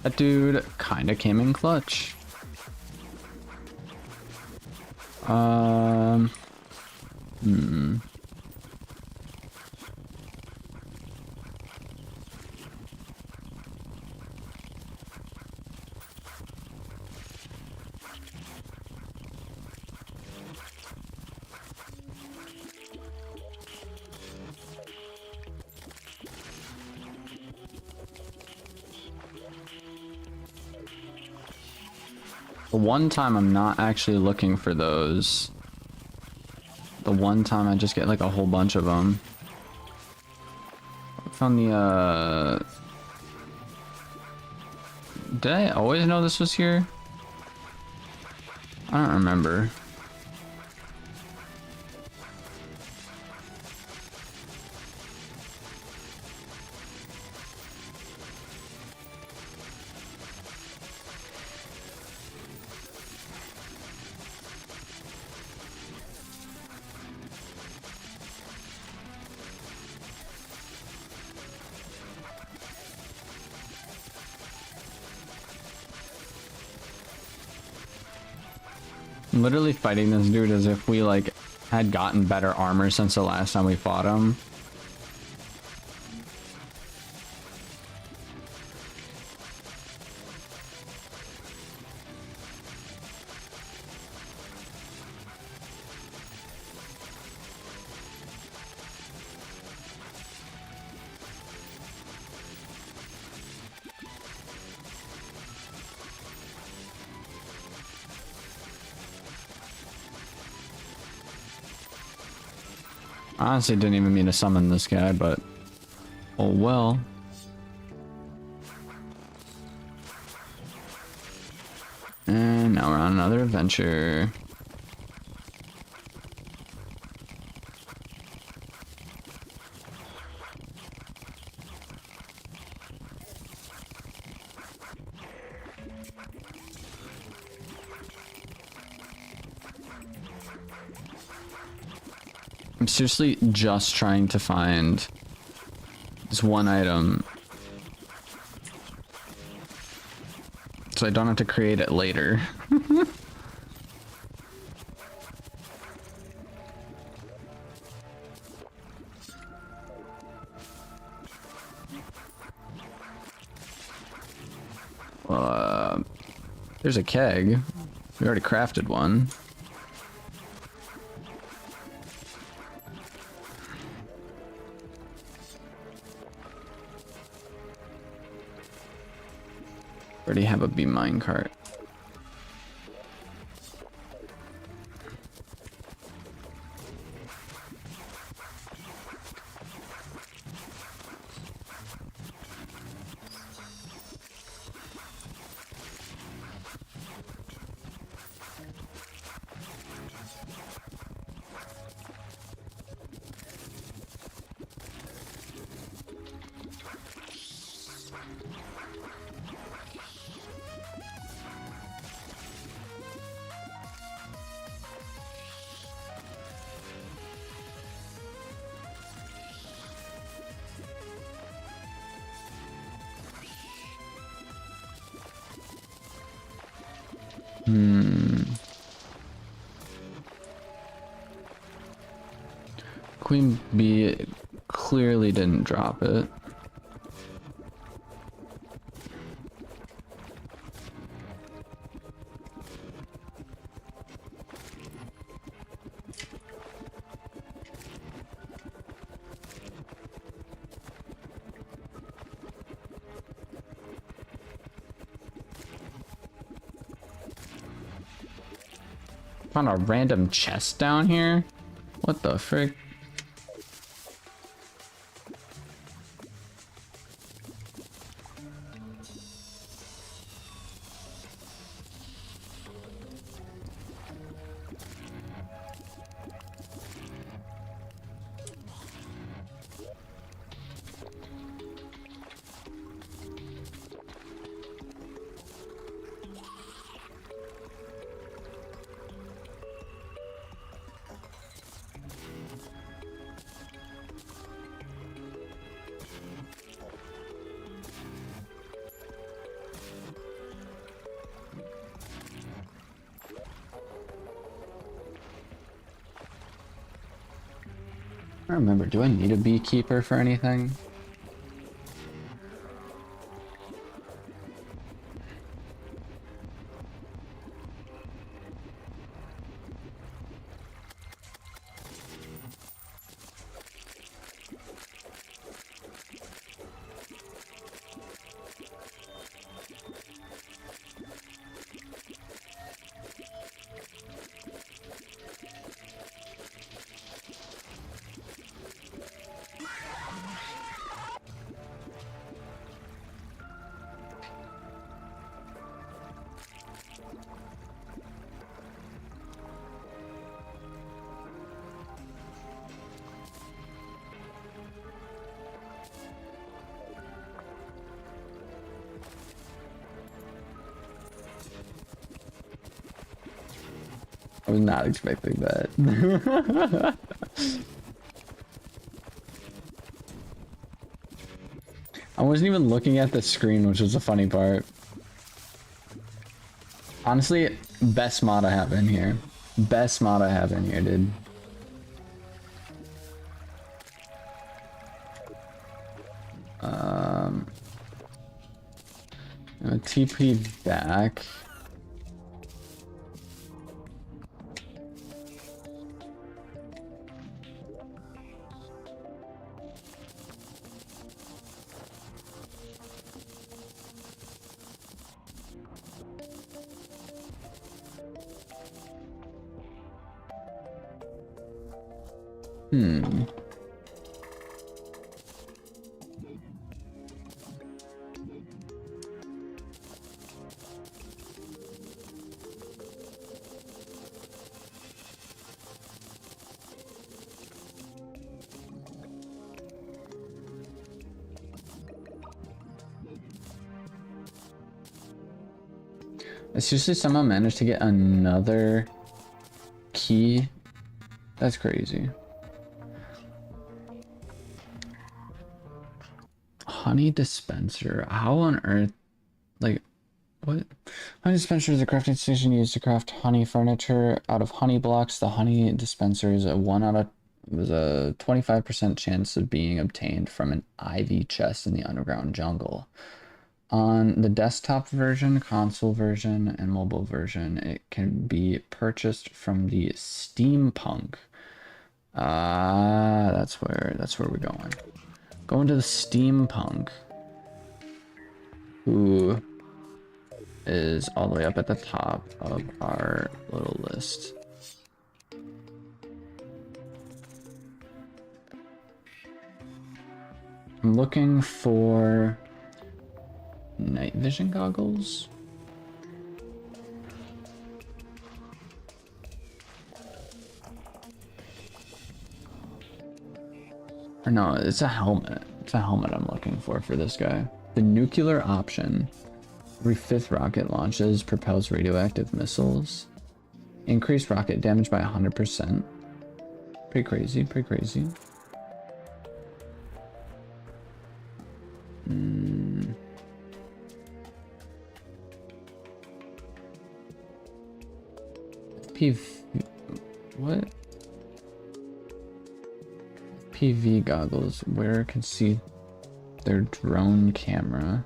That dude kinda came in clutch. Hmm. The one time I'm not actually looking for those. The one time I just get like a whole bunch of them. I found the, Did I always know this was here? I don't remember. I'm literally fighting this dude as if we like had gotten better armor since the last time we fought him. I honestly didn't even mean to summon this guy, but oh well. And now we're on another adventure. I'm seriously just trying to find this one item so I don't have to create it later. There's a keg. We already crafted one. Already have a B minecart. Queen bee clearly didn't drop it. Found a random chest down here? What the frick? I don't remember, do I need a beekeeper for anything? I was not expecting that. I wasn't even looking at the screen, which was the funny part. Honestly, best mod I have in here. Best mod I have in here, dude. I'm gonna TP back. Seriously, somehow managed to get another key. That's crazy. Honey dispenser. How on earth? Like, what? Honey dispenser is a crafting station used to craft honey furniture out of honey blocks. The honey dispenser is a 25% chance of being obtained from an ivy chest in the underground jungle. On the desktop version, console version, and mobile version, it can be purchased from the Steampunk. That's where we're going. Going to the Steampunk, who is all the way up at the top of our little list. I'm looking for night vision goggles. Or no, it's a helmet. It's a helmet I'm looking for this guy. The nuclear option. Every 5th rocket launches propels radioactive missiles. Increased rocket damage by 100%. Pretty crazy, pretty crazy. What? PV goggles. Where can see their drone camera.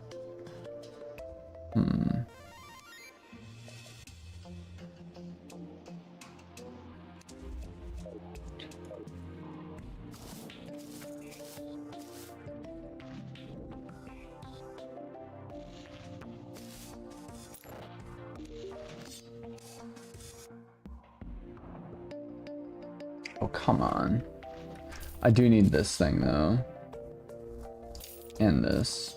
Oh, come on. I do need this thing, though. And this.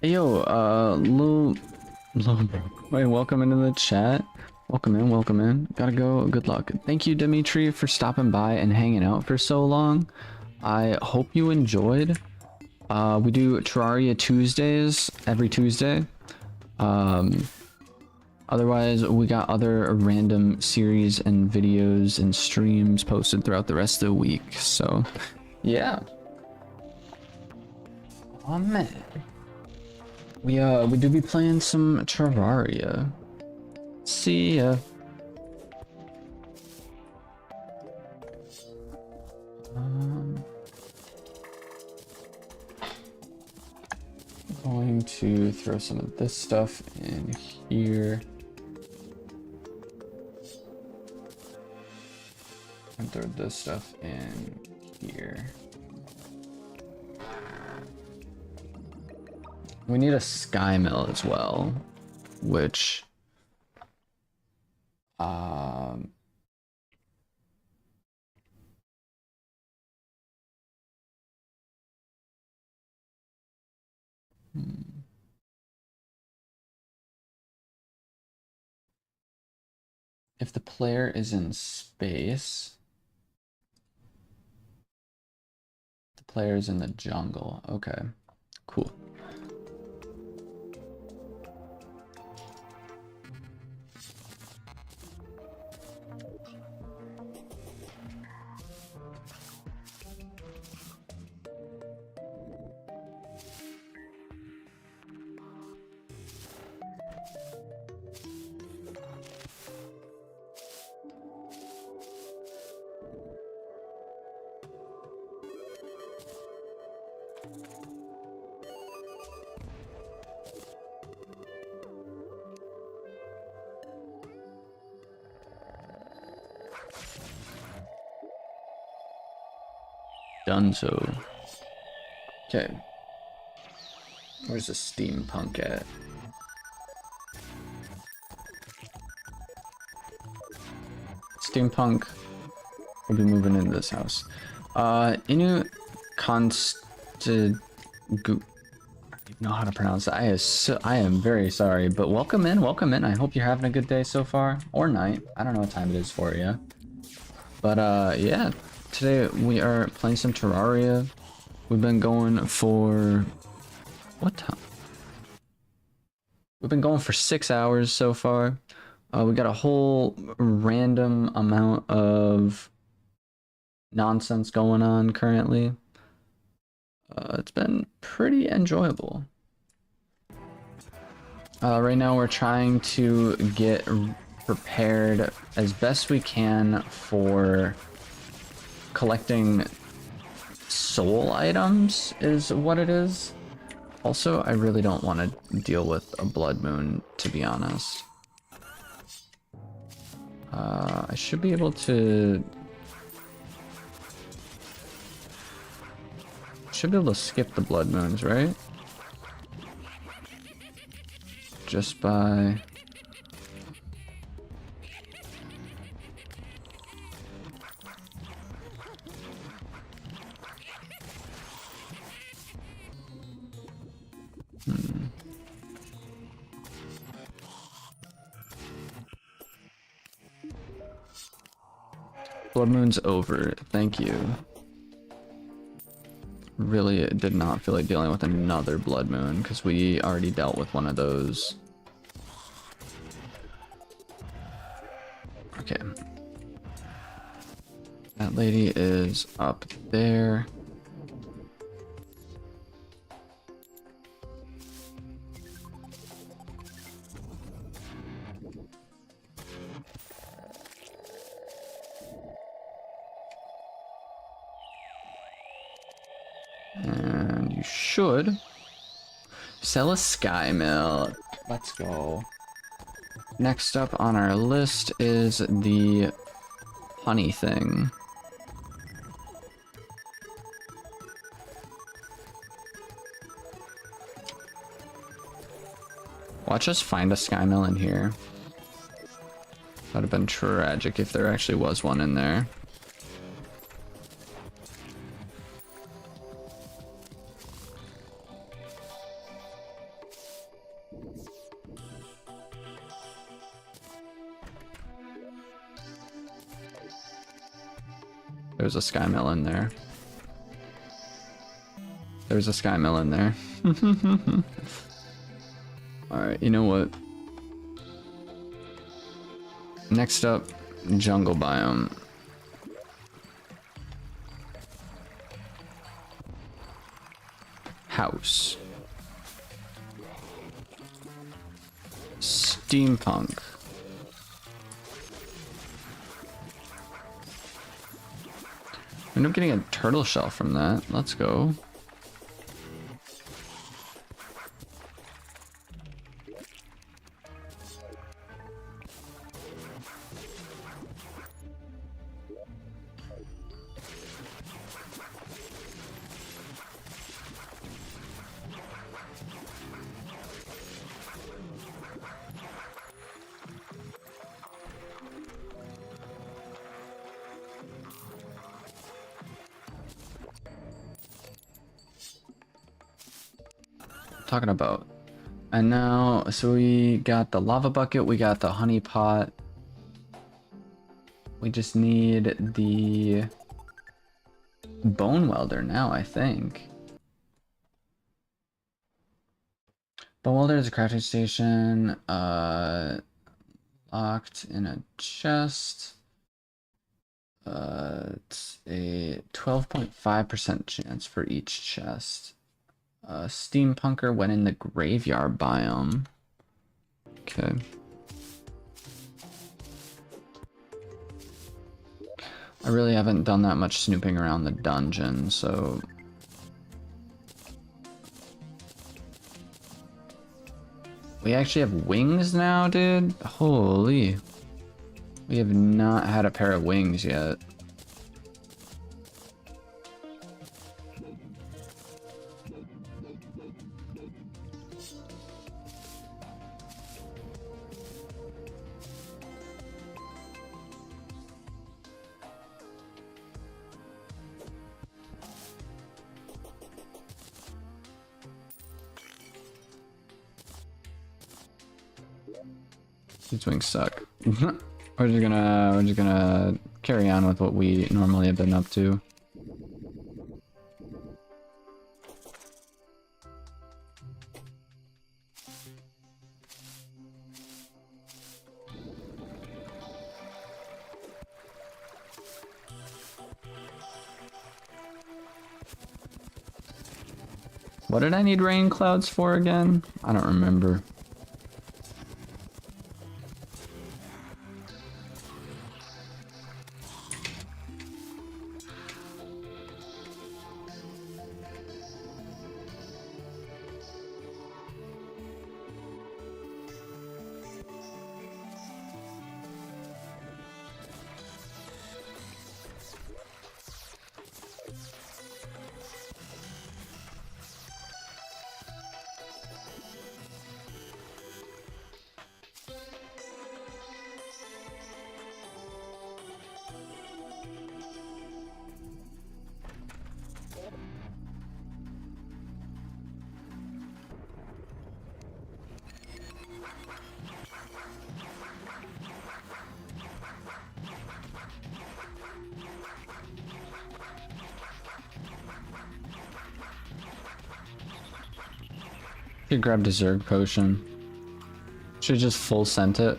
Hey, yo, Lil bro. Wait, welcome into the chat. Welcome in, welcome in. Gotta go, good luck. Thank you, Dimitri, for stopping by and hanging out for so long. I hope you enjoyed. We do Terraria Tuesdays every Tuesday. Otherwise, we got other random series and videos and streams posted throughout the rest of the week. So, yeah. Oh man. We do be playing some Terraria. See ya. Going to throw some of this stuff in here. And throw this stuff in here. We need a sky mill as well, which if the player is in space, the player is in the jungle. Okay, cool. Done so. Okay. Where's the steampunk at? Steampunk will be moving into this house. Inu Constant. I don't know how to pronounce that. I am very sorry, but welcome in, welcome in. I hope you're having a good day so far, or night. I don't know what time it is for you. But yeah, today we are playing some Terraria. We've been going for what time? We've been going for 6 hours so far. We got a whole random amount of nonsense going on currently. It's been pretty enjoyable. Right now we're trying to get prepared as best we can for collecting soul items is what it is. Also, I really don't want to deal with a blood moon, to be honest. I should be able to skip the blood moons, right? Just by blood moon's over. Thank you. Really did not feel like dealing with another blood moon because we already dealt with one of those. Okay. That lady is up there. And you should sell a sky mill. Let's go. Next up on our list is the honey thing. Watch us find a sky mill in here. That'd have been tragic if there actually was one in there. There's a sky mill in there. There's a sky mill in there. Alright, you know what? Next up, jungle biome. House. Steampunk. I end up getting a turtle shell from that. Let's go. Talking about. And now, so we got the lava bucket, we got the honey pot. We just need the bone welder now, I think. Bone welder is a crafting station, locked in a chest. It's a 12.5% chance for each chest. Steampunker went in the graveyard biome. Okay. I really haven't done that much snooping around the dungeon, so... We actually have wings now, dude? Holy. We have not had a pair of wings yet. These wings suck. We're just gonna carry on with what we normally have been up to. What did I need rain clouds for again? I don't remember. Should grab Deserve Potion. Should just full scent it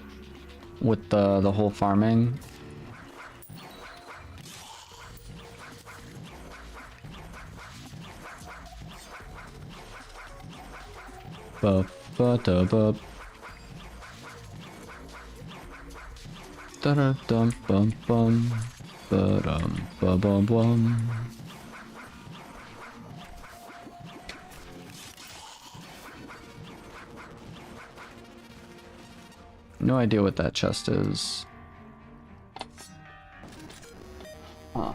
with the whole farming. Bup ba da bup. Da da dum bum bum. Ba dum ba bum bum. No idea what that chest is. Huh.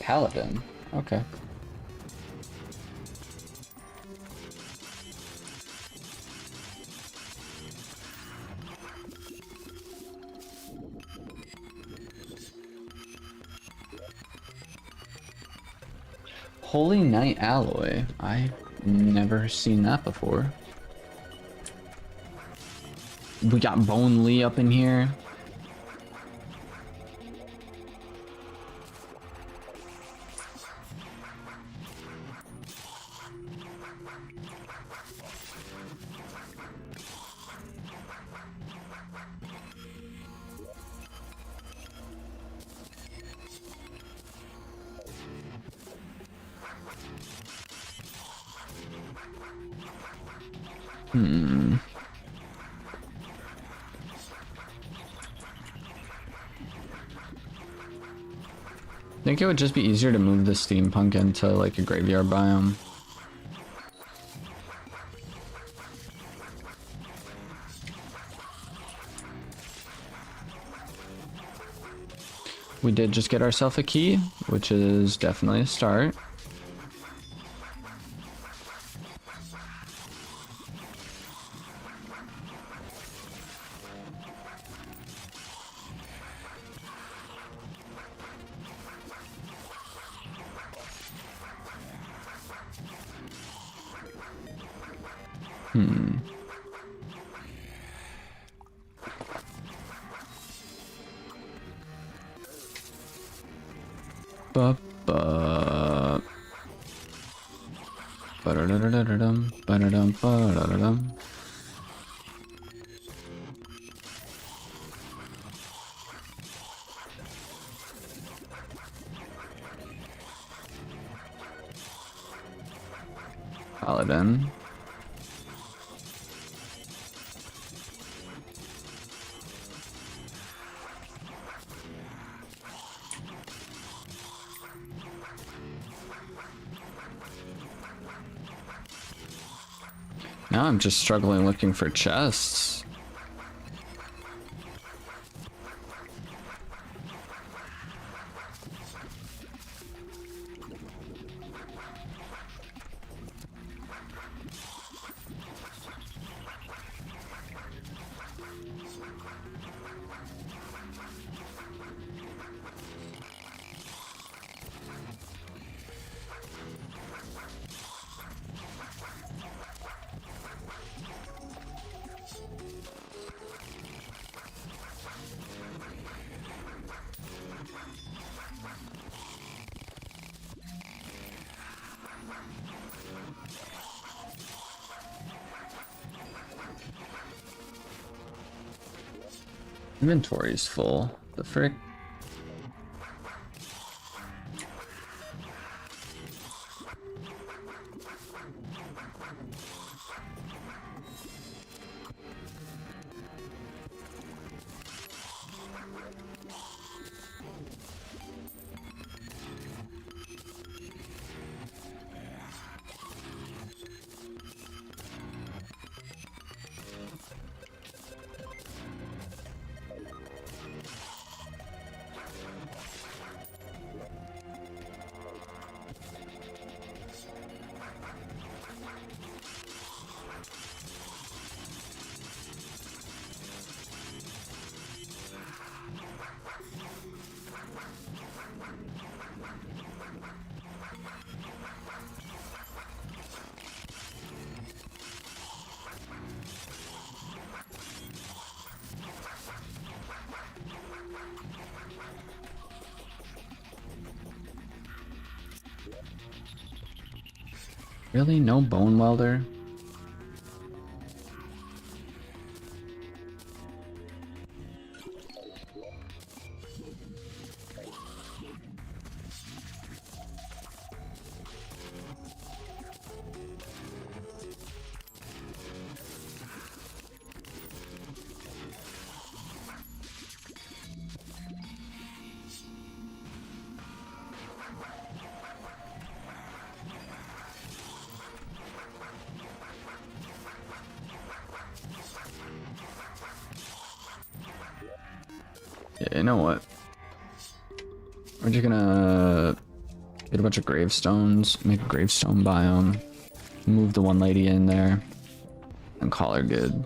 Paladin. Okay. Holy Knight Alloy. I never seen that before. We got Bone Lee up in here. I think it would just be easier to move the steampunk into like a graveyard biome. We did just get ourselves a key, which is definitely a start. Ba-ba. Ba-da-da-da-da-dum, ba-da-dum, ba-da-da-dum. Paladin. Now I'm just struggling looking for chests. Inventory's full. The frick? Really? No bone welder? Yeah, you know what? We're just gonna get a bunch of gravestones, make a gravestone biome, move the one lady in there, and call her good.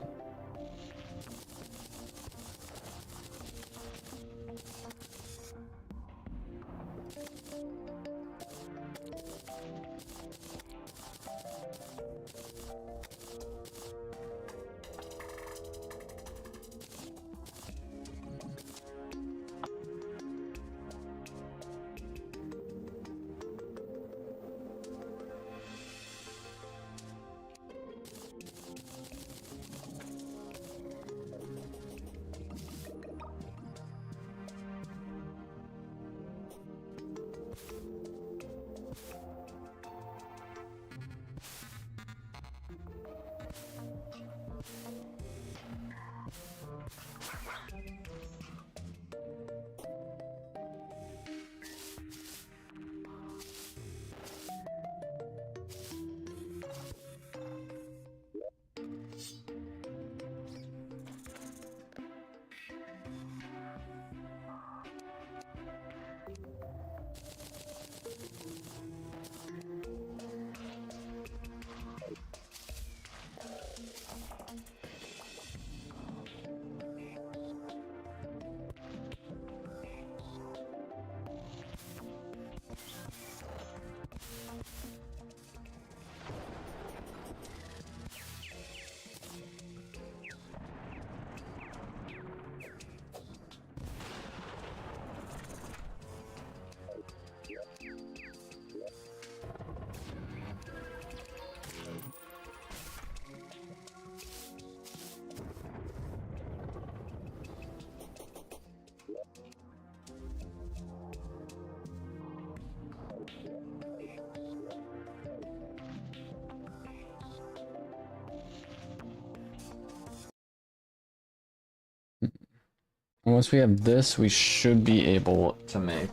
And once we have this, we should be able to make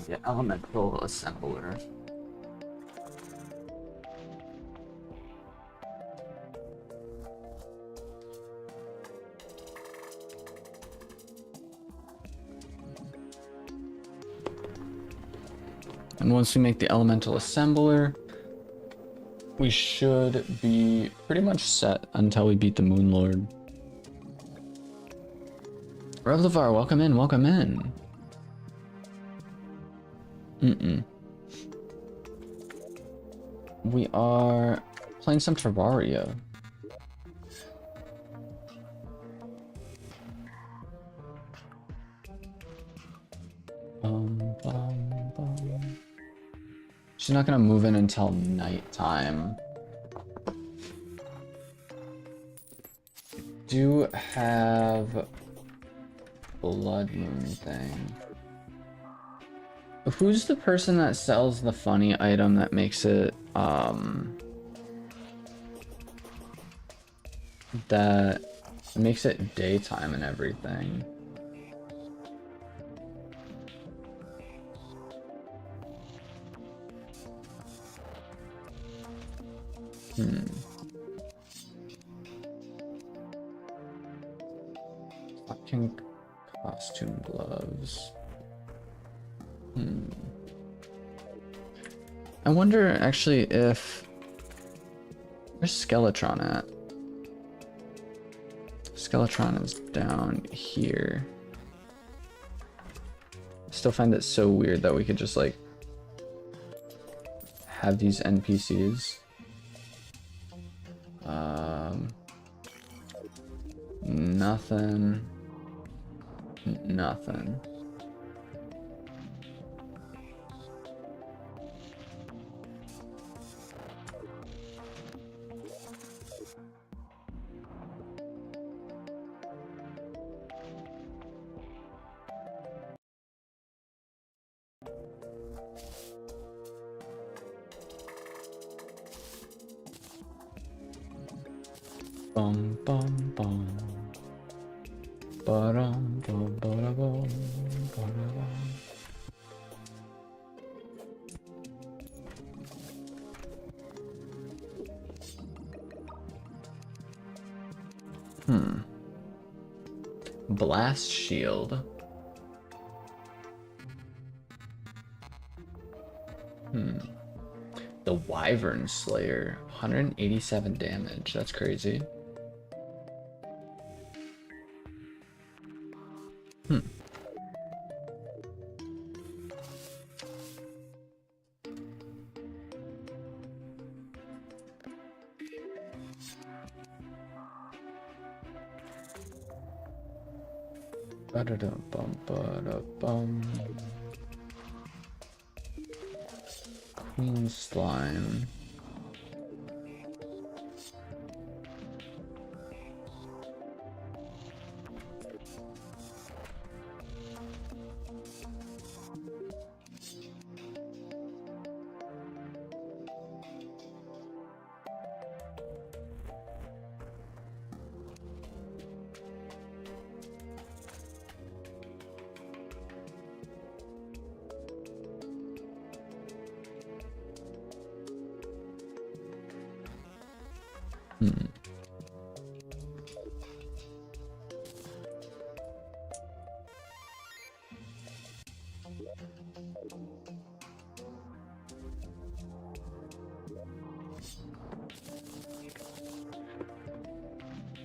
the elemental assembler. And once we make the elemental assembler, we should be pretty much set until we beat the Moon Lord. Revlavar, welcome in, welcome in. We are playing some Terraria. She's not gonna move in until nighttime. Do have Blood Moon thing. Who's the person that sells the funny item that makes it that makes it daytime and everything? Fucking costume gloves. I wonder actually if... Where's Skeletron at? Skeletron is down here. I still find it so weird that we could just like have these NPCs. Nothing. Nothing. Bum bum bum. Ba-dum, bum, ba-da-bum, ba-da-bum. Blast shield. The Wyvern Slayer. 187 damage. That's crazy. Ba-da-dum, ba-da-bum. Queen Slime.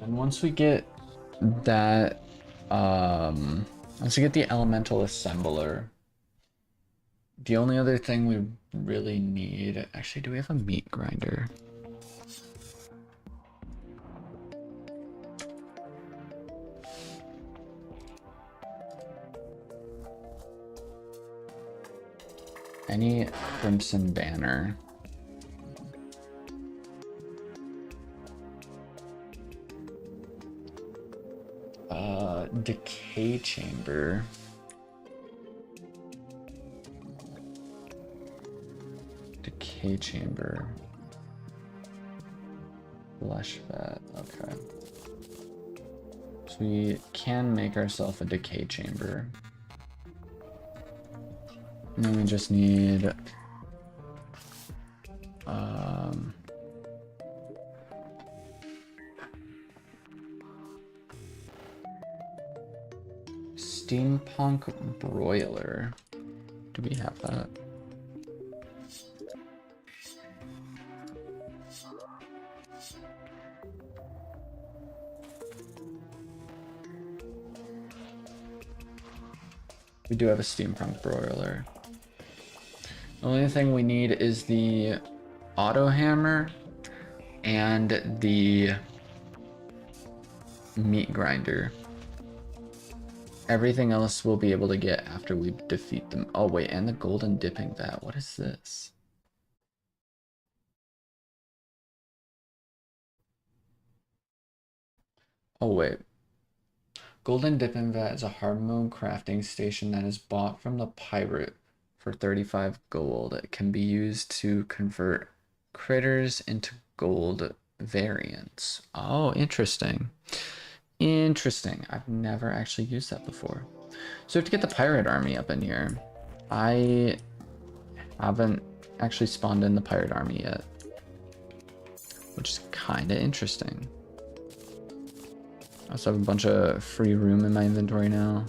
And once we get that, once we get the elemental assembler, the only other thing we really need, actually, do we have a meat grinder? Any Crimson Banner? Decay Chamber. Decay Chamber. Flesh Fat, okay. So we can make ourselves a decay chamber. And then we just need steampunk broiler. Do we have that? We do have a steampunk broiler. The only thing we need is the auto hammer and the meat grinder. Everything else we'll be able to get after we defeat them. Oh wait, and the golden dipping vat. What is this? Oh wait. Golden dipping vat is a hard mode crafting station that is bought from the pirate for 35 gold. It can be used to convert critters into gold variants. Oh, interesting. Interesting. I've never actually used that before. So we have to get the pirate army up in here. I haven't actually spawned in the pirate army yet, which is kind of interesting. I also have a bunch of free room in my inventory now.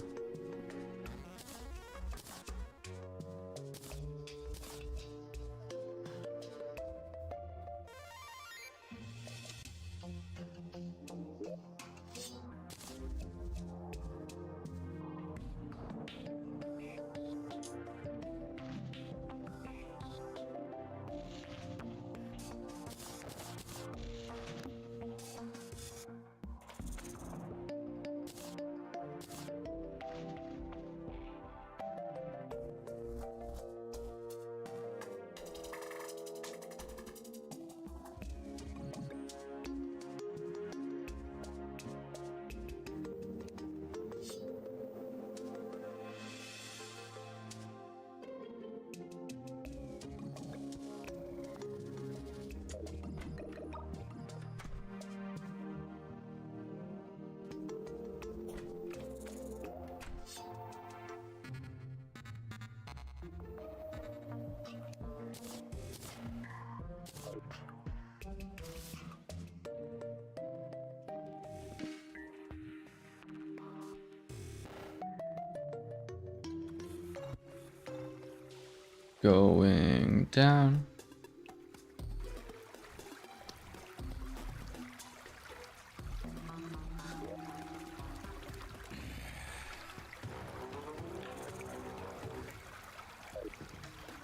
Going down.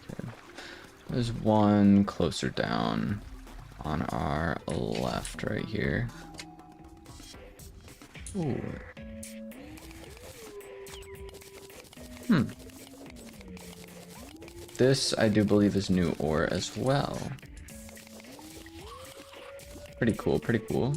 Okay. There's one closer down on our left right here. Ooh. This, I do believe, is new ore as well. Pretty cool, pretty cool.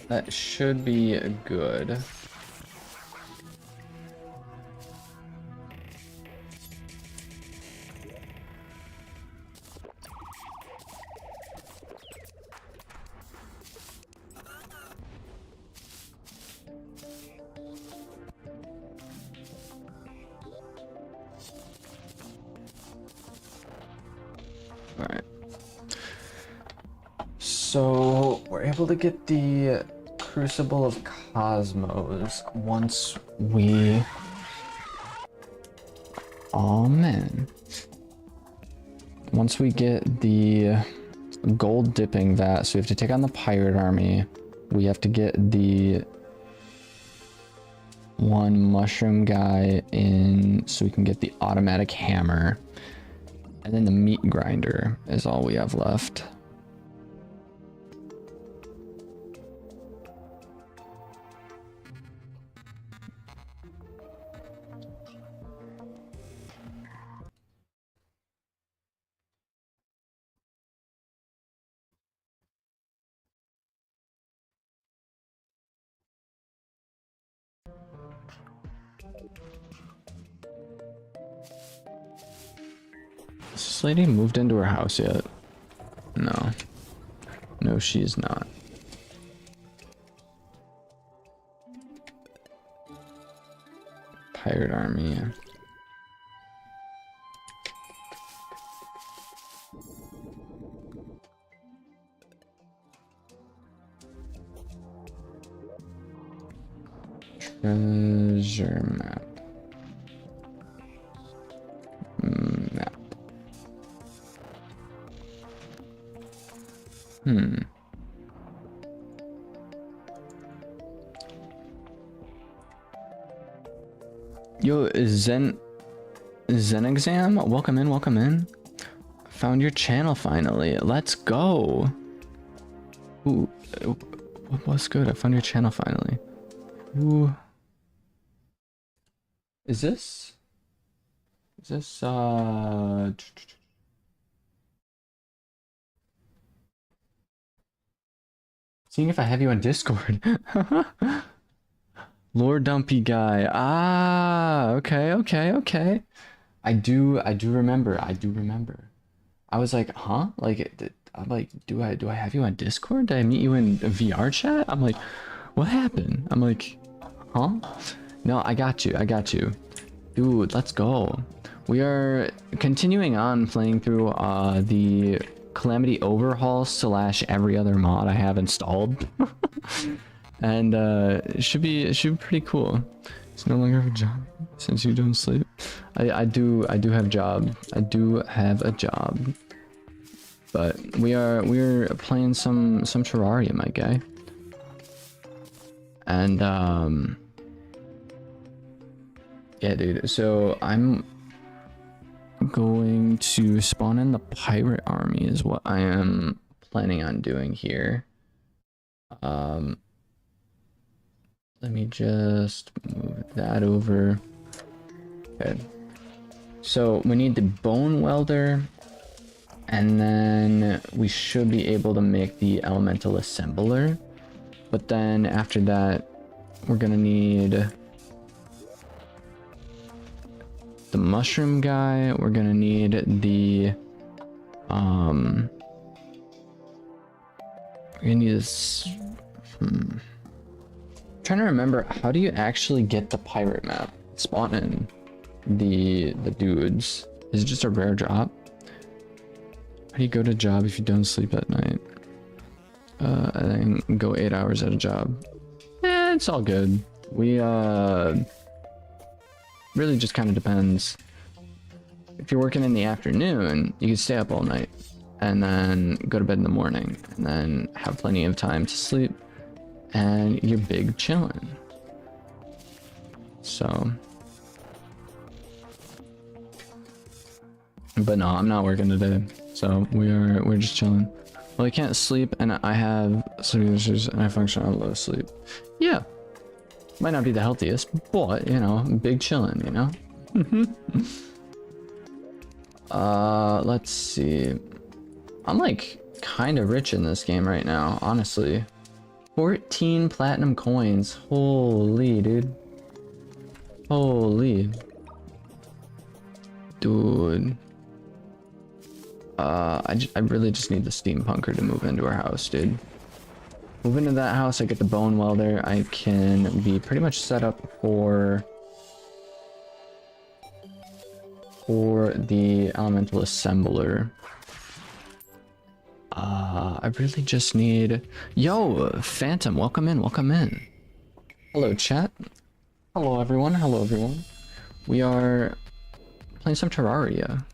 That should be good. All right. So we're able to get the Crucible of Cosmos once we... Oh man. Once we get the gold dipping vat, so we have to take on the pirate army. We have to get the one mushroom guy in so we can get the automatic hammer. And then the meat grinder is all we have left. Has this lady moved into her house yet? No. No, she is not. Pirate army. Treasure map. Map. Yo, Zen exam? Welcome in, welcome in. Found your channel finally. Let's go. Ooh, what's good? I found your channel finally. Ooh. Is this seeing if I have you on Discord. Lord Dumpy guy. Ah, okay. I do remember. I was like, huh? Like, I'm like, do I have you on Discord? Did I meet you in a VR chat? I'm like, what happened? I'm like, huh? No, I got you. Dude, let's go. We are continuing on playing through the Calamity overhaul / every other mod I have installed. And it should be pretty cool. It's no longer a job since you don't sleep. I do have a job. But we're playing some Terraria, my guy. And yeah, dude. So I'm going to spawn in the pirate army is what I am planning on doing here. Let me just move that over. Okay. So we need the bone welder, and then we should be able to make the elemental assembler. But then after that, we're gonna need the mushroom guy. We're gonna need the we're gonna need this. Trying to remember, how do you actually get the pirate map? Spawn in the dudes. Is it just a rare drop? How do you go to job if you don't sleep at night? And then go 8 hours at a job. It's all good. We really just kind of depends. If you're working in the afternoon, you can stay up all night and then go to bed in the morning and then have plenty of time to sleep. And you're big chilling. So, but no, I'm not working today. So we're just chilling. Well, I can't sleep, and I have sleeping issues, and I function on low sleep. Yeah, might not be the healthiest, but you know, big chilling. You know. Let's see. I'm like kind of rich in this game right now, honestly. 14 platinum coins. Holy, dude. Holy. Dude. I really just need the steampunker to move into our house, dude. Move into that house, I get the bone welder. I can be pretty much set up for the elemental assembler. I really just need... Yo, Phantom, welcome in. Hello, chat. Hello, everyone. We are playing some Terraria.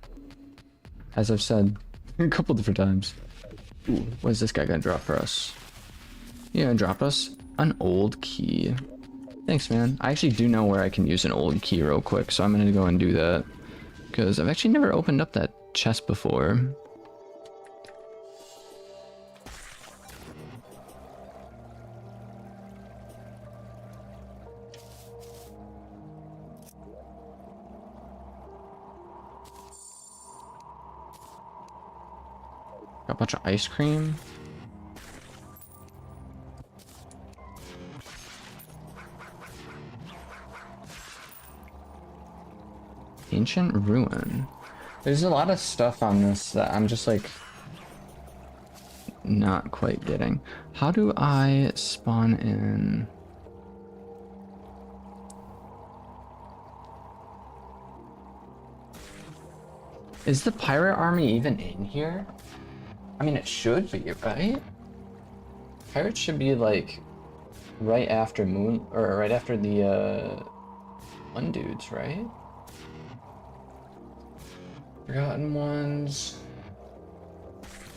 As I've said a couple different times. Ooh, what is this guy gonna drop for us? You gonna drop us an old key. Thanks, man. I actually do know where I can use an old key real quick, so I'm gonna go and do that. Because I've actually never opened up that chest before. Got a bunch of ice cream. Ancient ruin. There's a lot of stuff on this that I'm just like not quite getting. How do I spawn in? Is the pirate army even in here? I mean, it should be, right? Pirates should be like right after moon, or right after the one dudes, right? Forgotten Ones,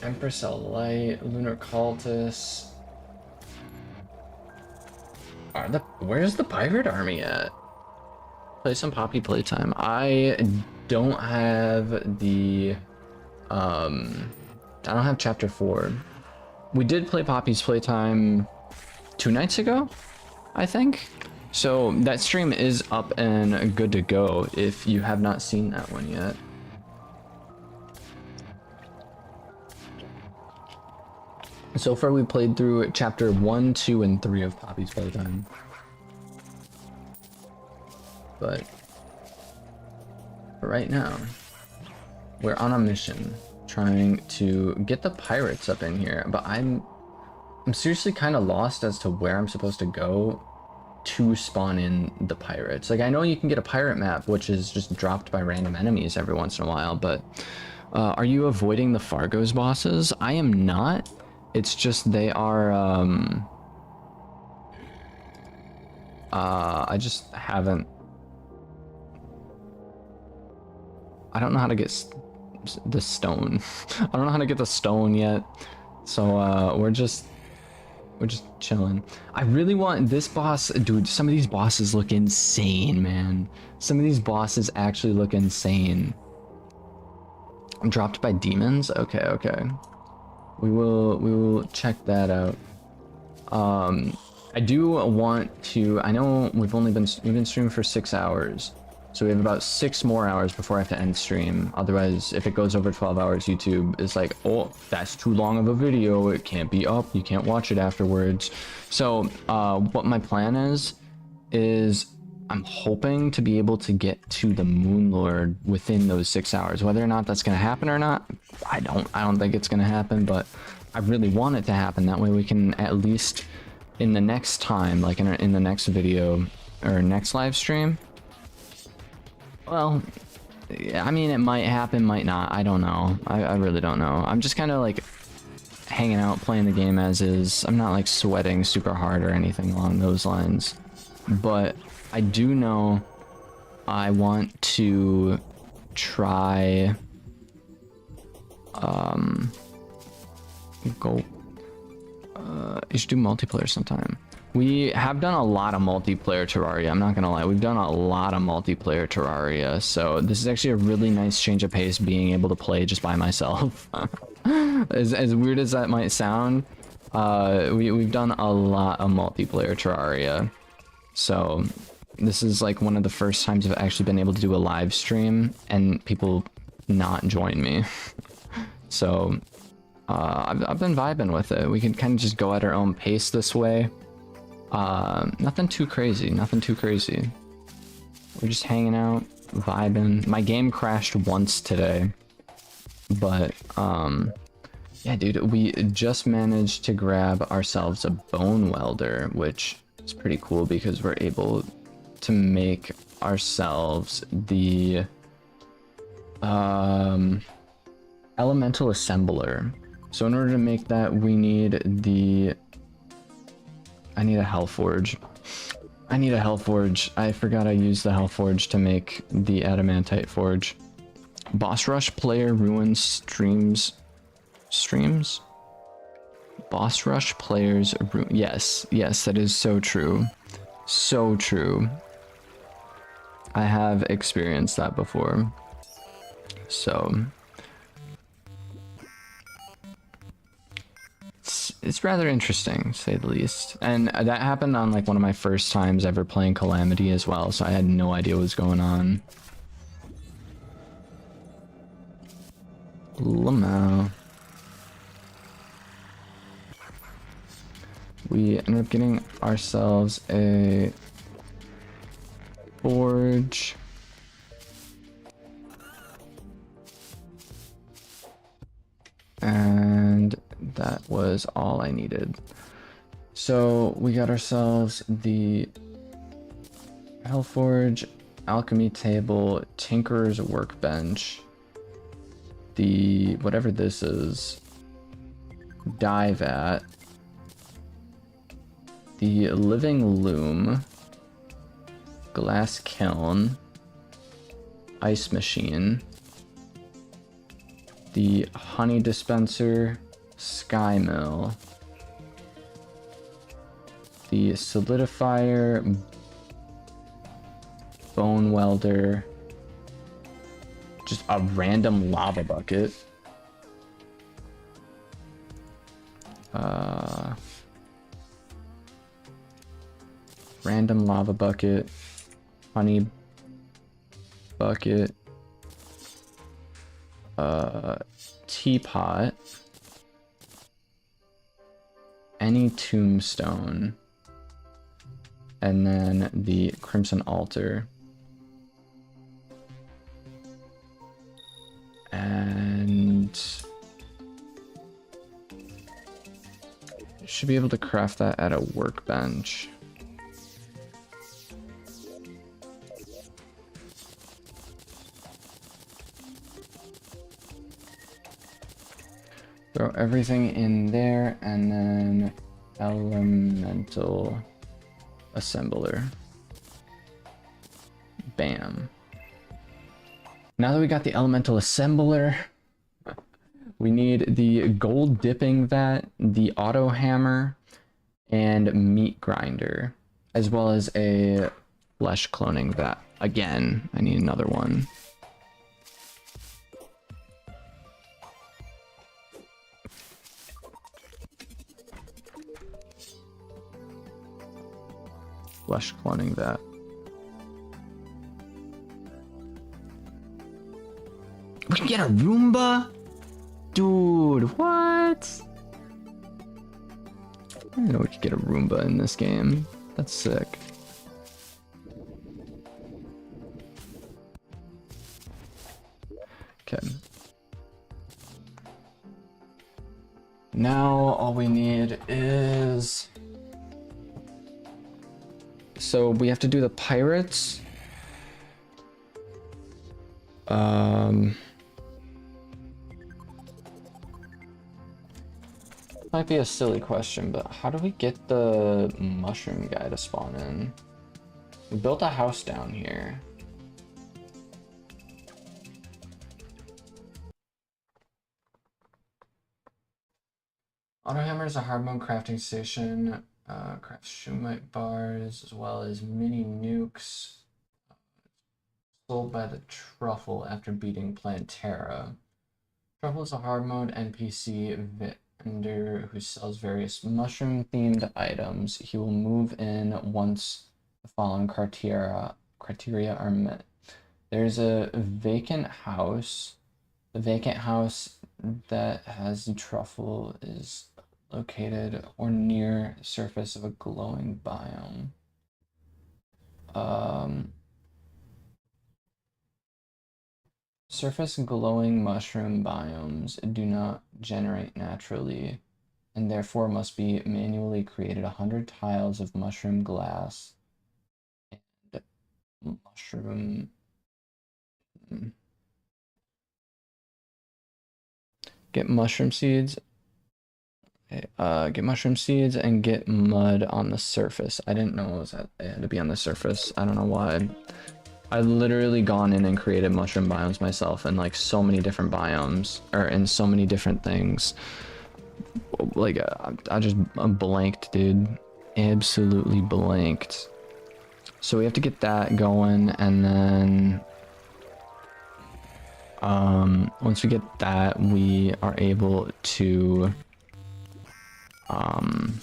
Empress of Light, Lunar Cultists. Where's the pirate army at? Play some Poppy playtime. I don't have the I don't have chapter 4. We did play Poppy's playtime 2 nights ago, I think. So that stream is up and good to go if you have not seen that one yet. So far we played through chapter 1, 2, and 3 of Poppy's playtime. But right now, we're on a mission trying to get the pirates up in here, but I'm seriously kind of lost as to where I'm supposed to go to spawn in the pirates. Like, I know you can get a pirate map, which is just dropped by random enemies every once in a while, but are you avoiding the Fargo's bosses? I am not. It's just they are, I just haven't, I don't know how to get the stone. I don't know how to get the stone yet. So, we're just chilling. I really want this boss, dude, some of these bosses look insane, man. Some of these bosses actually look insane. Dropped by demons? Okay, okay. We will check that out. I do want to, I know we've been streaming for 6 hours. So we have about 6 more hours before I have to end stream. Otherwise, if it goes over 12 hours, YouTube is like, oh, that's too long of a video. It can't be up. You can't watch it afterwards. So what my plan is I'm hoping to be able to get to the Moon Lord within those 6 hours. Whether or not that's going to happen or not, I don't think it's going to happen, but I really want it to happen. That way we can at least in the next time, like in the next video or next live stream. Well, I mean, it might happen, might not. I don't know. I really don't know. I'm just kind of like hanging out, playing the game as is. I'm not like sweating super hard or anything along those lines. But I do know I want to try you should do multiplayer sometime. We have done a lot of multiplayer Terraria, I'm not gonna lie. We've done a lot of multiplayer Terraria, so this is actually a really nice change of pace, being able to play just by myself. As weird as that might sound, we've done a lot of multiplayer Terraria. So this is like one of the first times I've actually been able to do a live stream and people not join me. So I've been vibing with it. We can kind of just go at our own pace this way. Nothing too crazy, nothing too crazy. We're just hanging out, vibing. My game crashed once today, but yeah, dude, we just managed to grab ourselves a bone welder, which is pretty cool because we're able to make ourselves the elemental assembler. So in order to make that, we need I need a hell forge. I need a hell forge. I forgot I used the hell forge to make the adamantite forge. Boss rush player ruins streams. Boss rush players yes, that is so true. So true. I have experienced that before. So it's rather interesting, to say the least. And that happened on like one of my first times ever playing Calamity as well, so I had no idea what was going on. Lamau. We ended up getting ourselves a forge. And that was all I needed. So we got ourselves the Hellforge, Alchemy Table, Tinkerer's Workbench, the whatever this is, Dye Vat, the Living Loom, Glass Kiln, Ice Machine, the Honey Dispenser, Sky Mill, the Solidifier, Bone Welder, just a random lava bucket, random lava bucket, honey bucket, teapot, any tombstone, and then the crimson altar. And should be able to craft that at a workbench. Throw everything in there and then elemental assembler. Bam. Now that we got the elemental assembler, we need the gold dipping vat, the auto hammer, and meat grinder, as well as a flesh cloning vat. Again, I need another one. Flesh cloning vat. We can get a Roomba? Dude, what? I didn't know we could get a Roomba in this game. That's sick. Okay. Now all we need is... So we have to do the pirates. Might be a silly question, but how do we get the mushroom guy to spawn in? We built a house down here. Autohammer is a hard mode crafting station. Crafts shumite bars as well as mini nukes. Sold by the Truffle after beating Plantera. Truffle is a hard mode NPC vendor who sells various mushroom themed items. He will move in once the following criteria are met. There's a vacant house. The vacant house that has the truffle is located or near the surface of a glowing biome. Surface glowing mushroom biomes do not generate naturally and therefore must be manually created. 100 tiles of mushroom glass and mushroom... Get mushroom seeds. Get mushroom seeds and get mud on the surface. I didn't know it had to be on the surface. I don't know why. I've literally gone in and created mushroom biomes myself in like so many different biomes, or in so many different things. Like I'm blanked, dude. Absolutely blanked. So we have to get that going, and then once we get that, we are able to Um,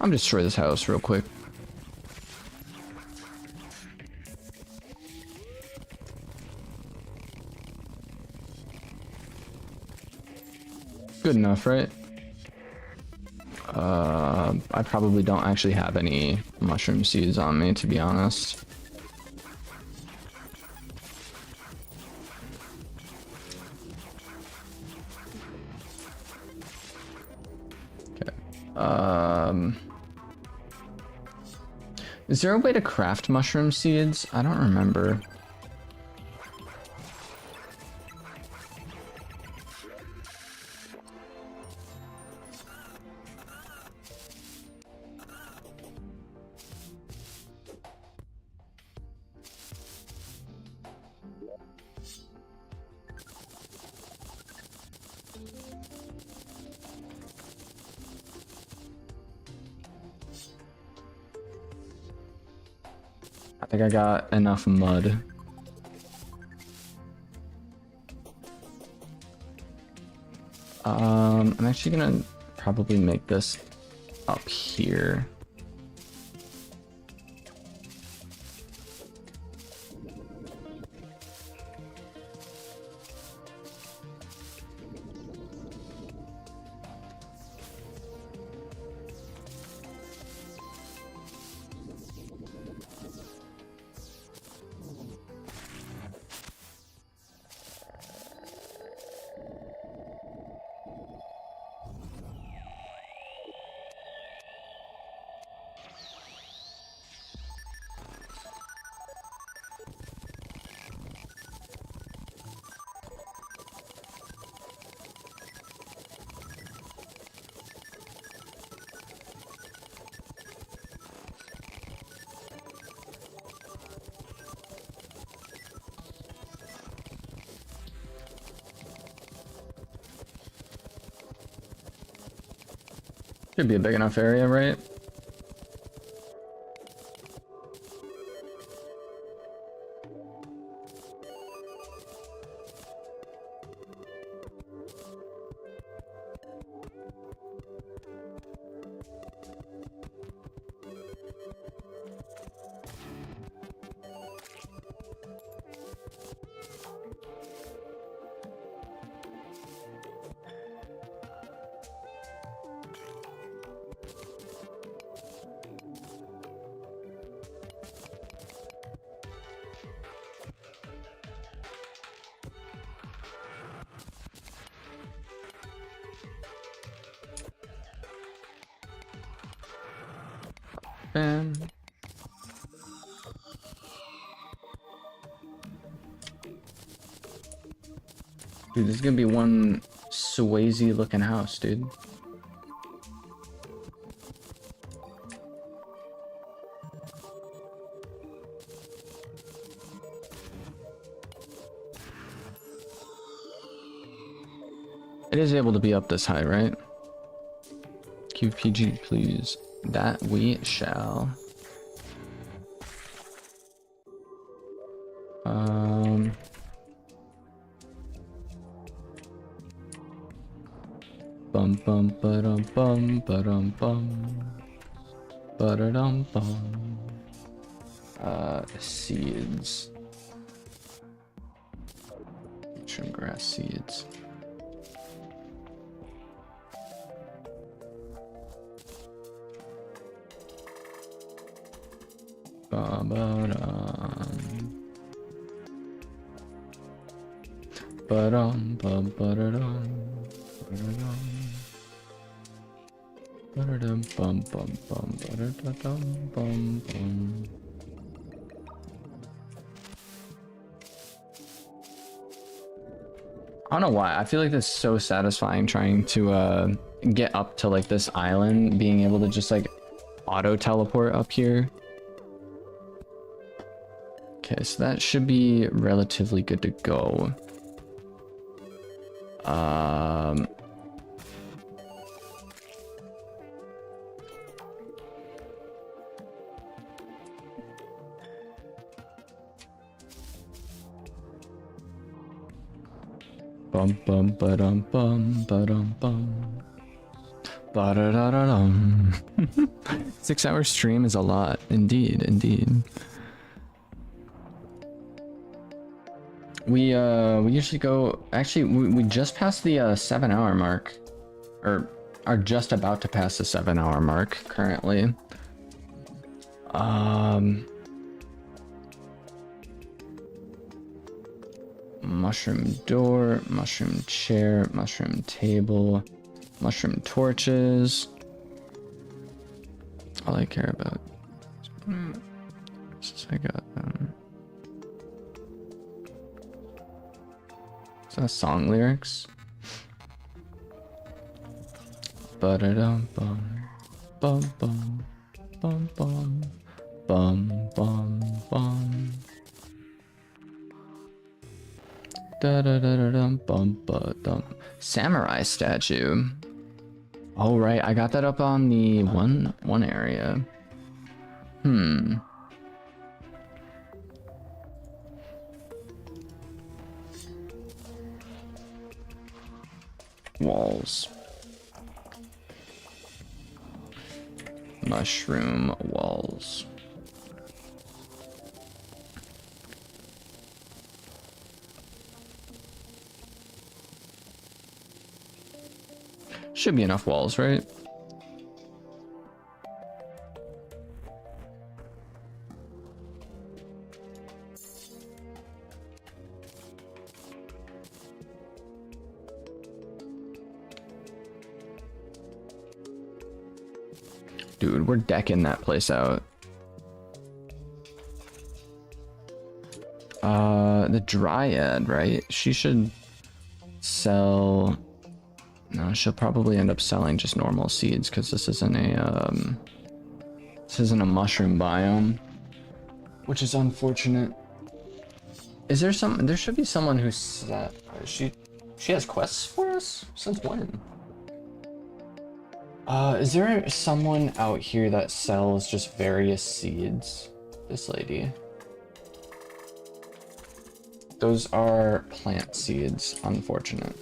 I'm destroy this house real quick. Good enough, right? I probably don't actually have any mushroom seeds on me, to be honest. Is there a way to craft mushroom seeds? I don't remember. I think I got enough mud. I'm actually gonna probably make this up here. Should be a big enough area, right? Bam. Dude, this is gonna be one Swayze looking house, dude. It is able to be up this high, right? QPG, please. That we shall. Bum bum ba-dum bum ba-dum bum ba-da-dum bum. Seeds. Mushroom grass seeds. Ba-ba-dum. Ba-dum bum ba-da-dum. Ba-da-dum. Ba-da-dum bum bum bum ba-da-da-dum bum bum. I don't know why. I feel like this is so satisfying trying to get up to like this island, being able to just like auto teleport up here. Okay, so that should be relatively good to go. Bum bum ba-dum bum ba-dum bum. Ba-da-da-da-dum. 6 hour stream is a lot. Indeed, indeed. We usually go, actually we just passed the 7 hour mark, or are just about to pass the 7 hour mark currently. Mushroom door, mushroom chair, mushroom table, mushroom torches. All I care about. I got is that song lyrics? Ba-da-dum bum bum bum bum bum bum bum bum. Da-da-da-da-dum bum ba-dum. Samurai statue. Oh right, I got that up on the one area. Walls. Mushroom walls. Should be enough walls, right? Dude, we're decking that place out. The Dryad, right? She should sell... No, she'll probably end up selling just normal seeds because this isn't a mushroom biome, which is unfortunate. Is there some? There should be someone who's she has quests for us? Since when? Is there someone out here that sells just various seeds? This lady. Those are plant seeds, unfortunate.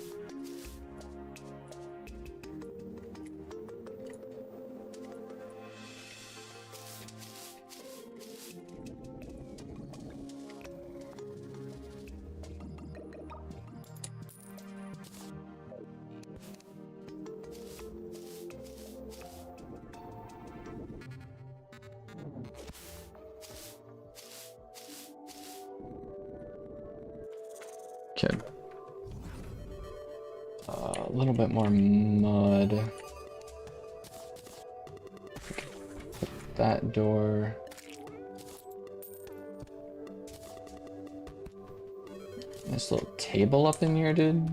Okay. A little bit more mud. That door. Nice little table up in here, dude.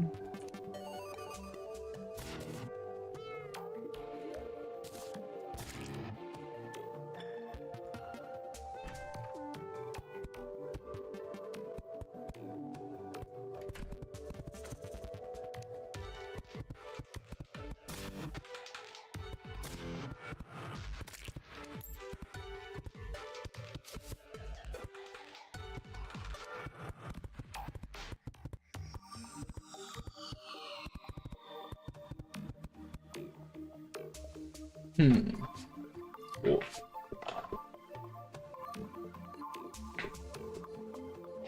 Cool.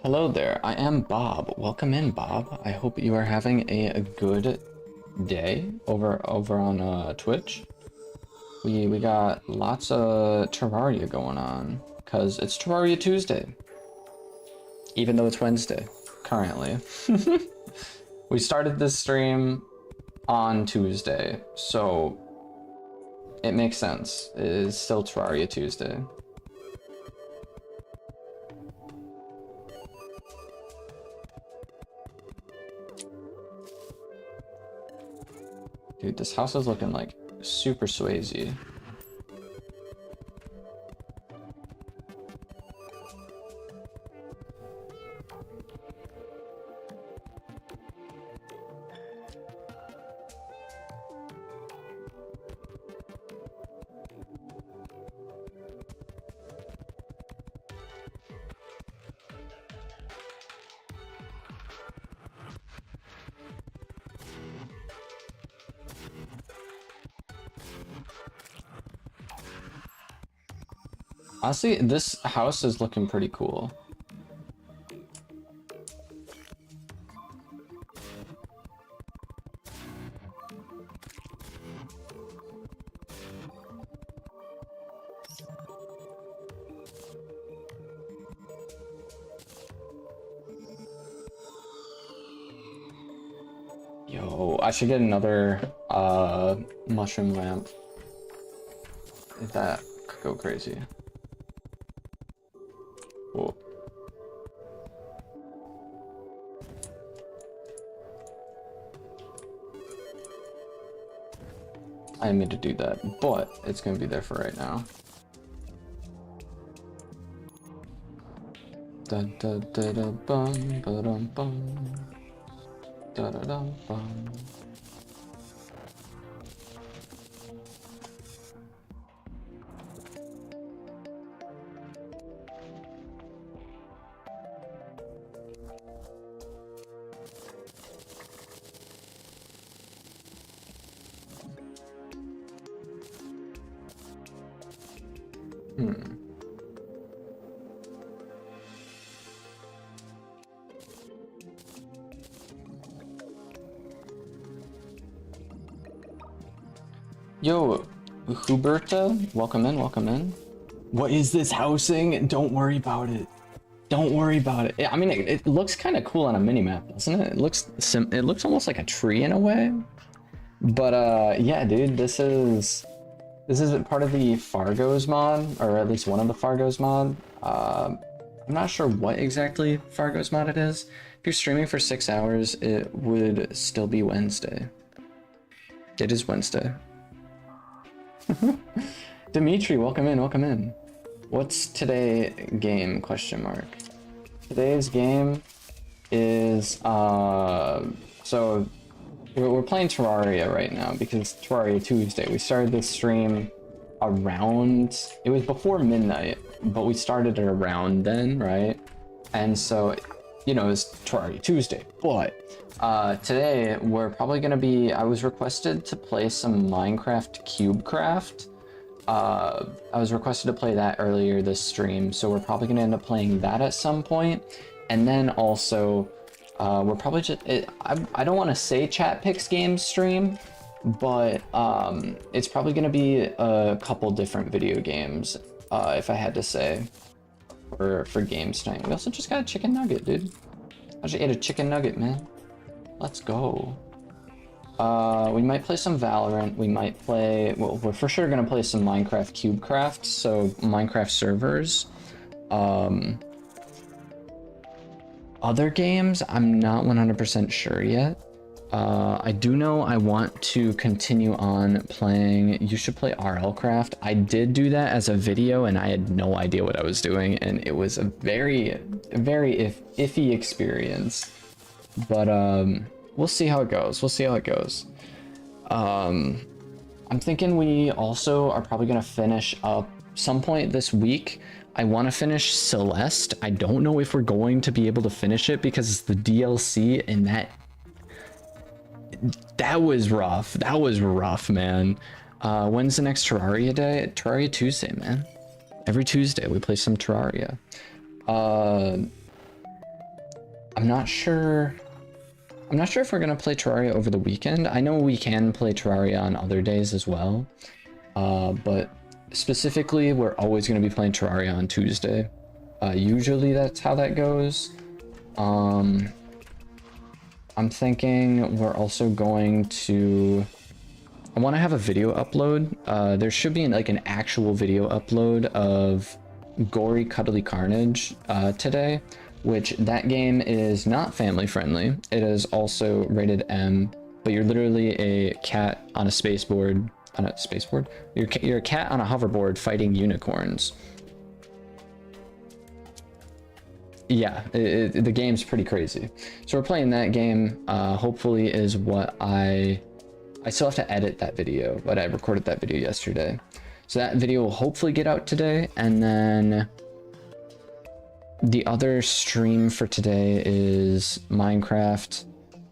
Hello there, I am Bob. Welcome in, Bob. I hope you are having a good day over on Twitch. We got lots of Terraria going on because it's Terraria Tuesday, even though it's Wednesday currently. We started this stream on Tuesday, so it makes sense. It is still Terraria Tuesday. Dude, this house is looking like super Swayze. Honestly, this house is looking pretty cool. Yo, I should get another mushroom lamp. That could go crazy. Whoa. I meant to do that, but it's gonna be there for right now. Dun dun dun dun bum ba dum bum. Dun dun dun bum. Yo, Huberta, welcome in, welcome in. What is this housing? Don't worry about it. Don't worry about it. I mean, it looks kind of cool on a mini-map, doesn't it? It looks almost like a tree in a way. But yeah, dude, this is part of the Fargo's mod, or at least one of the Fargo's mod. I'm not sure what exactly Fargo's mod it is. If you're streaming for 6 hours, it would still be Wednesday. It is Wednesday. Dimitri, welcome in, welcome in. What's today game, question mark? Today's game is, so we're playing Terraria right now because Terraria Tuesday. We started this stream around, it was before midnight, but we started it around then, right? And so, you know, it's Terraria Tuesday, but today we're probably gonna be, I was requested to play some Minecraft CubeCraft. I was requested to play that earlier this stream, so we're probably gonna end up playing that at some point. And then also, we're probably just, I don't want to say chat picks games stream, but it's probably gonna be a couple different video games, if I had to say, for games tonight. We also just got a chicken nugget, dude. I just ate a chicken nugget, man. Let's go. We might play some Valorant. We might play, well, we're for sure gonna play some Minecraft CubeCraft, so Minecraft servers. Other games, I'm not 100% sure yet. I do know I want to continue on playing, you should play RLcraft. I did do that as a video and I had no idea what I was doing, and it was a very iffy experience. But we'll see how it goes. We'll see how it goes. I'm thinking we also are probably gonna finish up some point this week. I want to finish Celeste. I don't know if we're going to be able to finish it because it's the DLC, and that was rough. That was rough, man. When's the next Terraria day? Terraria Tuesday, man. Every Tuesday we play some Terraria. I'm not sure. I'm not sure if we're gonna play Terraria over the weekend. I know we can play Terraria on other days as well, but specifically, we're always going to be playing Terraria on Tuesday. Usually that's how that goes. I'm thinking we're also going to, I want to have a video upload. There should be like an actual video upload of Gory Cuddly Carnage today, which that game is not family friendly. It is also rated M, but you're literally a cat on a spaceboard. On a spaceboard? You're a cat on a hoverboard fighting unicorns. Yeah, the game's pretty crazy. So we're playing that game. Hopefully is what I still have to edit that video, but I recorded that video yesterday. So that video will hopefully get out today. And then the other stream for today is Minecraft.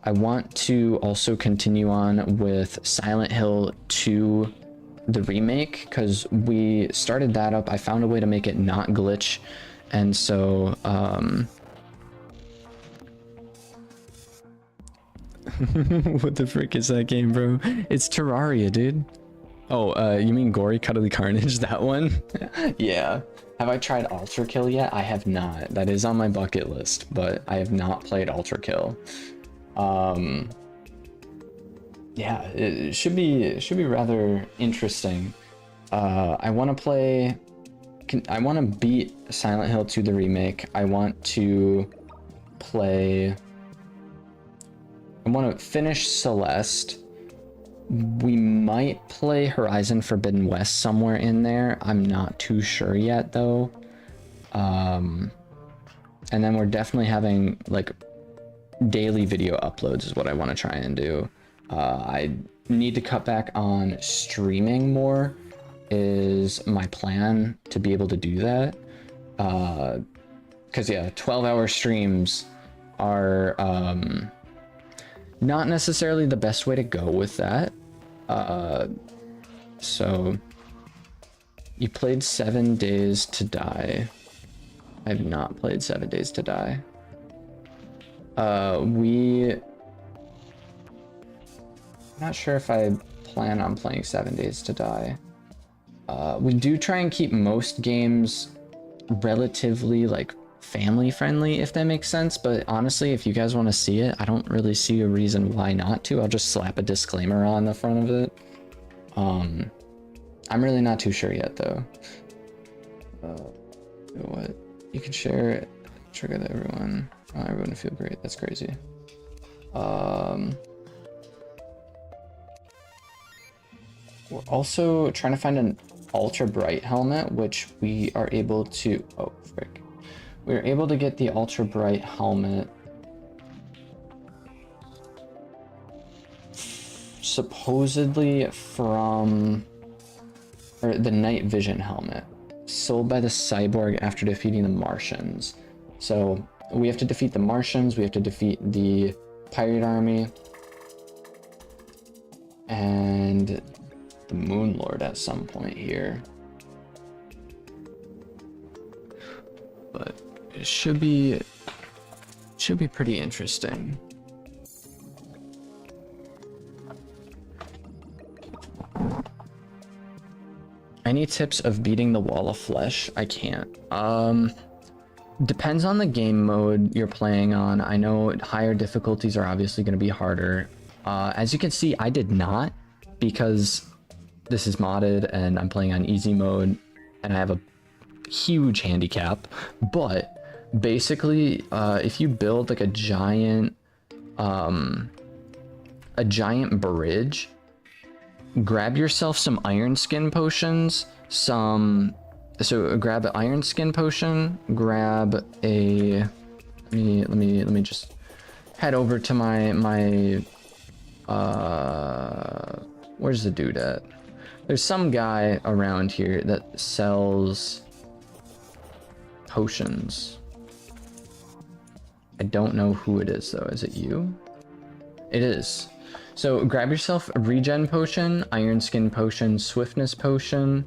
I want to also continue on with Silent Hill 2 the remake, because we started that up. I found a way to make it not glitch, and so what the frick is that game, bro? It's Terraria, dude. Oh, you mean Gory Cuddly Carnage, that one? Yeah. Have I tried Ultra Kill yet? I have not. That is on my bucket list, but I have not played Ultra Kill. Yeah, it should be rather interesting. I want to play. I want to beat Silent Hill 2 the remake. I want to play. I want to finish Celeste. We might play Horizon Forbidden West somewhere in there. I'm not too sure yet though. And then we're definitely having like daily video uploads is what I want to try and do. I need to cut back on streaming more is my plan to be able to do that. Because yeah, 12-hour streams are not necessarily the best way to go with that. So you played 7 Days to Die. I have not played 7 Days to Die. I'm not sure if I plan on playing 7 Days to Die. We do try and keep most games relatively like family friendly, if that makes sense, but honestly, if you guys want to see it, I don't really see a reason why not to. I'll just slap a disclaimer on the front of it. I'm really not too sure yet though. What you can share it, trigger that everyone will feel great. That's crazy. We're also trying to find an ultra bright helmet, which we are able to. Oh frick. We were able to get the ultra bright helmet supposedly from, or the night vision helmet sold by the cyborg after defeating the Martians. So we have to defeat the Martians, we have to defeat the pirate army and the Moon Lord at some point here. But it should be pretty interesting. Any tips of beating the wall of flesh? I can't. Depends on the game mode you're playing on. I know higher difficulties are obviously going to be harder. As you can see, I did not, because this is modded and I'm playing on easy mode and I have a huge handicap. But basically, if you build like a giant bridge, grab yourself some iron skin potions, so grab an iron skin potion, grab a, let me just head over to my where's the dude at? There's some guy around here that sells potions. I don't know who it is though. Is it you? It is. So grab yourself a regen potion, iron skin potion, swiftness potion,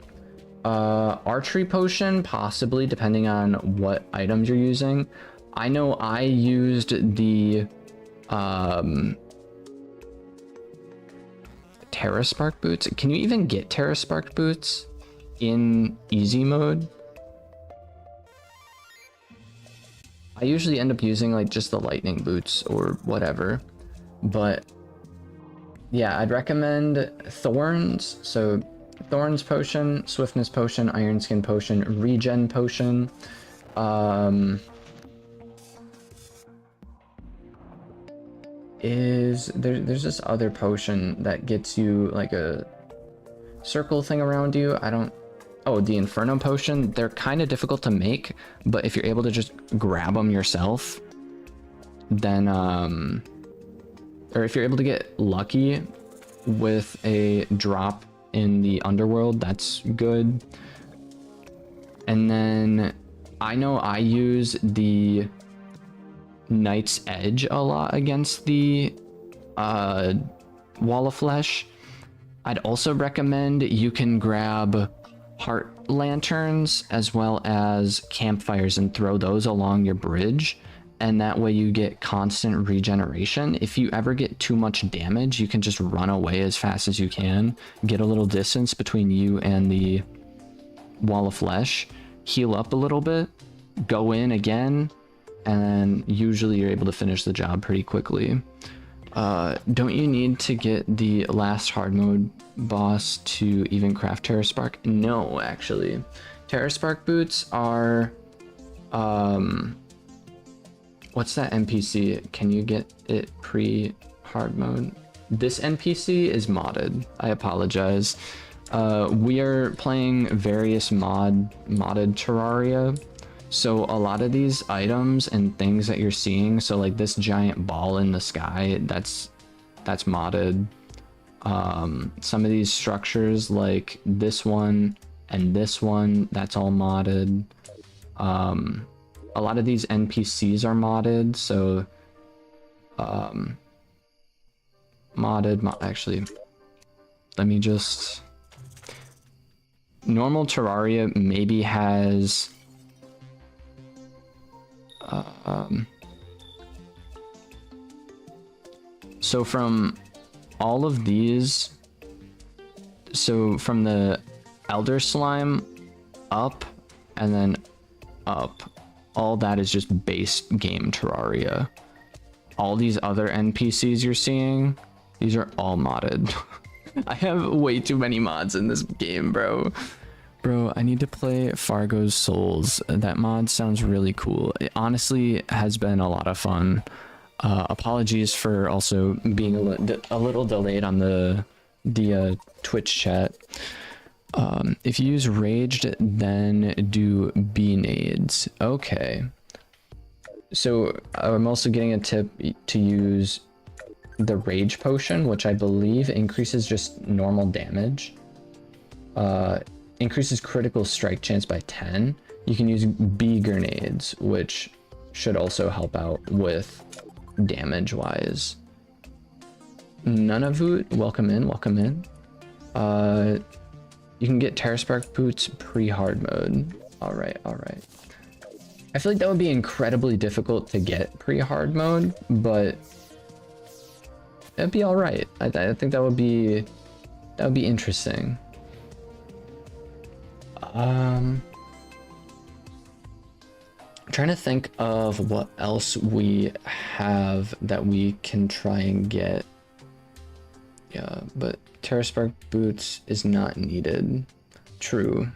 archery potion, possibly depending on what items you're using. I know I used the Terra Spark boots. Can you even get Terra Spark boots in easy mode? I usually end up using like just the lightning boots or whatever, but yeah, I'd recommend Thorns. So Thorns potion, Swiftness potion, Iron Skin potion, Regen potion. There's this other potion that gets you like a circle thing around you. Oh, the Inferno potion. They're kind of difficult to make, but if you're able to just grab them yourself, then or if you're able to get lucky with a drop in the underworld, that's good. And then I know I use the Knight's Edge a lot against the Wall of Flesh. I'd also recommend you can grab heart lanterns as well as campfires and throw those along your bridge, and that way you get constant regeneration. If you ever get too much damage, you can just run away as fast as you can, get a little distance between you and the wall of flesh, heal up a little bit, go in again, and usually you're able to finish the job pretty quickly. Don't you need to get the last hard mode boss to even craft Terra Spark? No, actually. Terra Spark boots are, what's that NPC? Can you get it pre-hard mode? This NPC is modded. I apologize. We are playing various modded Terraria. So a lot of these items and things that you're seeing, so like this giant ball in the sky, that's modded. Some of these structures like this one and this one, that's all modded. A lot of these NPCs are modded, so actually, let me just... Normal Terraria maybe has... so from all of these, so from the Elder Slime up and then up, all that is just base game Terraria. All these other NPCs you're seeing, these are all modded. I have way too many mods in this game, bro. Bro, I need to play Fargo's Souls. That mod sounds really cool. It honestly has been a lot of fun. Apologies for also being a little delayed on the Twitch chat. If you use raged, then do B-nades. Okay. So I'm also getting a tip to use the rage potion, which I believe increases just normal damage. Increases critical strike chance by 10. You can use B grenades, which should also help out with damage wise. Nunavut, welcome in, welcome in. You can get Terra Spark boots pre-hard mode. All right, all right. I feel like that would be incredibly difficult to get pre-hard mode, but it'd be all right. I think that would be interesting. I'm trying to think of what else we have that we can try and get. Yeah, but Terra Spark boots is not needed. True.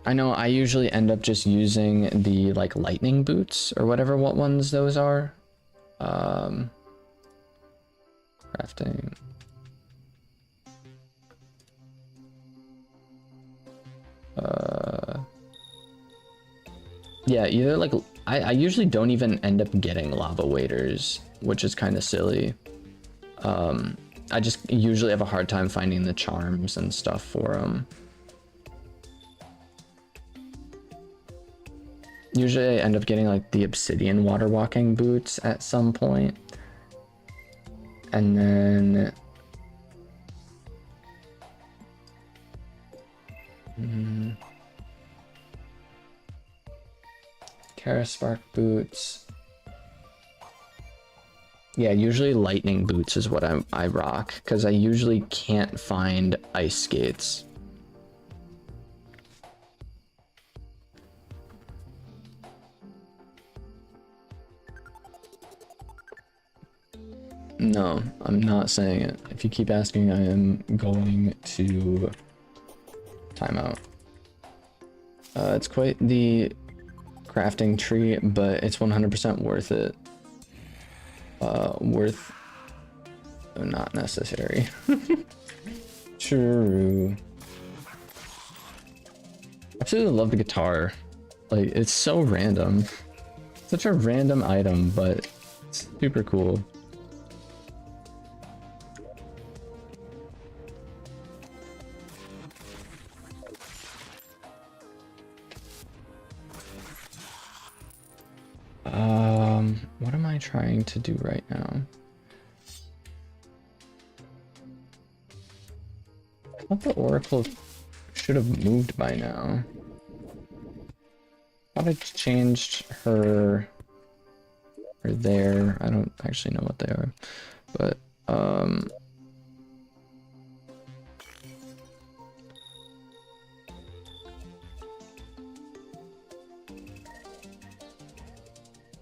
I know I usually end up just using the like lightning boots or whatever, what ones those are. Crafting. Yeah, either like I usually don't even end up getting lava waders, which is kind of silly. I just usually have a hard time finding the charms and stuff for them. Usually I end up getting like the obsidian water walking boots at some point. And then Terra Spark boots. Yeah, usually lightning boots is what I rock, because I usually can't find ice skates. No, I'm not saying it. If you keep asking, I am going to timeout. It's quite the crafting tree, but it's 100% worth it. Not necessary. True. I absolutely love the guitar. Like, it's so random. Such a random item, but it's super cool. What am I trying to do right now? thought the Oracle should have moved by now. I thought I changed her there. I don't actually know what they are, but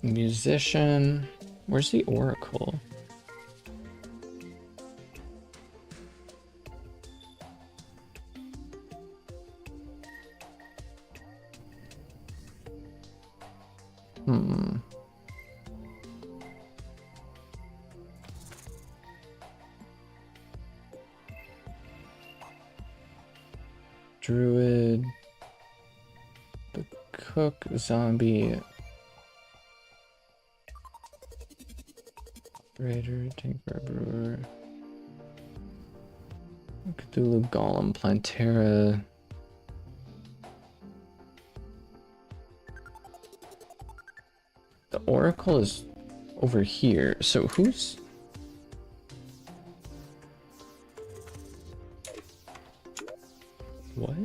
musician. Where's the Oracle? Druid, the cook, zombie, operator, tinker, brewer, Cthulhu, golem, plantera. The Oracle is over here, so who's... What?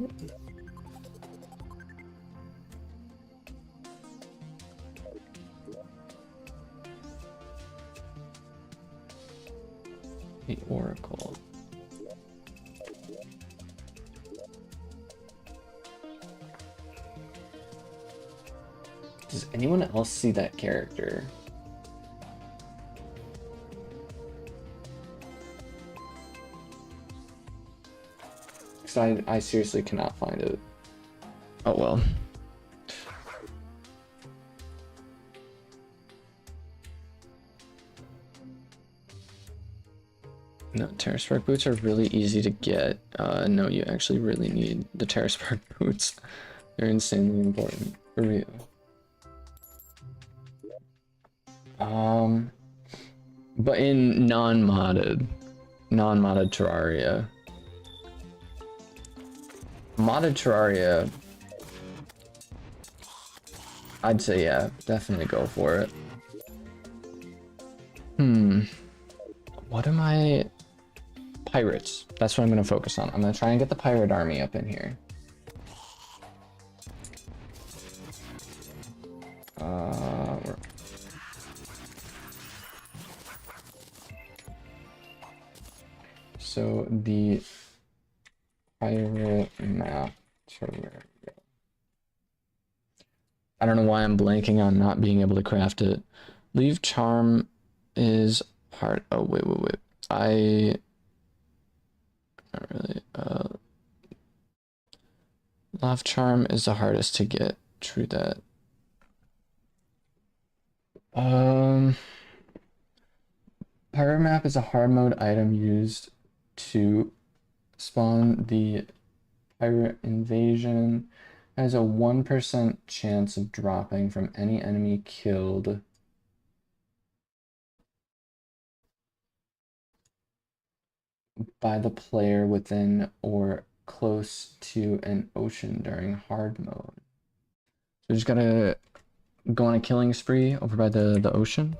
The Oracle. Does anyone else see that character? Because I seriously cannot find it. Oh well. No, Terra Spark boots are really easy to get. No, you actually really need the Terra Spark boots. They're insanely important, for real. But in non-modded Terraria. Modded Terraria, I'd say yeah, definitely go for it. What am I... Pirates. That's what I'm gonna focus on. I'm gonna try and get the pirate army up in here. So the pirate map Terraria. I don't know why I'm blanking on not being able to craft it. Leave charm is part. Oh wait. Not really. Love charm is the hardest to get. True that. Pirate map is a hard mode item used to spawn the pirate invasion. Has a 1% chance of dropping from any enemy killed. By the player within or close to an ocean during hard mode. So we just gotta go on a killing spree over by the ocean,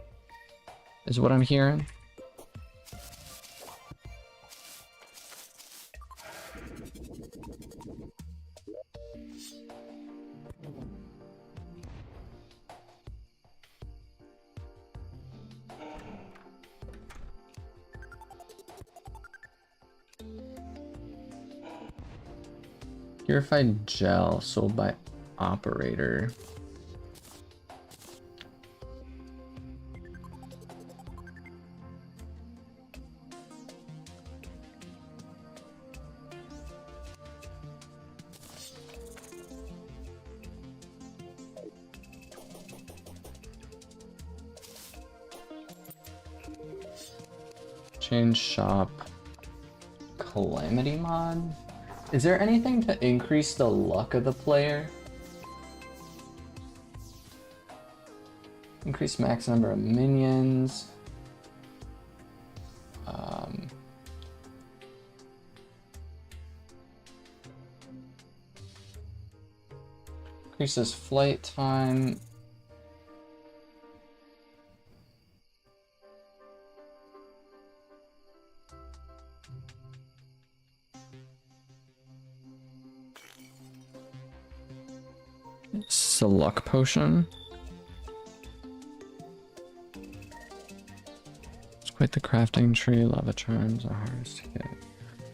is what I'm hearing. Purified gel sold by operator. Change shop. Calamity mod? Is there anything to increase the luck of the player? Increase max number of minions. Increases flight time. It's a luck potion. It's quite the crafting tree. Lava charms are hardest to get.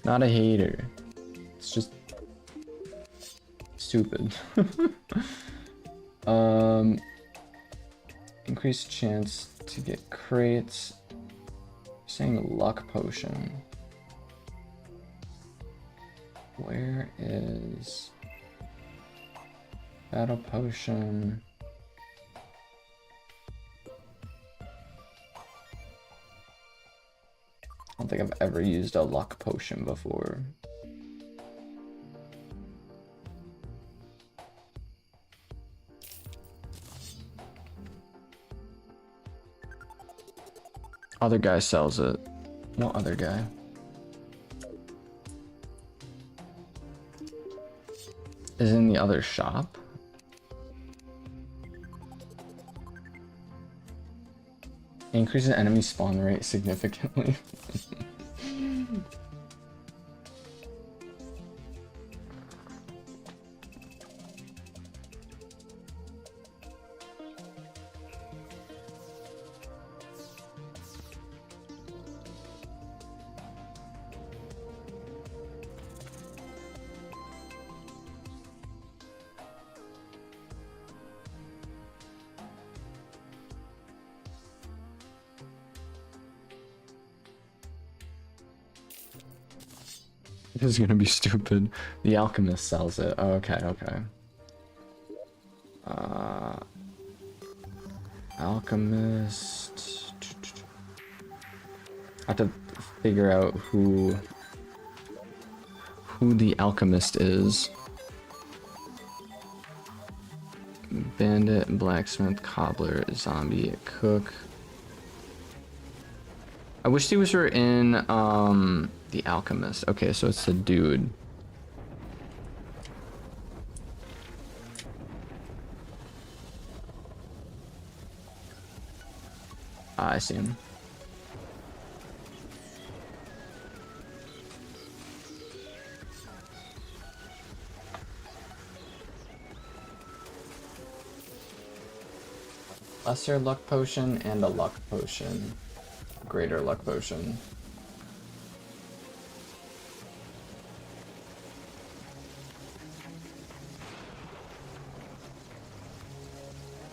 Not a hater. It's just stupid. Increased chance to get crates. Saying luck potion. Where is battle potion? I don't think I've ever used a luck potion before. Other guy sells it. What other guy? Is in the other shop? Increases enemy spawn rate significantly. This is gonna be stupid. The alchemist sells it. Oh, okay, okay. Alchemist. I have to figure out who the alchemist is. Bandit, blacksmith, cobbler, zombie, cook. I wish these were in the alchemist. Okay, so it's the dude. I see him. Lesser luck potion and a luck potion. Greater luck potion.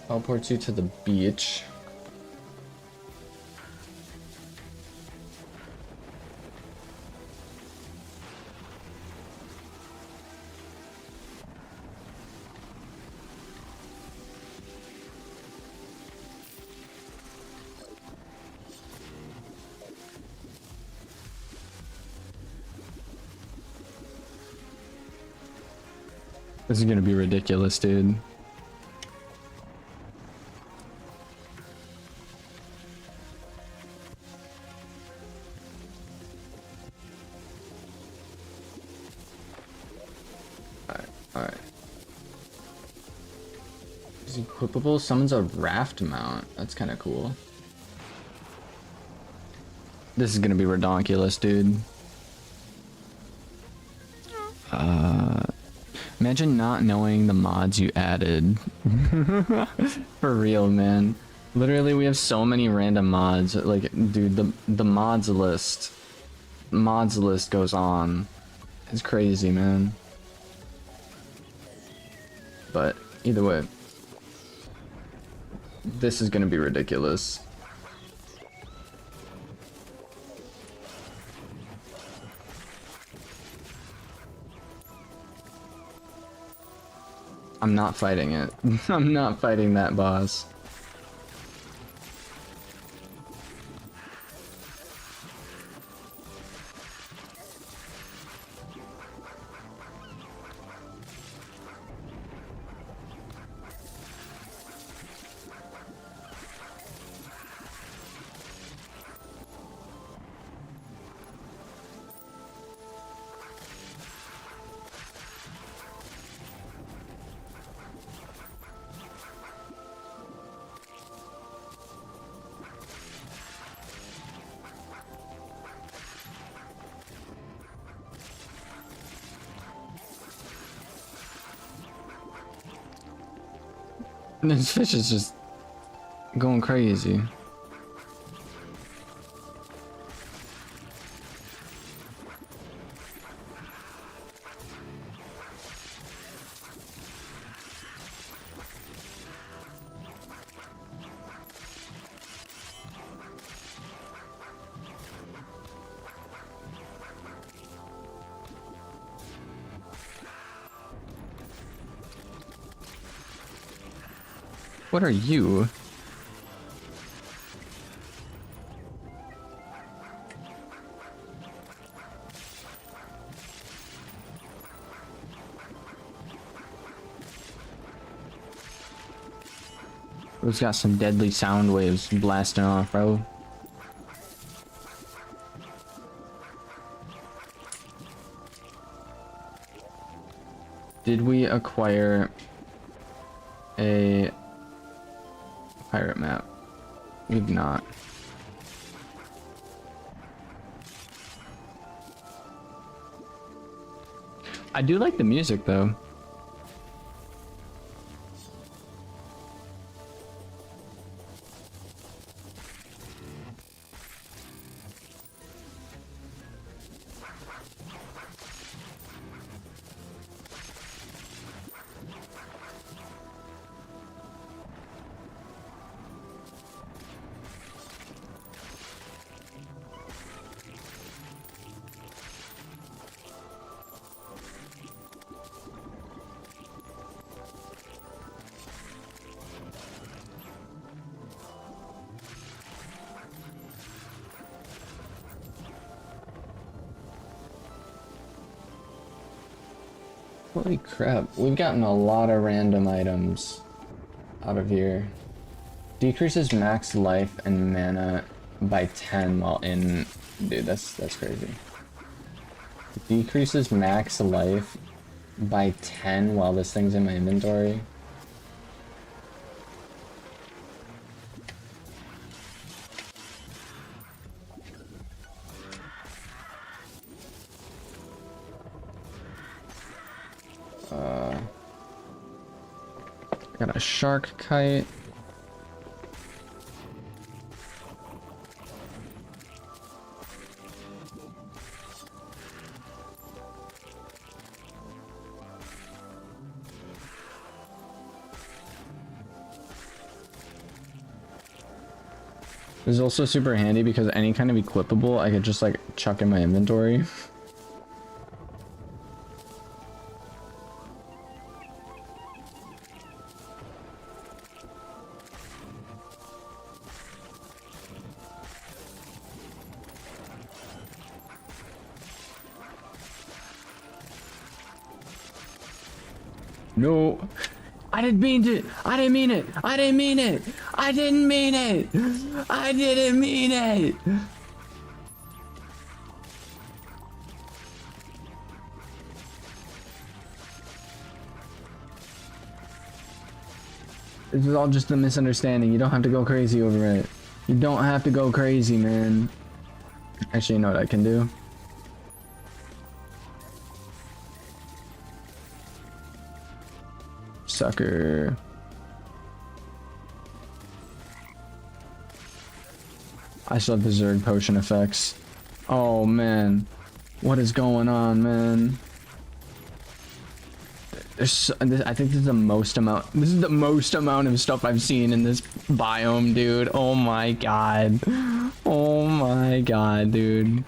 Teleports you to the beach. This is gonna be ridiculous, dude. Alright. Is equipable? Summons a raft mount. That's kind of cool. This is gonna be redonkulous, dude. Imagine not knowing the mods you added. For real, man. Literally, we have so many random mods. Like, dude, the mods list goes on. It's crazy, man. But either way, this is gonna be ridiculous. I'm not fighting it. I'm not fighting that boss. And this fish is just going crazy. What are you? It's got some deadly sound waves blasting off, bro. Did we acquire a pirate map? We've not. I do like the music though. Holy crap, we've gotten a lot of random items out of here. Decreases max life and mana by 10 while in... Dude, that's crazy. Decreases max life by 10 while this thing's in my inventory. Got a shark kite. This is also super handy because any kind of equipable I could just like chuck in my inventory. No, I didn't mean to. I didn't mean it. I didn't mean it. I didn't mean it. I didn't mean it. This is all just a misunderstanding. You don't have to go crazy over it. You don't have to go crazy, man. Actually, you know what I can do? Sucker. I still have the Zerg potion effects. Oh man, what is going on, man? I think this is the most amount. This is the most amount of stuff I've seen in this biome, dude. Oh my god. Oh my god, dude.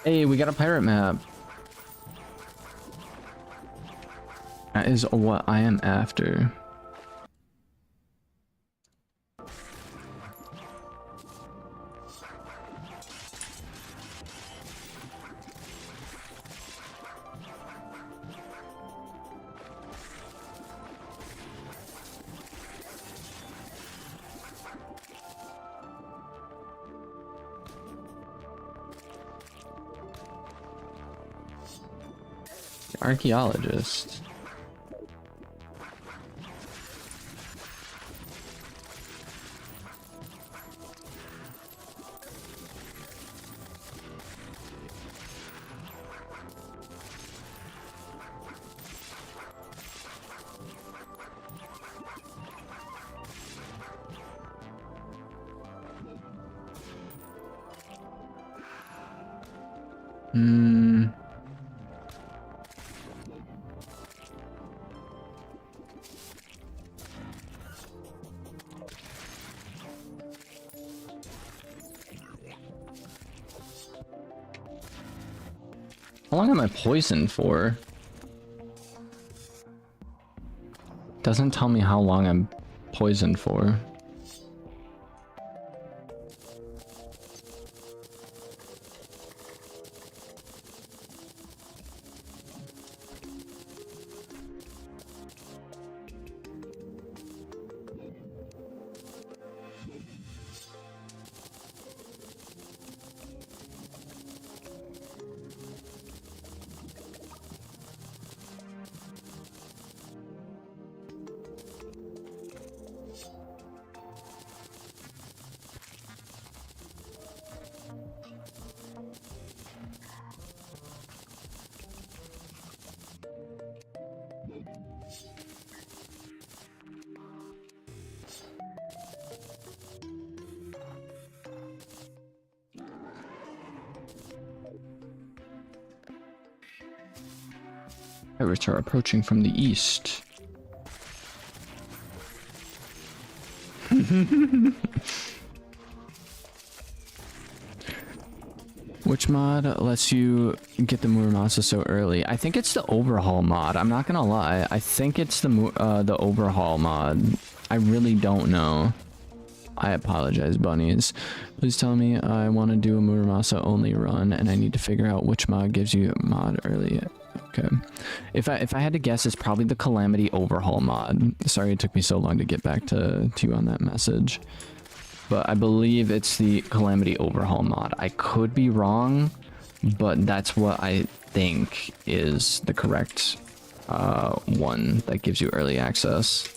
Hey, we got a pirate map. That is what I am after. Archaeologist. Hmm. How long am I poisoned for? Doesn't tell me how long I'm poisoned for. Pirates are approaching from the east. Which mod lets you get the Muramasa so early? I think it's the overhaul mod. I'm not gonna lie. I think it's the overhaul mod. I really don't know. I apologize, bunnies. Please tell me I want to do a Muramasa only run, and I need to figure out which mod gives you mod early. Okay. If I had to guess, it's probably the Calamity overhaul mod. Sorry it took me so long to get back to you on that message. But I believe it's the Calamity overhaul mod. I could be wrong, but that's what I think is the correct one that gives you early access.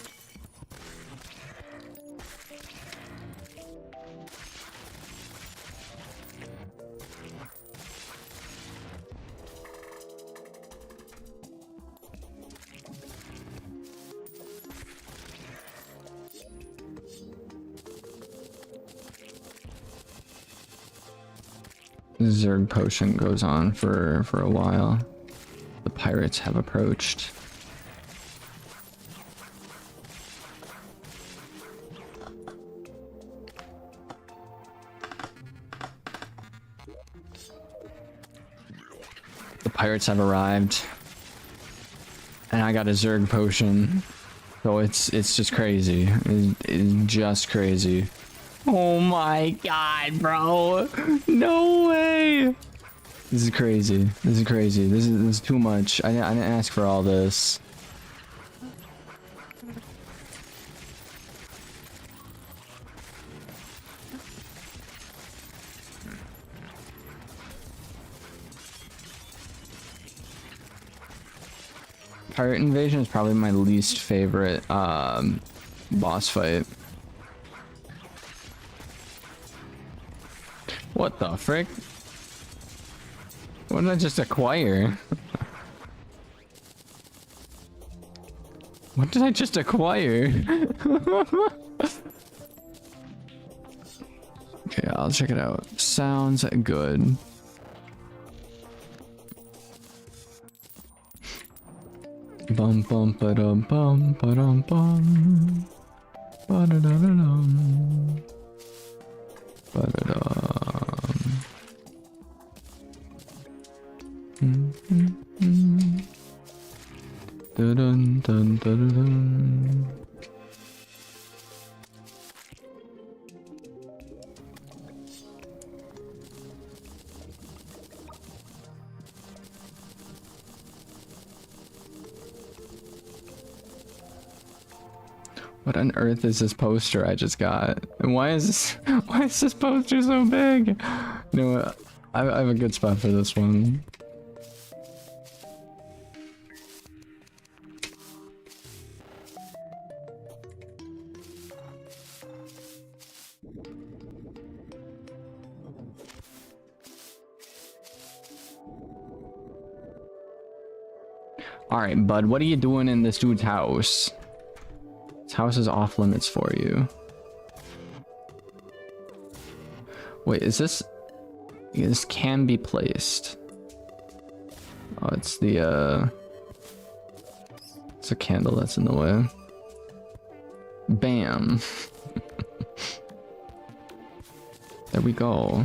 Zerg potion goes on for a while. The pirates have approached. The pirates have arrived. And I got a Zerg potion. So it's just crazy. It's just crazy. Oh my god, bro. No way. This is crazy. This is crazy. This is too much. I didn't ask for all this. Pirate Invasion is probably my least favorite boss fight. What the frick? What did I just acquire? What did I just acquire? Okay, I'll check it out. Sounds good. Bum bum ba dum bum ba dum bum ba da da da dum ba da dum. Dun dun dun dun dun. What on earth is this poster I just got? And why is this poster so big? You know what? I have a good spot for this one. All right, bud, what are you doing in this dude's house? This house is off limits for you. Wait, is this... This can be placed. Oh, it's the, it's a candle that's in the way. Bam. There we go.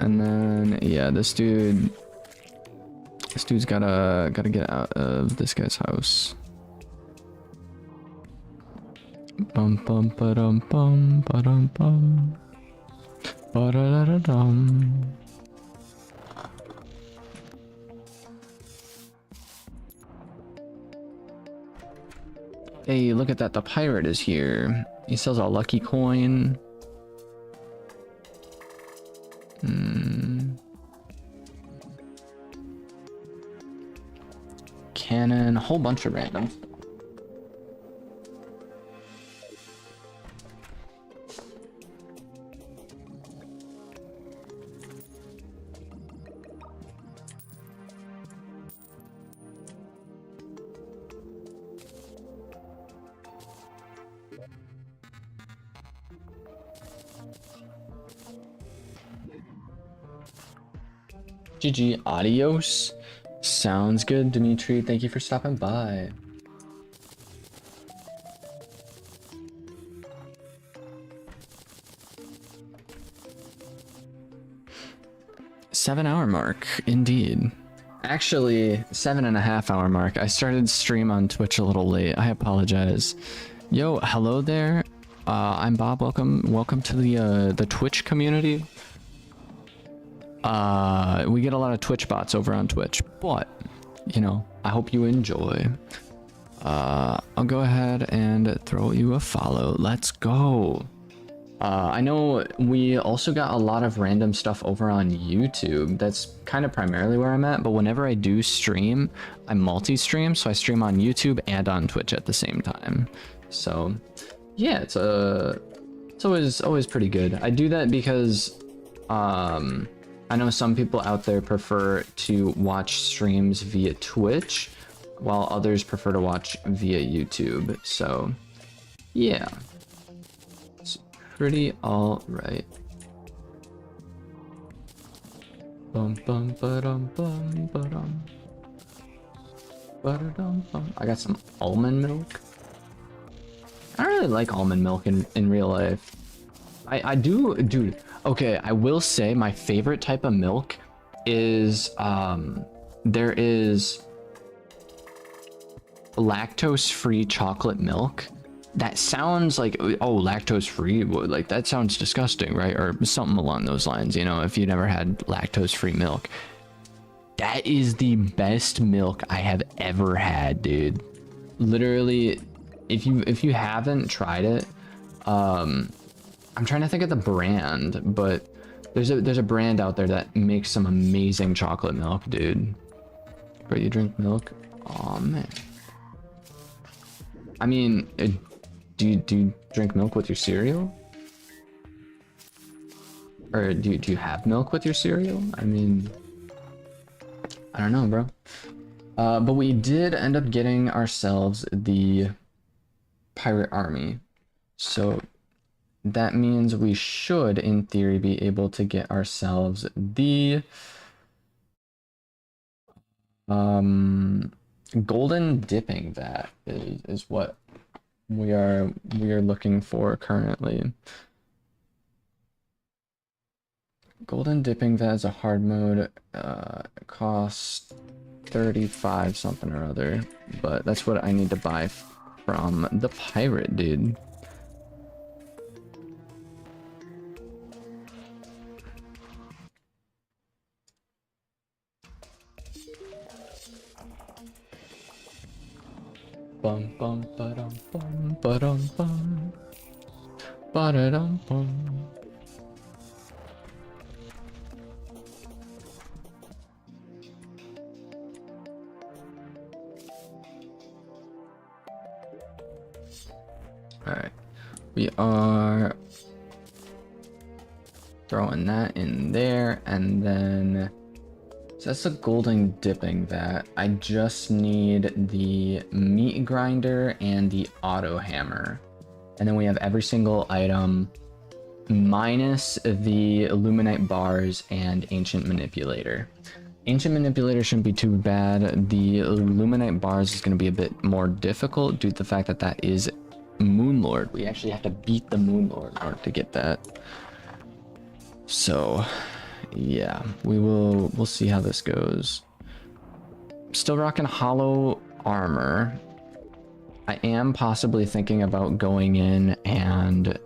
And then, yeah, this dude's gotta get out of this guy's house. Bum bum ba dum bum ba dum bum ba da da dum. Hey, look at that! The pirate is here. He sells a lucky coin. Cannon, a whole bunch of random. GG, adios. Sounds good, Dimitri. Thank you for stopping by. Seven-hour mark, indeed. Actually, 7.5 hour mark. I started stream on Twitch a little late. I apologize. Yo, hello there. I'm Bob. Welcome to the Twitch community. We get a lot of Twitch bots over on Twitch, but you know, I hope you enjoy. I'll go ahead and throw you a follow. Let's go. I know we also got a lot of random stuff over on YouTube. That's kind of primarily where I'm at, but whenever I do stream, I multi-stream, so I stream on YouTube and on Twitch at the same time. So yeah, it's always pretty good. I do that because I know some people out there prefer to watch streams via Twitch, while others prefer to watch via YouTube. So, yeah, it's pretty all right. Bum bum ba-dum bum ba-dum ba-da-dum bum. I got some almond milk. I don't really like almond milk in real life. I do, dude. Okay, I will say my favorite type of milk is there is lactose-free chocolate milk. That sounds like, oh, lactose-free, like that sounds disgusting, right? Or something along those lines, you know, if you never had lactose-free milk. That is the best milk I have ever had, dude. Literally, if you haven't tried it, I'm trying to think of the brand, but there's a brand out there that makes some amazing chocolate milk, dude. But you drink milk? Oh man. I mean, do you drink milk with your cereal? Or do you have milk with your cereal? I mean, I don't know, bro. But we did end up getting ourselves the pirate army, so that means we should, in theory, be able to get ourselves the golden dipping vat is what we are looking for currently. Golden dipping vat is a hard mode. Costs 35 something or other, but that's what I need to buy from the pirate dude. Bum bum ba dum bum ba dum bum ba da dum bum. All right, we are throwing that in there, and then So that's the golden dipping vat. I just need the meat grinder and the auto hammer. And then we have every single item minus the illuminite bars and ancient manipulator. Ancient manipulator shouldn't be too bad. The illuminite bars is going to be a bit more difficult due to the fact that that is Moonlord. We actually have to beat the Moonlord in order to get that. So yeah, we'll see how this goes. Still rocking hollow armor. I am possibly thinking about going in and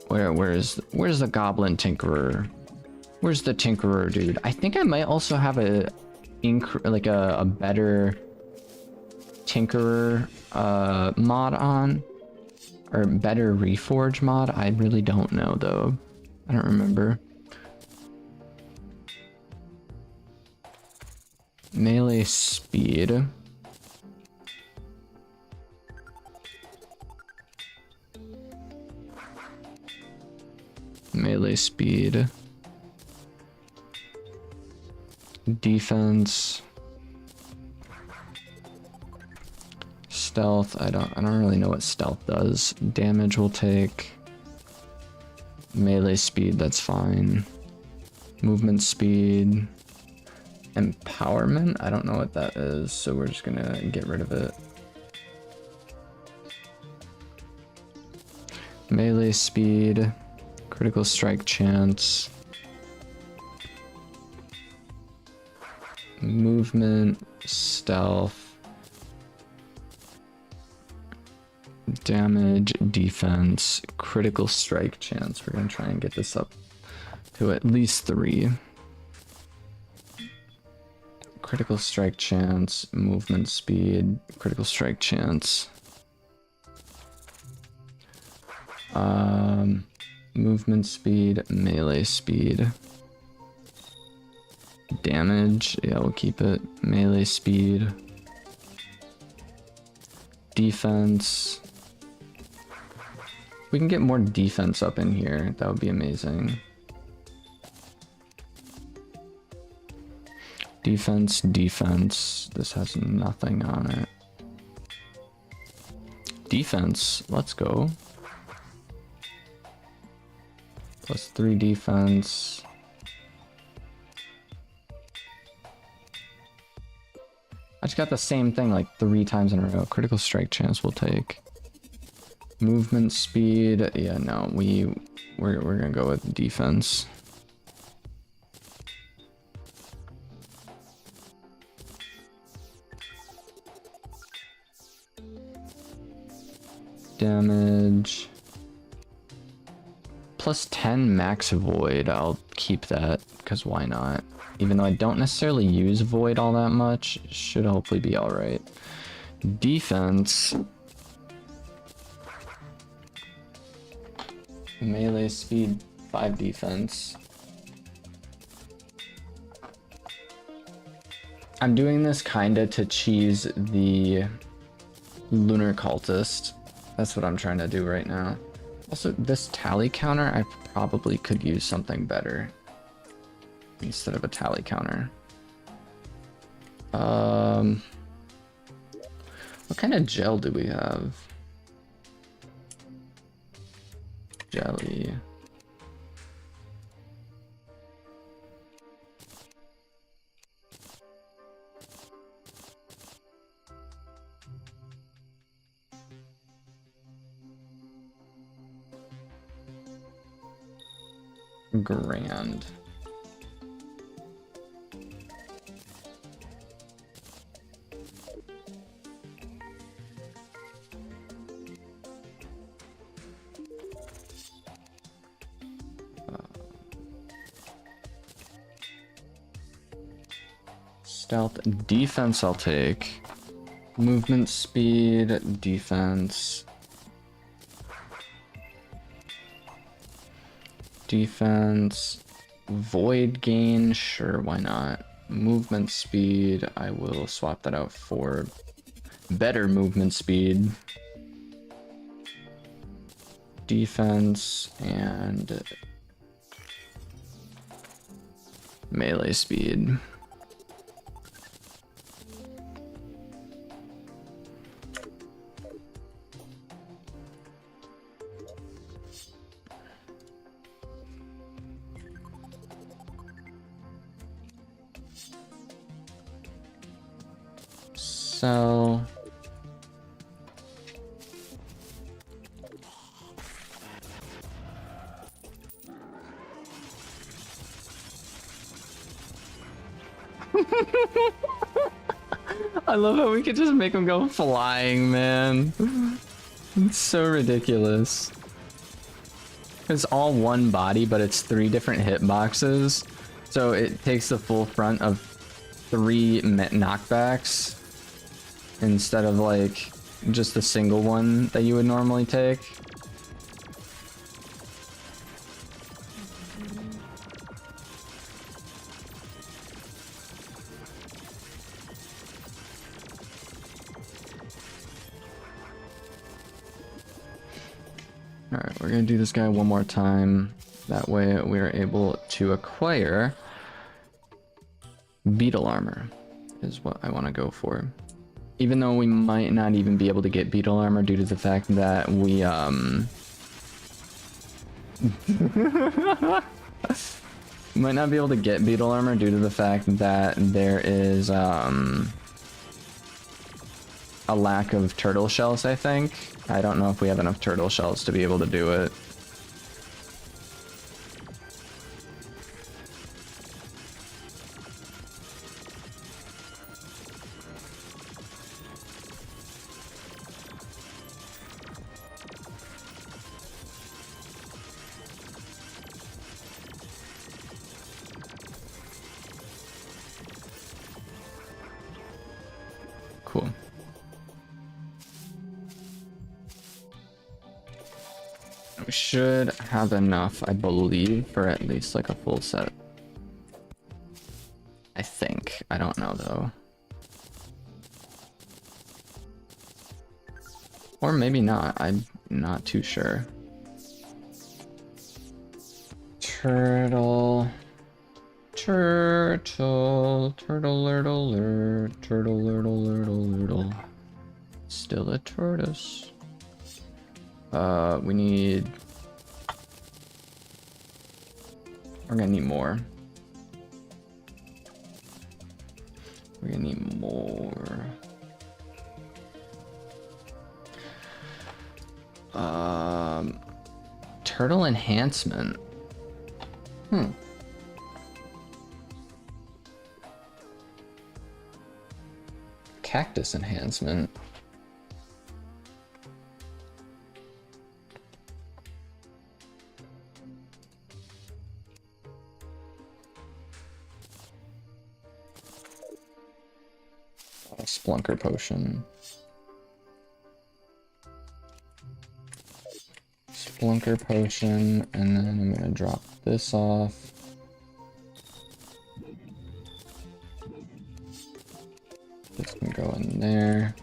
where's the goblin tinkerer? Where's the tinkerer dude? I think I might also have a better tinkerer mod on, or better reforge mod. I really don't know though. I don't remember. Melee speed. Melee speed. Defense. Stealth. I don't really know what stealth does. Damage will take. Melee speed, that's fine. Movement speed. Empowerment? I don't know what that is, so we're just gonna get rid of it. Melee speed, critical strike chance, movement, stealth, damage, defense, critical strike chance. We're gonna try and get this up to at least 3. Critical strike chance, movement speed, critical strike chance. Movement speed, melee speed. Damage, yeah, we'll keep it. Melee speed. Defense. We can get more defense up in here. That would be amazing. Defense, defense. This has nothing on it. Defense, let's go. Plus 3 defense. I just got the same thing like 3 times in a row. Critical strike chance we'll take. Movement speed, yeah, no, we're gonna go with defense. Damage. Plus 10 max void, I'll keep that, because why not? Even though I don't necessarily use void all that much, should hopefully be alright. Defense. Melee speed, 5 defense. I'm doing this kinda to cheese the lunar cultist. That's what I'm trying to do right now. Also, this tally counter, I probably could use something better instead of a tally counter. What kind of gel do we have? Jelly. Grand. Stealth, defense I'll take. Movement speed, defense. Defense, void gain, sure, why not? Movement speed, I will swap that out for better movement speed. Defense and melee speed. So I love how we could just make him go flying, man. It's so ridiculous. It's all one body, but it's 3 different hitboxes. So it takes the full front of 3 knockbacks instead of like just the single one that you would normally take. Alright, we're gonna do this guy one more time. That way we are able to acquire beetle armor, is what I want to go for. Even though we might not even be able to get beetle armor due to the fact that we, might not be able to get beetle armor due to the fact that there is, a lack of turtle shells, I think. I don't know if we have enough turtle shells to be able to do it. Cool. We should have enough, I believe, for at least like a full set. I think. I don't know though. Or maybe not. I'm not too sure. Turtle. Turtle. Turtle, turtle, turtle, turtle, turtle, turtle. Still a tortoise. We need... We're gonna need more. We're gonna need more. Turtle enhancement. Cactus enhancement. Splunker potion. Splunker potion, and then I'm gonna drop this off. This can go in there.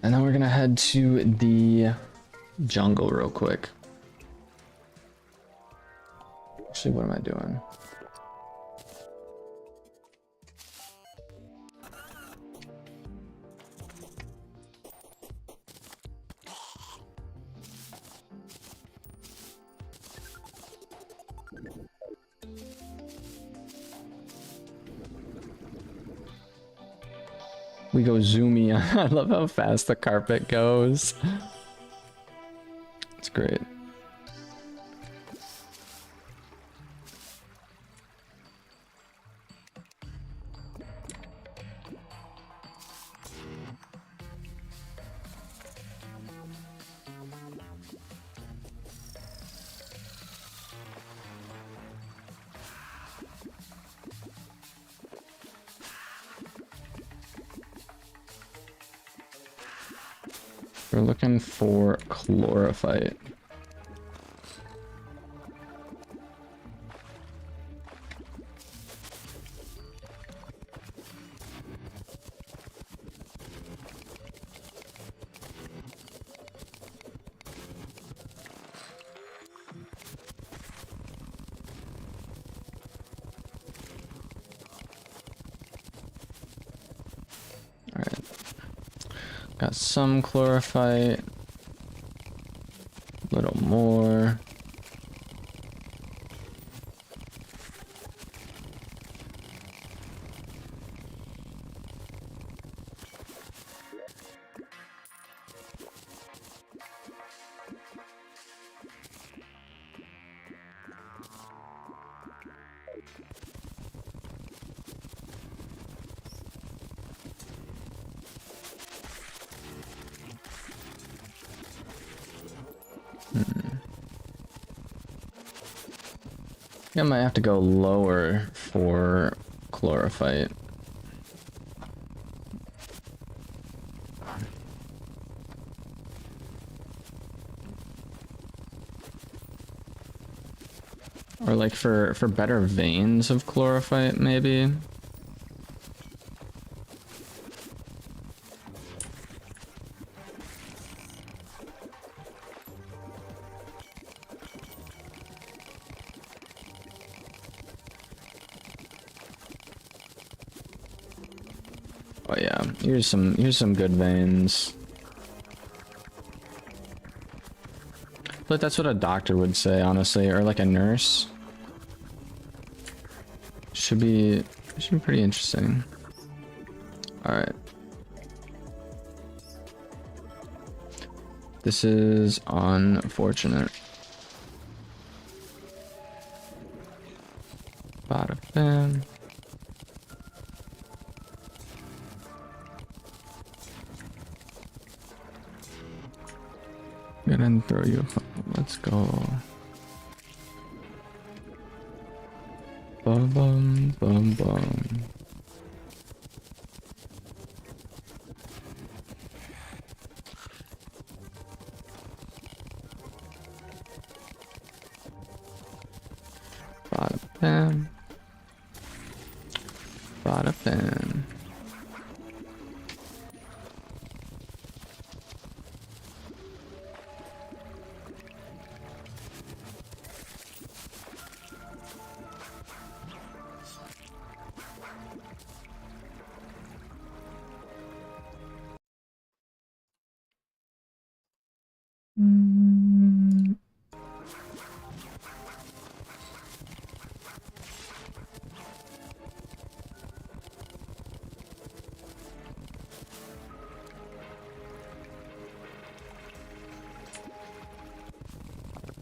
And then we're gonna head to the jungle real quick. Actually, what am I doing? We go zoomy. I love how fast the carpet goes. It's great. We're looking for chlorophyte. Got some chlorophyte. A little more. I might have to go lower for chlorophyte. Or like for better veins of chlorophyte, maybe. Oh yeah, here's some good veins. But that's what a doctor would say, honestly, or like a nurse. Should be pretty interesting. All right. This is unfortunate. Bada bam. Go ahead and throw you. Let's go. Bum bum bum bum. Bada bam. Bada bam.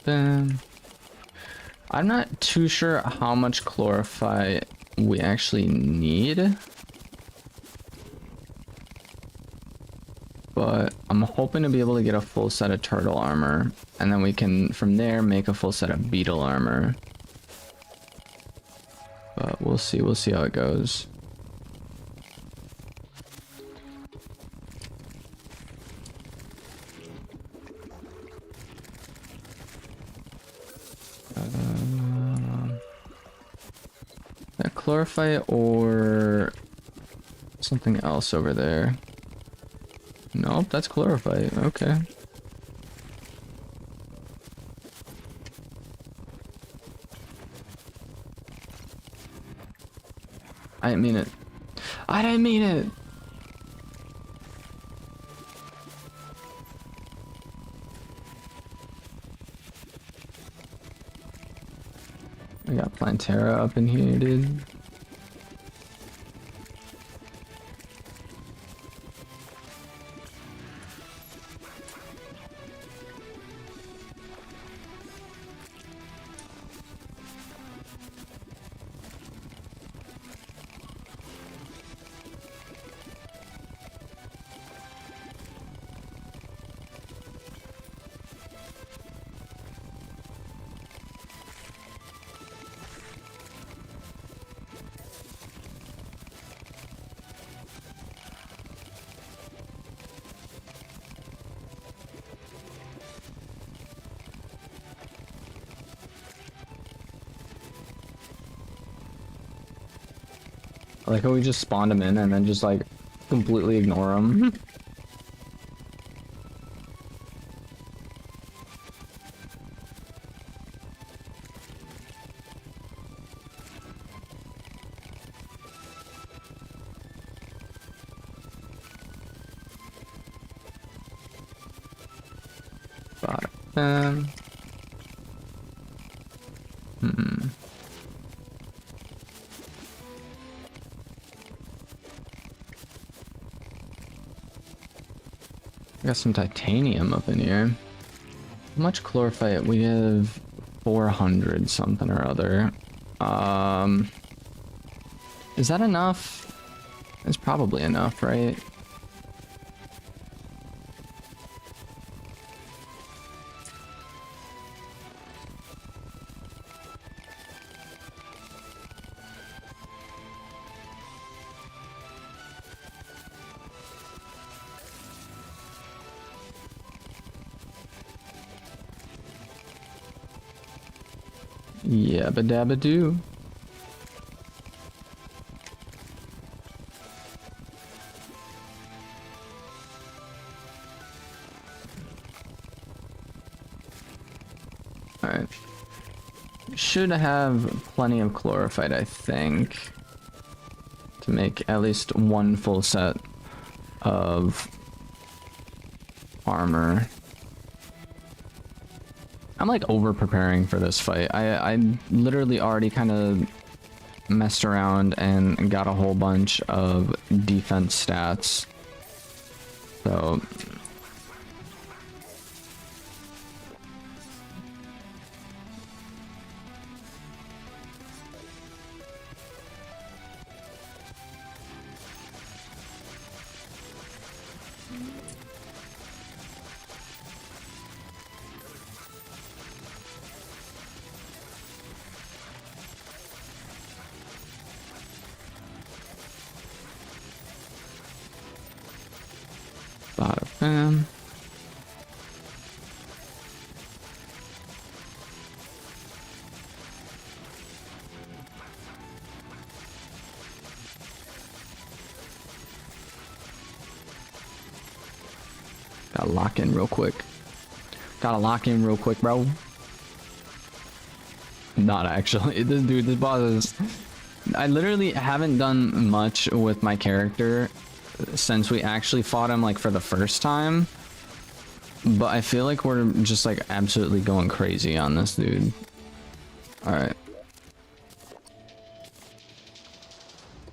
Then I'm not too sure how much chlorophyte we actually need, but I'm hoping to be able to get a full set of turtle armor, and then we can from there make a full set of beetle armor. But we'll see how it goes. That chlorophyte or something else over there? Nope, that's chlorophyte. Okay. I didn't mean it. I didn't mean it. I got Plantera up in here, dude. I like how we just spawned him in and then just like completely ignore him. Bada bam. Got some titanium up in here. How much chlorophyte? We have 400 something or other. Is that enough? It's probably enough, right? Yabba dabba doo. Alright. Should have plenty of chlorophyte, I think, to make at least one full set of armor. I'm like over preparing for this fight. I literally already kind of messed around and got a whole bunch of defense stats. So bada bam. Gotta lock in real quick. Gotta lock in real quick, bro. Not actually. This boss is... I literally haven't done much with my character since we actually fought him like for the first time. But I feel like we're just like absolutely going crazy on this dude. Alright.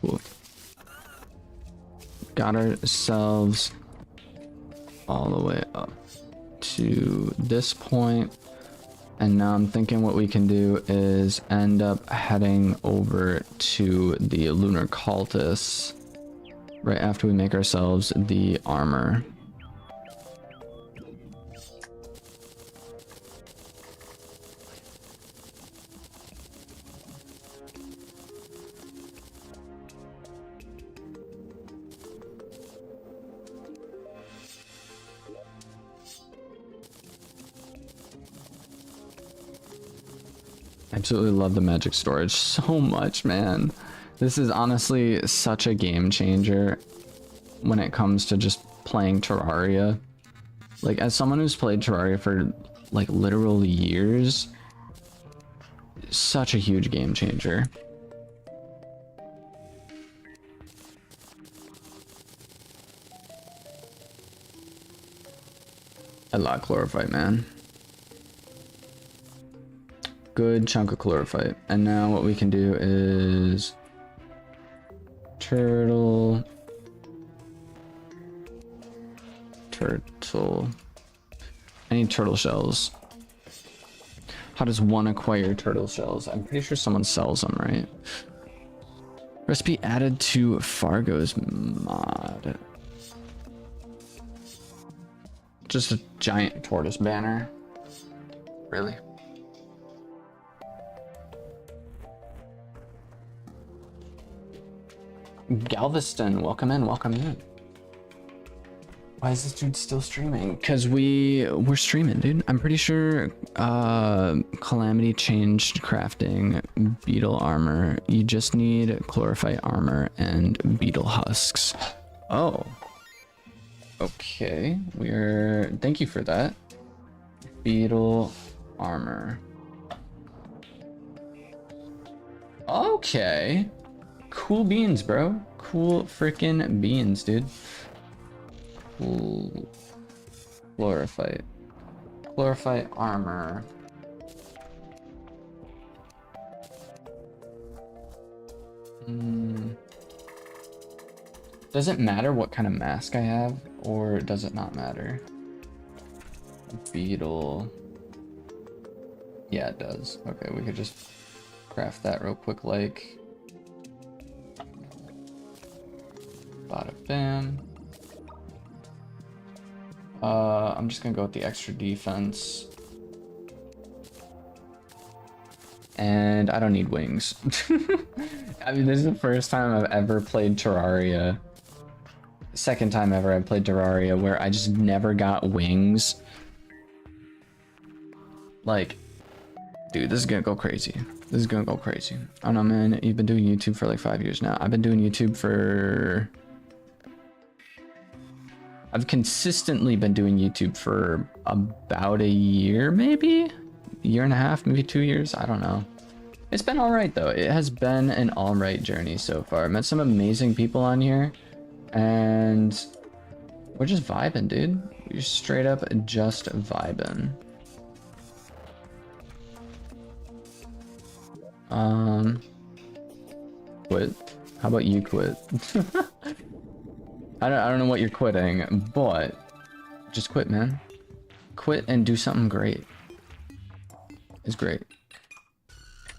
Cool. Got ourselves all the way up to this point. And now I'm thinking what we can do is end up heading over to the lunar cultists right after we make ourselves the armor. Absolutely love the magic storage so much, man. This is honestly such a game changer when it comes to just playing Terraria. Like, as someone who's played Terraria for like literal years, such a huge game changer. A lot of chlorophyte, man. Good chunk of chlorophyte. And now what we can do is turtle. I need turtle shells. How does one acquire turtle shells? I'm pretty sure someone sells them, right? Recipe added to Fargo's mod. Just a giant tortoise banner. Really? Galveston, welcome in, welcome in. Why is this dude still streaming? Because we're streaming, dude. I'm pretty sure Calamity changed crafting beetle armor. You just need chlorophyte armor and beetle husks. Oh. Okay. Thank you for that. Beetle armor. Okay. Cool beans, bro. Cool freaking beans, dude. Chlorophyte. Glorify armor. Does it matter what kind of mask I have, or does it not matter? Beetle. Yeah, it does. Okay, we could just craft that real quick, like. Bada bam. I'm just gonna go with the extra defense. And I don't need wings. I mean, this is the first time I've ever played Terraria. Second time ever I played Terraria where I just never got wings. Like, dude, this is gonna go crazy. This is gonna go crazy. I don't know, man. You've been doing YouTube for like 5 years now. I've been doing YouTube for... I've consistently been doing YouTube for about a year, maybe? A year and a half, maybe 2 years? I don't know. It's been alright, though. It has been an alright journey so far. I met some amazing people on here, and we're just vibing, dude. We're straight up just vibing. Quit. How about you quit? I don't know what you're quitting, but just quit, man. Quit and do something great. It's great.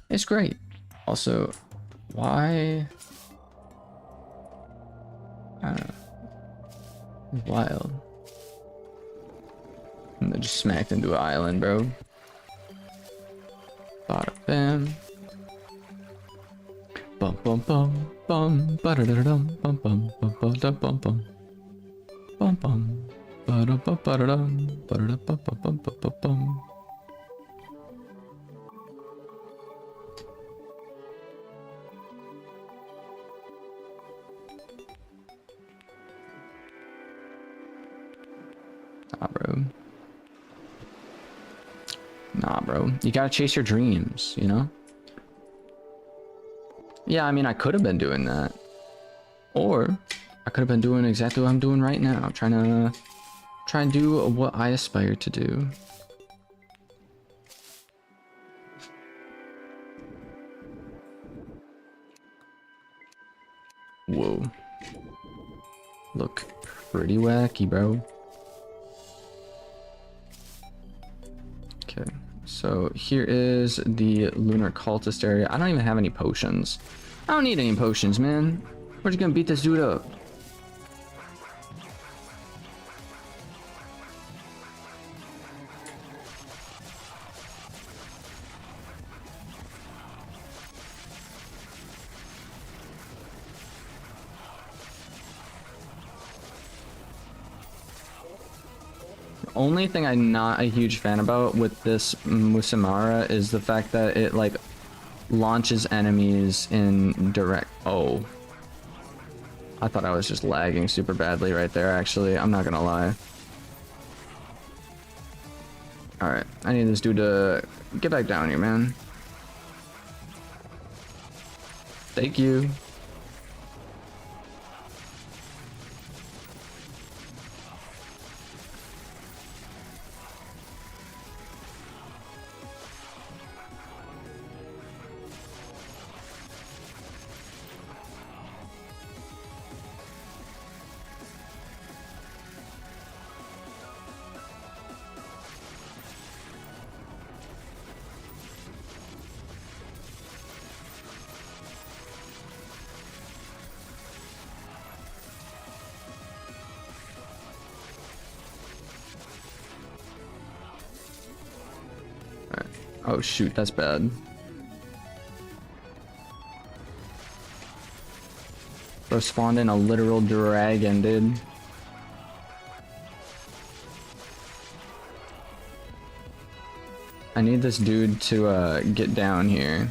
It's great. Also, why? I don't know. It's wild. And they just smacked into an island, bro. Bada bam. Bum bum bum bum ba da da dum bum bum bum bum da bum bum bum bum ba da ba ba da dum ba da bum bum bum bum bum bum. Nah, bro. Nah, bro. You gotta chase your dreams, you know? Yeah, I mean, I could have been doing that. Or I could have been doing exactly what I'm doing right now. Trying to do what I aspire to do. Whoa. Look pretty wacky, bro. Okay, so here is the lunar cultist area. I don't even have any potions. I don't need any potions, man. We're just gonna beat this dude up. Only thing I'm not a huge fan about with this Musamara is the fact that it like launches enemies in direct. Oh, I thought I was just lagging super badly right there, actually. I'm not gonna lie. Alright, I need this dude to get back down here, man. Thank you. Oh shoot, that's bad. Bro spawned in a literal dragon, dude. I need this dude to get down here.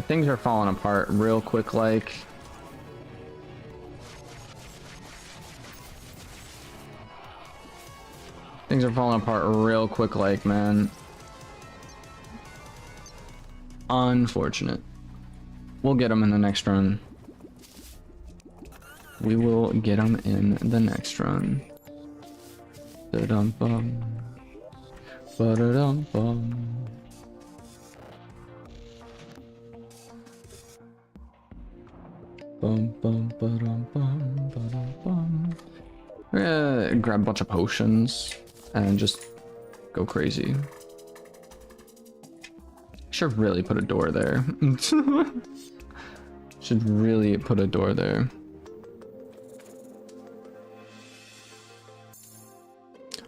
Things are falling apart real quick, like. Things are falling apart real quick, like, man. Unfortunate. We'll get them in the next run. We will get them in the next run. Da-dum-bum. Ba-da-dum-bum. Bum bum ba-dum bum ba-dum bum. We're gonna grab a bunch of potions and just go crazy. Should really put a door there. Should really put a door there.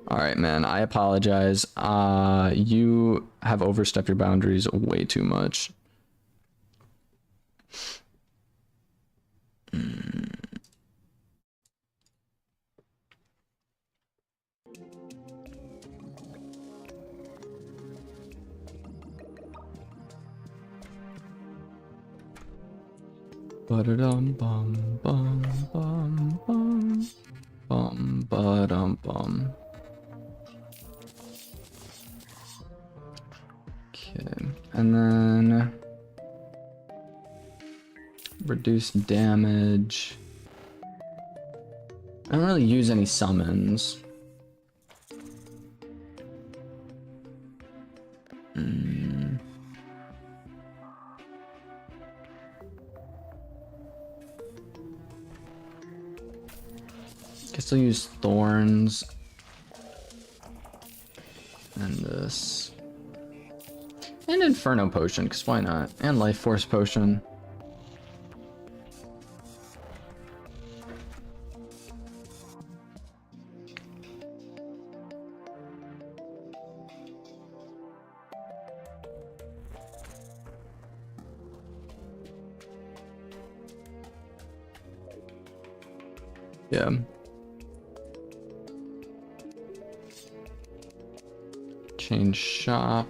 Alright, man, I apologize. You have overstepped your boundaries way too much. Ba-da-dum bum bum bum bum bum ba-dum bum. Okay, and then reduce damage. I don't really use any summons. Guess I'll use thorns and this. And Inferno Potion, because why not? And Life Force Potion. Yeah. Change shop.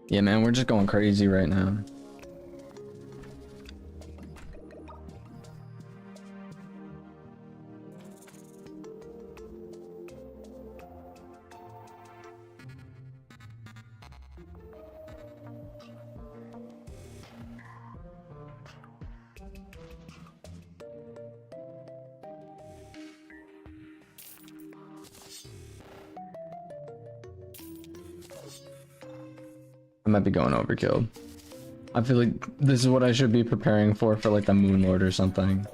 Yeah, man, we're just going crazy right now. I might be going overkill. I feel like this is what I should be preparing for like the Moon Lord or something.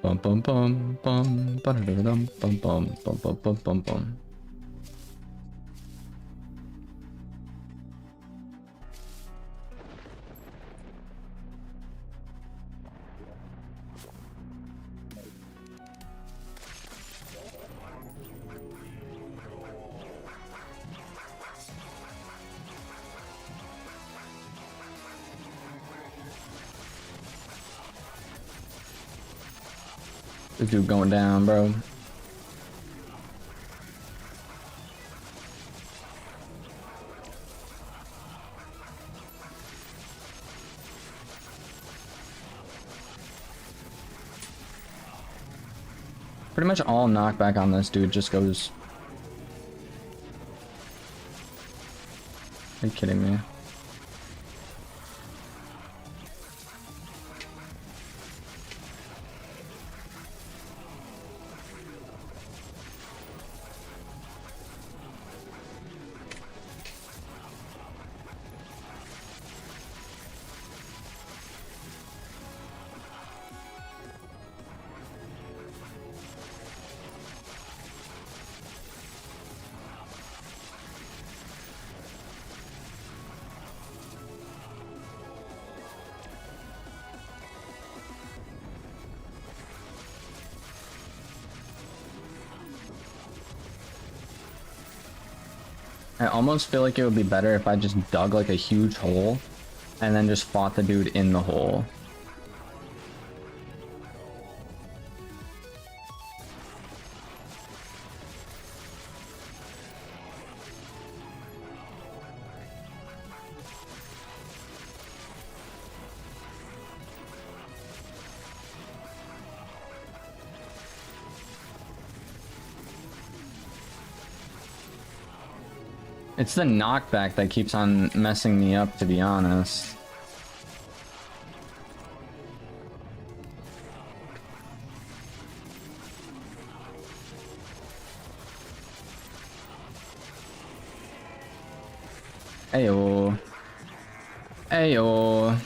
Bum bum bum bum ba-da-da-dum bum bum bum bum bum bum bum. This dude going down, bro. Pretty much all knockback on this dude just goes. Are you kidding me? I almost feel like it would be better if I just dug like a huge hole and then just fought the dude in the hole. It's the knockback that keeps on messing me up, to be honest. Ayo. Ayo.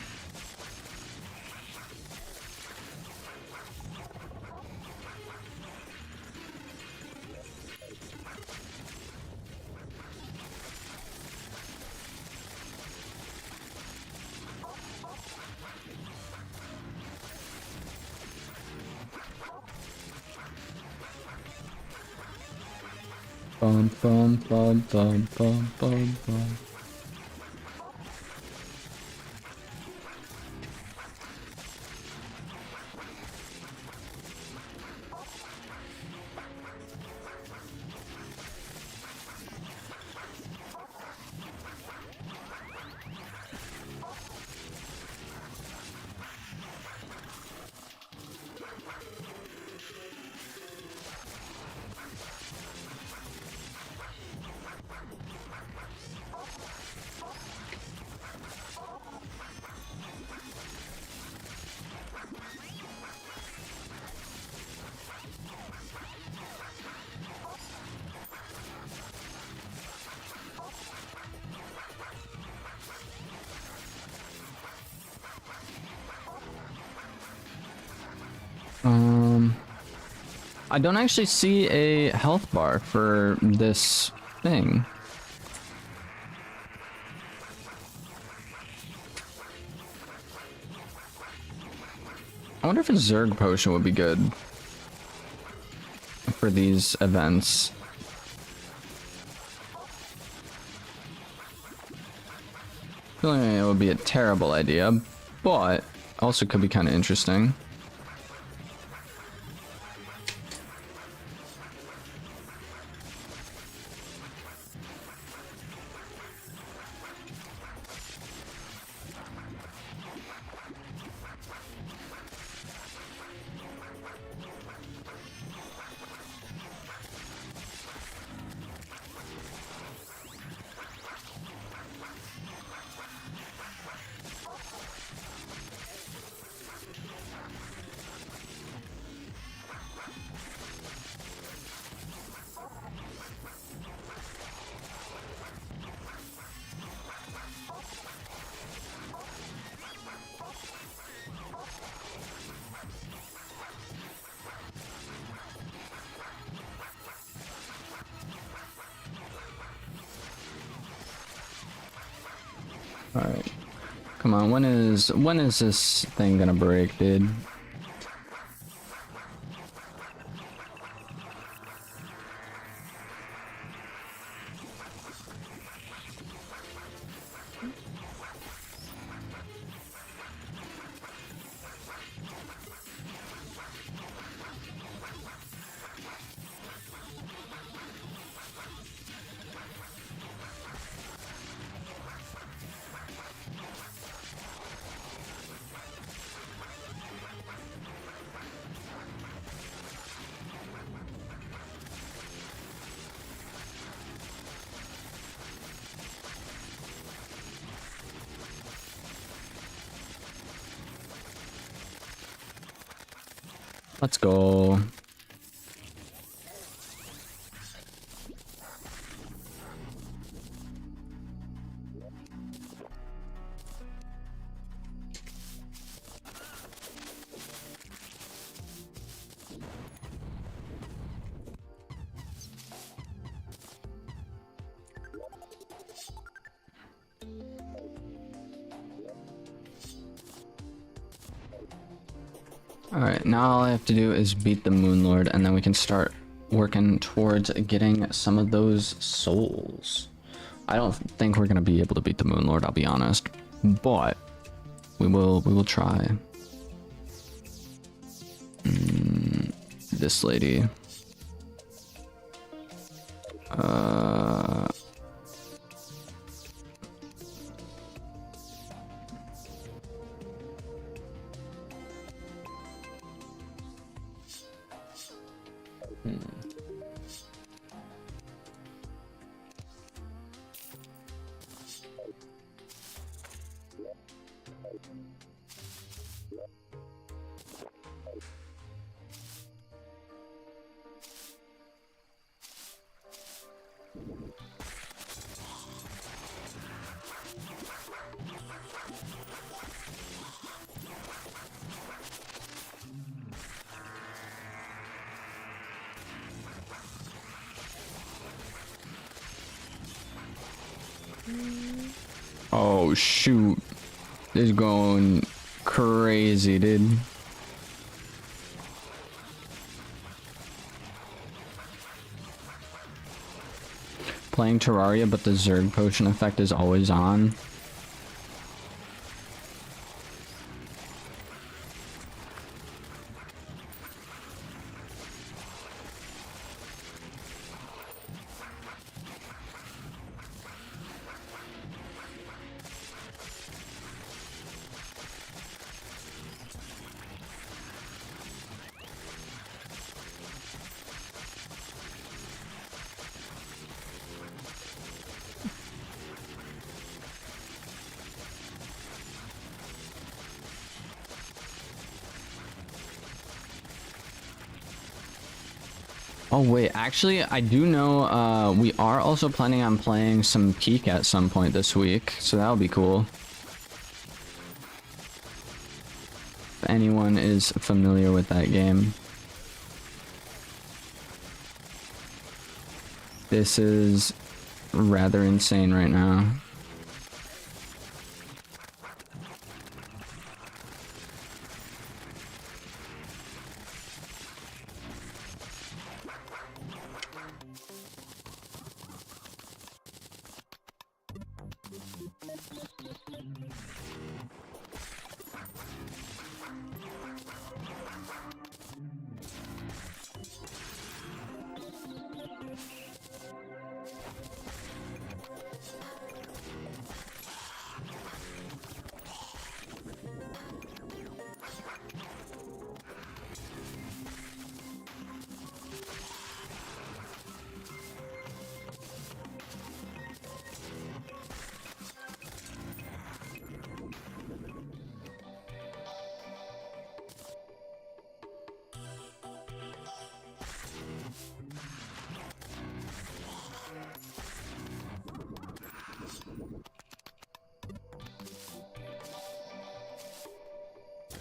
Bum bum bum bum bum bum bum. I don't actually see a health bar for this thing. I wonder if a Zerg potion would be good for these events. I feel like it would be a terrible idea, but also could be kind of interesting. Alright. Come on, when is this thing gonna break, dude? Let's go. Alright, now all I have to do is beat the Moon Lord, and then we can start working towards getting some of those souls. I don't think we're gonna be able to beat the Moon Lord, I'll be honest. But we will try. This lady. Oh shoot. This is going crazy, dude. Playing Terraria, but the Zerg potion effect is always on. Oh wait, actually I do know we are also planning on playing some Peak at some point this week, so that'll be cool. If anyone is familiar with that game. This is rather insane right now.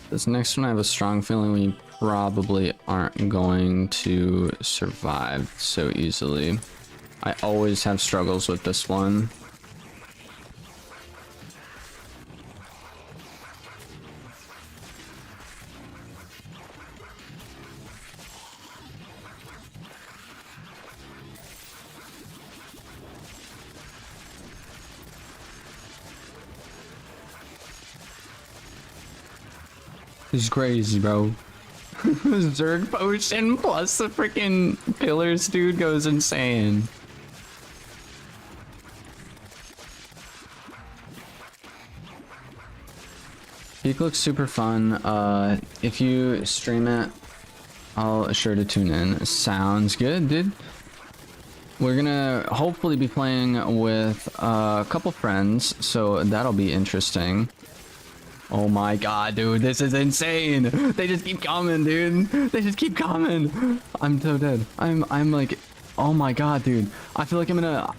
This next one I have a strong feeling we probably aren't going to survive so easily. I always have struggles with this one. This is crazy, bro. Zerg potion plus the freaking pillars, dude, goes insane. Peak looks super fun. If you stream it, I'll sure to tune in. Sounds good, dude. We're gonna hopefully be playing with a couple friends, so that'll be interesting. Oh my god, dude, this is insane. They just keep coming, dude. They just keep coming. I'm so dead. I'm like, oh my god, dude. I feel like I'm gonna...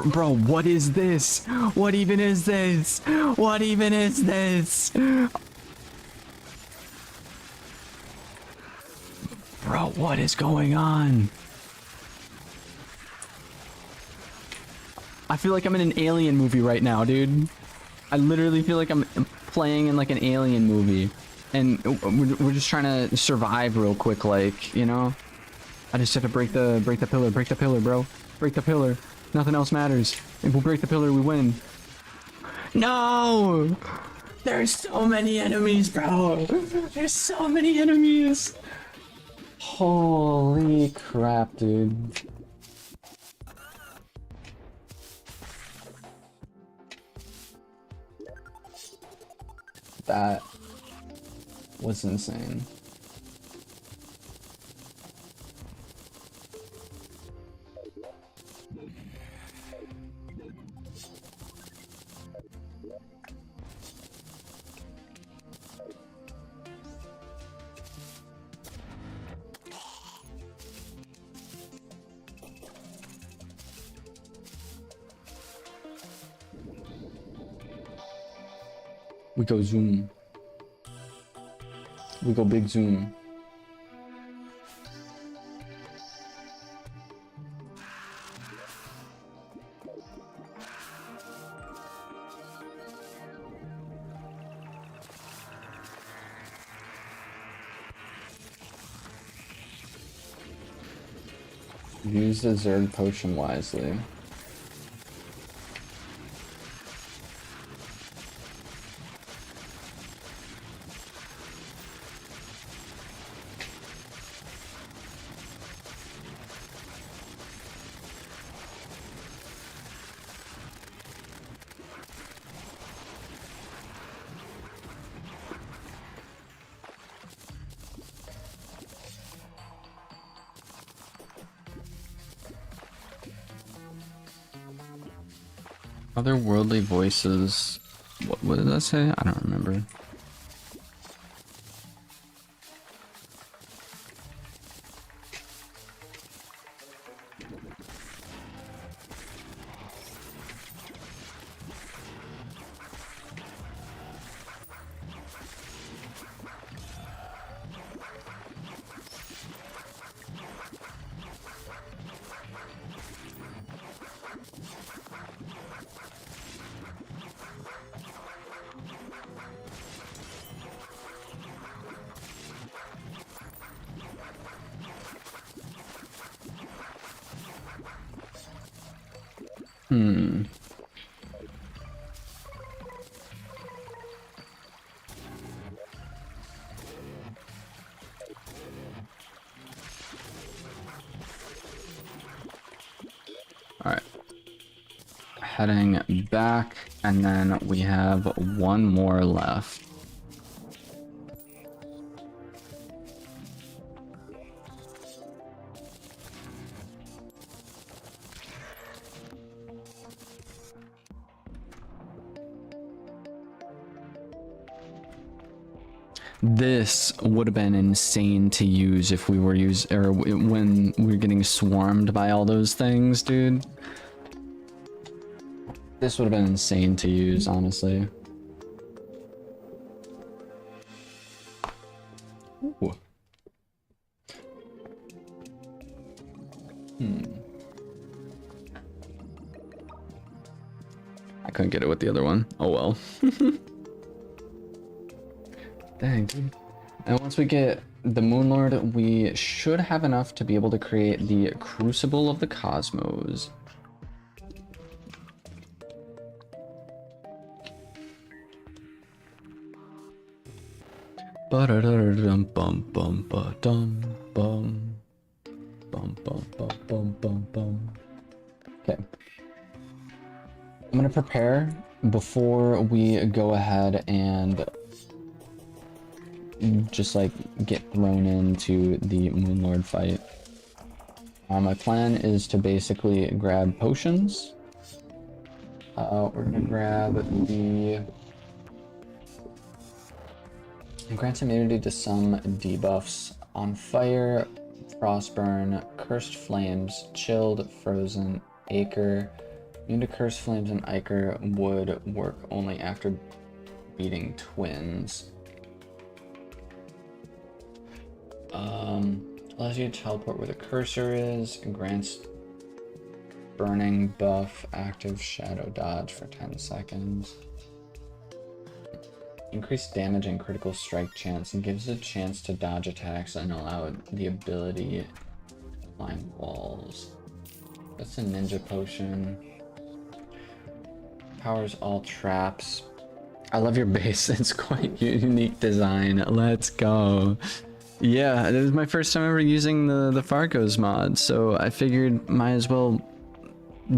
bro, what is this? What even is this? What even is this? Bro, what is going on? I feel like I'm in an alien movie right now, dude. I literally feel like I'm playing in like an alien movie, and we're just trying to survive real quick, like, you know. I just have to break the pillar, bro. Break the pillar. Nothing else matters. If we break the pillar, we win. No! There's so many enemies, bro. There's so many enemies. Holy crap, dude. That was insane. We go zoom. We go big zoom. Use the Zerg potion wisely. Otherworldly voices. What did that say? I don't remember. Alright. Heading back, and then we have one more left. This would have been insane to use if we were when we were getting swarmed by all those things, dude. This would have been insane to use, honestly. Ooh. I couldn't get it with the other one. Oh well. Dang, dude. And once we get the Moonlord, we should have enough to be able to create the Crucible of the Cosmos. Ba-da-da-da-dum bum bum ba dum bum bum bum bum bum bum bum. Okay. I'm gonna prepare before we go ahead and just like get thrown into the Moonlord fight. My plan is to basically grab potions. We're gonna grab the grants immunity to some debuffs on fire, frostburn, cursed flames, chilled, frozen, acre. Immune to cursed flames and ichor would work only after beating twins. Allows you to teleport where the cursor is, and grants burning buff, active shadow dodge for 10 seconds. Increased damage and critical strike chance, and gives a chance to dodge attacks and allow the ability to climb walls. That's a ninja potion. Powers all traps. I love your base. It's quite unique design. Let's go. Yeah, it was my first time ever using the Farco's mod, so I figured might as well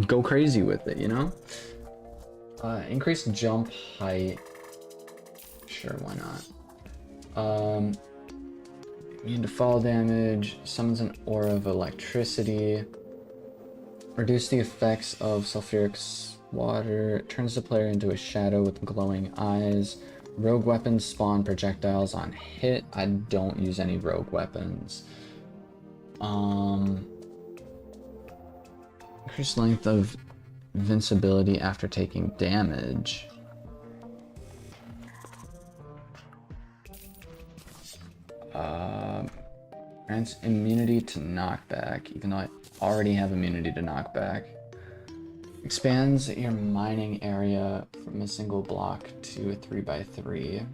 go crazy with it, you know? Increased jump height. Sure, why not? Immune to fall damage. Summons an aura of electricity. Reduce the effects of sulfuric water. Turns the player into a shadow with glowing eyes. Rogue weapons spawn projectiles on hit. I don't use any rogue weapons. Increased length of invincibility after taking damage. Grants immunity to knockback, even though I already have immunity to knockback. Expands your mining area from a single block to a 3x3.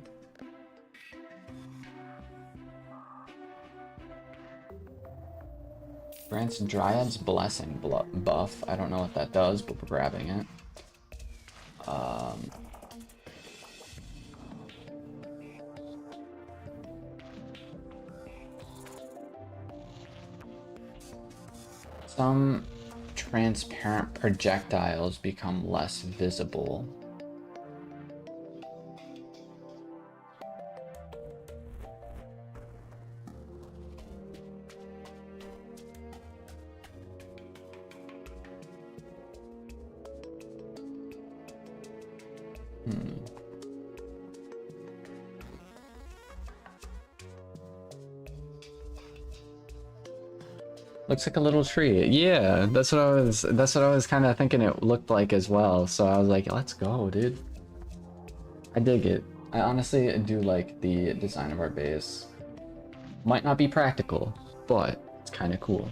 Grants Dryad's Blessing buff. I don't know what that does, but we're grabbing it. Some transparent projectiles become less visible. Looks like a little tree. Yeah, that's what I was kind of thinking it looked like as well. So I was like, let's go, dude. I dig it. I honestly do like the design of our base. Might not be practical, but it's kind of cool.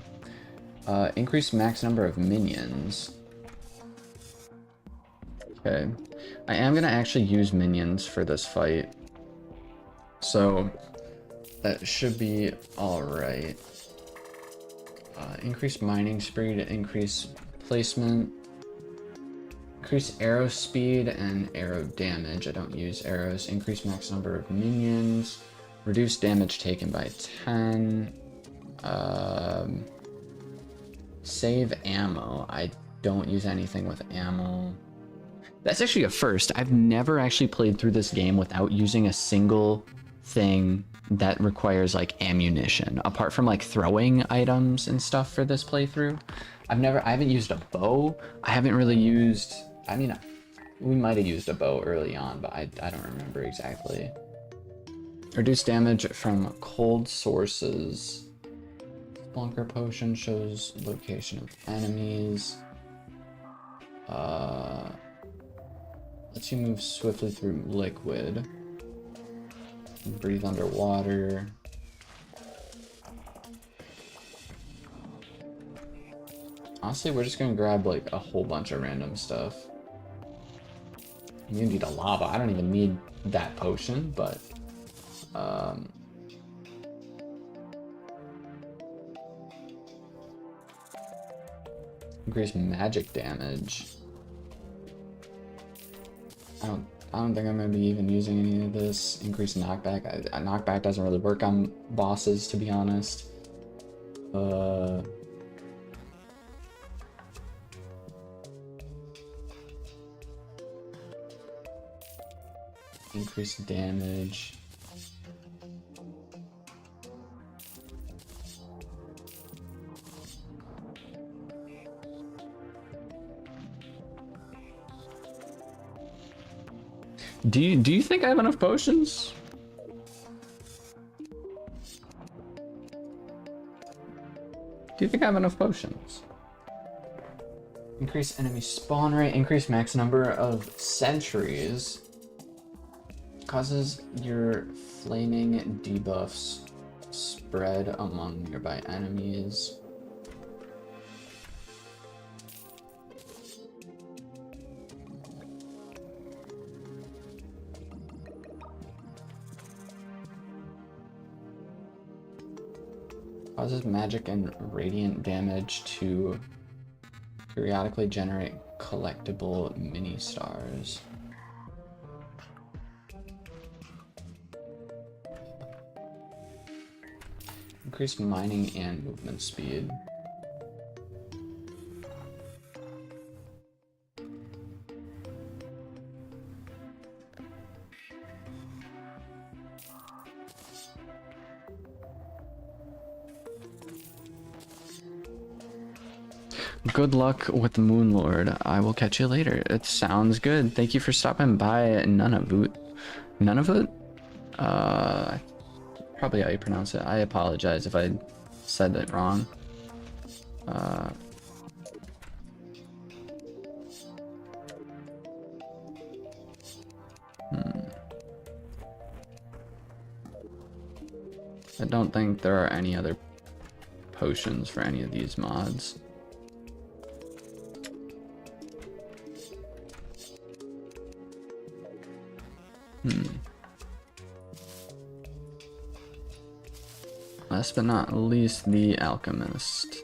Increase max number of minions. Okay. I am gonna actually use minions for this fight. So that should be alright. Increase mining speed, increase placement, increase arrow speed and arrow damage. I don't use arrows. Increase max number of minions, reduce damage taken by 10. Save ammo. I don't use anything with ammo. That's actually a first. I've never actually played through this game without using a single thing that requires like ammunition, apart from like throwing items and stuff for this playthrough. I haven't used a bow. I haven't really used, I mean, we might have used a bow early on, but I don't remember exactly. Reduce damage from cold sources. Bunker potion shows location of enemies. Lets you move swiftly through liquid. Breathe underwater. Honestly, we're just gonna grab like a whole bunch of random stuff. Immunity to lava. I don't even need that potion, but increase magic damage. I don't think I'm gonna be even using any of this. Increase knockback. Knockback doesn't really work on bosses, to be honest. Increase damage. Do you think I have enough potions? Do you think I have enough potions? Increase enemy spawn rate, increase max number of sentries. Causes your flaming debuffs spread among nearby enemies. Causes magic and radiant damage to Periodically generate collectible mini stars. Increase mining and movement speed. Good luck with the Moon Lord. I will catch you later. It sounds good. Thank you for stopping by, Nunavut. Nunavut? Probably how you pronounce it. I apologize if I said it wrong. I don't think there are any other potions for any of these mods. Last but not least, the Alchemist.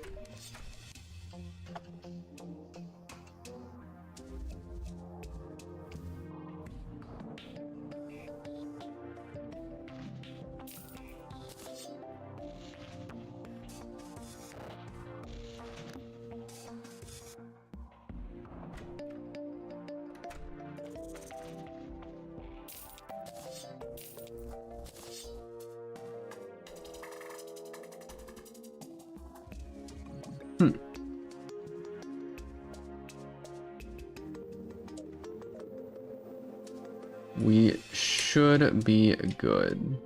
We should be good.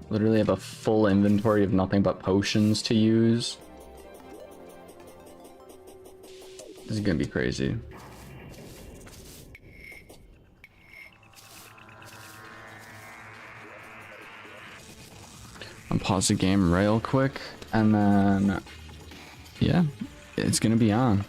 Literally have a full inventory of nothing but potions to use. This is gonna be crazy. I'll pause the game real quick, and then, yeah, it's gonna be on.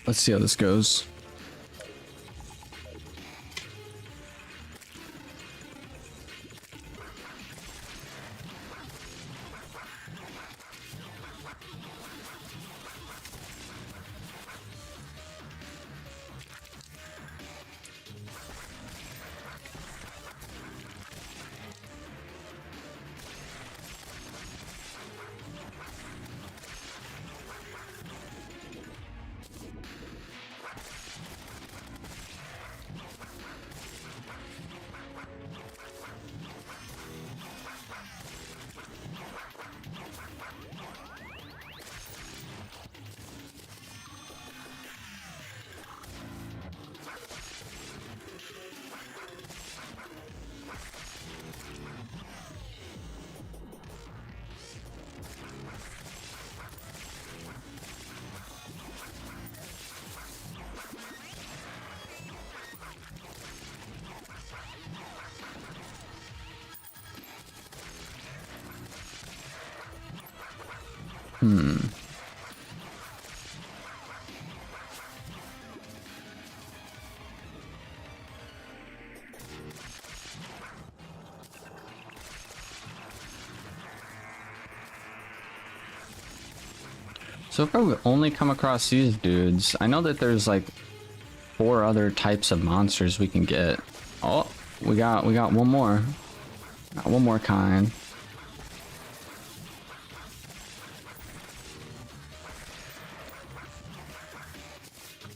Let's see how this goes. So far we've only come across these dudes. I know that there's like 4 other types of monsters we can get. Oh, we got one more. Got one more kind.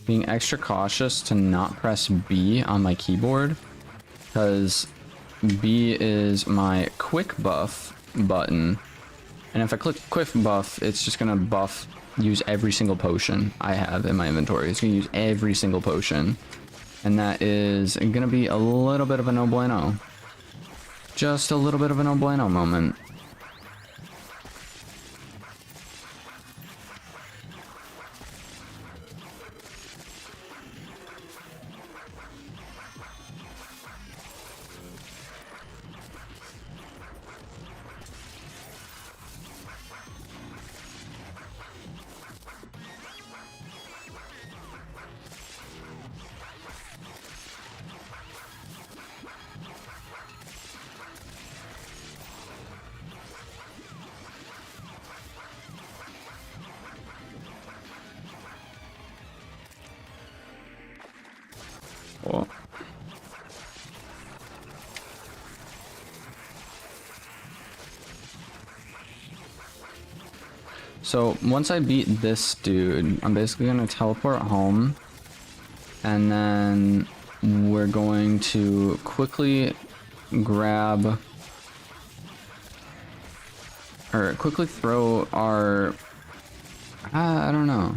Being extra cautious to not press B on my keyboard, because B is my quick buff button, and if I click quick buff, it's just gonna use every single potion I have in my inventory. It's gonna use every single potion, and that is gonna be a little bit of a no bueno. Just a little bit of a no bueno moment. Oh. So once I beat this dude, I'm basically gonna teleport home, and then we're going to quickly grab or quickly throw our I don't know.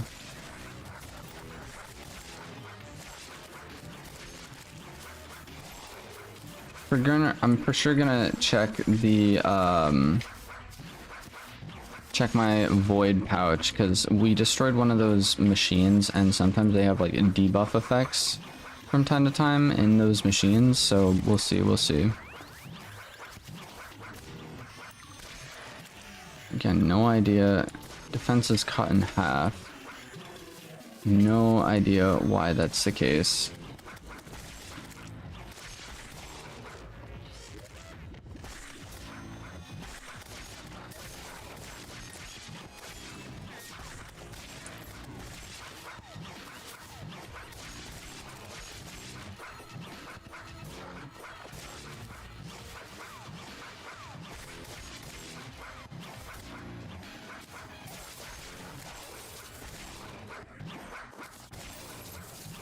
I'm for sure gonna check the check my void pouch, because we destroyed one of those machines, and sometimes they have like debuff effects from time to time in those machines, so we'll see. Again, no idea. Defense is cut in half. No idea why that's the case.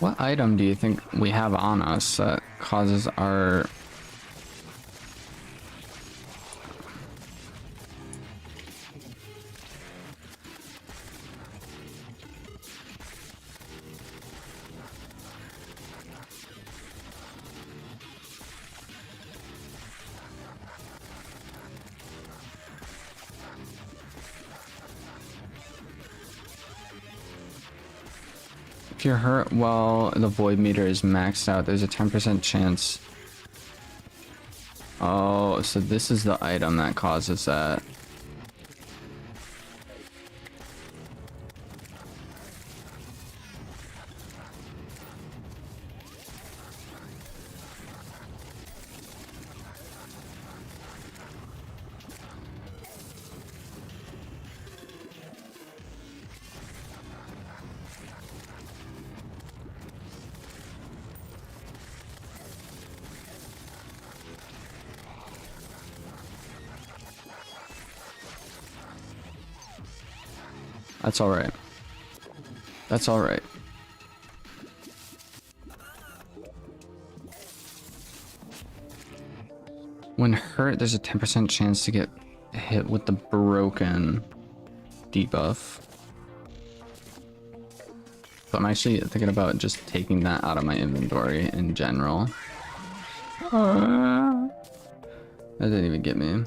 What item do you think we have on us that causes our... If you're hurt while the void meter is maxed out, there's a 10% chance. Oh, so this is the item that causes that. That's alright. That's alright. When hurt, there's a 10% chance to get hit with the broken debuff. So I'm actually thinking about just taking that out of my inventory in general. That didn't even get me.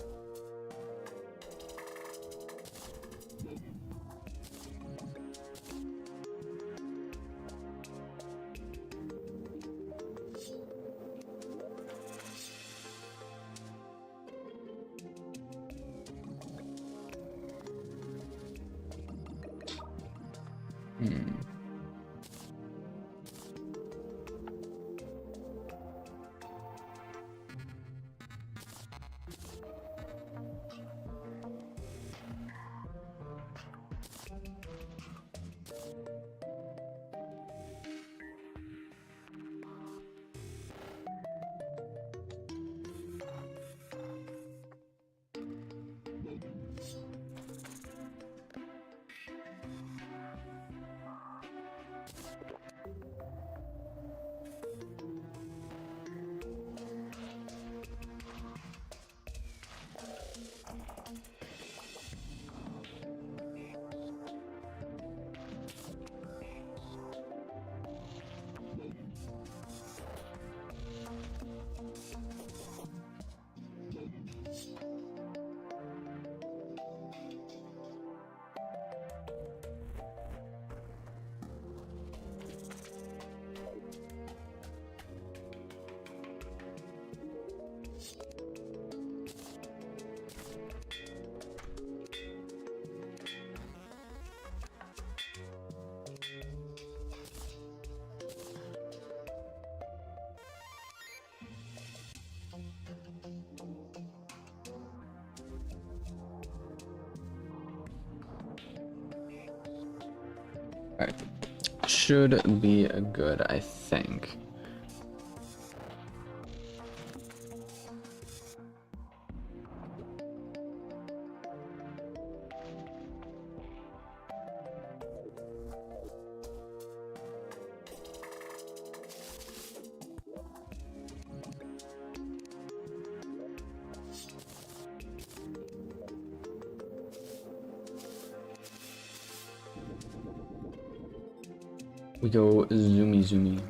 Alright. Should be good, I think. We go zoomy zoomy.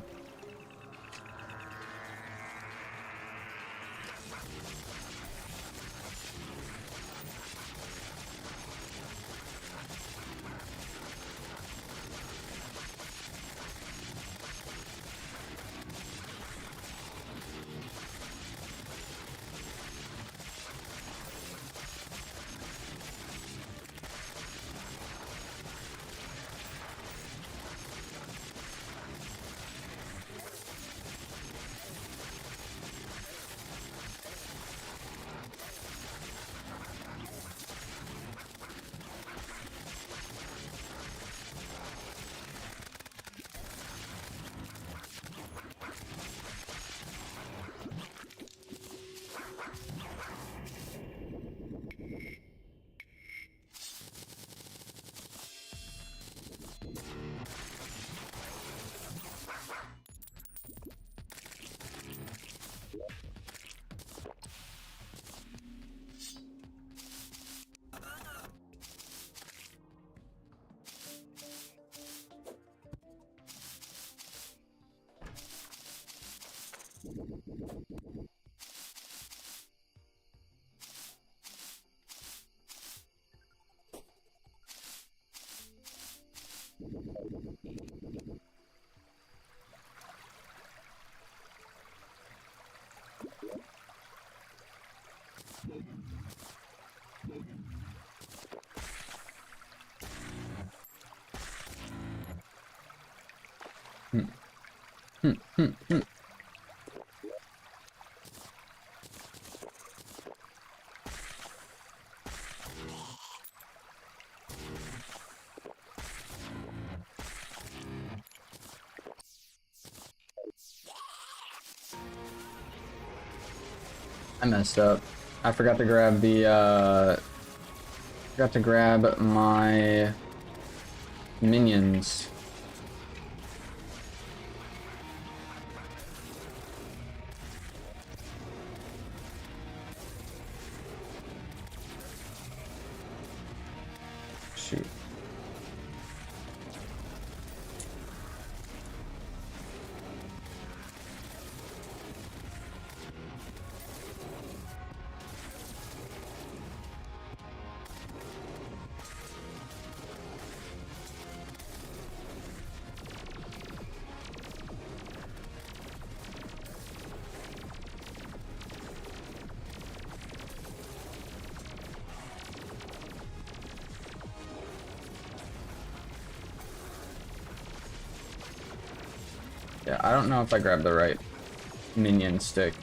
I messed up. I forgot to grab the forgot to grab my minions. Shoot. Yeah, I don't know if I grabbed the right minion stick.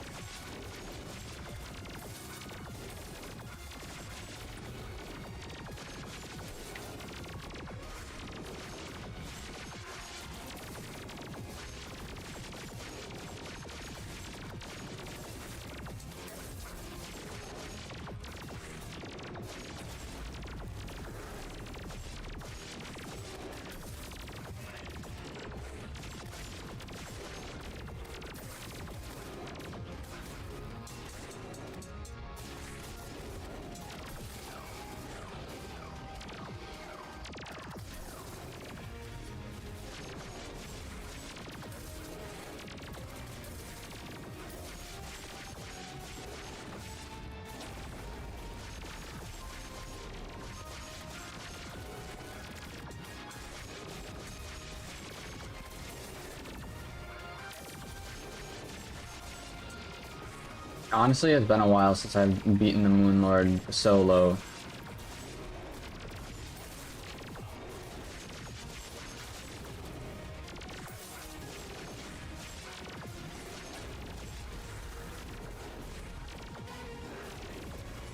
Honestly, it's been a while since I've beaten the Moon Lord solo.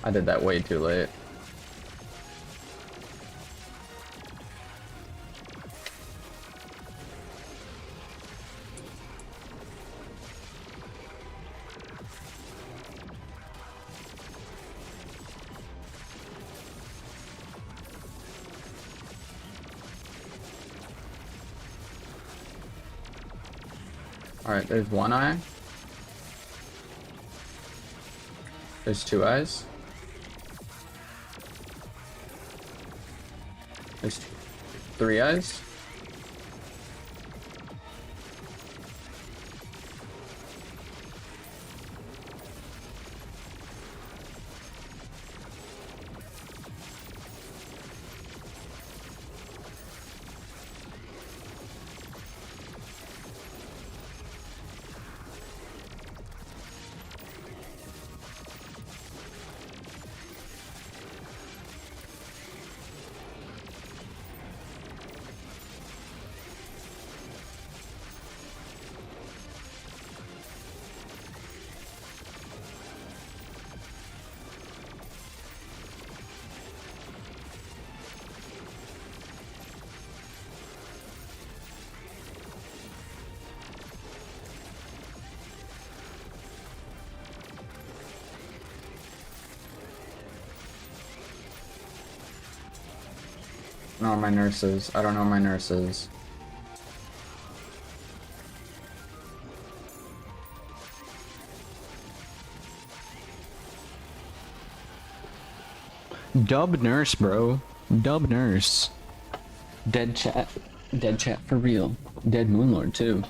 I did that way too late. Alright, there's one eye. There's two eyes. There's three eyes. No, my nurses. I don't know my nurses. Dub nurse, bro. Dub nurse. Dead chat. Dead chat for real. Dead Moonlord too.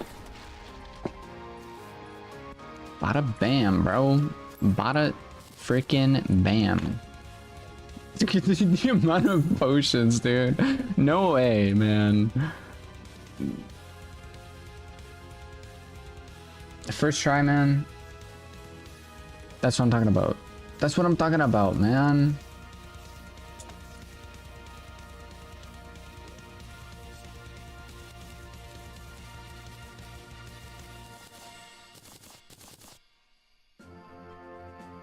Bada bam, bro. Bada freaking bam. The amount of potions, dude. No way, man. First try, man. That's what I'm talking about. That's what I'm talking about, man.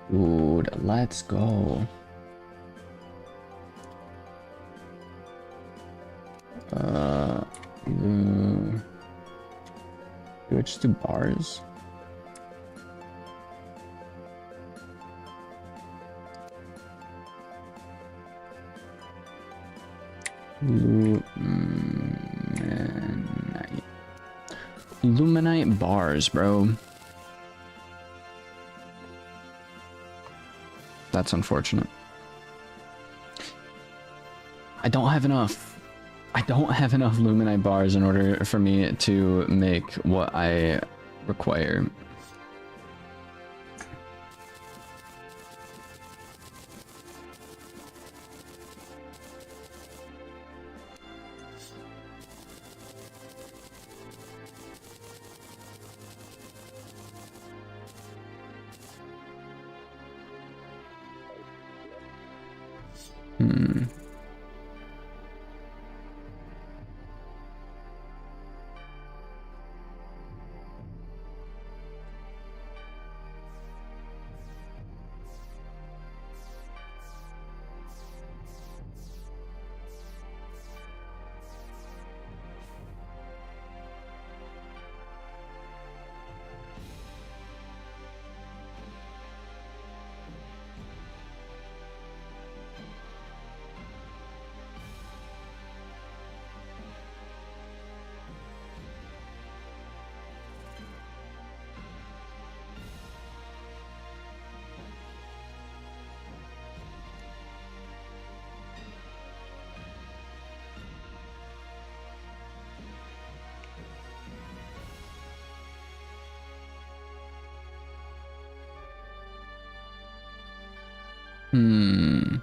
Dude, let's go. Do I just do bars? Luminite. Luminite bars, bro. That's unfortunate. I don't have enough. I don't have enough Luminite bars in order for me to make what I require. Hmm.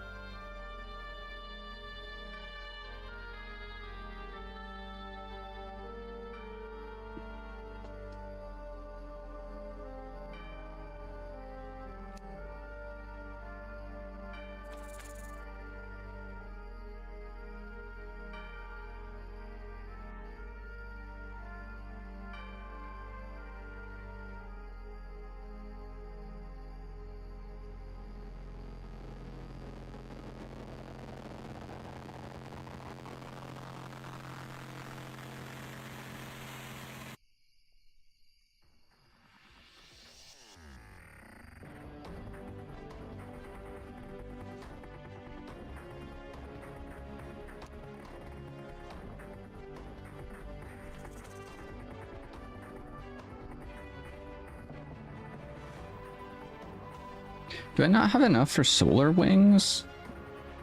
Do I not have enough for solar wings?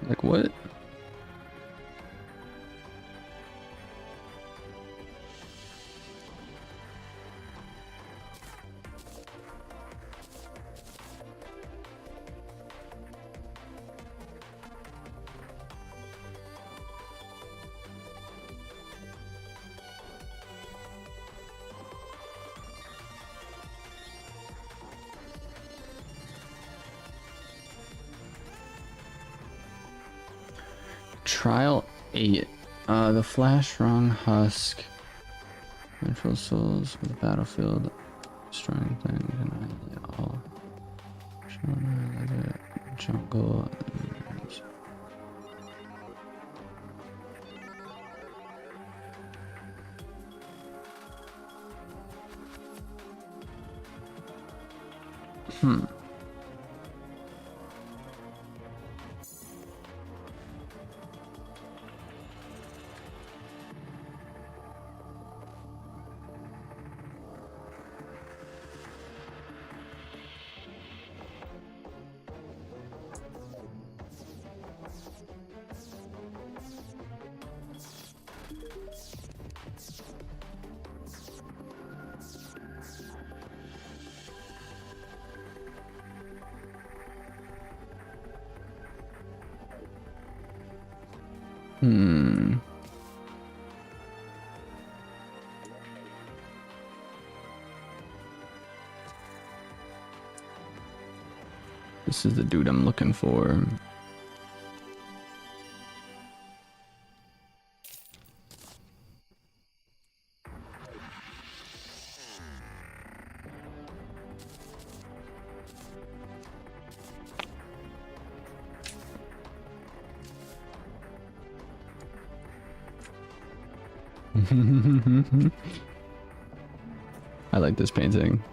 Like what? Trial 8. The Flash Wrong Husk. Control souls with the battlefield. Destroying things and annihilate all. Jungle. Hmm. Hmm. This is the dude I'm looking for. I like this painting.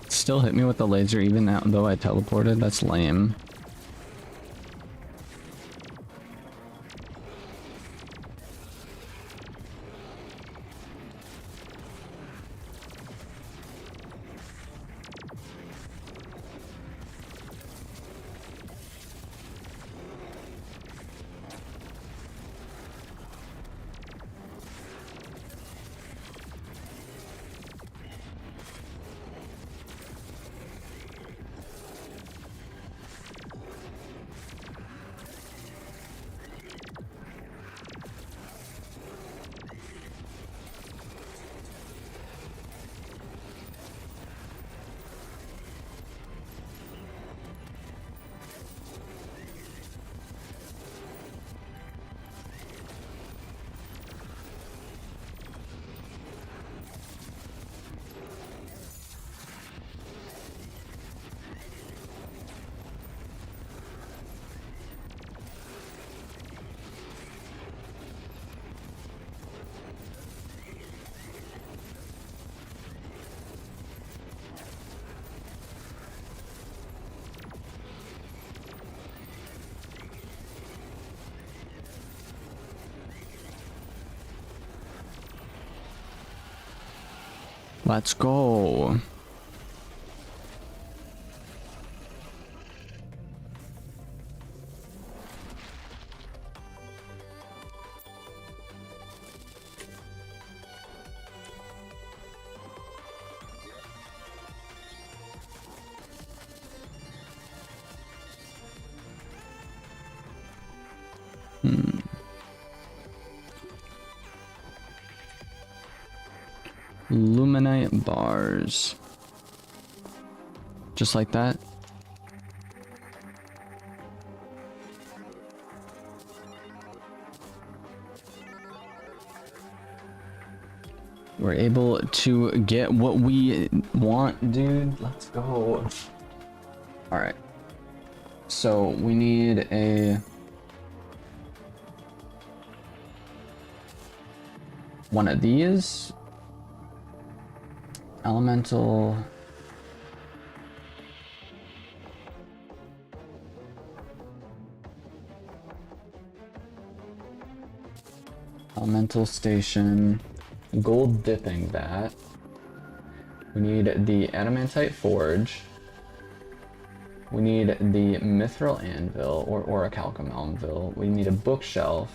Still hit me with the laser even though I teleported? That's lame. Let's go. Hmm. Luminite bars. Just like that. We're able to get what we want, dude. Let's go. All right. So we need a one of these. Elemental. Elemental station. Gold dipping that. We need the adamantite forge. We need the mithril anvil or orichalcum anvil. We need a bookshelf.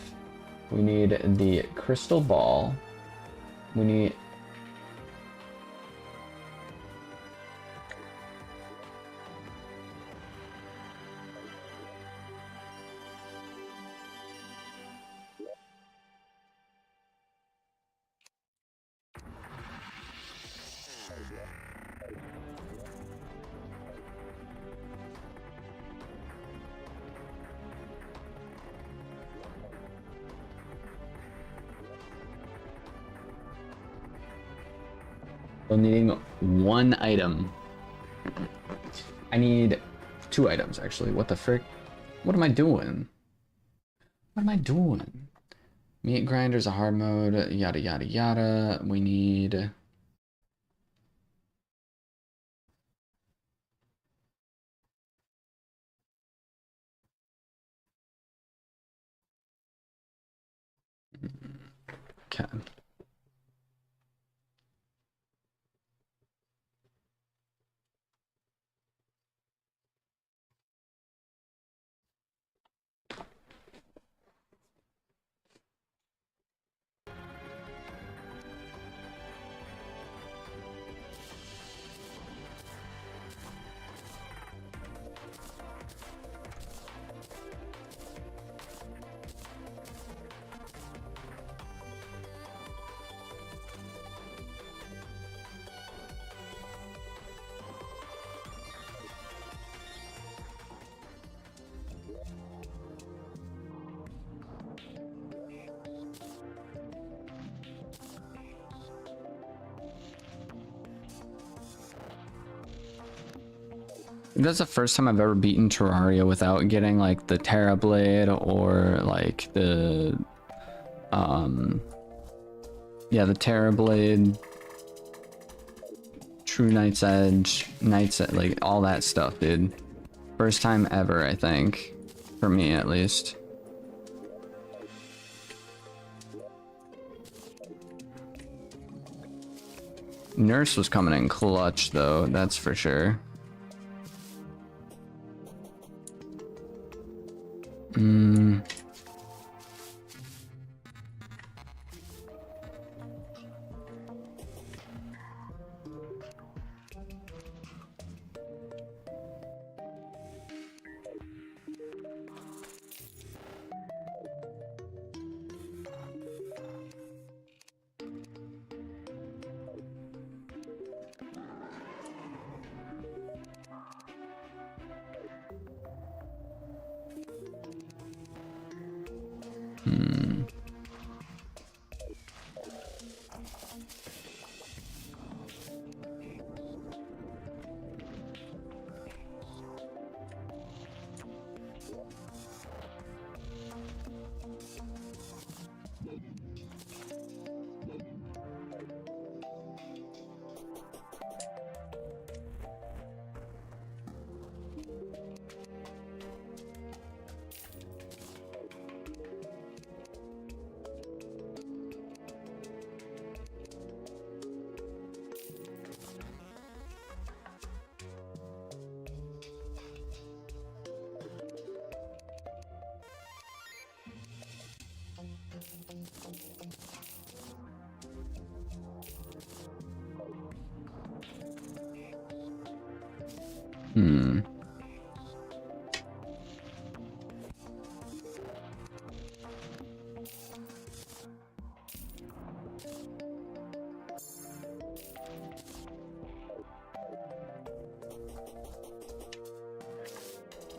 We need the crystal ball. We need still needing one item. I need 2 items actually. What the frick? What am I doing? What am I doing? Meat grinder's a hard mode, yada yada yada. We need okay. That's the first time I've ever beaten Terraria without getting like the Terra Blade or like the yeah, the Terra Blade, True Knight's Edge, like all that stuff, dude. First time ever, I think, for me at least. Nurse was coming in clutch though, that's for sure.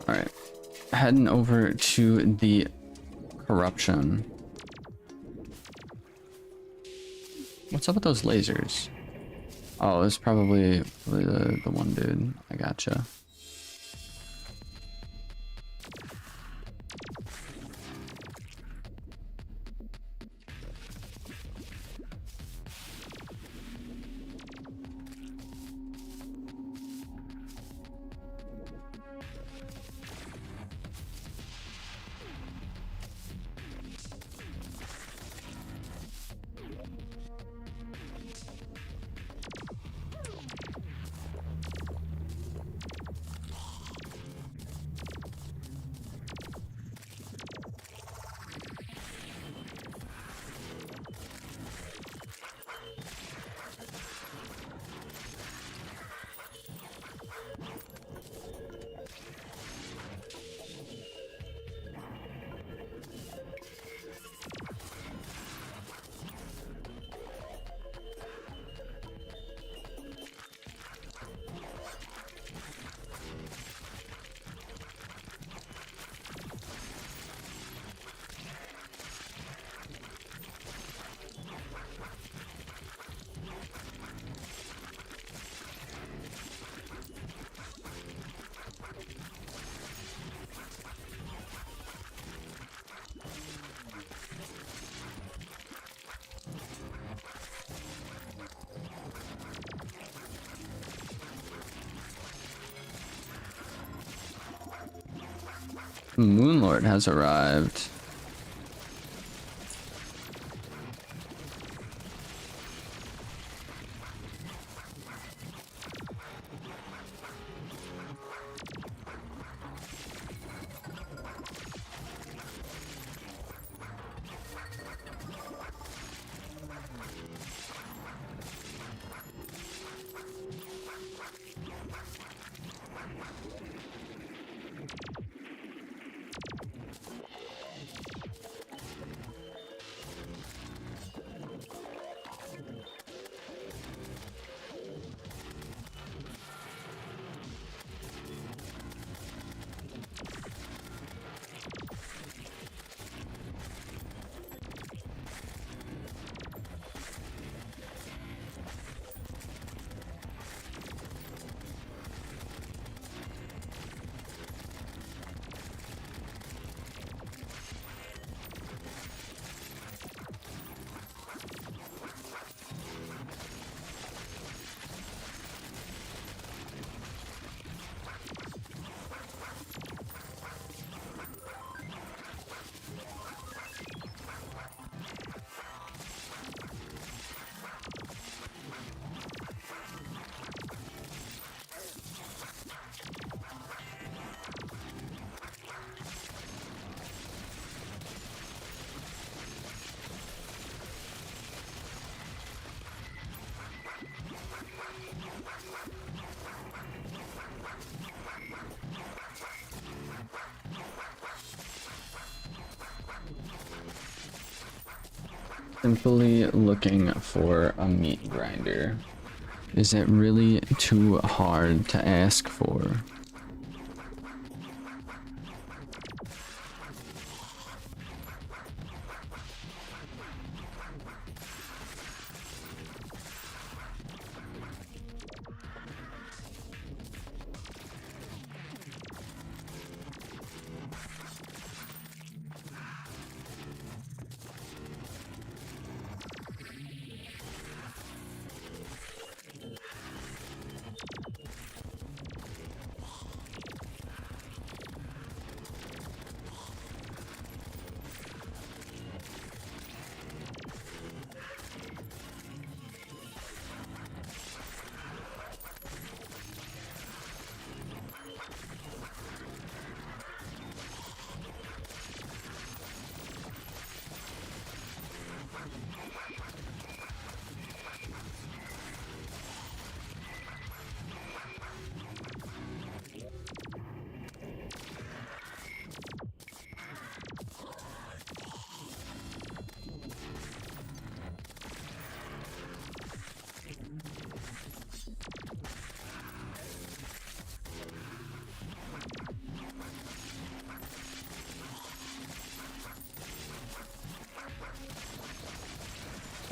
All right, heading over to the corruption. What's up with those lasers? Oh, it's probably the one dude. I gotcha. Moonlord has arrived. Simply looking for a meat grinder. Is it really too hard to ask for?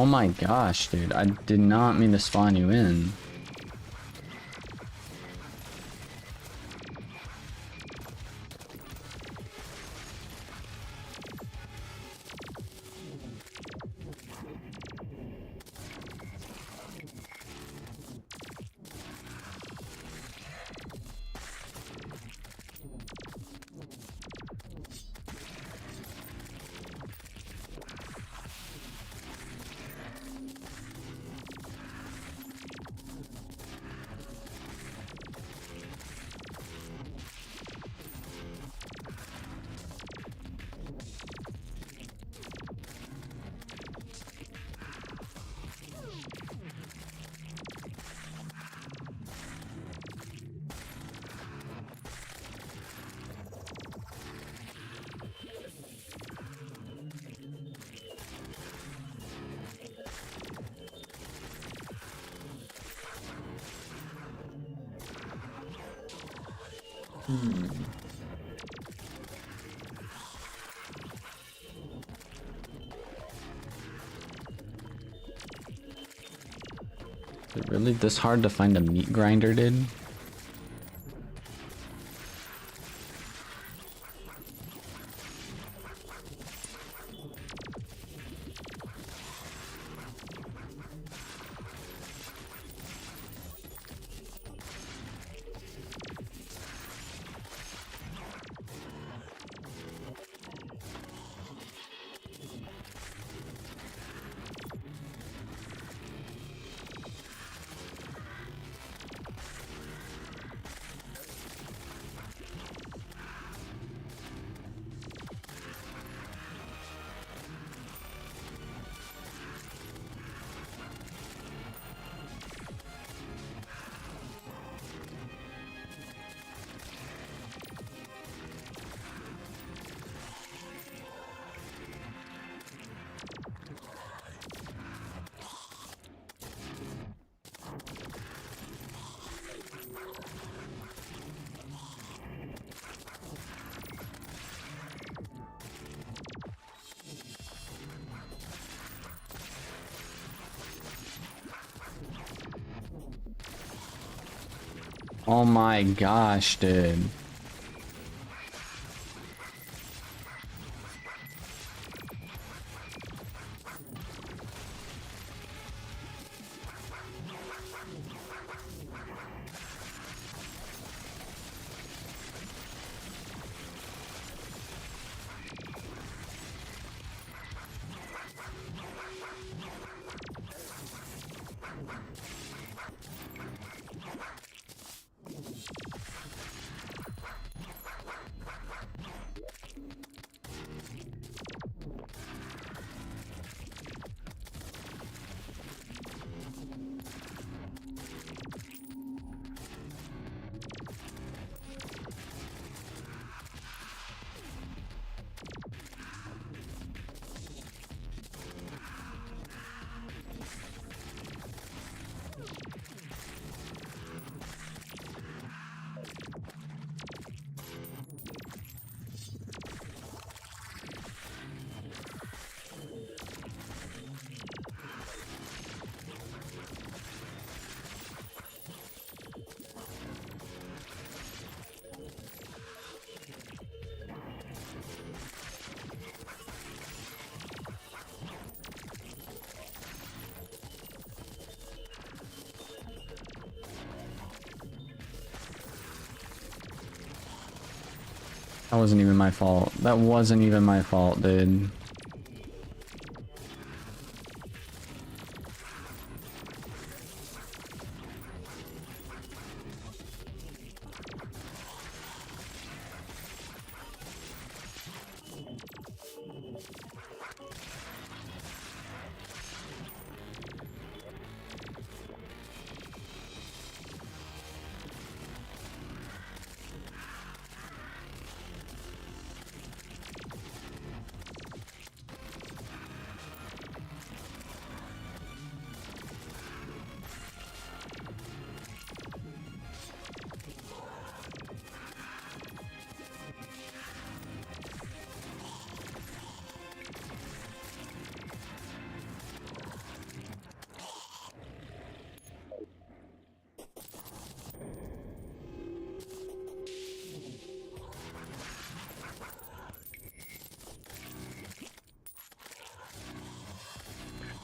Oh my gosh, dude. I did not mean to spawn you in. Is it really this hard to find a meat grinder, dude? Oh my gosh, dude. That wasn't even my fault. That wasn't even my fault, dude.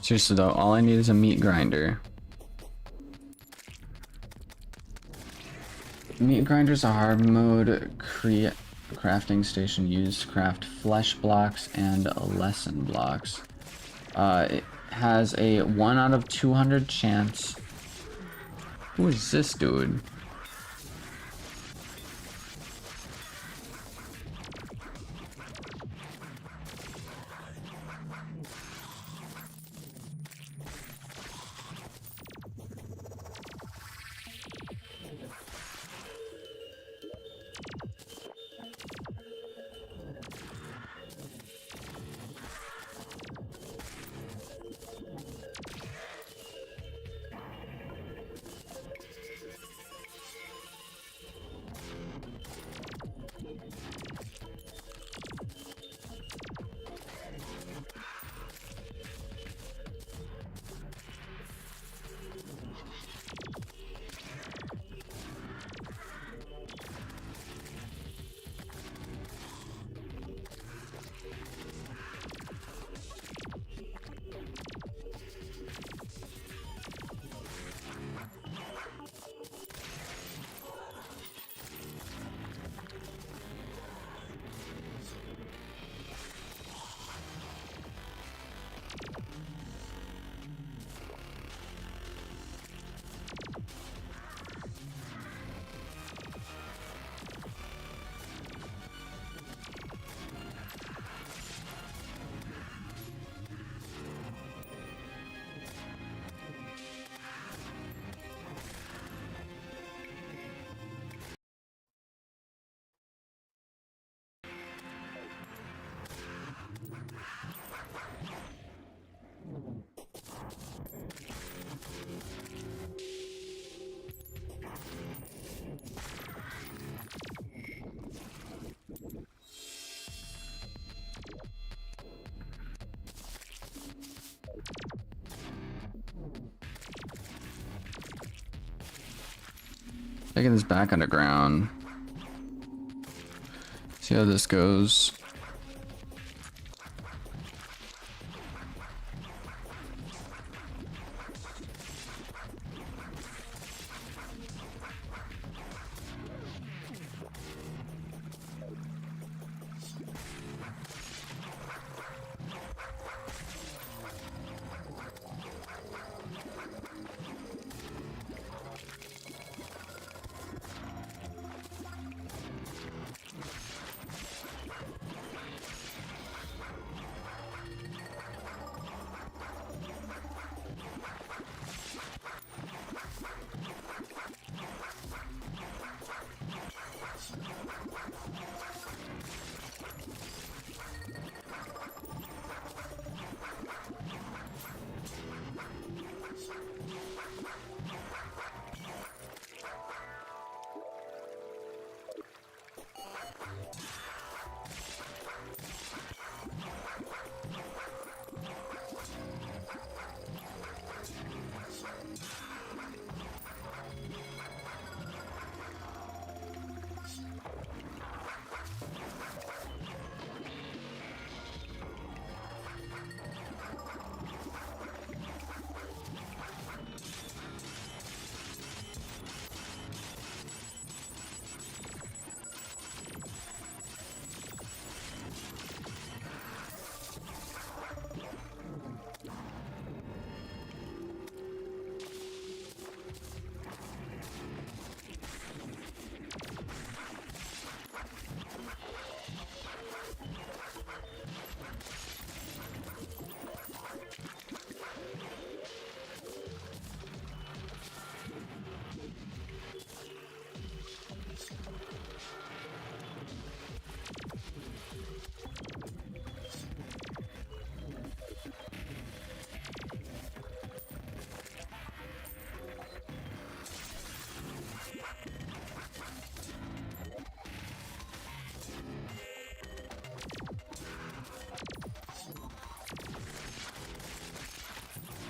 Seriously though, all I need is a meat grinder. Meat grinders are hard mode crafting station used to craft flesh blocks and lesson blocks. It has a 1 out of 200 chance. Who is this dude? Taking this back underground. See how this goes.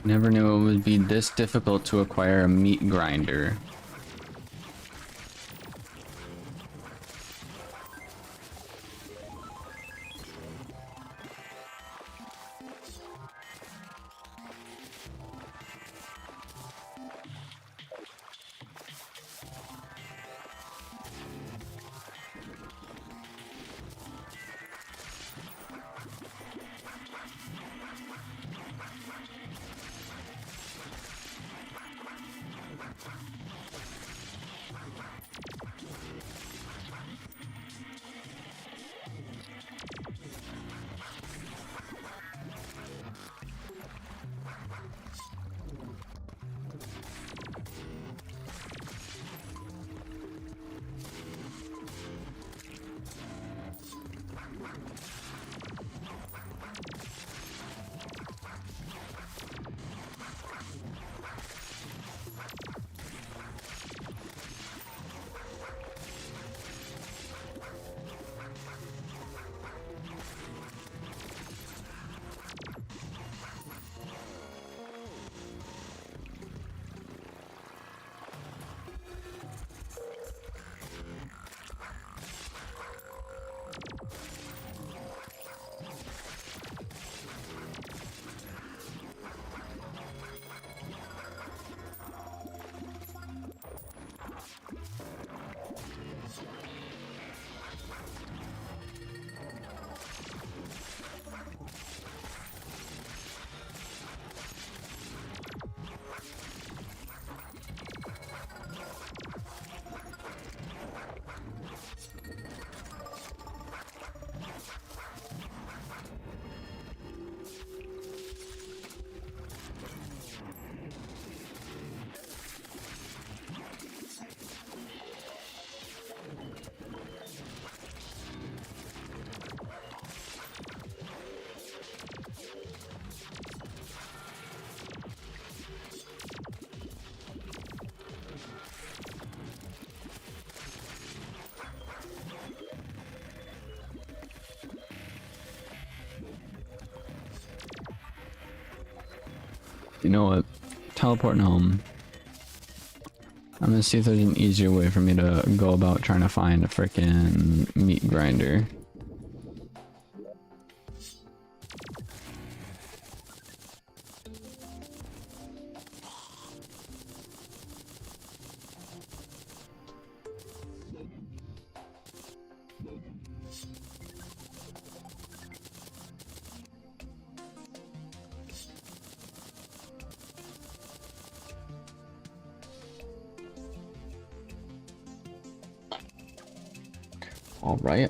Never knew it would be this difficult to acquire a meat grinder. You know what? Teleporting home. I'm gonna see if there's an easier way for me to go about trying to find a freaking meat grinder.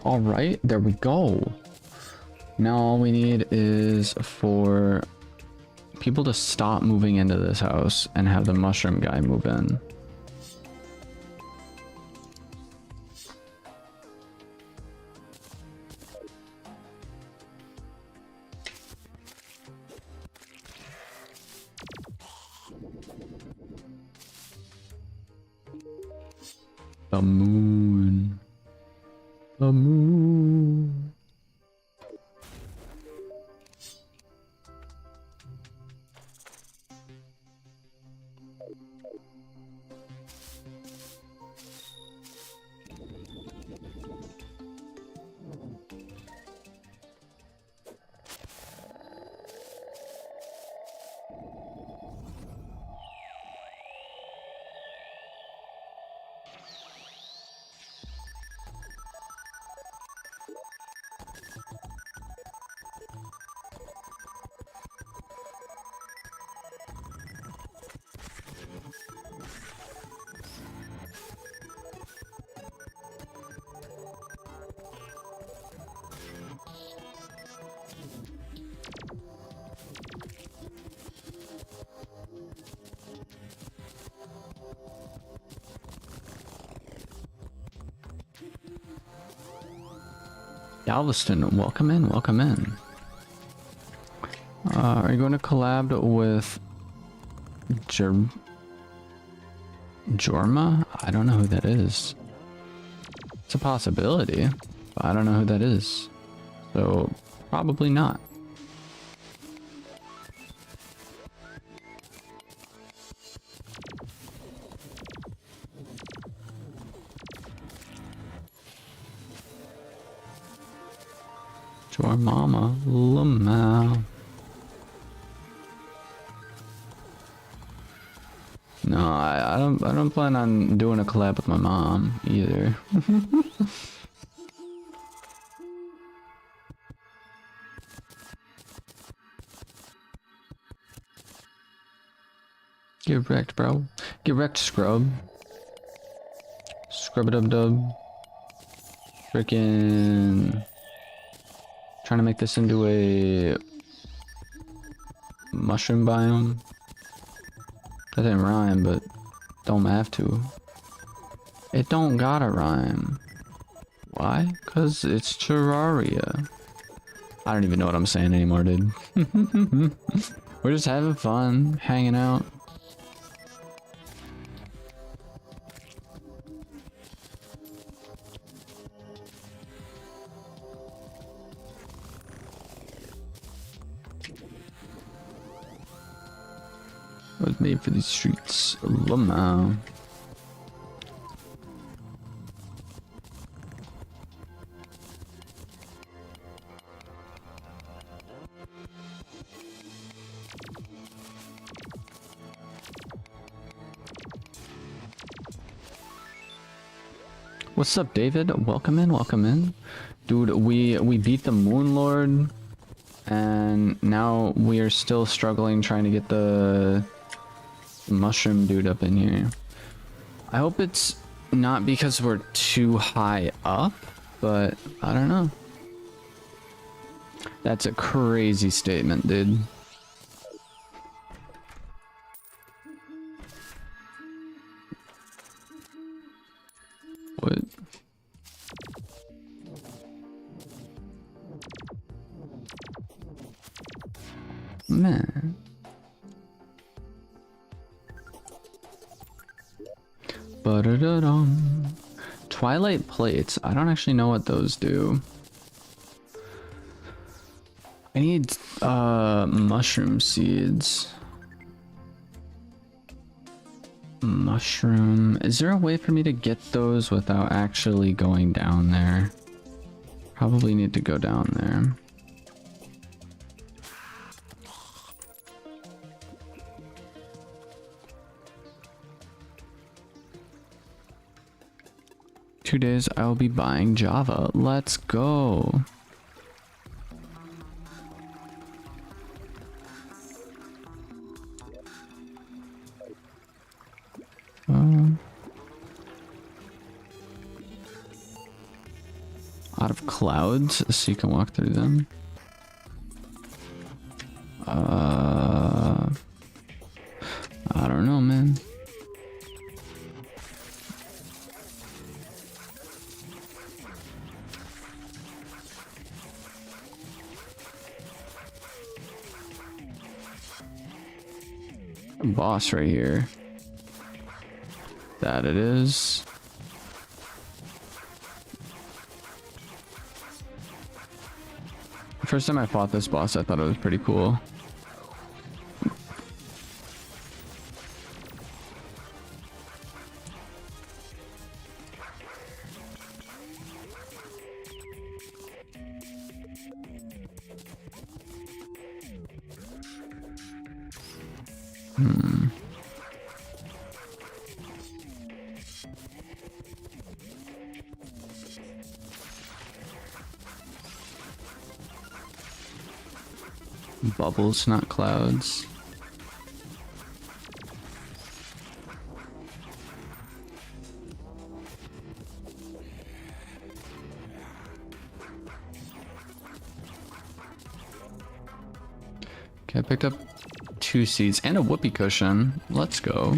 All right, there we go. Now all we need is for people to stop moving into this house and have the mushroom guy move in. The moon. The moon. Galveston, welcome in, welcome in. Are you going to collab with Jorma? I don't know who that is. It's a possibility, but I don't know who that is. So, probably not. Mama Lamau. No, I don't plan on doing a collab with my mom either. Get wrecked, bro. Get wrecked, scrub. Scrub-a-dub-dub. Frickin' trying to make this into a mushroom biome. That didn't rhyme, but don't have to. It don't gotta rhyme. Why? Cause it's Terraria. I don't even know what I'm saying anymore, dude. We're just having fun, hanging out. Was made for these streets. Lamau. What's up, David? Welcome in, welcome in. Dude, we beat the Moon Lord, and now we are still struggling trying to get the mushroom dude up in here. I hope it's not because we're too high up, but I don't know. That's a crazy statement, dude. What? Man. Ba-da-da-dum. Twilight plates. I don't actually know what those do. I need mushroom seeds. mushroom. Is there a way for me to get those without actually going down there? Probably need to go down there. Two days I'll be buying Java. Let's go. Out of clouds so you can walk through them. I don't know, man. Boss right here. That it is. The first time I fought this boss, I thought it was pretty cool. Bubbles, not clouds. Okay, I picked up 2 seeds and a whoopee cushion. Let's go.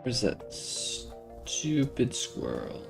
Where's that stupid squirrel?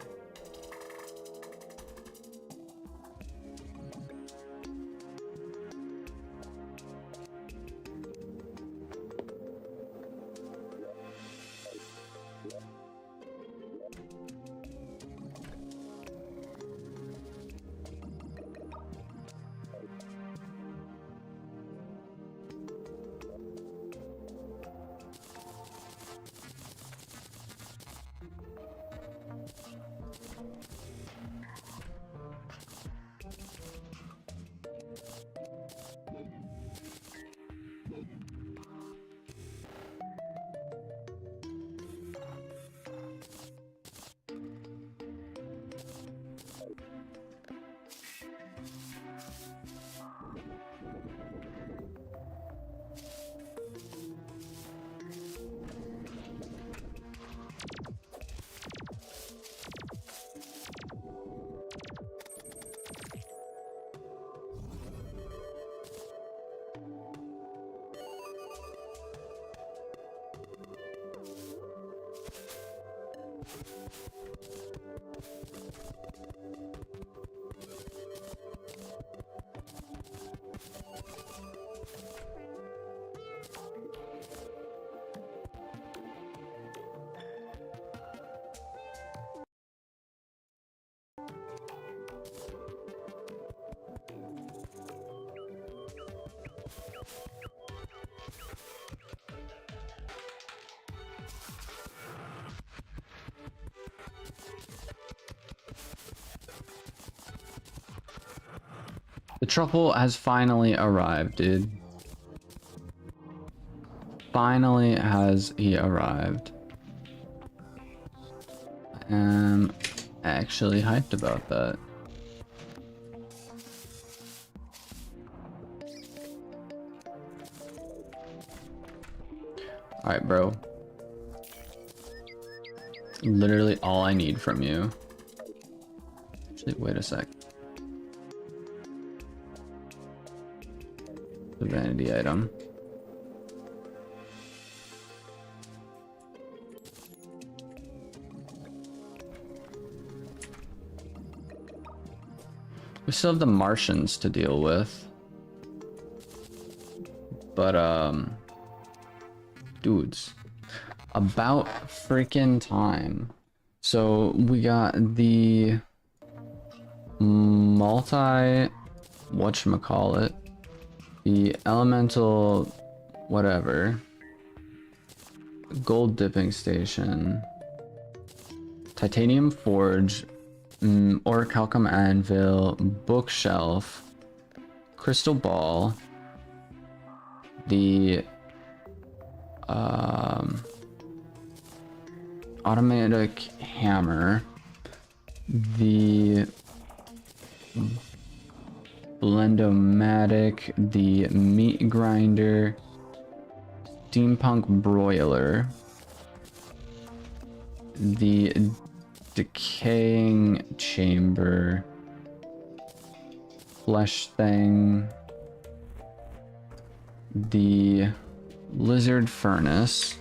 The truffle has finally arrived, dude. Finally has he arrived. I'm actually hyped about that. Alright, bro. Literally all I need from you. Actually, wait a sec. The vanity item. We still have the Martians to deal with. But, dudes. About freaking time. So, we got the whatchamacallit, the elemental whatever, gold dipping station, titanium forge, orichalcum anvil, bookshelf, crystal ball, the automatic hammer, the Blendomatic, the meat grinder, steampunk broiler, the decaying chamber, flesh thing, the lizard furnace,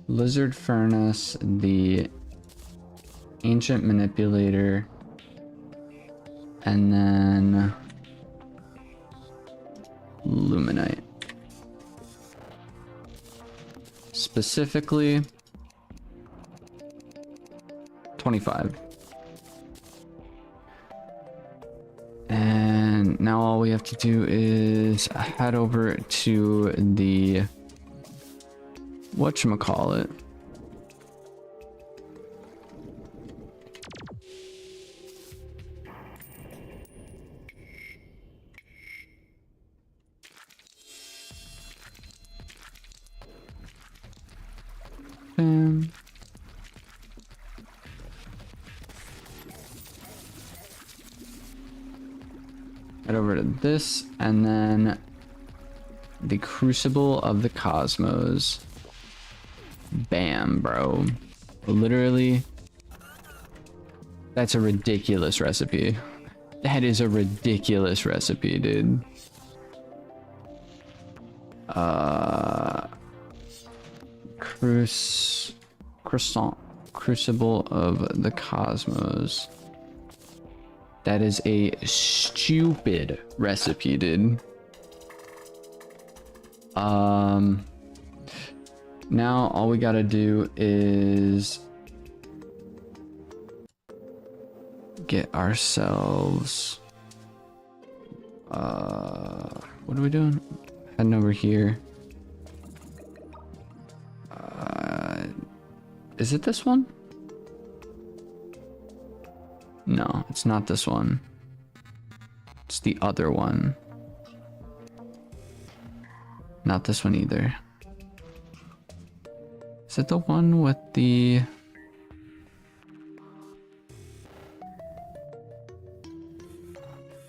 lizard furnace, the ancient manipulator, and then luminite. Specifically 25. And now all we have to do is head over to the whatchamacallit. Bam. Head over to this, and then the Crucible of the Cosmos. Bam, bro. Literally, that's a ridiculous recipe. That is a ridiculous recipe, dude. Crucible of the Cosmos. That is a stupid recipe, dude. Now all we gotta do is get ourselves what are we doing? Heading over here. Is it this one? No, it's not this one. It's the other one. Not this one either. Is it the one with the...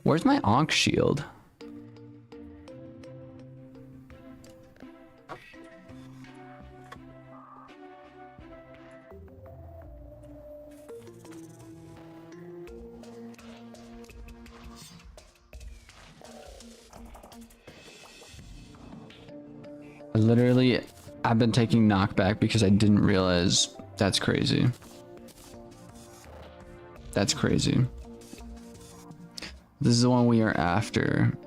Where's my Ankh shield? Literally, I've been taking knockback because I didn't realize. That's crazy. That's crazy. This is the one we are after.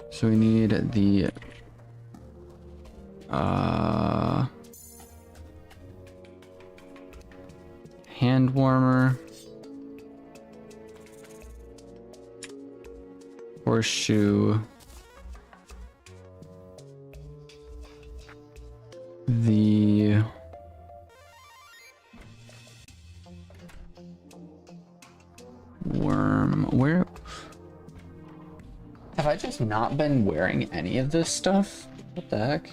So we need the hand warmer. Horseshoe. The worm. Where have I just not been wearing any of this stuff? What the heck?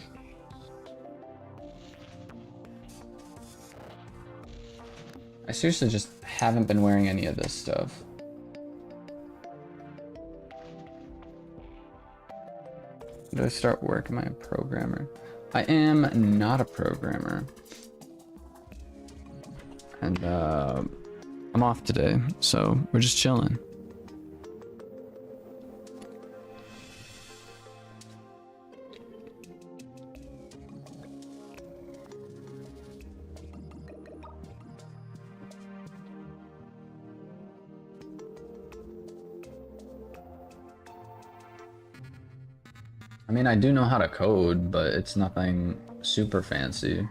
I seriously just haven't been wearing any of this stuff. Do I start work? Am I a programmer? I am not a programmer. And I'm off today, so we're just chilling. I mean, I do know how to code, but it's nothing super fancy.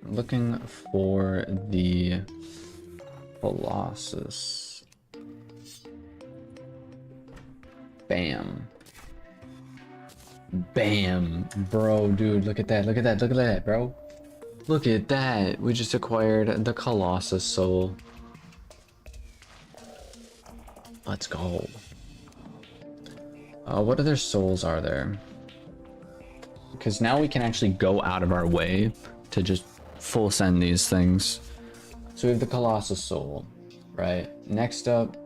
Looking for the Colossus. Bam. Bam. Bro, dude, look at that. Look at that. Look at that, bro. Look at that. We just acquired the Colossus soul. Let's go. What other souls are there? Because now we can actually go out of our way to just full send these things. So we have the Colossus soul, right? Next up,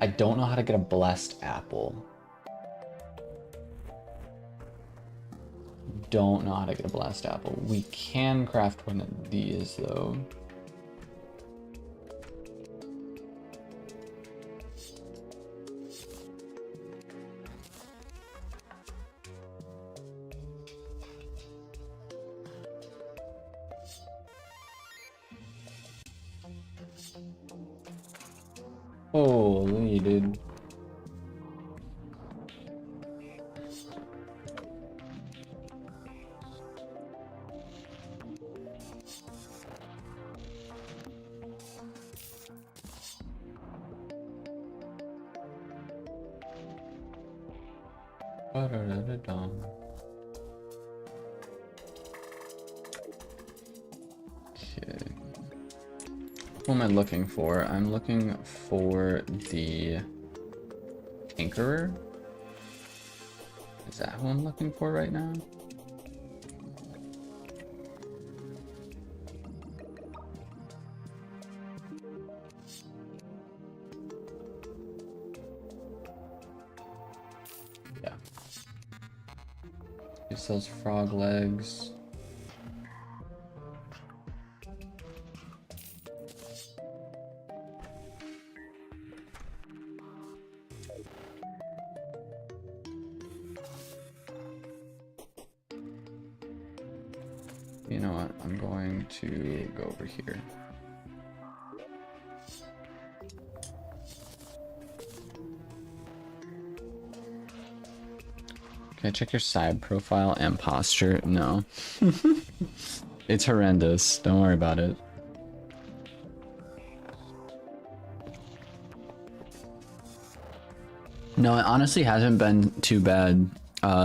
I don't know how to get a blessed apple. Don't know how to get a blessed apple. We can craft one of these though. Holy dude. Okay. What am I looking for? I'm looking for the Tinkerer. Is that who I'm looking for right now? Yeah. He sells frog legs. You know what? I'm going to go over here. Can I check your side profile and posture? No. It's horrendous. Don't worry about it. No, it honestly hasn't been too bad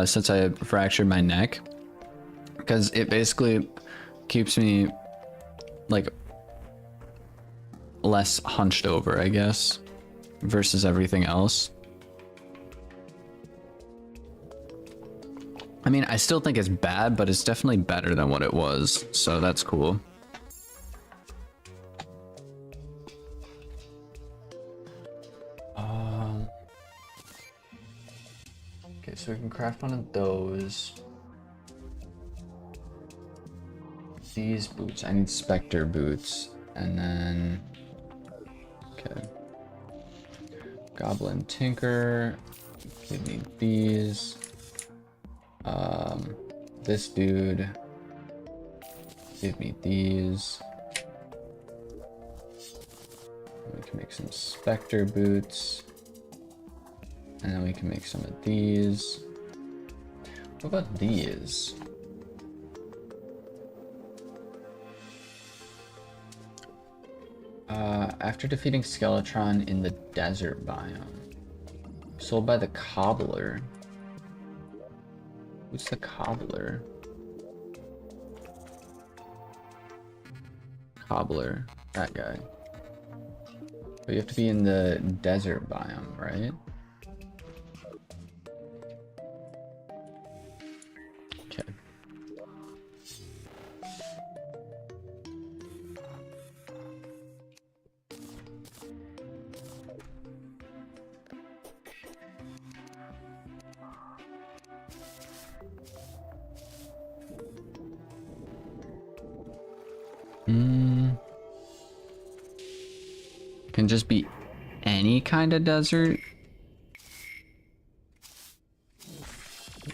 since I fractured my neck. Because it basically keeps me like less hunched over, I guess, versus everything else. I mean, I still think it's bad, but it's definitely better than what it was, so that's cool. Okay, so we can craft one of those. These boots, I need Spectre boots, and then, okay. Goblin Tinker, give me these. This dude, give me these. We can make some Spectre boots. And then we can make some of these. What about these? After defeating Skeletron in the desert biome. Sold by the cobbler. Who's the cobbler? Cobbler. That guy. But you have to be in the desert biome, right? Okay. Can just be any kind of desert.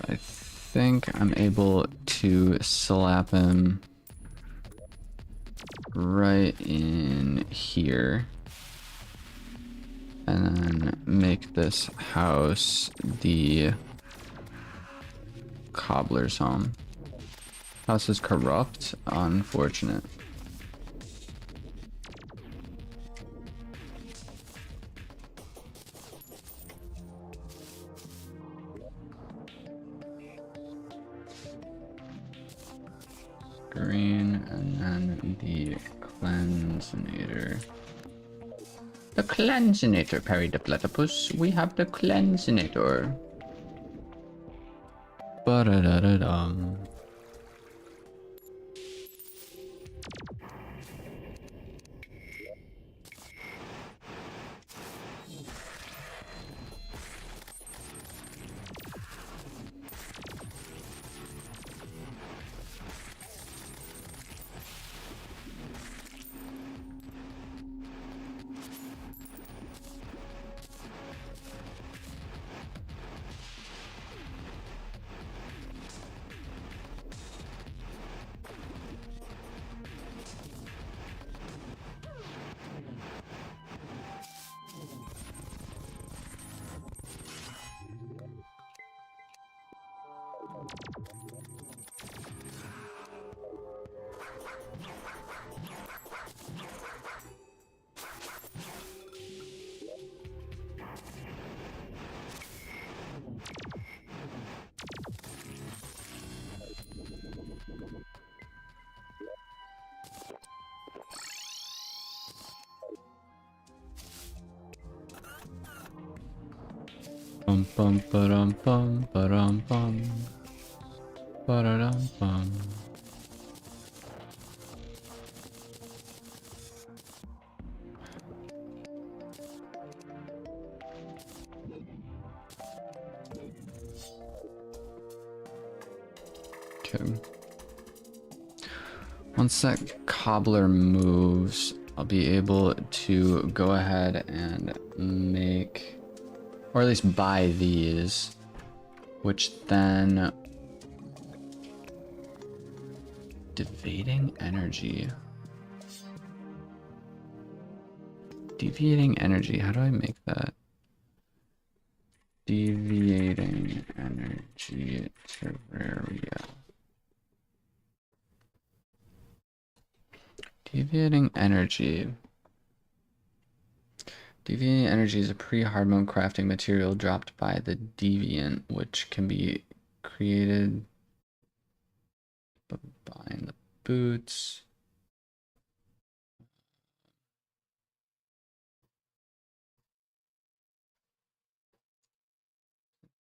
I think I'm able to slap him right in here. And then make this house the cobbler's home. House is corrupt. Unfortunate. Green, and then the cleansinator. The cleansinator, parried the platypus. We have the cleansinator. Ba-da-da-da-dum. Bum bum ba-dum bum ba-dum bum ba-da-dum bum. Okay. Once that cobbler moves, I'll be able to go ahead and make, or at least buy these, which then deviating energy. Deviating energy, how do I make that? Deviating energy Terraria. Deviating energy. Deviating energy is a pre-hard mode crafting material dropped by the deviant, which can be created by buying the boots.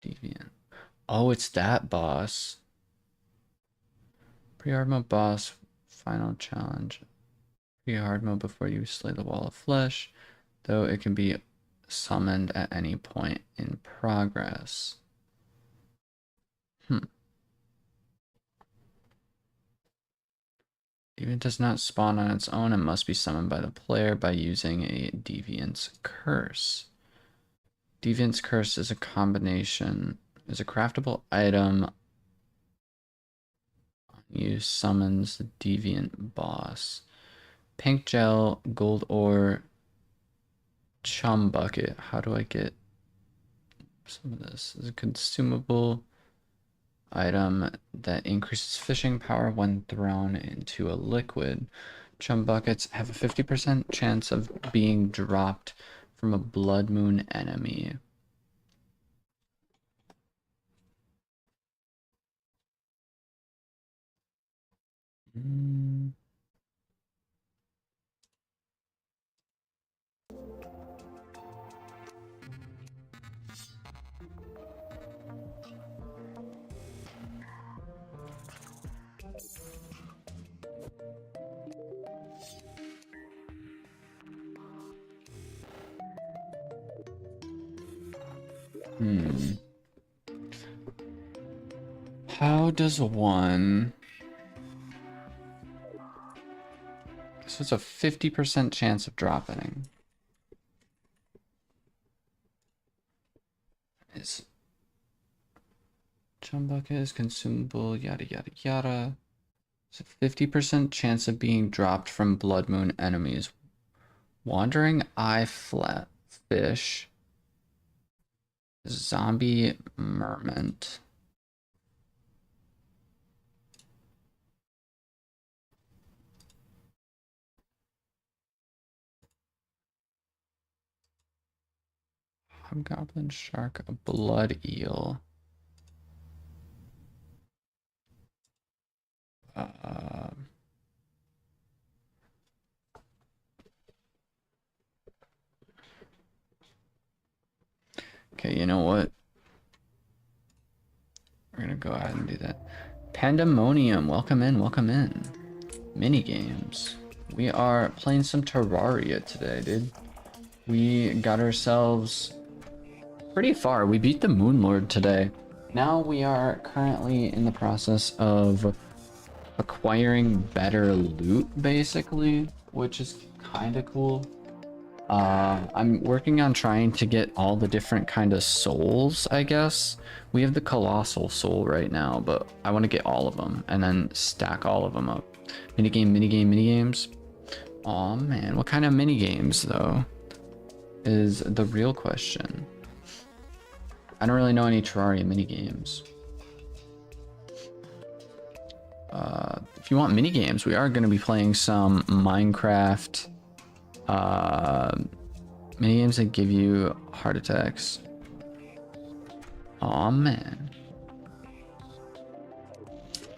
Deviant. Oh, it's that boss. Pre-hard mode boss, final challenge. Pre-hard mode before you slay the wall of flesh, though it can be summoned at any point in progress. Deviant does not spawn on its own and must be summoned by the player by using a Deviant's Curse. Deviant's Curse is a craftable item. Use summons the Deviant boss. Pink gel, gold ore, chum bucket. How do I get some of this? Is it consumable? Item that increases fishing power when thrown into a liquid. Chum buckets have a 50% chance of being dropped from a blood moon enemy. Mm. How does one... So it's a 50% chance of dropping. Is chum bucket is consumable, yada yada yada. It's a 50% chance of being dropped from blood moon enemies. Wandering eye flat fish. Zombie merment. Hobgoblin shark, a blood eel. Uh, okay, you know what? We're gonna go ahead and do that. Pandemonium, welcome in, welcome in. Mini games. We are playing some Terraria today, dude. We got ourselves pretty far. We beat the Moon Lord today. Now we are currently in the process of acquiring better loot, basically, which is kind of cool. I'm working on trying to get all the different kind of souls, I guess. We have the Colossal Soul right now, but I want to get all of them and then stack all of them up. Minigame, minigame, minigames. Aw, man. What kind of minigames, though, is the real question. I don't really know any Terraria minigames. If you want minigames, we are going to be playing some Minecraft minigames that give you heart attacks. Oh man,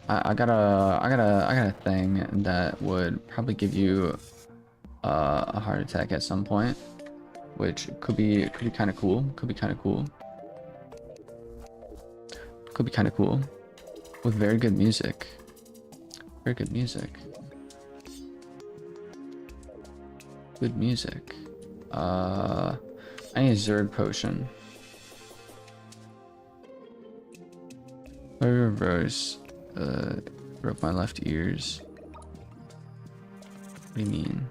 I got a thing that would probably give you a heart attack at some point, which could be kind of cool. Could be kind of cool. Could be kind of cool with very good music. Very good music. Good music. I need a Zerg potion. I reverse. Broke my left ears. What do you mean?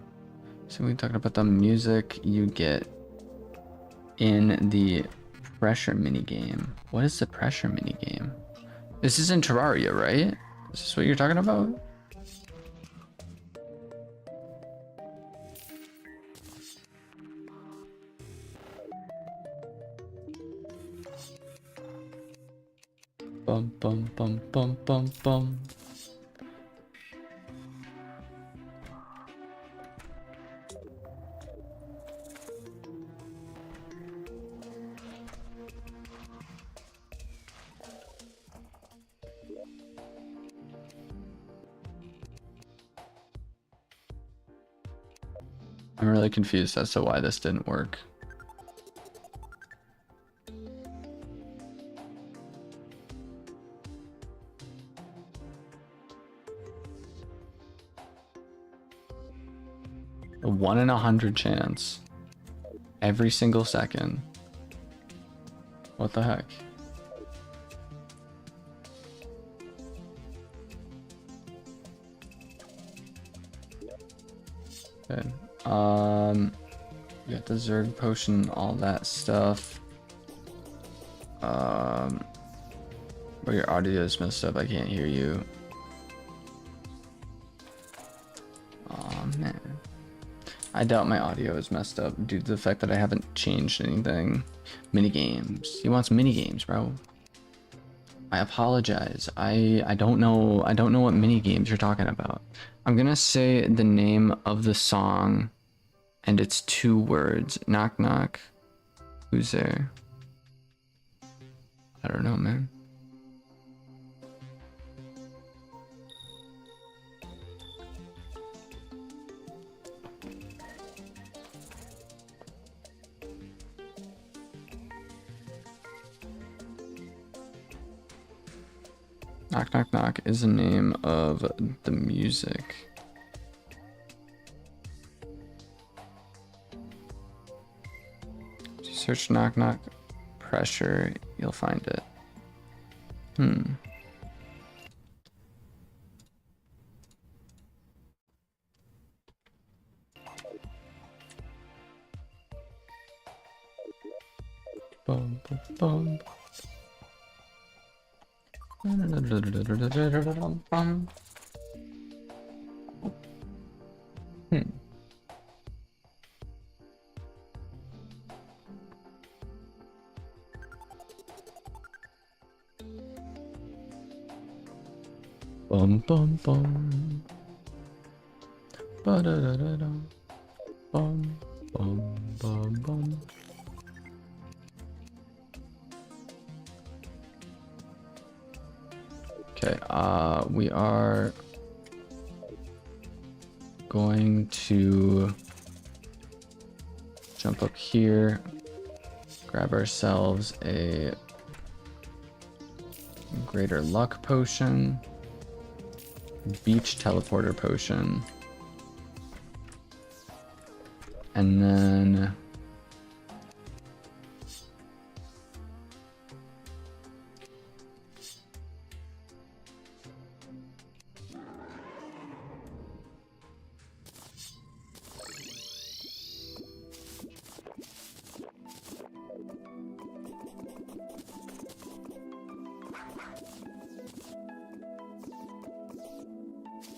So we're talking about the music you get in the pressure minigame. What is the pressure minigame? This is in Terraria, right? Is this what you're talking about? Bum bum bum bum bum bum. I'm really confused as to why this didn't work. A 1 in 100 chance. Every single second. What the heck? Okay. We got the Zerg potion, all that stuff. But your audio is messed up. I can't hear you. Oh man. I doubt my audio is messed up due to the fact that I haven't changed anything. Minigames. He wants minigames, bro. I apologize. I don't know. I don't know what mini games you're talking about. I'm gonna say the name of the song, and it's 2 words. Knock knock. Who's there? I don't know, man. Knock knock knock is the name of the music. If you search knock knock pressure, you'll find it. Bum, bum, bum. Bum bum bum. Ba da da da da. Bum bum bum bum. Okay, we are going to jump up here, grab ourselves a greater luck potion, beach teleporter potion, and then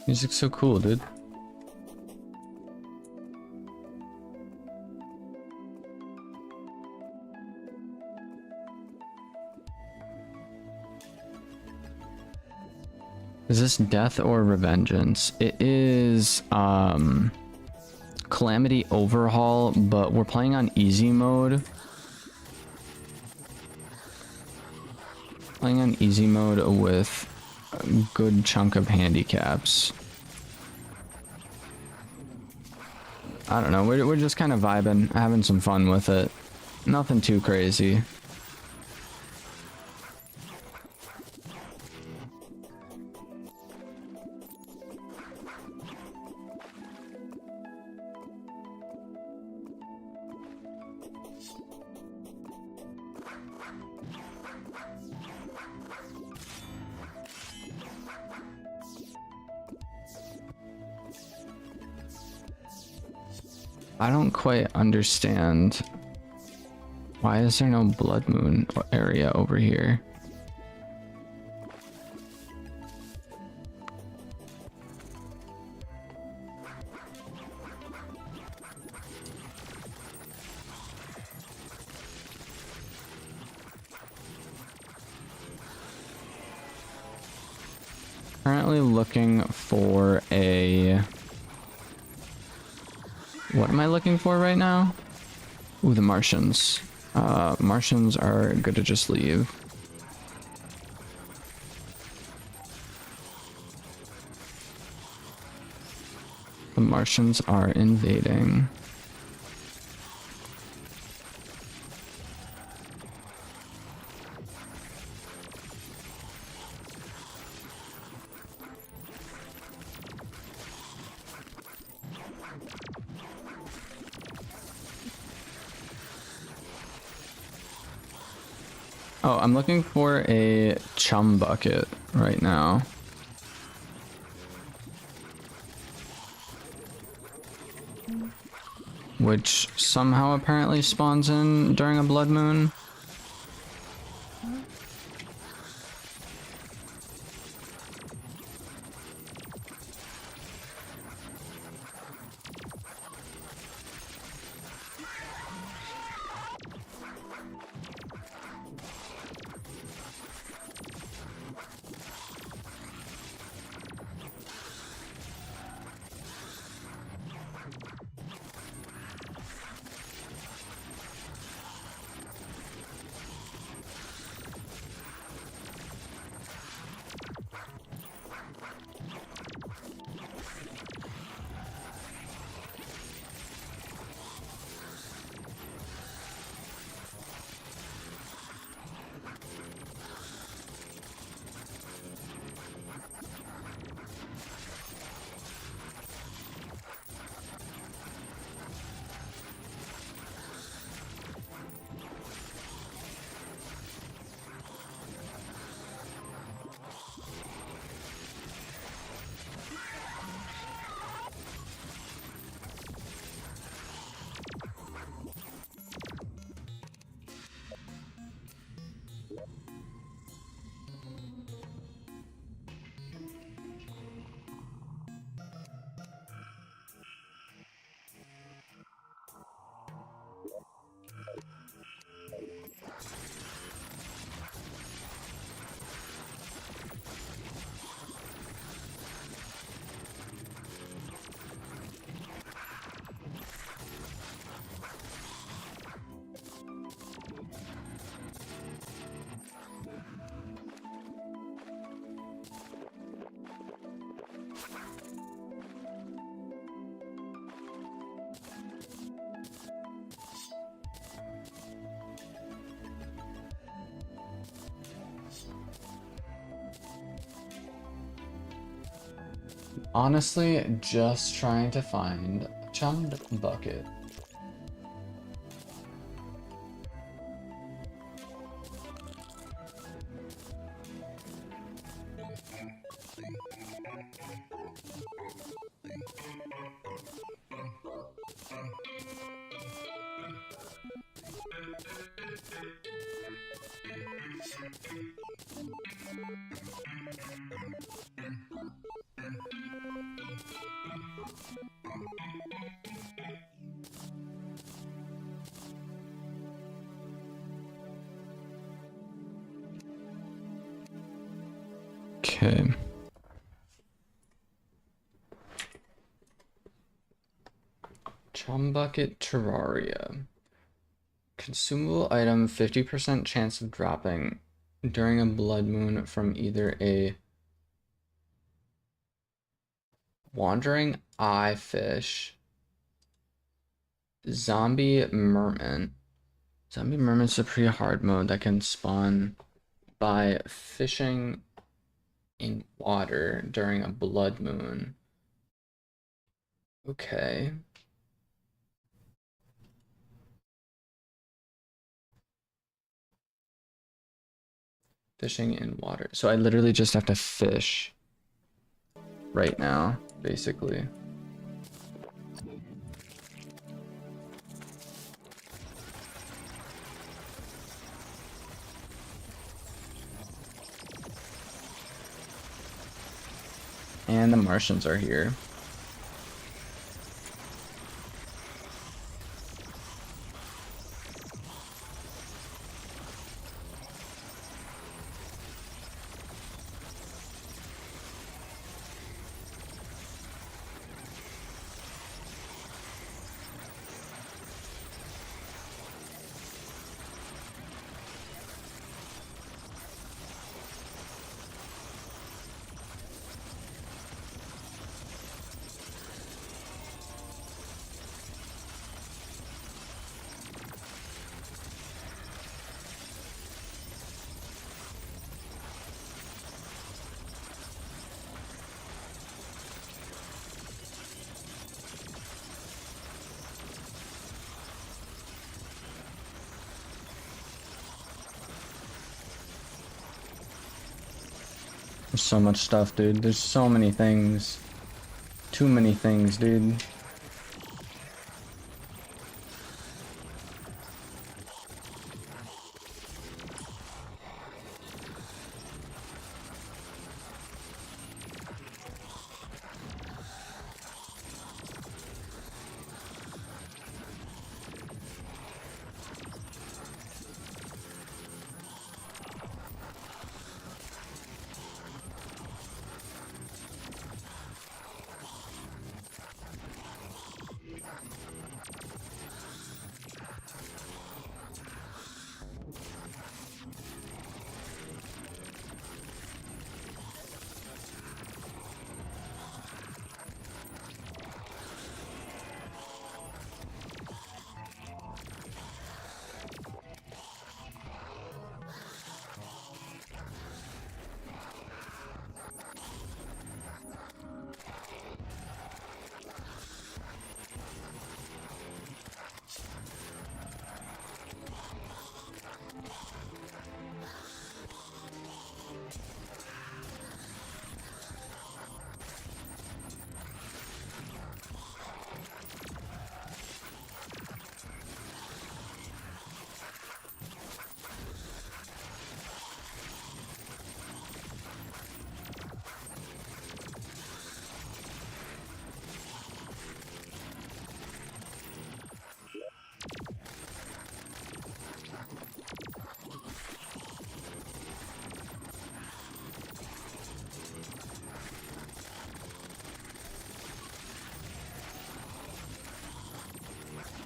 music's so cool, dude. Is this death or revengeance? It is Calamity overhaul, but we're playing on easy mode. Playing on easy mode with a good chunk of handicaps. I don't know, we're just kind of vibing, having some fun with it. Nothing too crazy. I don't quite understand. Why is there no blood moon area over here? Currently looking for a... What am I looking for right now? Ooh, the Martians. Martians are good to just leave. The Martians are invading. Oh, I'm looking for a chum bucket right now. Which somehow apparently spawns in during a blood moon. Honestly, just trying to find chum bucket. Okay. Chum bucket Terraria. Consumable item, 50% chance of dropping during a blood moon from either a wandering eye fish, zombie merman. Zombie merman's a pretty hard mode that can spawn by fishing in water during a blood moon. Okay. Fishing in water. So I literally just have to fish right now, basically. And the Martians are here. There's so much stuff, dude. There's so many things. Too many things, dude.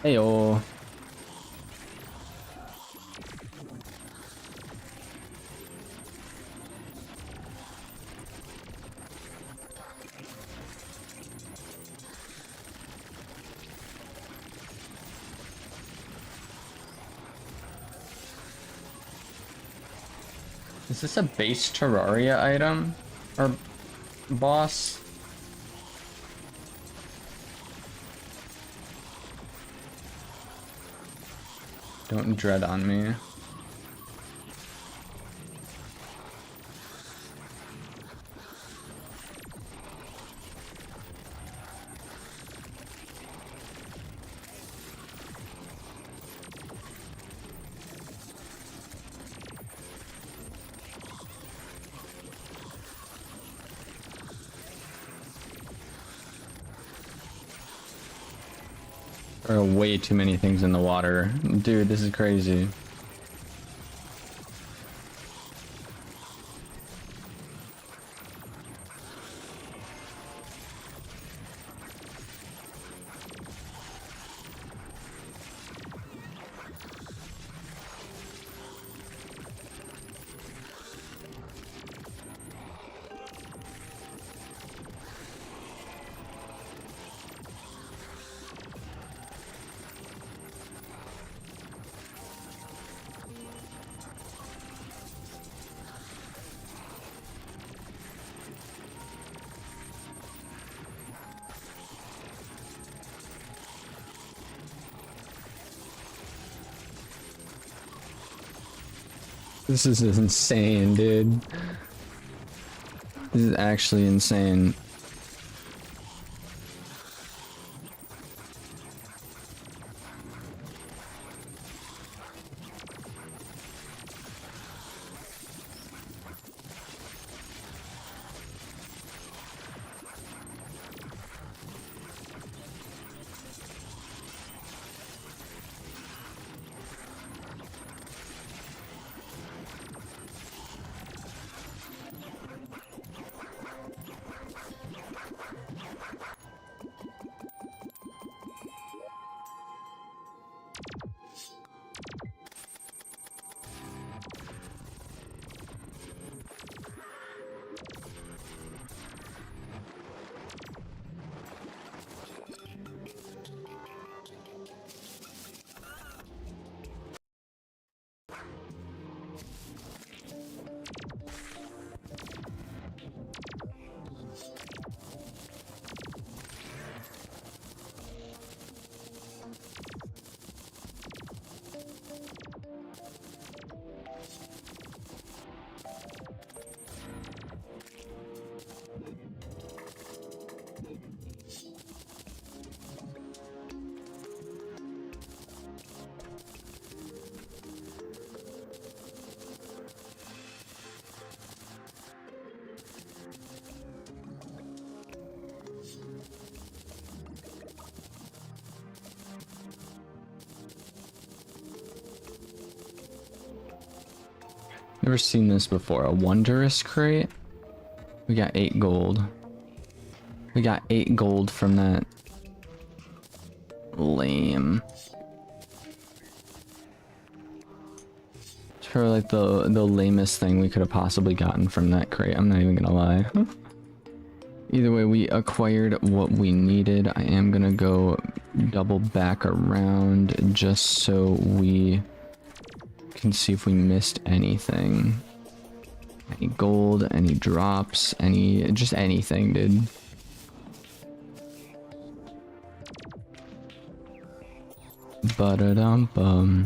Heyo. Is this a base Terraria item? Or boss? Don't dread on me. There are way too many things in the water. Dude, this is crazy. This is insane, dude. This is actually insane. Never seen this before. A wondrous crate? We got 8 gold. We got 8 gold from that. Lame. It's probably like the lamest thing we could have possibly gotten from that crate. I'm not even gonna lie. Either way, we acquired what we needed. I am gonna go double back around just so we can see if we missed anything. Any gold, any drops, just anything, dude. Ba-da-dum-bum.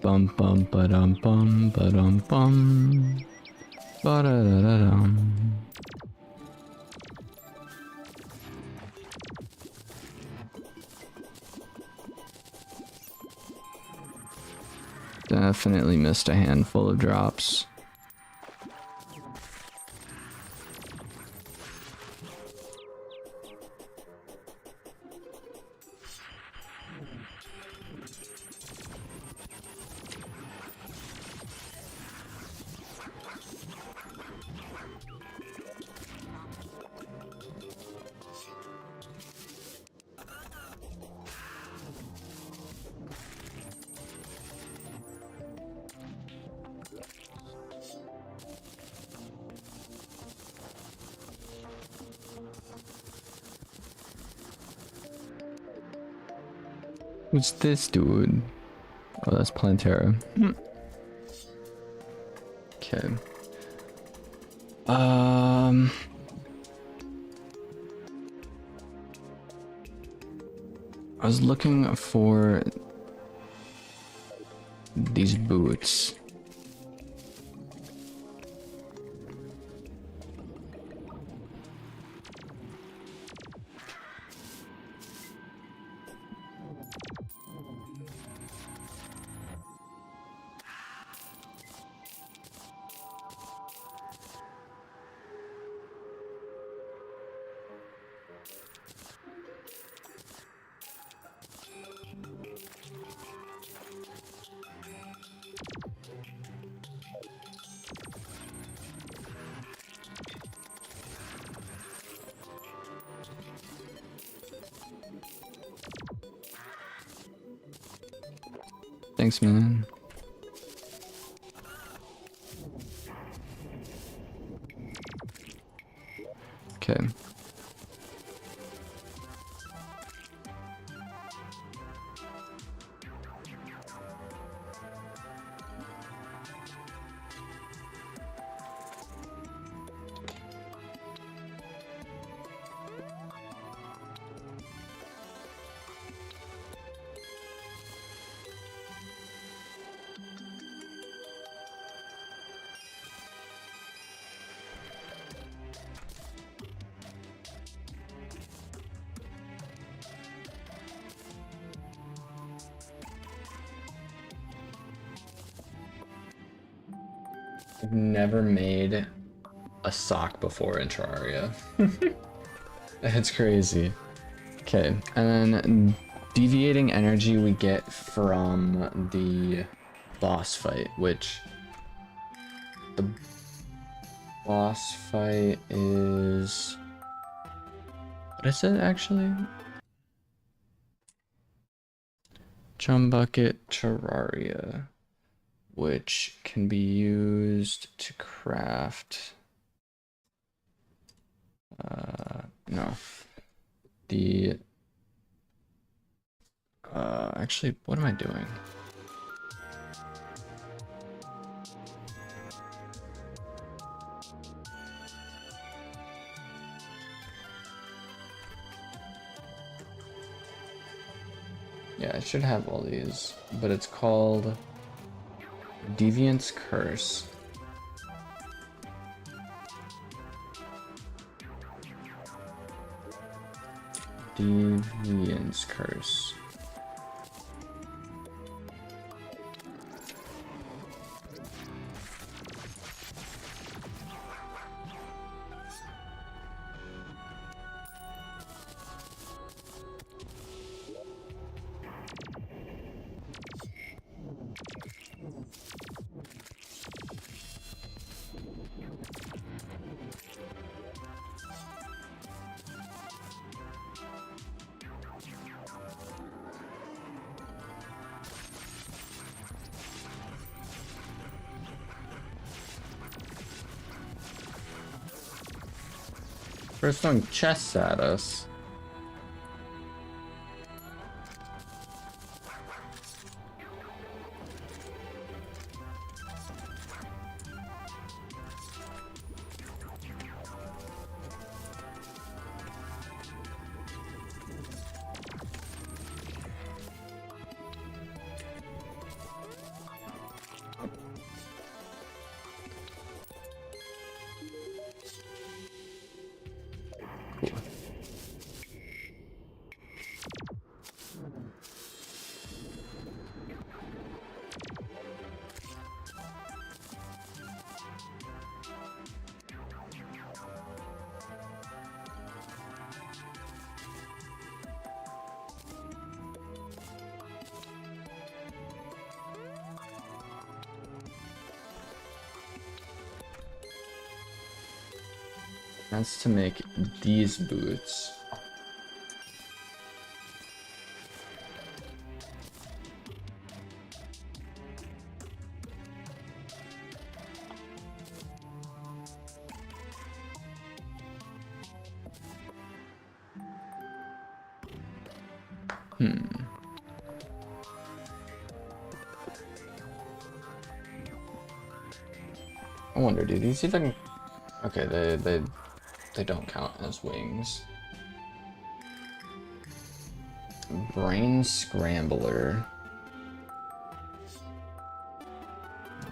Bum bum ba-dum bum ba-dum bum. Ba-da-da-da-dum. Definitely missed a handful of drops. What's this dude? Oh, that's Plantera. Okay. I was looking for these boots. Thanks, man. Okay. I've never made a sock before in Terraria. That's crazy. Okay, and then deviating energy we get from the boss fight, which the boss fight is... What is it actually? Chum Bucket Terraria, which can be used to craft... no. The... actually, what am I doing? Yeah, I should have all these, but it's called Deviant's Curse. Deviant's Curse. First throwing chests at us. That's to make these boots. I wonder, do these even... Okay, they don't count as wings. Brain Scrambler.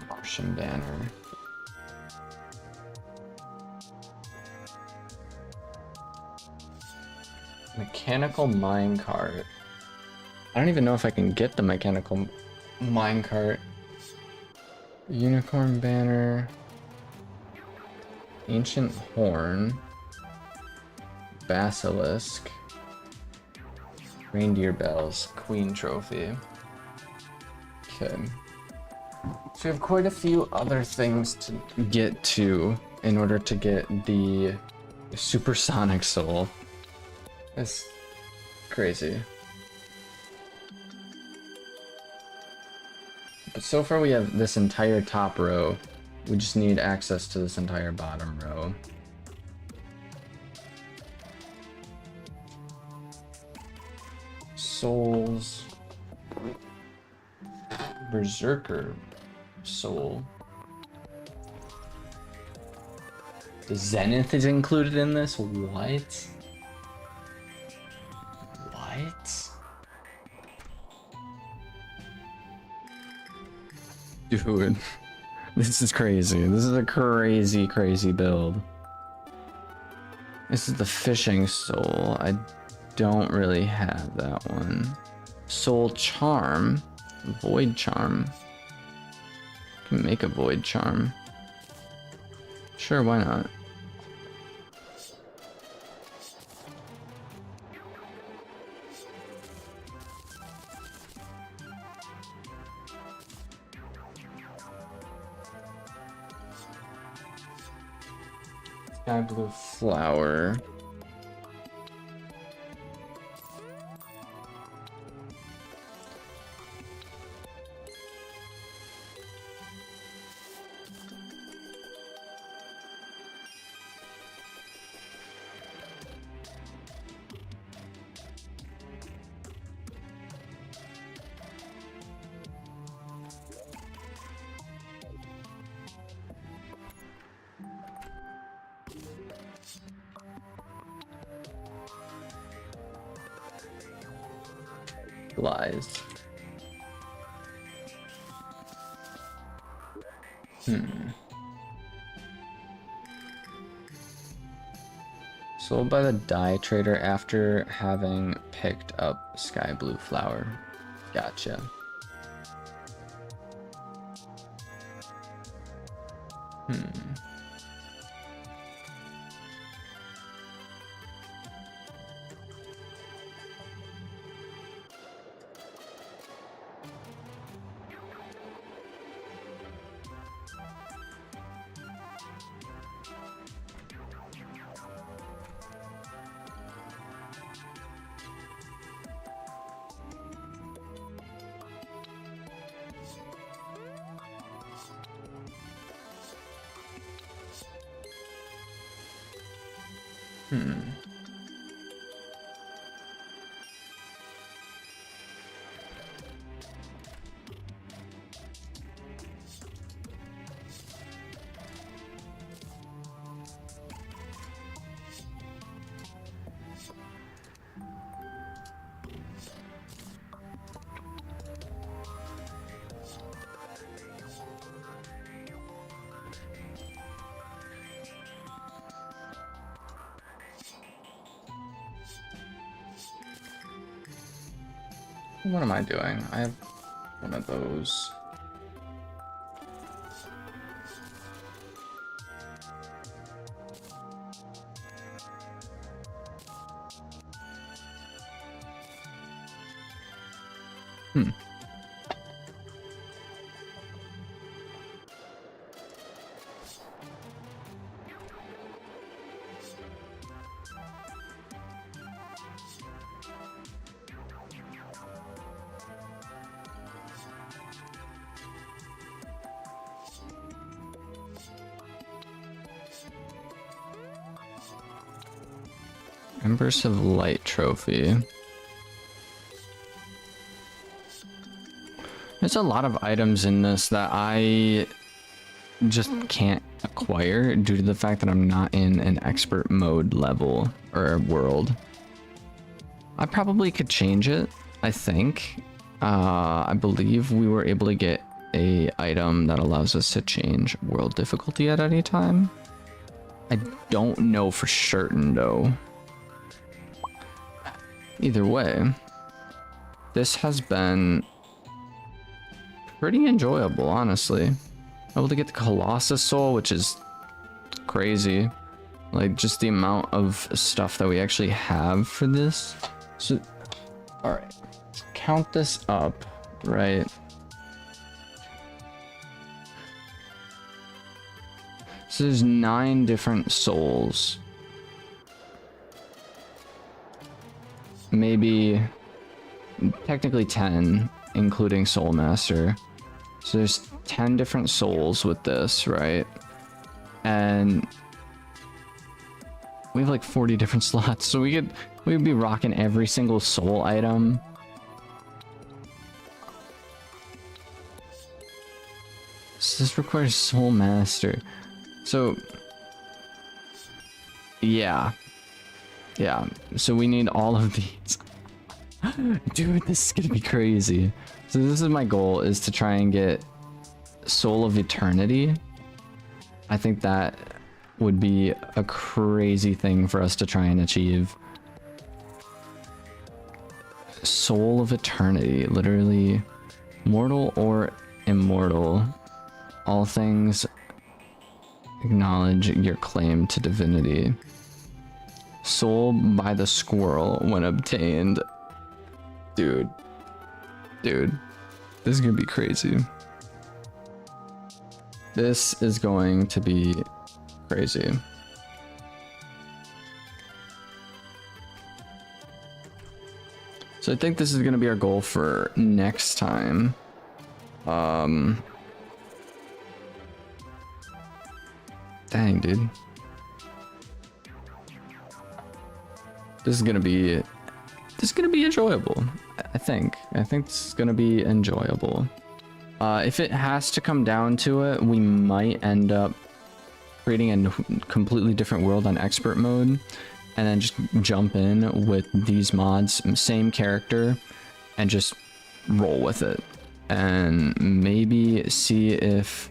Martian Banner. Mechanical minecart. I don't even know if I can get the mechanical minecart. Unicorn Banner. Ancient Horn. Basilisk. Reindeer Bells. Queen Trophy. Okay. So we have quite a few other things to get to in order to get the Supersonic Soul. It's crazy. But so far we have this entire top row. We just need access to this entire bottom row. Souls. Berserker Soul. The Zenith is included in this? What? What? Dude, this is crazy. This is a crazy, crazy build. This is the Fishing Soul. I don't really have that one. Soul Charm. Void Charm. Can make a Void Charm. Sure, why not? Sky Blue Flower. Lies. Sold by the dye trader after having picked up Sky Blue Flower. Gotcha. What am I doing? I have one of those. Embers of Light trophy. There's a lot of items in this that I just can't acquire due to the fact that I'm not in an expert mode level or world. I probably could change it, I think. I believe we were able to get a item that allows us to change world difficulty at any time. I don't know for certain though. Either way, this has been pretty enjoyable, honestly. Able to get the Colossus Soul, which is crazy. Like, just the amount of stuff that we actually have for this. So, alright. Count this up, right? So there's 9 different souls. Maybe technically 10, including Soul Master. So there's 10 different souls with this, right? And we have like 40 different slots, so we'd be rocking every single soul item. So this requires Soul Master. So yeah. So we need all of these. Dude, this is gonna be crazy. So this is my goal, is to try and get Soul of Eternity. I think that would be a crazy thing for us to try and achieve. Soul of Eternity, literally mortal or immortal. All things acknowledge your claim to divinity. Soul by the squirrel when obtained. Dude, this is gonna be crazy. This is going to be crazy. So I think this is gonna be our goal for next time. Dang, dude. This is gonna be enjoyable. I think this is gonna be enjoyable. If it has to come down to it, we might end up creating a completely different world on expert mode, and then just jump in with these mods, same character, and just roll with it, and maybe see if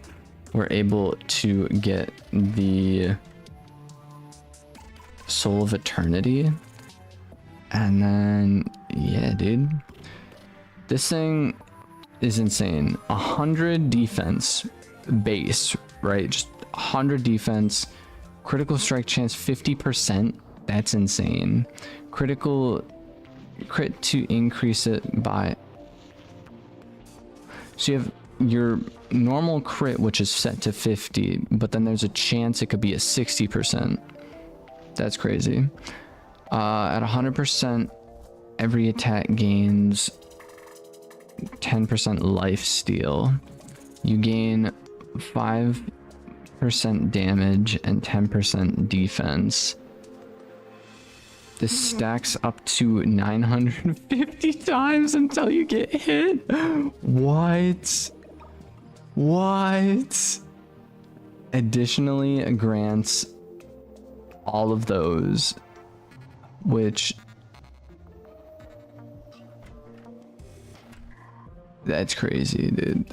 we're able to get the Soul of Eternity. And then, yeah, dude, this thing is insane. 100 defense base, right? Just 100 defense, critical strike chance 50%. That's insane. Crit to increase it by, so you have your normal crit, which is set to 50, but then there's a chance it could be a 60%. That's crazy. At 100%, every attack gains 10% life steal. You gain 5% damage and 10% defense. This stacks up to 950 times until you get hit. What? Additionally, it grants all of those, which, that's crazy, dude.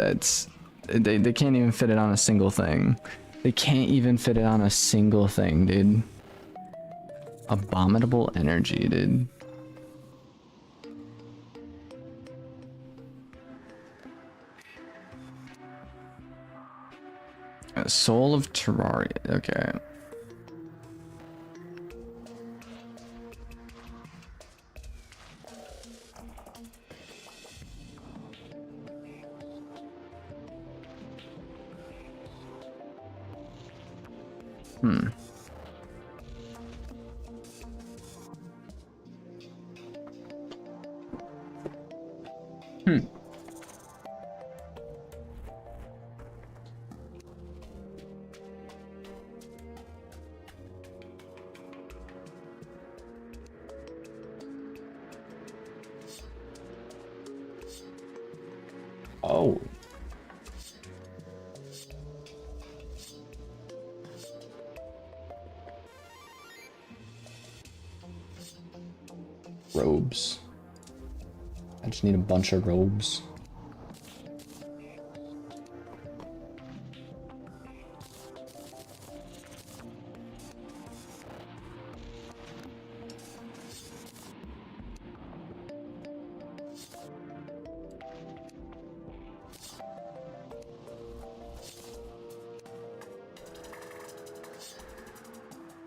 They can't even fit it on a single thing. They can't even fit it on a single thing, dude. Abominable energy, dude. Soul of Terraria. Okay. Hmm. Oh. Robes. I just need a bunch of robes.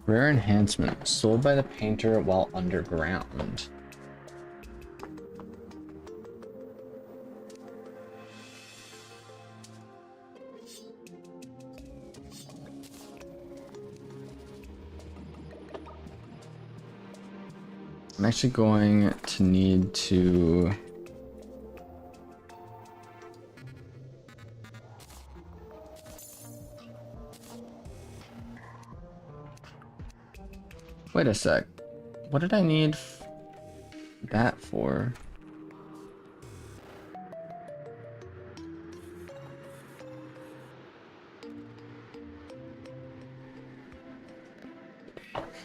Rare enhancement, sold by the painter while underground. I'm actually going to need to... Wait a sec. What did I need that for?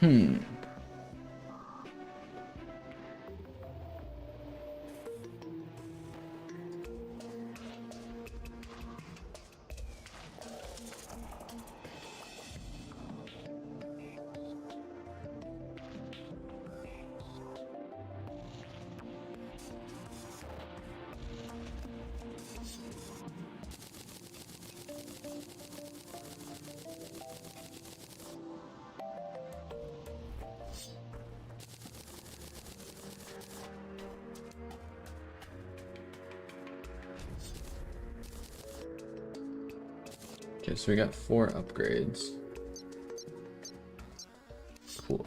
Hmm. Okay, so we got 4 upgrades. Cool.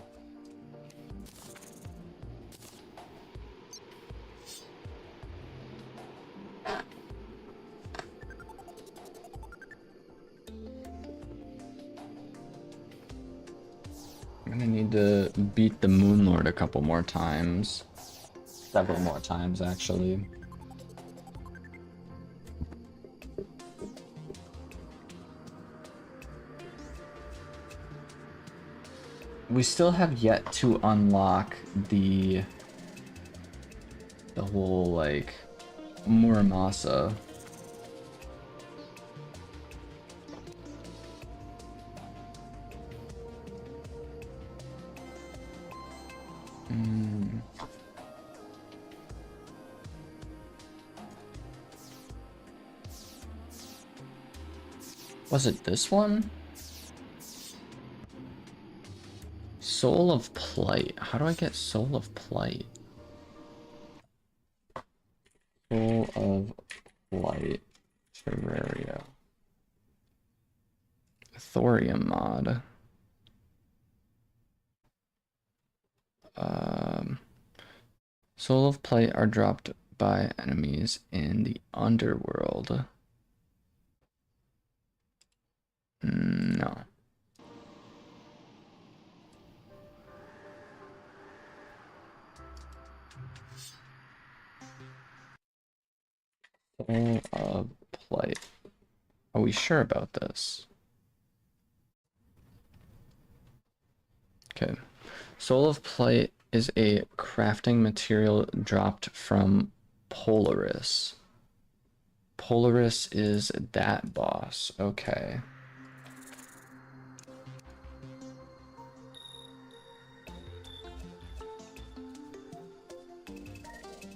I'm gonna need to beat the Moon Lord a couple more times. Several more times, actually. We still have yet to unlock the whole, like, Muramasa. Was it this one? Soul of Plight. How do I get Soul of Plight? Soul of Plight. Terraria. Thorium mod. Soul of Plight are dropped by enemies in the underworld. No. Soul of Plight. Are we sure about this? Okay. Soul of Plight is a crafting material dropped from Polaris. Polaris is that boss. Okay.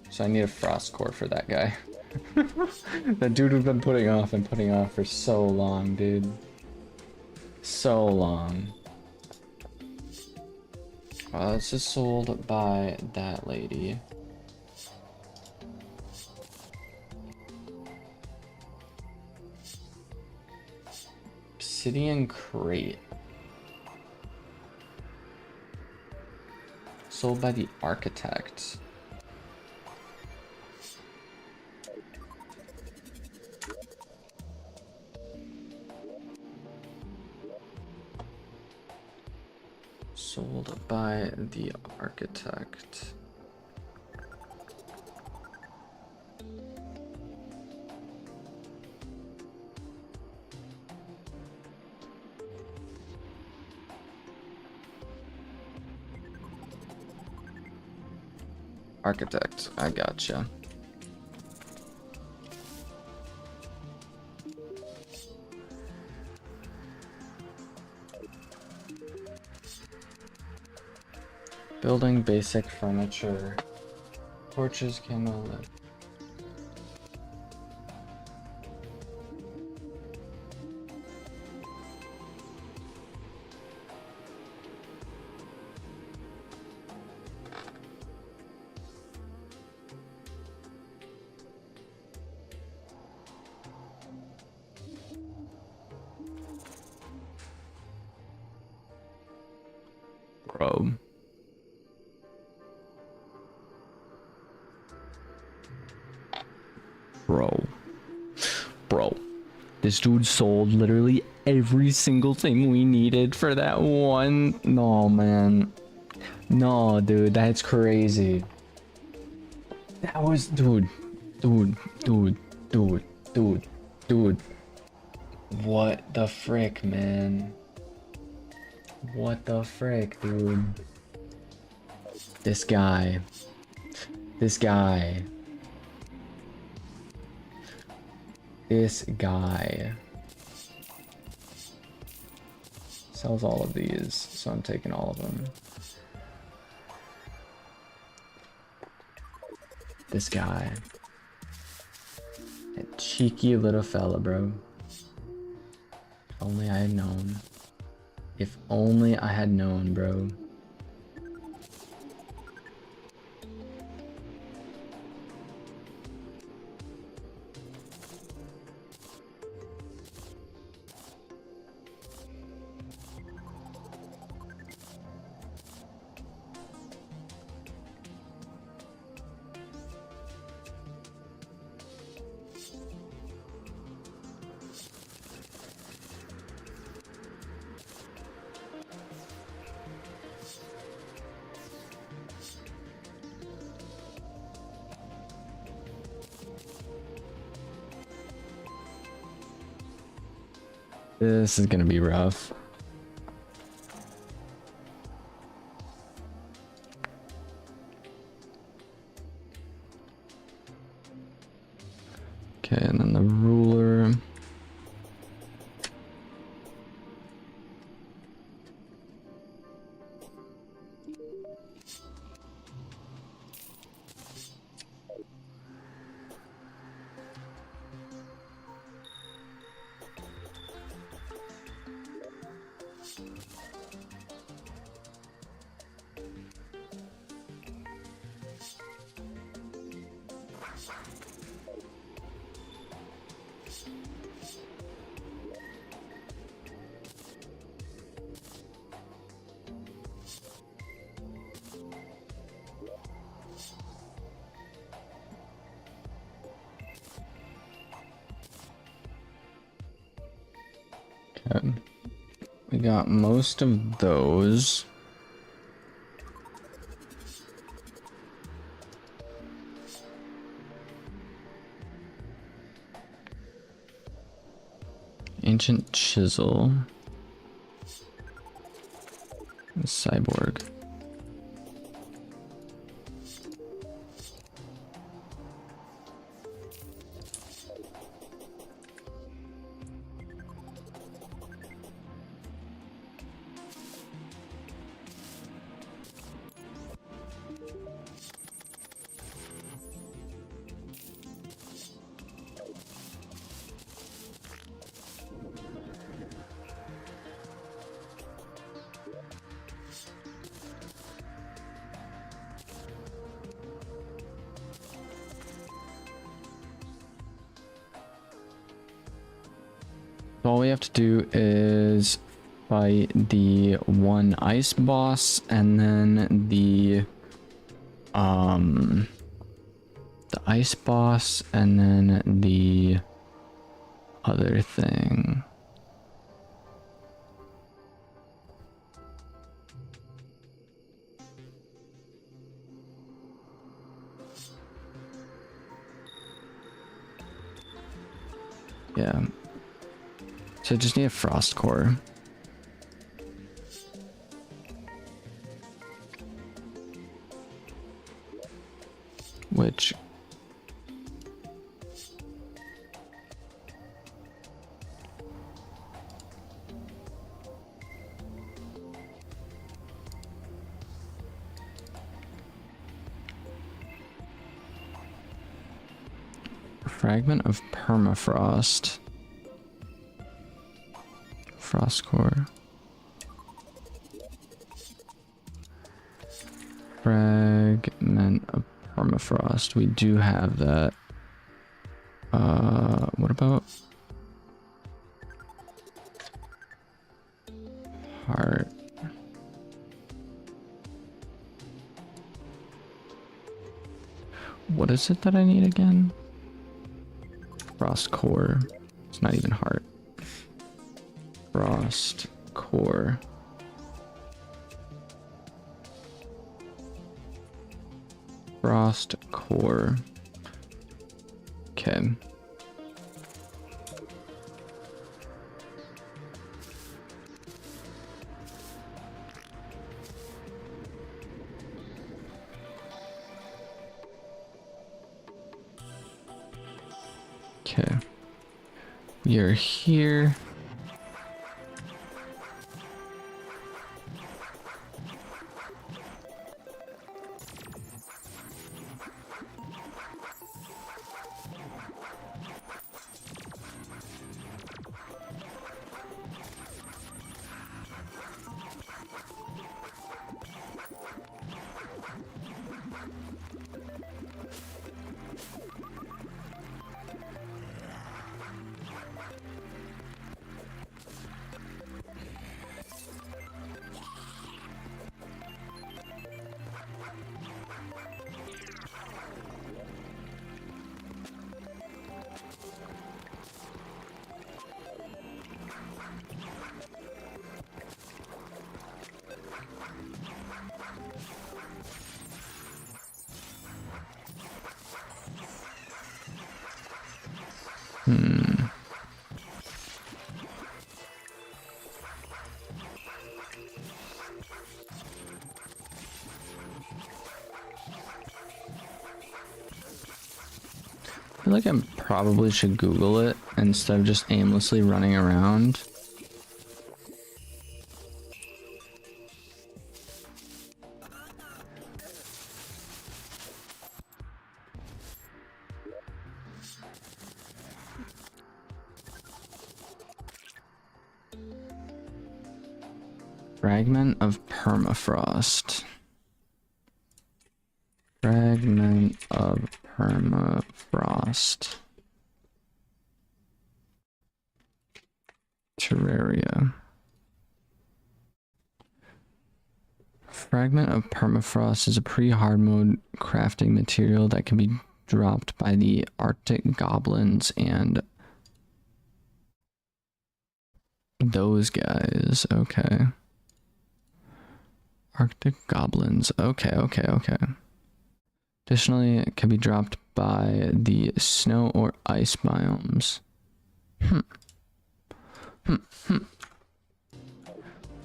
So I need a frost core for that guy. That dude we've been putting off and putting off for so long, dude. So long. Well, this is sold by that lady. Obsidian crate. Sold by the architect. Sold by the architect. Architect, I gotcha. Building basic furniture. Torches, camo, lit. Bro. Bro. This dude sold literally every single thing we needed for that one. No, man. No, dude, that's crazy. That was, dude. Dude. What the frick, man? What the frick, dude? This guy. This guy sells all of these, so I'm taking all of them. This guy. That cheeky little fella, bro. If only I had known. If only I had known, bro. This is gonna be rough. Okay, and then the ruler. Okay. We got most of those. Ancient chisel. Cyborg. All we have to do is fight the one ice boss and then the ice boss and then the other thing. Yeah. So I just need a frost core. Which Fragment of permafrost. Frost core. Fragment of permafrost. We do have that. What about heart? What is it that I need again? Frost core. It's not even heart. Frost core. Frost core. Okay. Okay. You're here. I feel like I probably should Google it instead of just aimlessly running around. Fragment of permafrost. Fragment of permafrost. Terraria. Fragment of permafrost is a pre-hard mode crafting material that can be dropped by the Arctic goblins and those guys. Okay. Arctic goblins. Okay. Additionally, it can be dropped by the snow or ice biomes.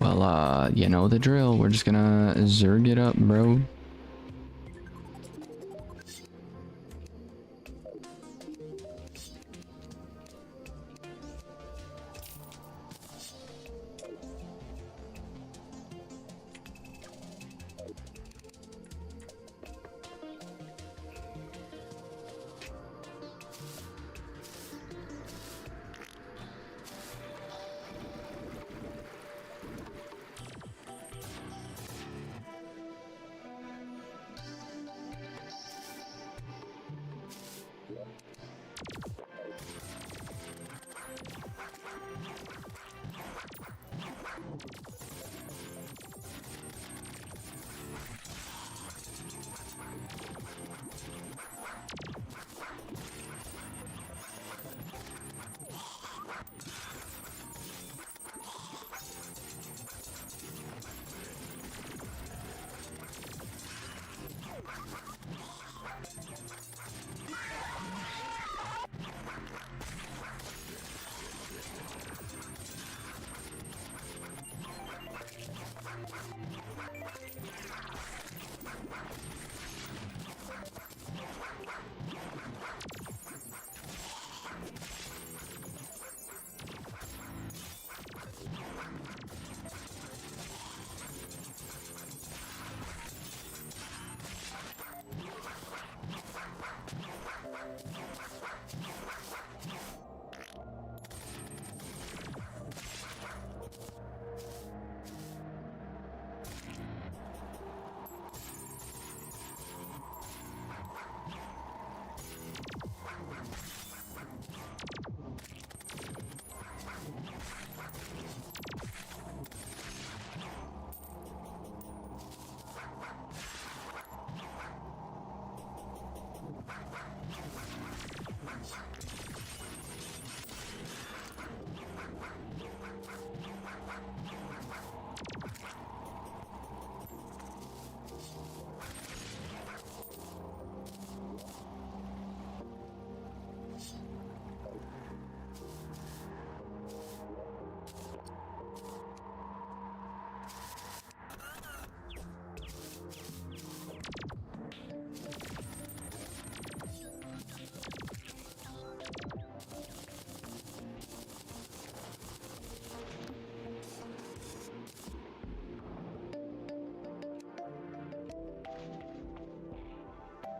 Well, you know the drill. We're just gonna zerg it up, bro.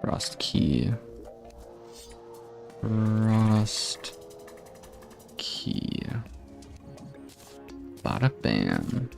Frost key. Frost key. Bada bam.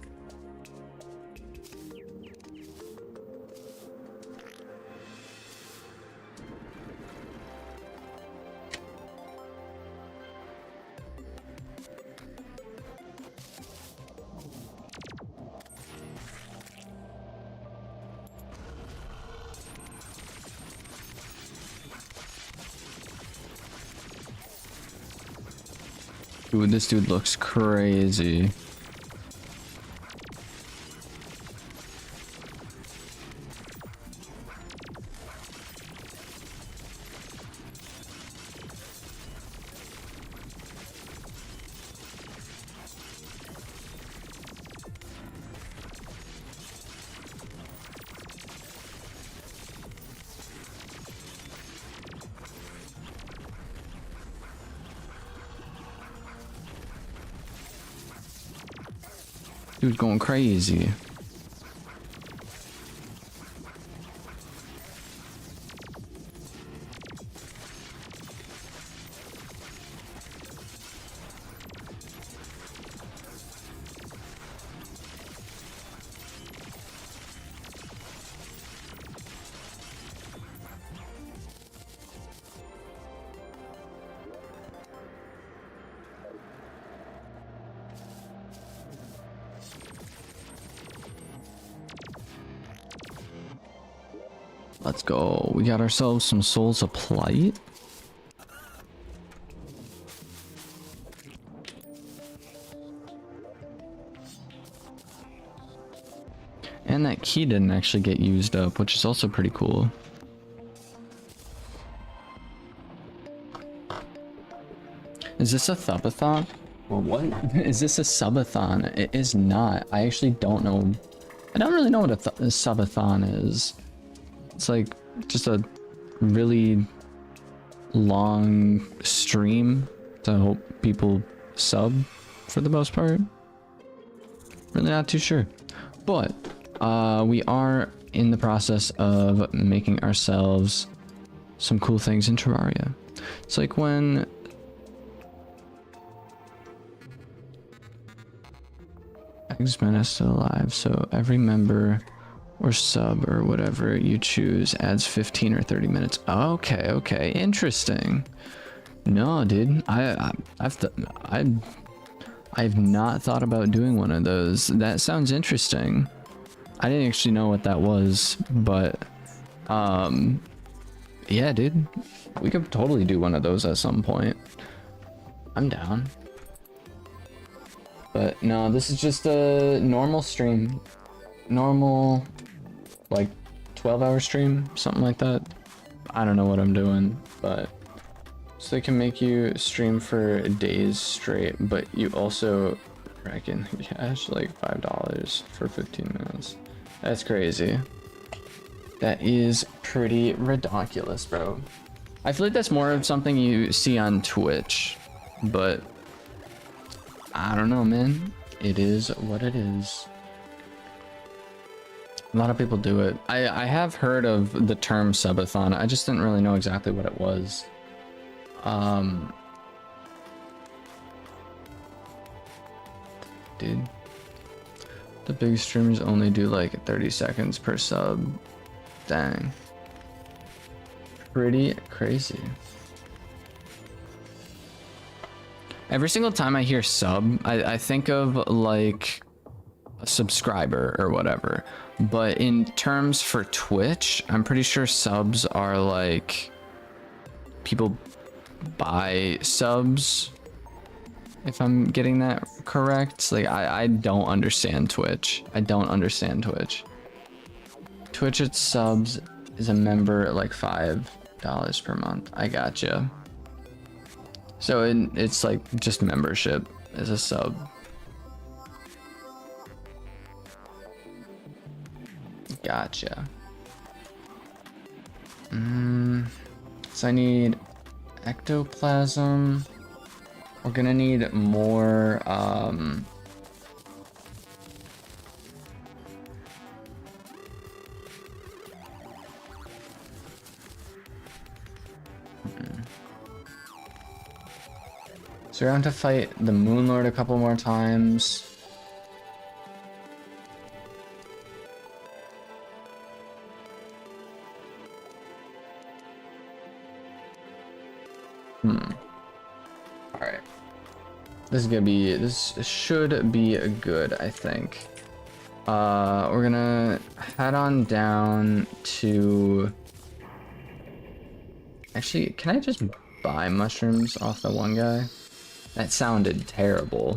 Dude, this dude looks crazy. Dude's going crazy. Let's go. We got ourselves some Souls of Plight. And that key didn't actually get used up, which is also pretty cool. Is this a thubathon? Well, what? Is this a subathon? It is not. I actually don't know. I don't really know what a subathon is. It's like just a really long stream to hope people sub for the most part. Really not too sure. But we are in the process of making ourselves some cool things in Terraria. It's like when X-Men is still alive, so every member or sub or whatever you choose adds 15 or 30 minutes. Okay, okay, interesting. No, dude, I've not thought about doing one of those. That sounds interesting. I didn't actually know what that was, but yeah, dude, we could totally do one of those at some point. I'm down. But no, this is just a normal stream. Normal, like 12-hour stream, something like that. I don't know what I'm doing, but so they can make you stream for days straight, but you also reckon cash like $5 for 15 minutes. That's crazy. That is pretty ridiculous, bro. I feel like that's more of something you see on Twitch, but I don't know, man. It is what it is. A lot of people do it. I have heard of the term subathon. I just didn't really know exactly what it was. Dude, the big streamers only do like 30 seconds per sub. Dang. Pretty crazy. Every single time I hear sub, I think of like a subscriber or whatever. But in terms for Twitch, I'm pretty sure subs are like people buy subs, if I'm getting that correct. Like I don't understand Twitch. I don't understand Twitch. Twitch at subs is a member at like $5 per month. I gotcha. So it's like just membership as a sub. Gotcha. So I need ectoplasm. We're gonna need more So we're going to fight the Moon Lord a couple more times. Alright. This should be good, I think. We're gonna head on down to... Actually, can I just buy mushrooms off the one guy? That sounded terrible.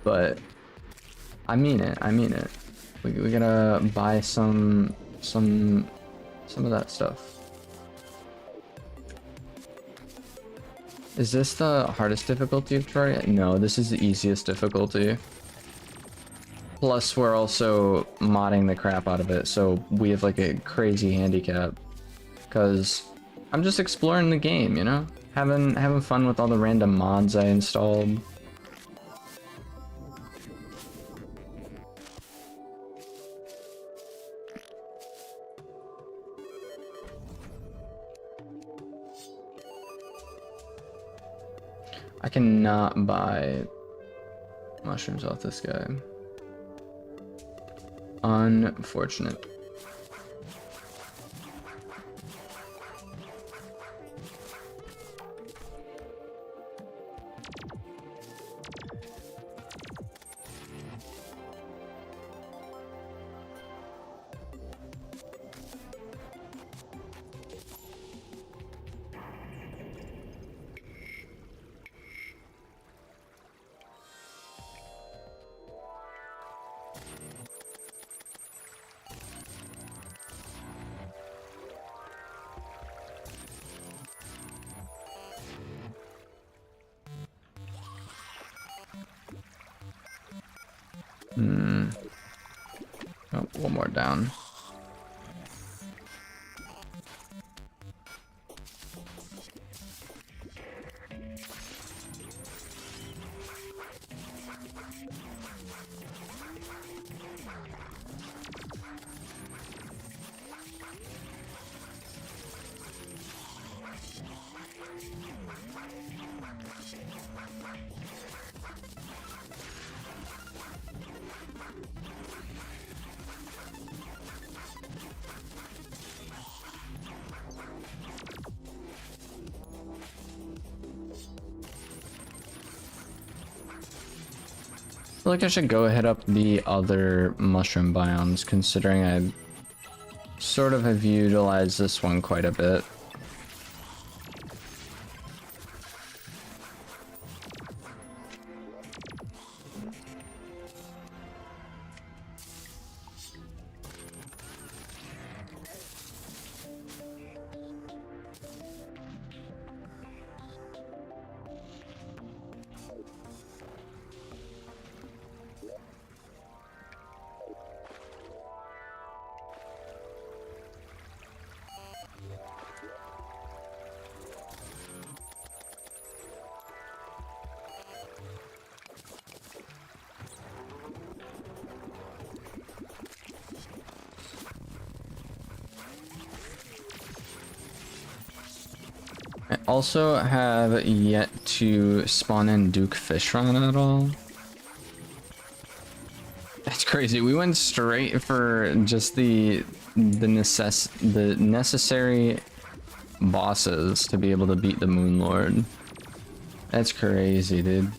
But I mean it, I mean it. We gotta buy some of that stuff. Is this the hardest difficulty of Terraria? No, this is the easiest difficulty. Plus, we're also modding the crap out of it, so we have like a crazy handicap. Cause I'm just exploring the game, you know? Having fun with all the random mods I installed. I cannot buy mushrooms off this guy. Unfortunate. Oh, one more down. I feel like I should go hit up the other mushroom biomes, considering I sort of have utilized this one quite a bit. I also have yet to spawn in Duke Fishron at all. That's crazy. We went straight for just the necessary bosses to be able to beat the Moon Lord. That's crazy, dude.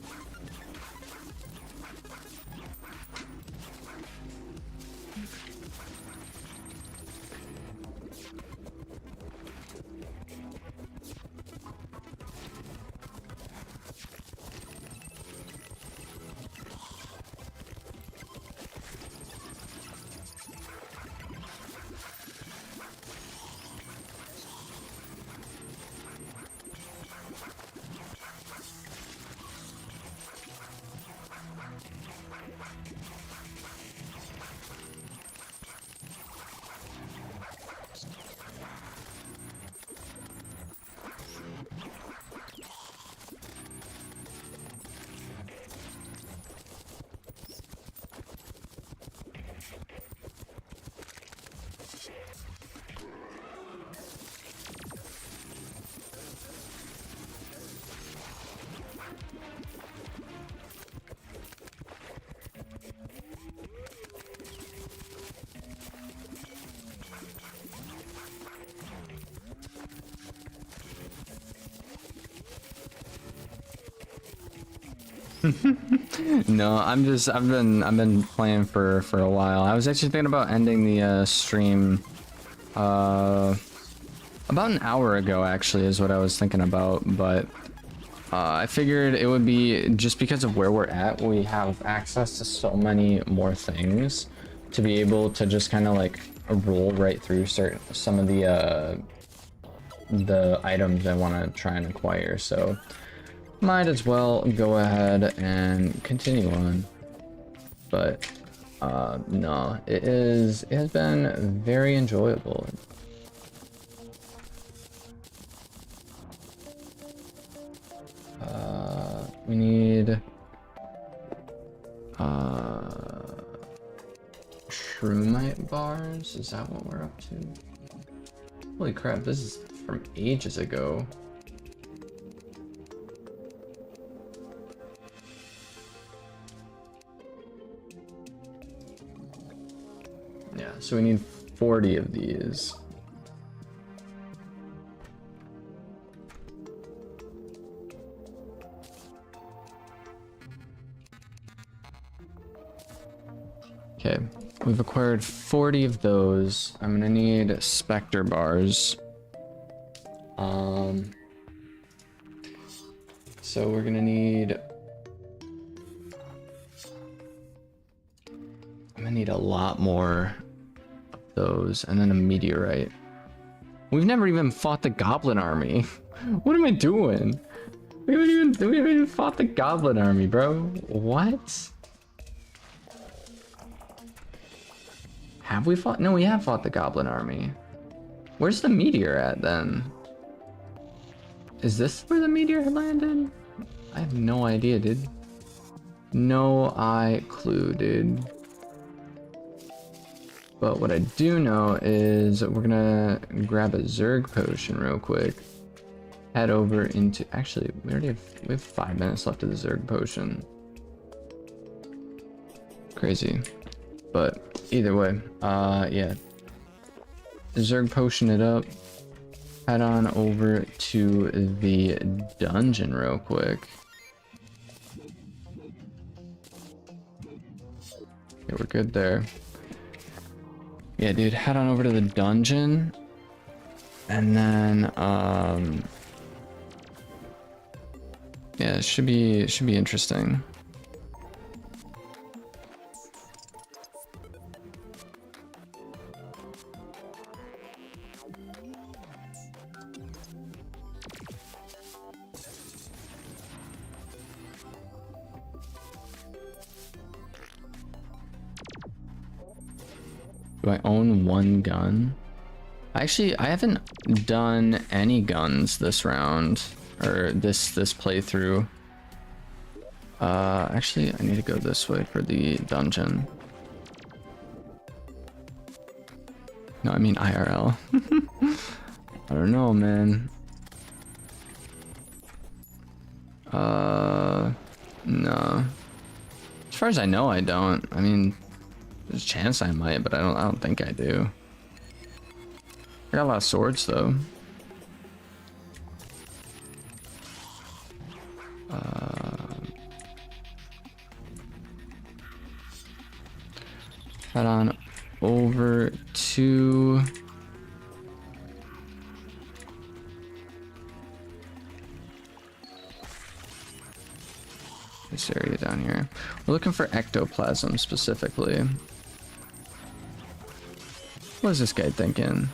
No, I've been playing for a while. I was actually thinking about ending the stream about an hour ago, actually, is what I was thinking about, but I figured it would be, just because of where we're at, we have access to so many more things to be able to just kind of like roll right through some of the items I want to try and acquire, so might as well go ahead and continue on. But no, it has been very enjoyable. We need shroomite bars. Is that what we're up to? Holy crap, this is from ages ago. Yeah, so we need 40 of these. Okay, we've acquired 40 of those. I'm gonna need Spectre bars. So we're gonna need... I'm gonna need a lot more of those, and then a meteorite. We've never even fought the Goblin Army. What am I doing? We haven't even fought the Goblin Army, bro. What? Have we fought? No, we have fought the Goblin Army. Where's the meteor at then? Is this where the meteor landed? I have no idea, dude. No clue, dude. But what I do know is we're gonna grab a Zerg potion real quick. Head over into... Actually, we have 5 minutes left of the Zerg potion. Crazy. But either way, yeah. Zerg potion it up. Head on over to the dungeon real quick. Okay, we're good there. Yeah, dude, head on over to the dungeon. And then, yeah, it should be interesting. Do I own one gun? Actually, I haven't done any guns this round, or this playthrough. Actually, I need to go this way for the dungeon. No, I mean IRL. I don't know, man. No. As far as I know, I don't. I mean, there's a chance I might, but I don't think I do. I got a lot of swords though. Head on over to this area down here. We're looking for ectoplasm specifically. What is this guy thinking?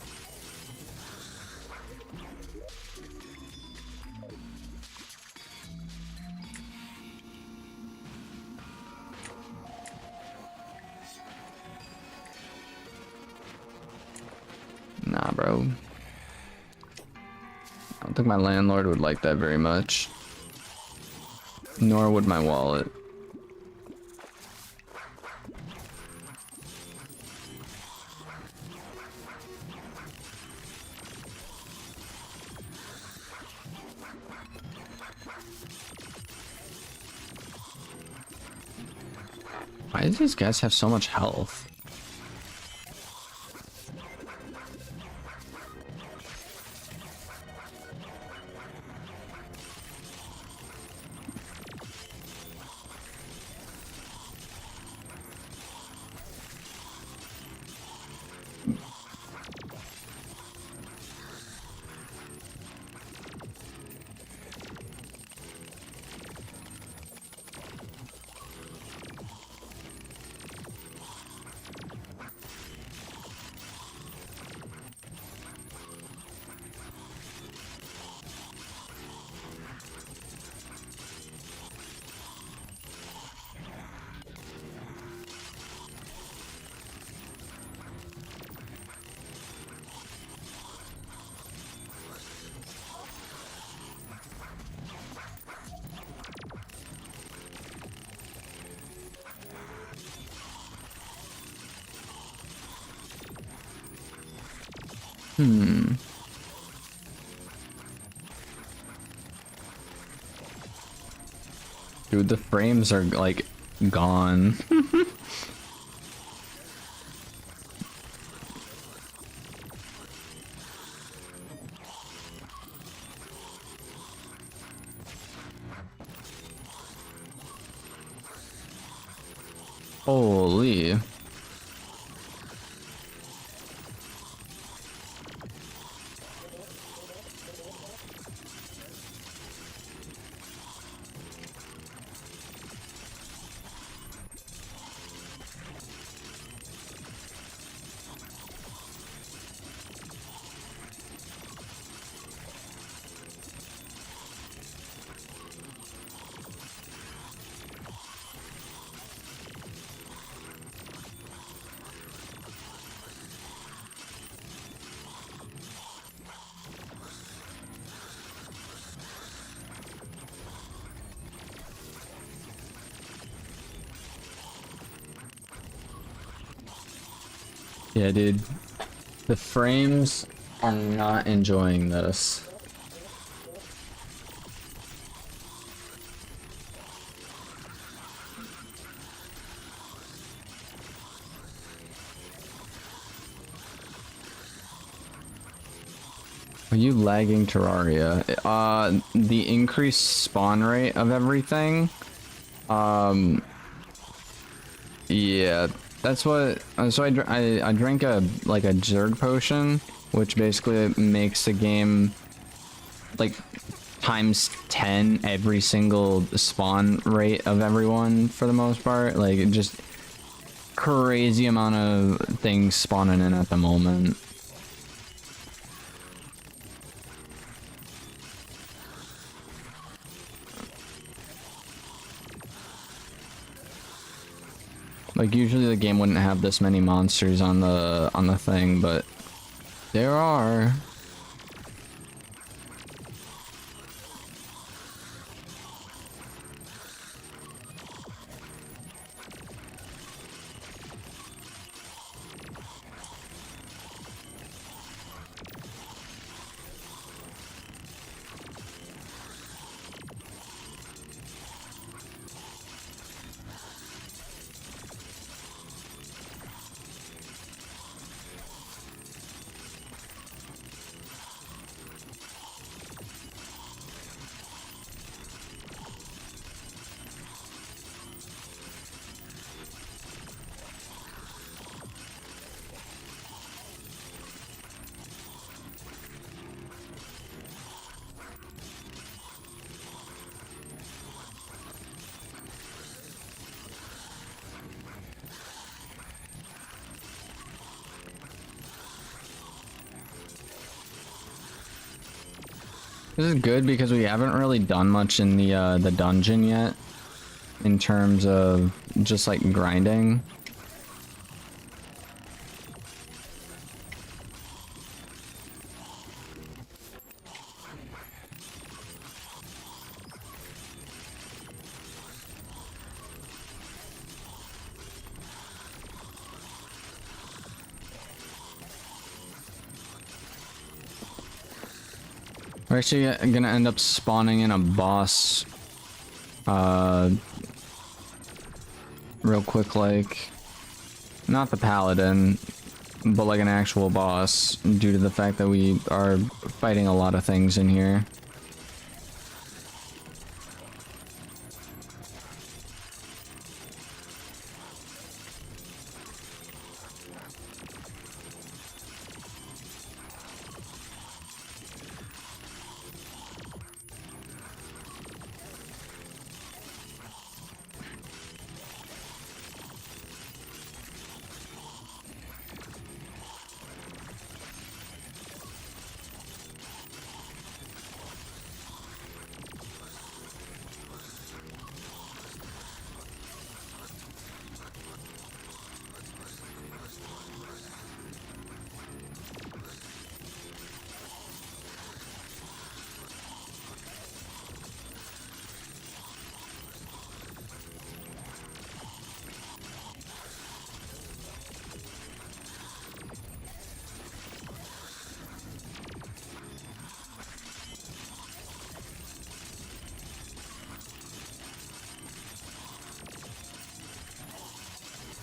Nah, bro. I don't think my landlord would like that very much. Nor would my wallet. Why do these guys have so much health? Dude, the frames are like gone. Holy. Yeah, dude. The frames are not enjoying this. Are you lagging Terraria? The increased spawn rate of everything. Yeah, that's what. So I drank a like a Zerg potion, which basically makes the game like times 10 every single spawn rate of everyone for the most part. Like it just crazy amount of things spawning in at the moment. Like usually the game wouldn't have this many monsters on the thing, but there are. This is good because we haven't really done much in the dungeon yet in terms of just like grinding. We're actually gonna end up spawning in a boss real quick, like not the paladin, but like an actual boss due to the fact that we are fighting a lot of things in here.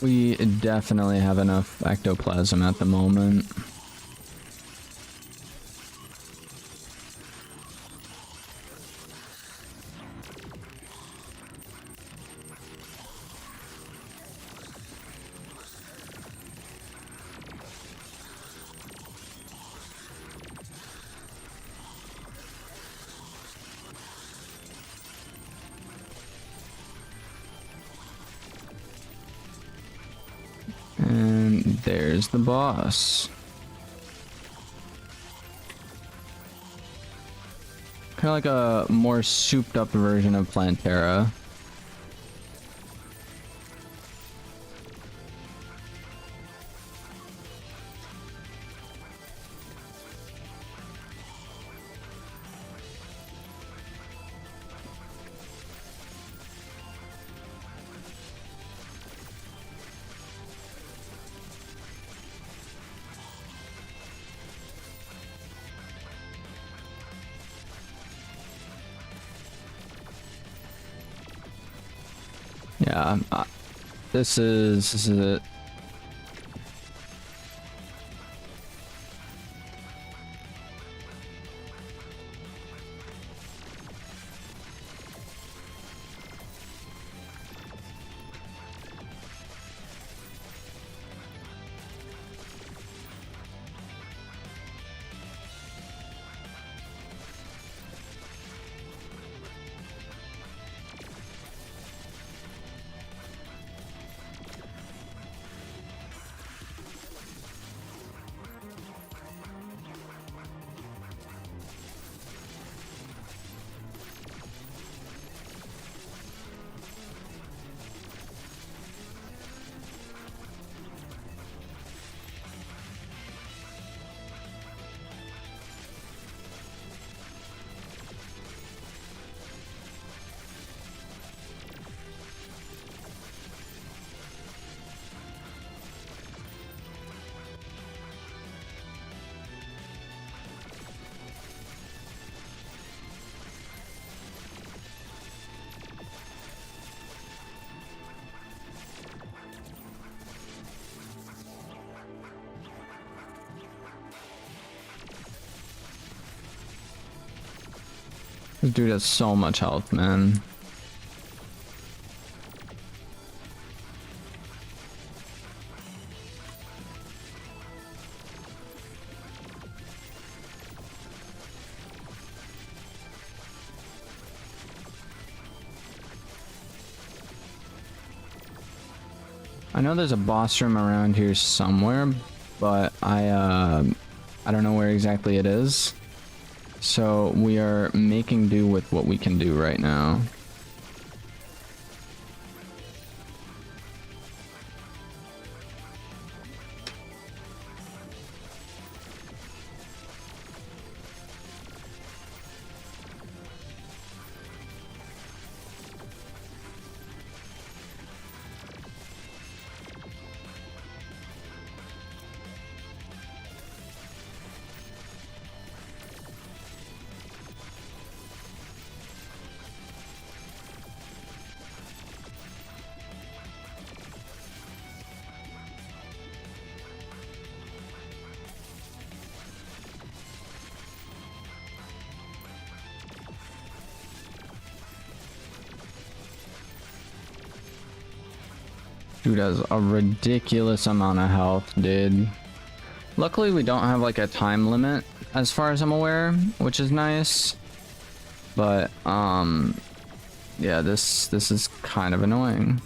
We definitely have enough ectoplasm at the moment. And there's the boss. Kind of like a more souped up version of Plantera. Yeah, this is it. This dude has so much health, man. I know there's a boss room around here somewhere, but I don't know where exactly it is. So we are making do with what we can do right now. Dude has a ridiculous amount of health, dude. Luckily, we don't have like a time limit as far as I'm aware, which is nice. But yeah, this is kind of annoying.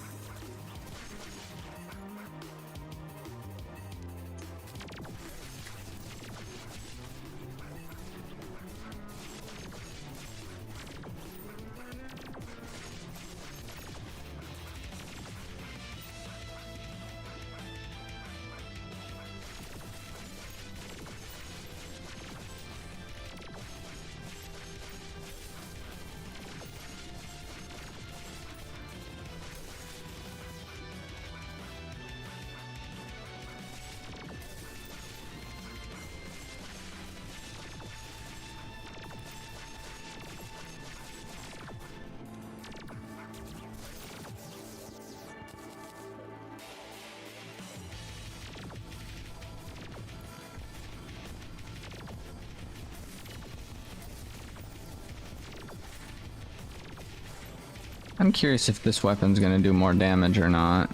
I'm curious if this weapon's gonna do more damage or not.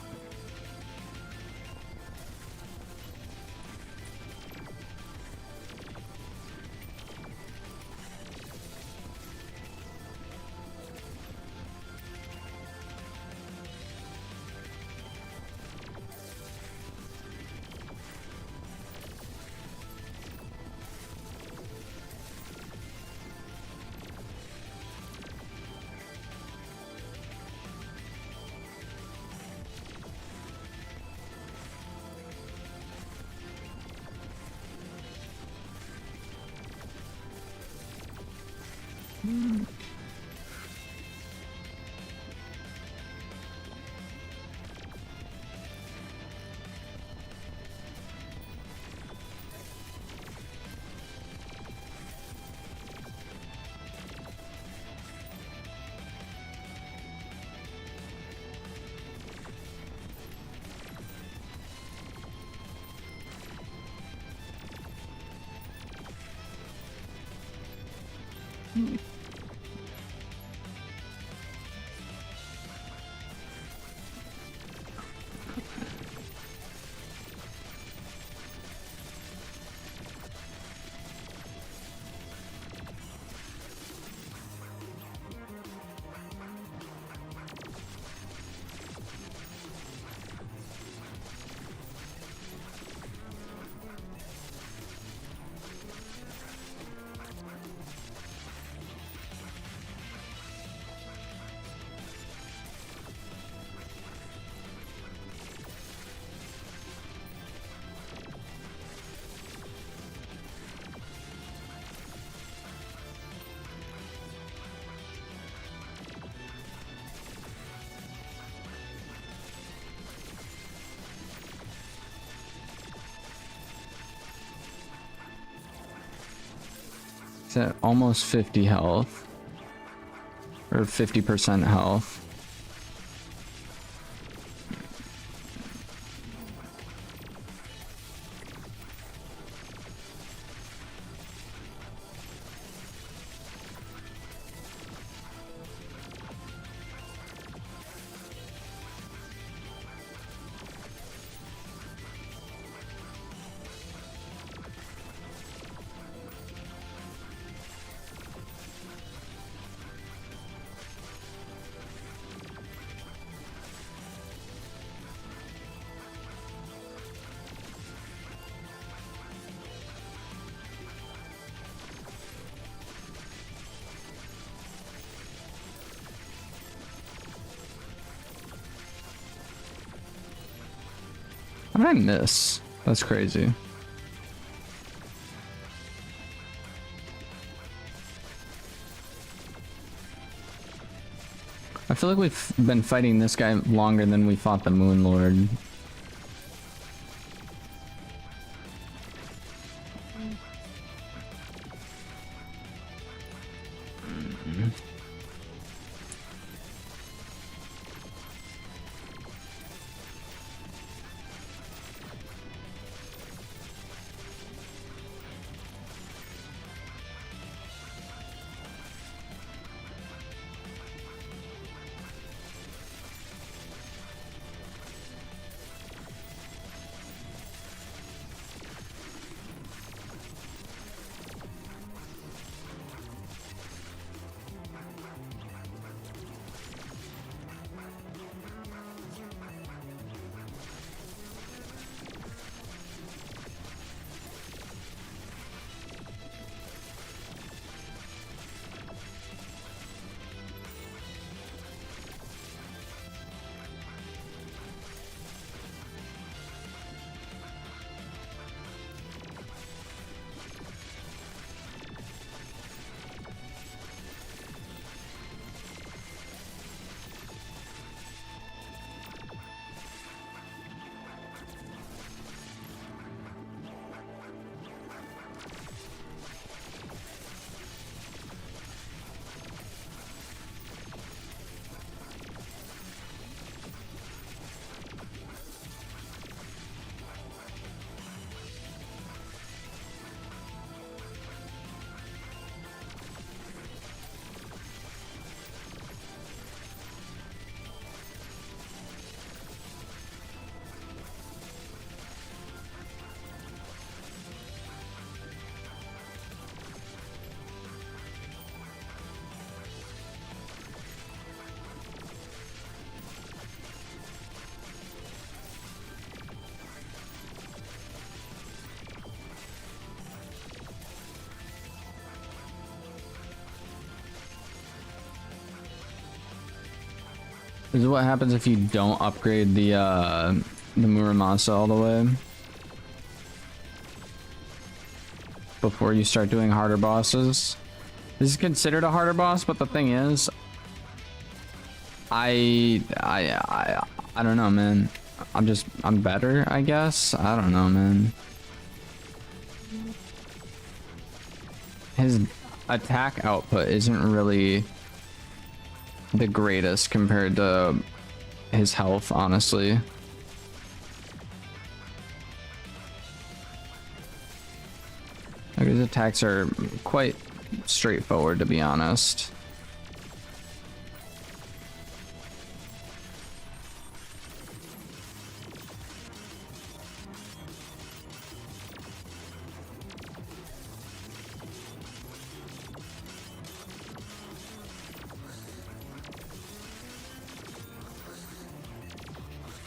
It's at almost 50 health. Or 50% health. How did I miss? That's crazy. I feel like we've been fighting this guy longer than we fought the Moon Lord. This is what happens if you don't upgrade the Muramasa all the way before you start doing harder bosses. This is considered a harder boss, but the thing is, I don't know, man. I'm better, I guess. I don't know, man. His attack output isn't really the greatest compared to his health, honestly. Like, his attacks are quite straightforward, to be honest.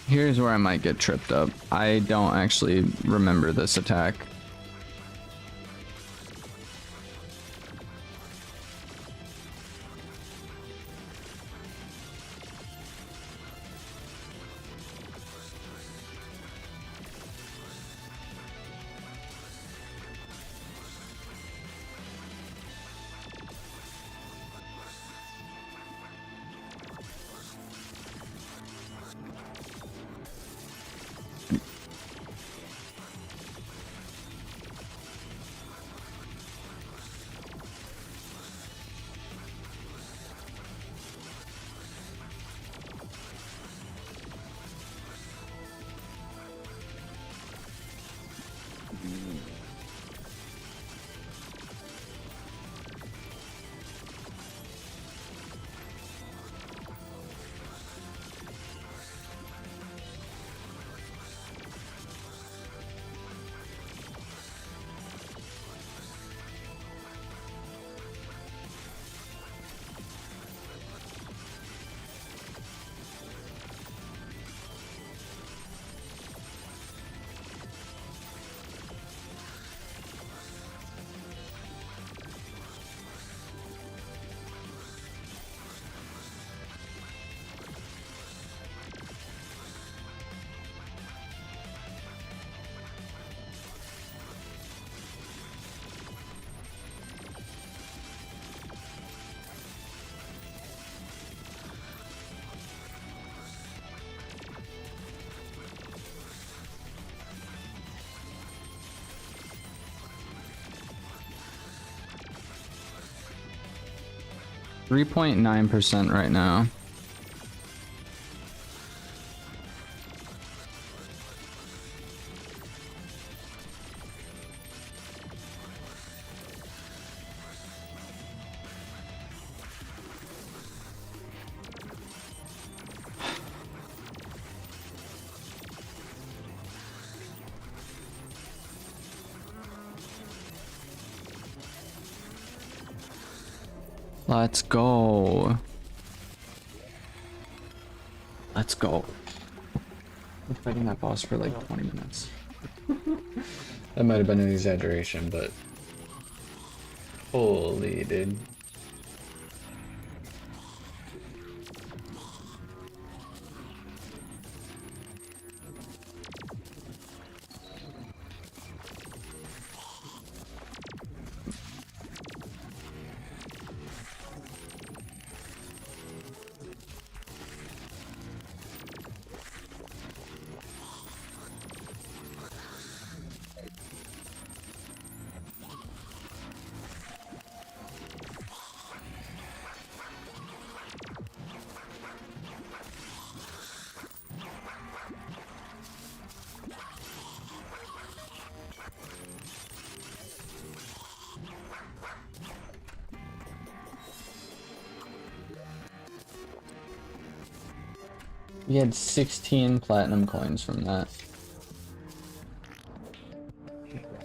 Here's where I might get tripped up. I don't actually remember this attack. .9% right now. Let's go. Let's go. We're fighting that boss for like 20 minutes. That might have been an exaggeration, but holy dude. We had 16 platinum coins from that.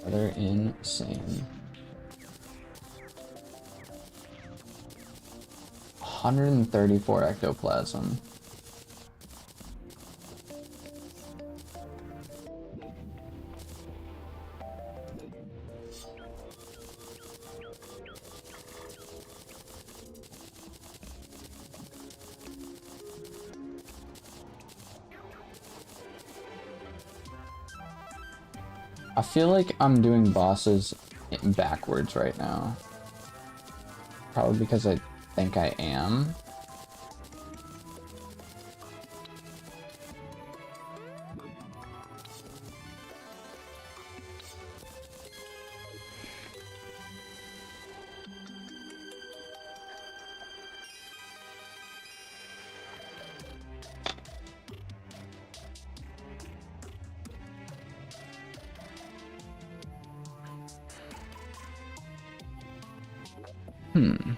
Rather insane. 134 ectoplasm. I feel like I'm doing bosses backwards right now. Probably because I think I am. Hmm.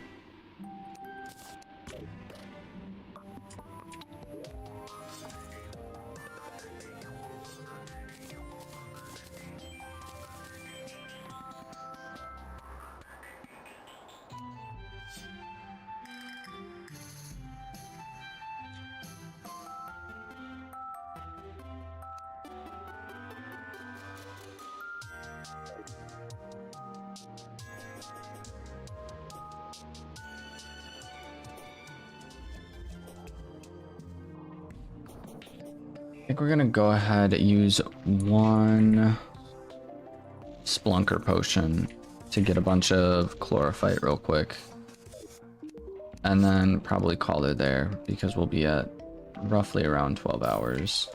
I think we're gonna go ahead and use one Splunker potion to get a bunch of chlorophyte real quick. And then probably call it there because we'll be at roughly around 12 hours.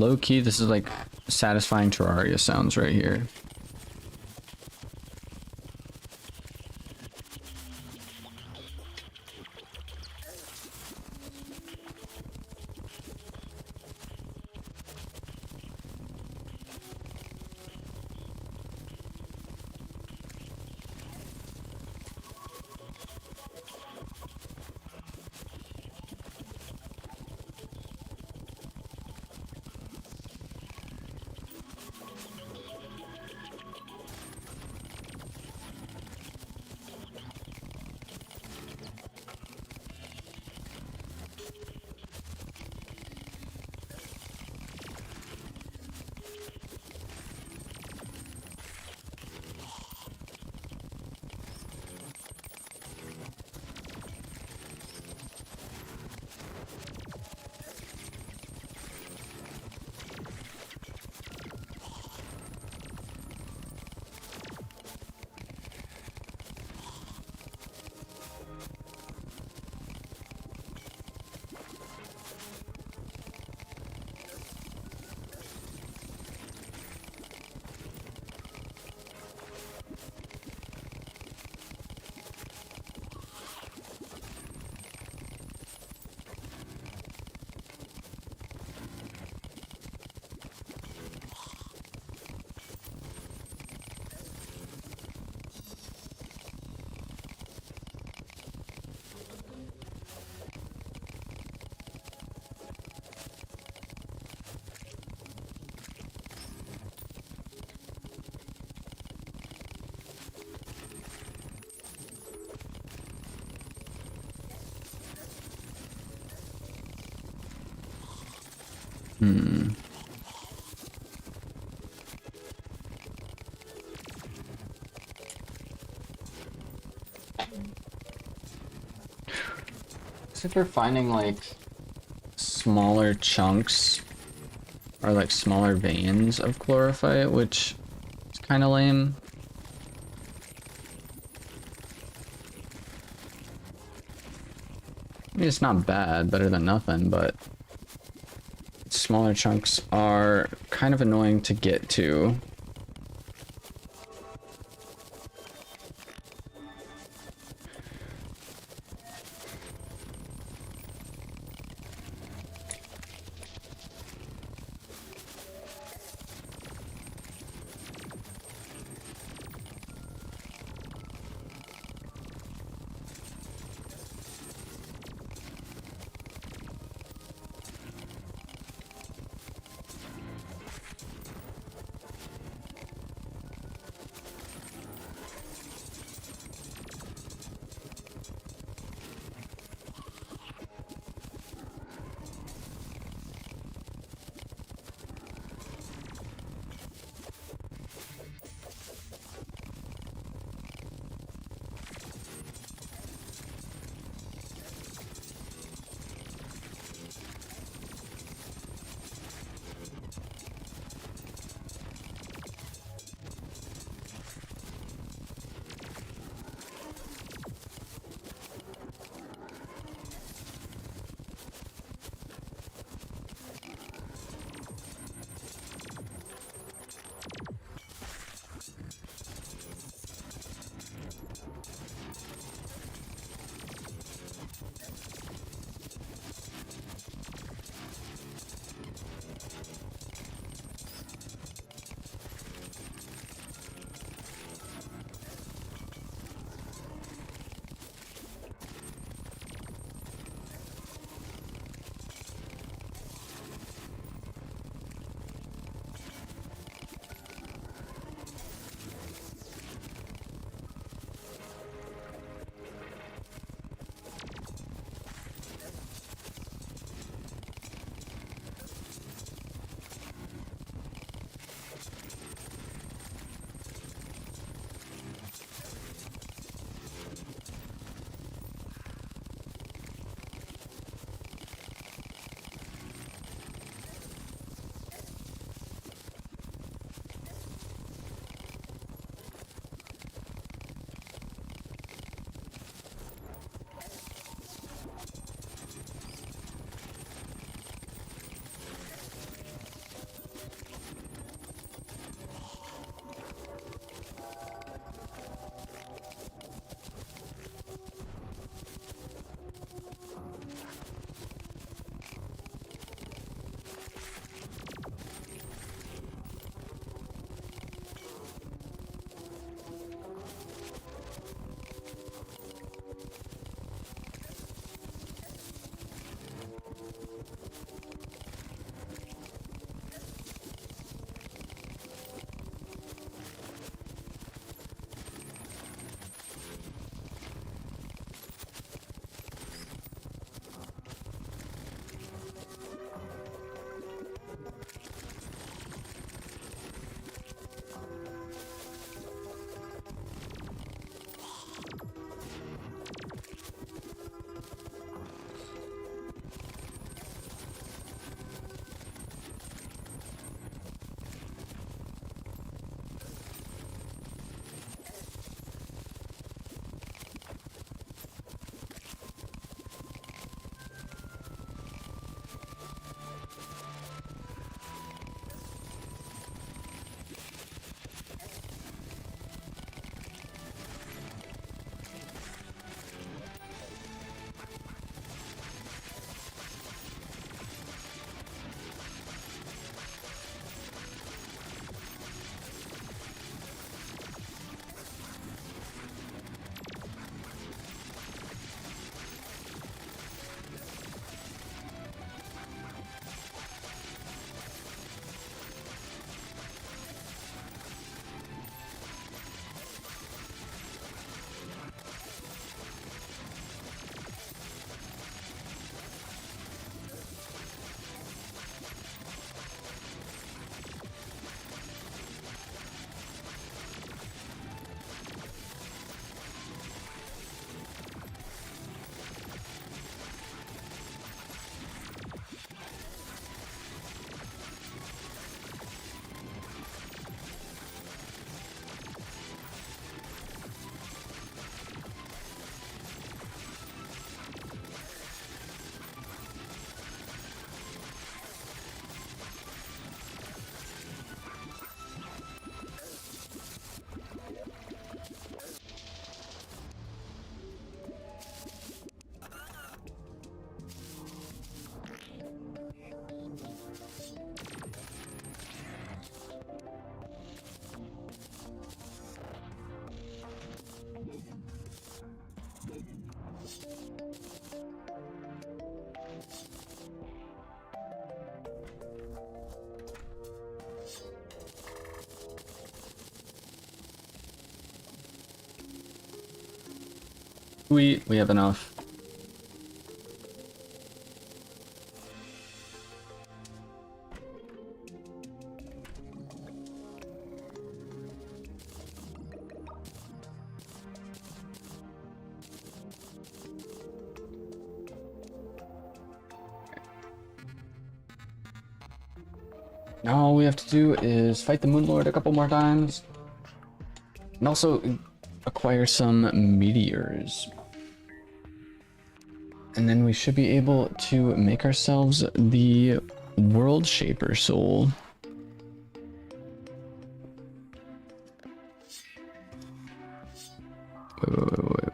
Low key, this is like satisfying Terraria sounds right here. Hmm. So if we're finding like smaller chunks or like smaller veins of chlorophyte, which is kind of lame. I mean, it's not bad, better than nothing, but smaller chunks are kind of annoying to get to. We have enough. Now all we have to do is fight the Moon Lord a couple more times. And also acquire some meteors. And then we should be able to make ourselves the World Shaper Soul. Wait.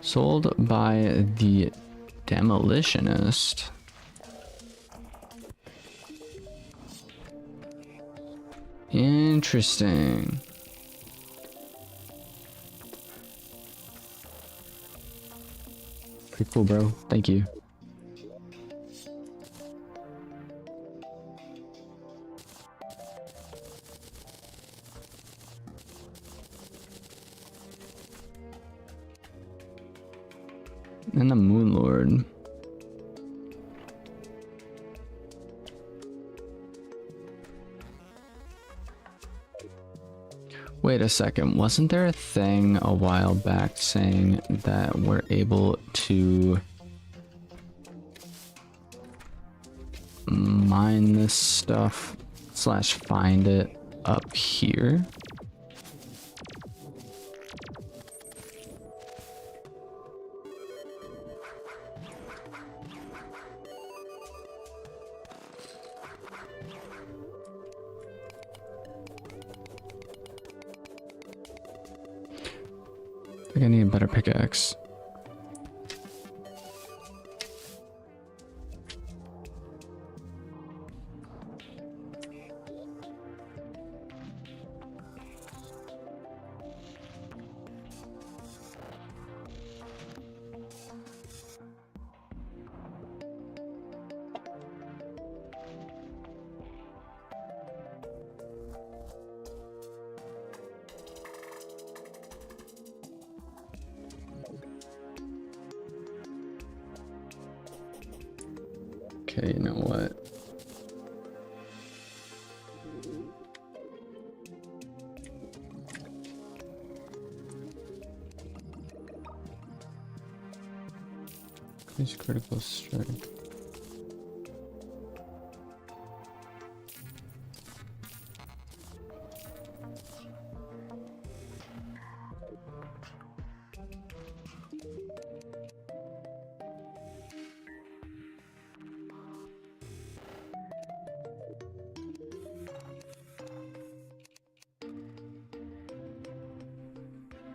Sold by the Demolitionist. Interesting. Pretty cool, bro. Thank you. And the Moon Lord. Wait a second, wasn't there a thing a while back saying that we're able to mine this stuff slash find it up here? I think I need a better pickaxe. Okay, you know what? Increase critical strike.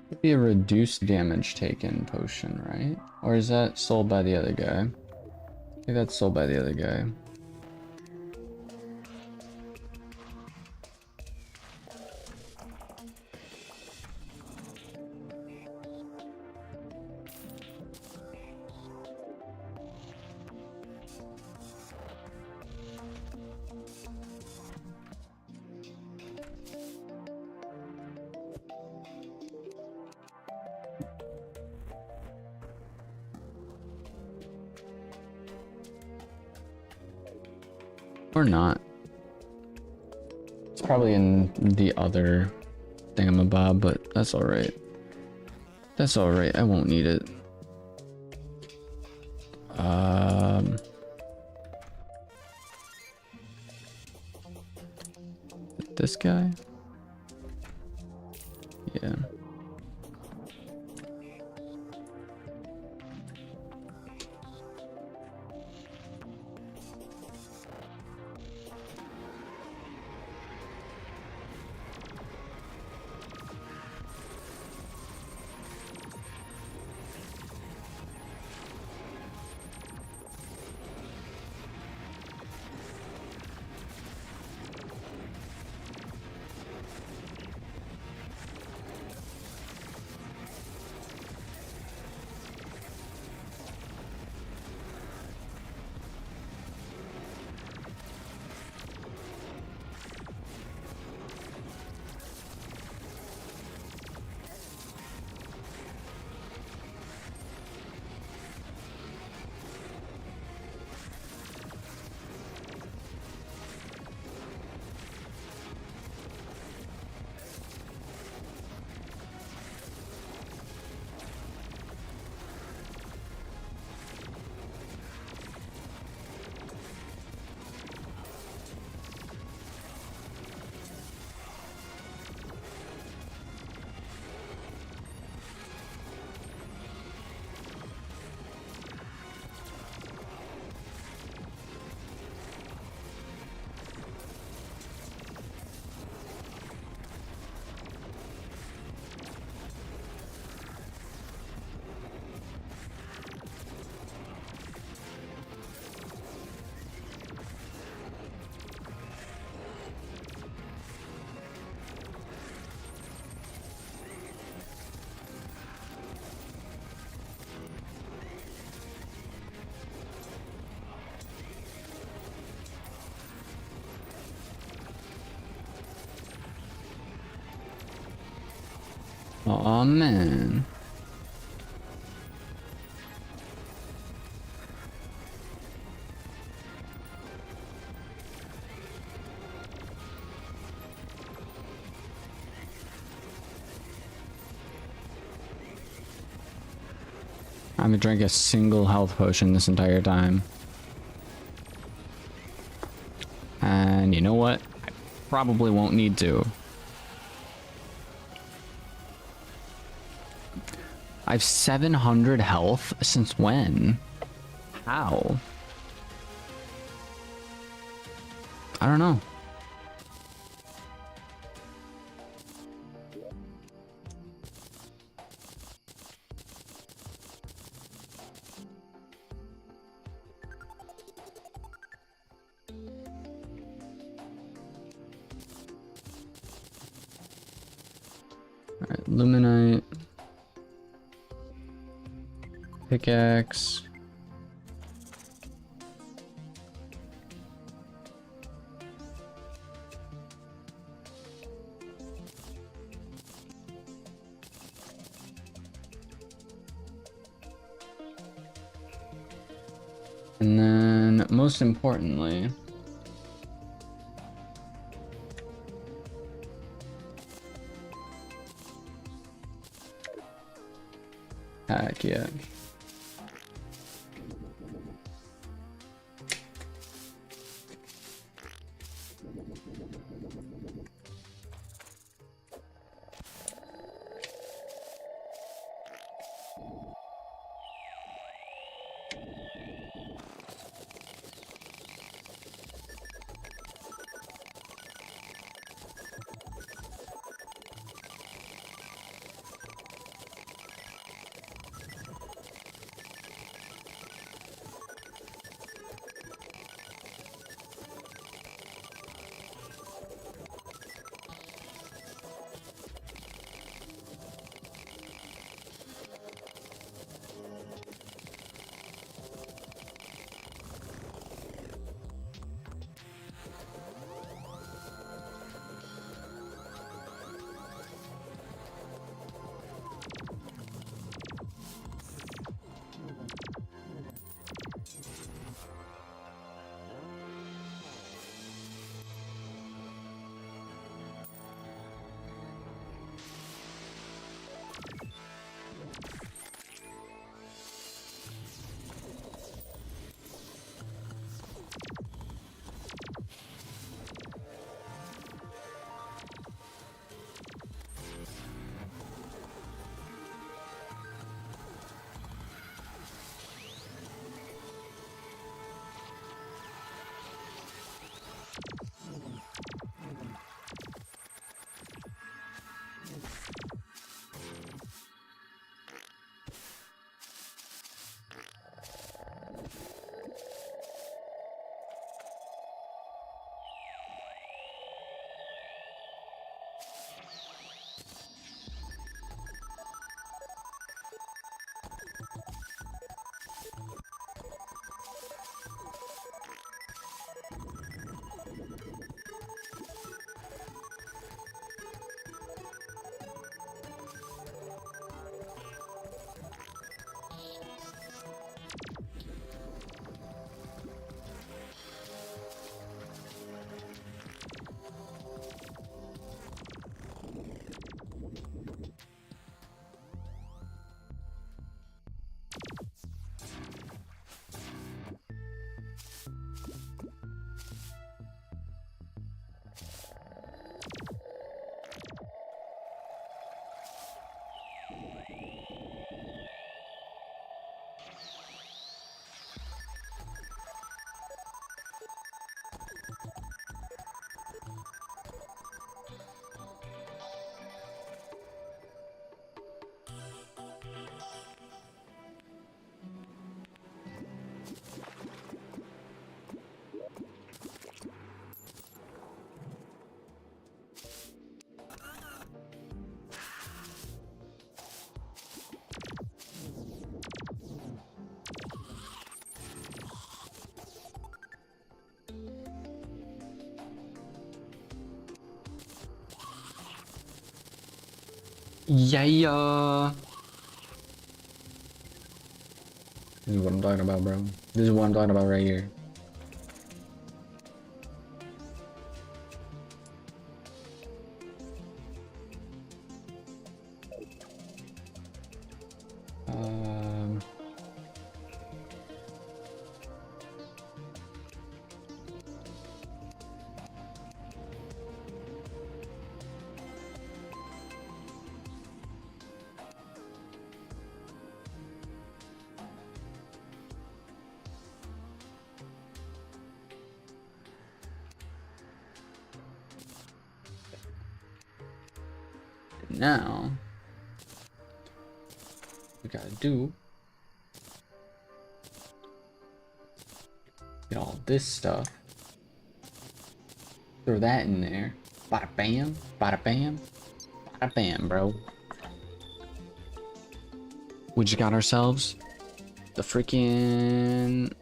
Could be a reduced damage taken potion, right? Or is that sold by the other guy? I think that's sold by the other guy. Or not. It's probably in the other thingamabob, but that's alright. That's alright, I won't need it. This guy? Yeah. Oh man. I haven't drank a single health potion this entire time. And you know what? I probably won't need to. I have 700 health? Since when? How? I don't know. Alright, Luminite. Pickaxe. And then, most importantly, heck yeah. Yeah. This is what I'm talking about, bro. This is what I'm talking about right here. Um, Now, we gotta do get all this stuff. Throw that in there. Bada bam, bada bam, bada bam, bro. We just got ourselves the freaking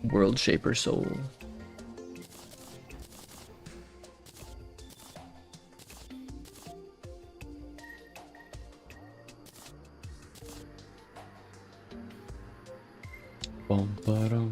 World Shaper Soul. Bum, ba-dum.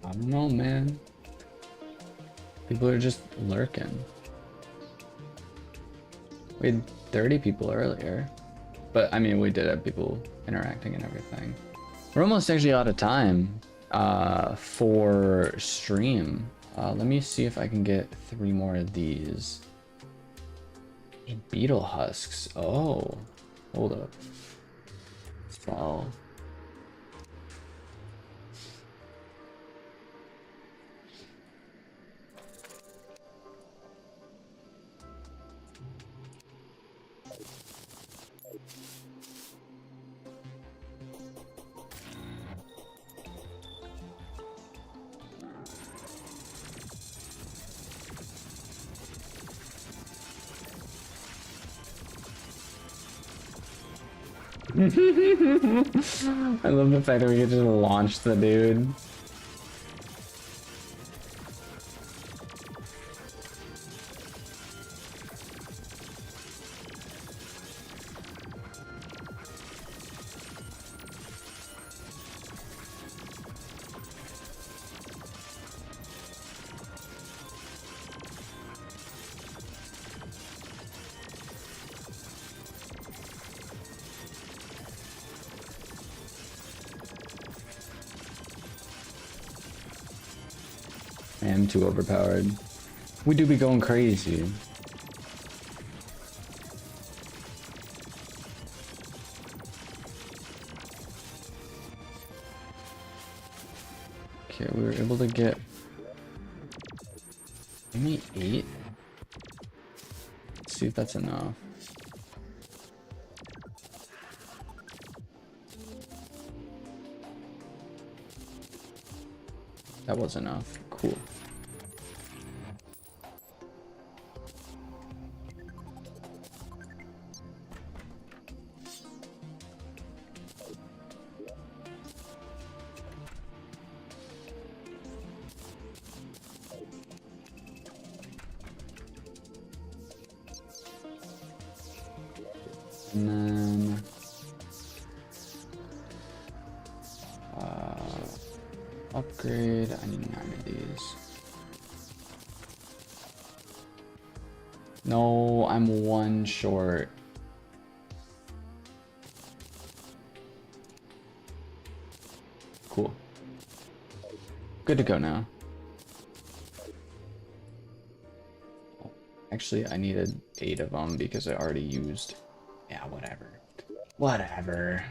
I don't know, man. People are just lurking. We had 30 people earlier. But, I mean, we did have people interacting and everything. We're almost actually out of time for stream. Let me see if I can get 3 more of these. Beetle husks. Oh, hold up. Fell. I love the fact that we could just launch the dude. I am too overpowered. We do be going crazy. Okay, we were able to get only 8. Let's see if that's enough. That was enough. Cool. And then upgrade. I need 9 of these. No, I'm 1 short. Cool. Good to go now. Actually, I needed 8 of them because I already used... Yeah, whatever. Whatever.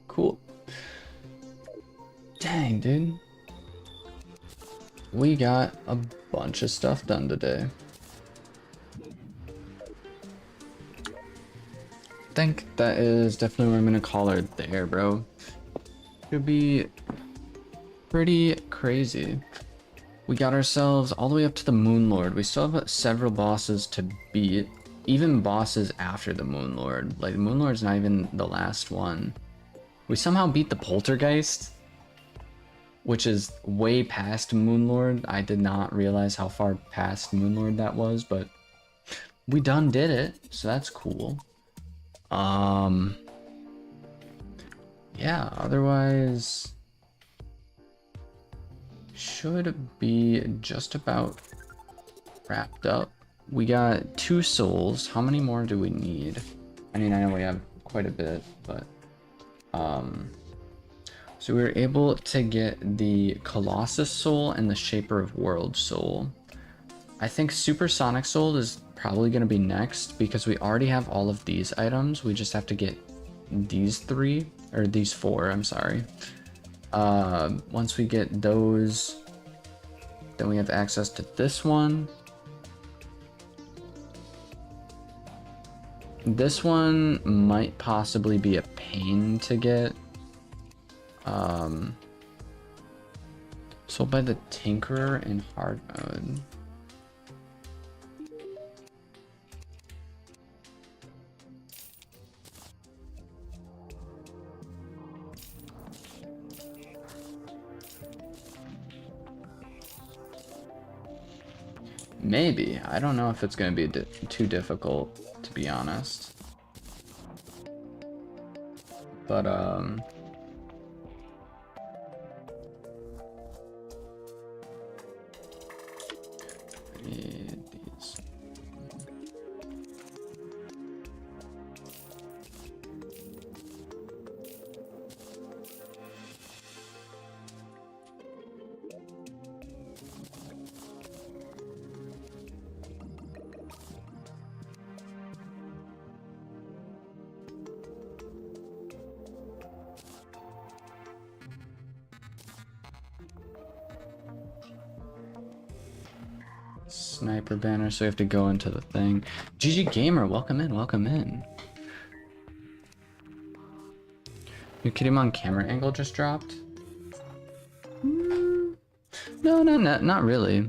Cool. Dang, dude. We got a bunch of stuff done today. I think that is definitely where I'm gonna call her there, bro. Could be pretty crazy. We got ourselves all the way up to the Moon Lord. We still have several bosses to beat. Even bosses after the Moon Lord. Like, the Moon Lord's not even the last one. We somehow beat the Poltergeist, which is way past Moon Lord. I did not realize how far past Moon Lord that was, but we done did it, so that's cool. Yeah, otherwise should be just about wrapped up. We got 2 souls. How many more do we need? I mean, I know we have quite a bit, but so we were able to get the Colossus soul and the Shaper of Worlds soul. I think Supersonic soul is probably going to be next because we already have all of these items. We just have to get these 3 or these 4, I'm sorry. Once we get those, then we have access to this one. This one might possibly be a pain to get. Sold by the Tinkerer in hard mode. Maybe. I don't know if it's going to be too difficult, to be honest. But, need these. Sniper banner, so we have to go into the thing. GG Gamer, welcome in, welcome in. Your Kiddymon camera angle just dropped? No, not really.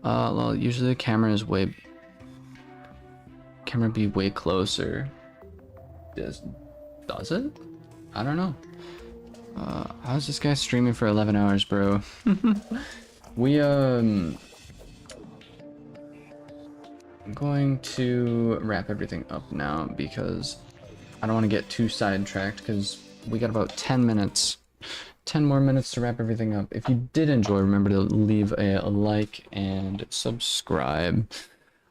Well, usually the camera is camera be way closer. Does it? I don't know. How's this guy streaming for 11 hours, bro? We, I'm going to wrap everything up now because I don't want to get too sidetracked because we got about 10 minutes. 10 more minutes to wrap everything up. If you did enjoy, remember to leave a like and subscribe.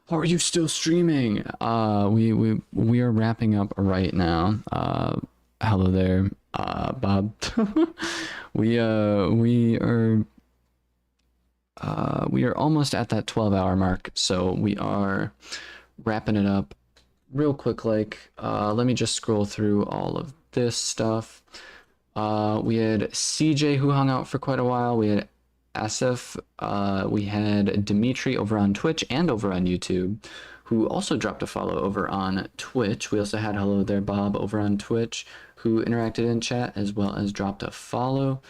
Are you still streaming? We are wrapping up right now. Hello there, Bob. we are almost at that 12-hour mark, so we are wrapping it up real quick. Let me just scroll through all of this stuff. We had CJ who hung out for quite a while. We had Asif. We had Dimitri over on Twitch and over on YouTube, who also dropped a follow over on Twitch. We also had Hello There Bob over on Twitch, who interacted in chat as well as dropped a follow.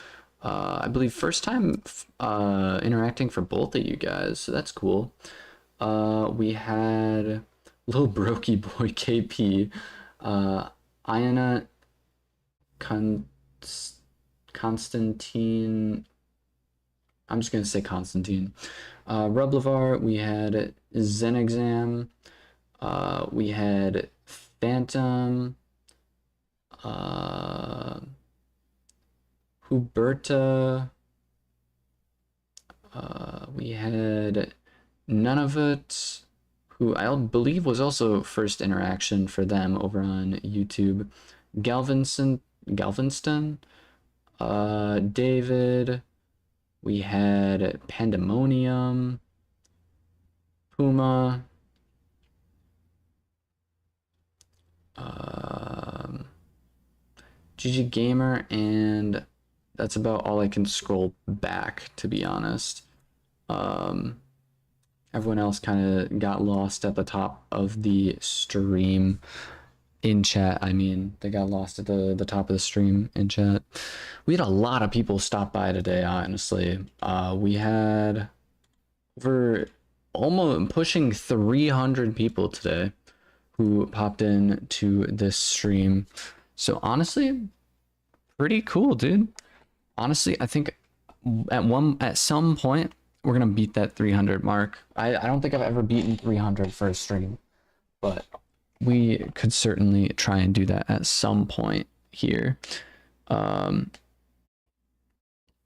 I believe first time interacting for both of you guys, so that's cool. We had Little Brokey Boy KP, Iana Constantine. I'm just gonna say Constantine. Rublevar. We had Zen Exam. We had Phantom. Huberta. We had None of It, who I believe was also first interaction for them over on YouTube. Galveston, David. We had Pandemonium, Puma, um, GG Gamer, and that's about all I can scroll back, to be honest. Um, Everyone else kind of got lost at the top of the stream in chat. I mean, they got lost at the top of the stream in chat. We had a lot of people stop by today, honestly. We had over almost pushing 300 people today who popped in to this stream. So honestly, pretty cool, dude. Honestly, I think at some point we're gonna beat that 300 mark. I don't think I've ever beaten 300 for a stream, but we could certainly try and do that at some point here.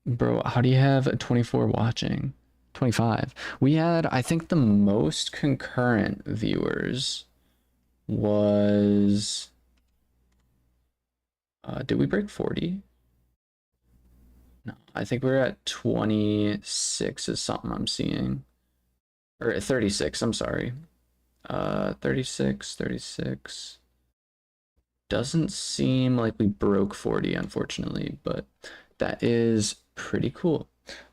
Bro, how do you have 24 watching? 25. We had, I think the most concurrent viewers was, did we break 40? No, I think we're at 26 is something I'm seeing. Or 36, I'm sorry. 36. Doesn't seem like we broke 40, unfortunately, but that is pretty cool.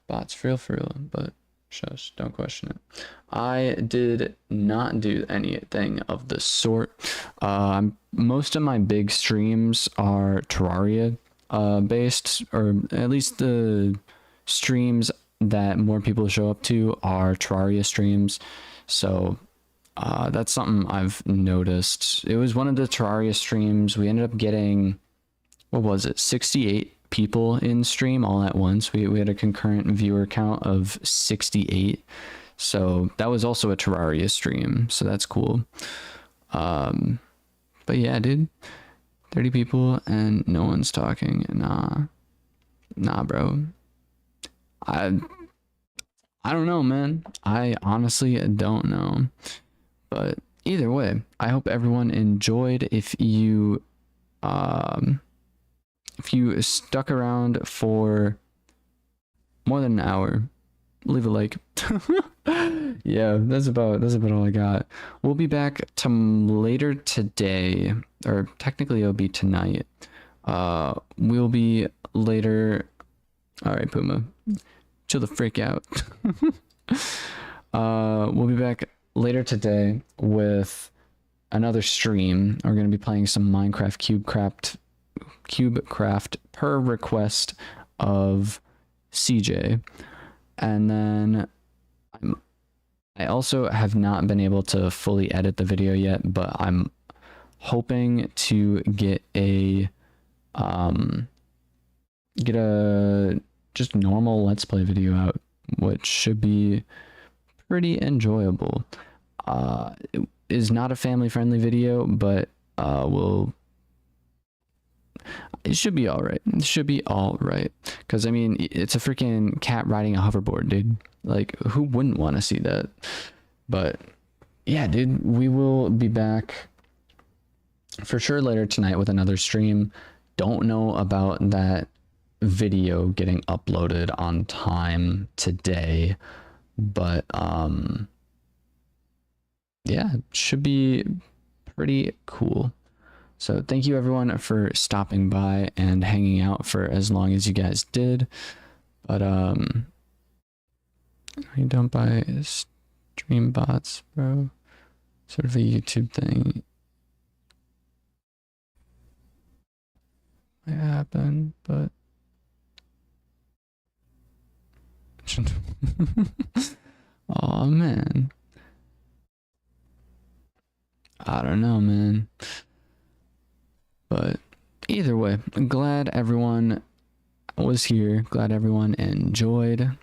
Bots for real, but shush, don't question it. I did not do anything of the sort. Most of my big streams are Terraria based, or at least the streams that more people show up to are Terraria streams. So that's something I've noticed. It was one of the Terraria streams. We ended up getting, what was it, 68 people in stream all at once. We had a concurrent viewer count of 68. So that was also a Terraria stream. So that's cool. But yeah, dude, 30 people and no one's talking. Nah, bro. I don't know, man. I honestly don't know. But either way, I hope everyone enjoyed. If you stuck around for more than an hour, leave a like. Yeah, that's about all I got. We'll be back to later today, or technically it'll be tonight. We'll be later. All right, Puma, chill the freak out. We'll be back later today with another stream. We're gonna be playing some Minecraft cubecraft per request of CJ, and then I also have not been able to fully edit the video yet, but I'm hoping to get a just normal Let's Play video out, which should be pretty enjoyable. It is not a family-friendly video, but it should be all right. It should be all right. Because, I mean, it's a freaking cat riding a hoverboard, dude. Like, who wouldn't want to see that? But, yeah, dude, we will be back for sure later tonight with another stream. Don't know about that video getting uploaded on time today. But, yeah, it should be pretty cool. So thank you everyone for stopping by and hanging out for as long as you guys did. But you don't buy stream bots, bro. Sort of a YouTube thing. Might happen, but oh man. I don't know, man. But either way, I'm glad everyone was here. Glad everyone enjoyed.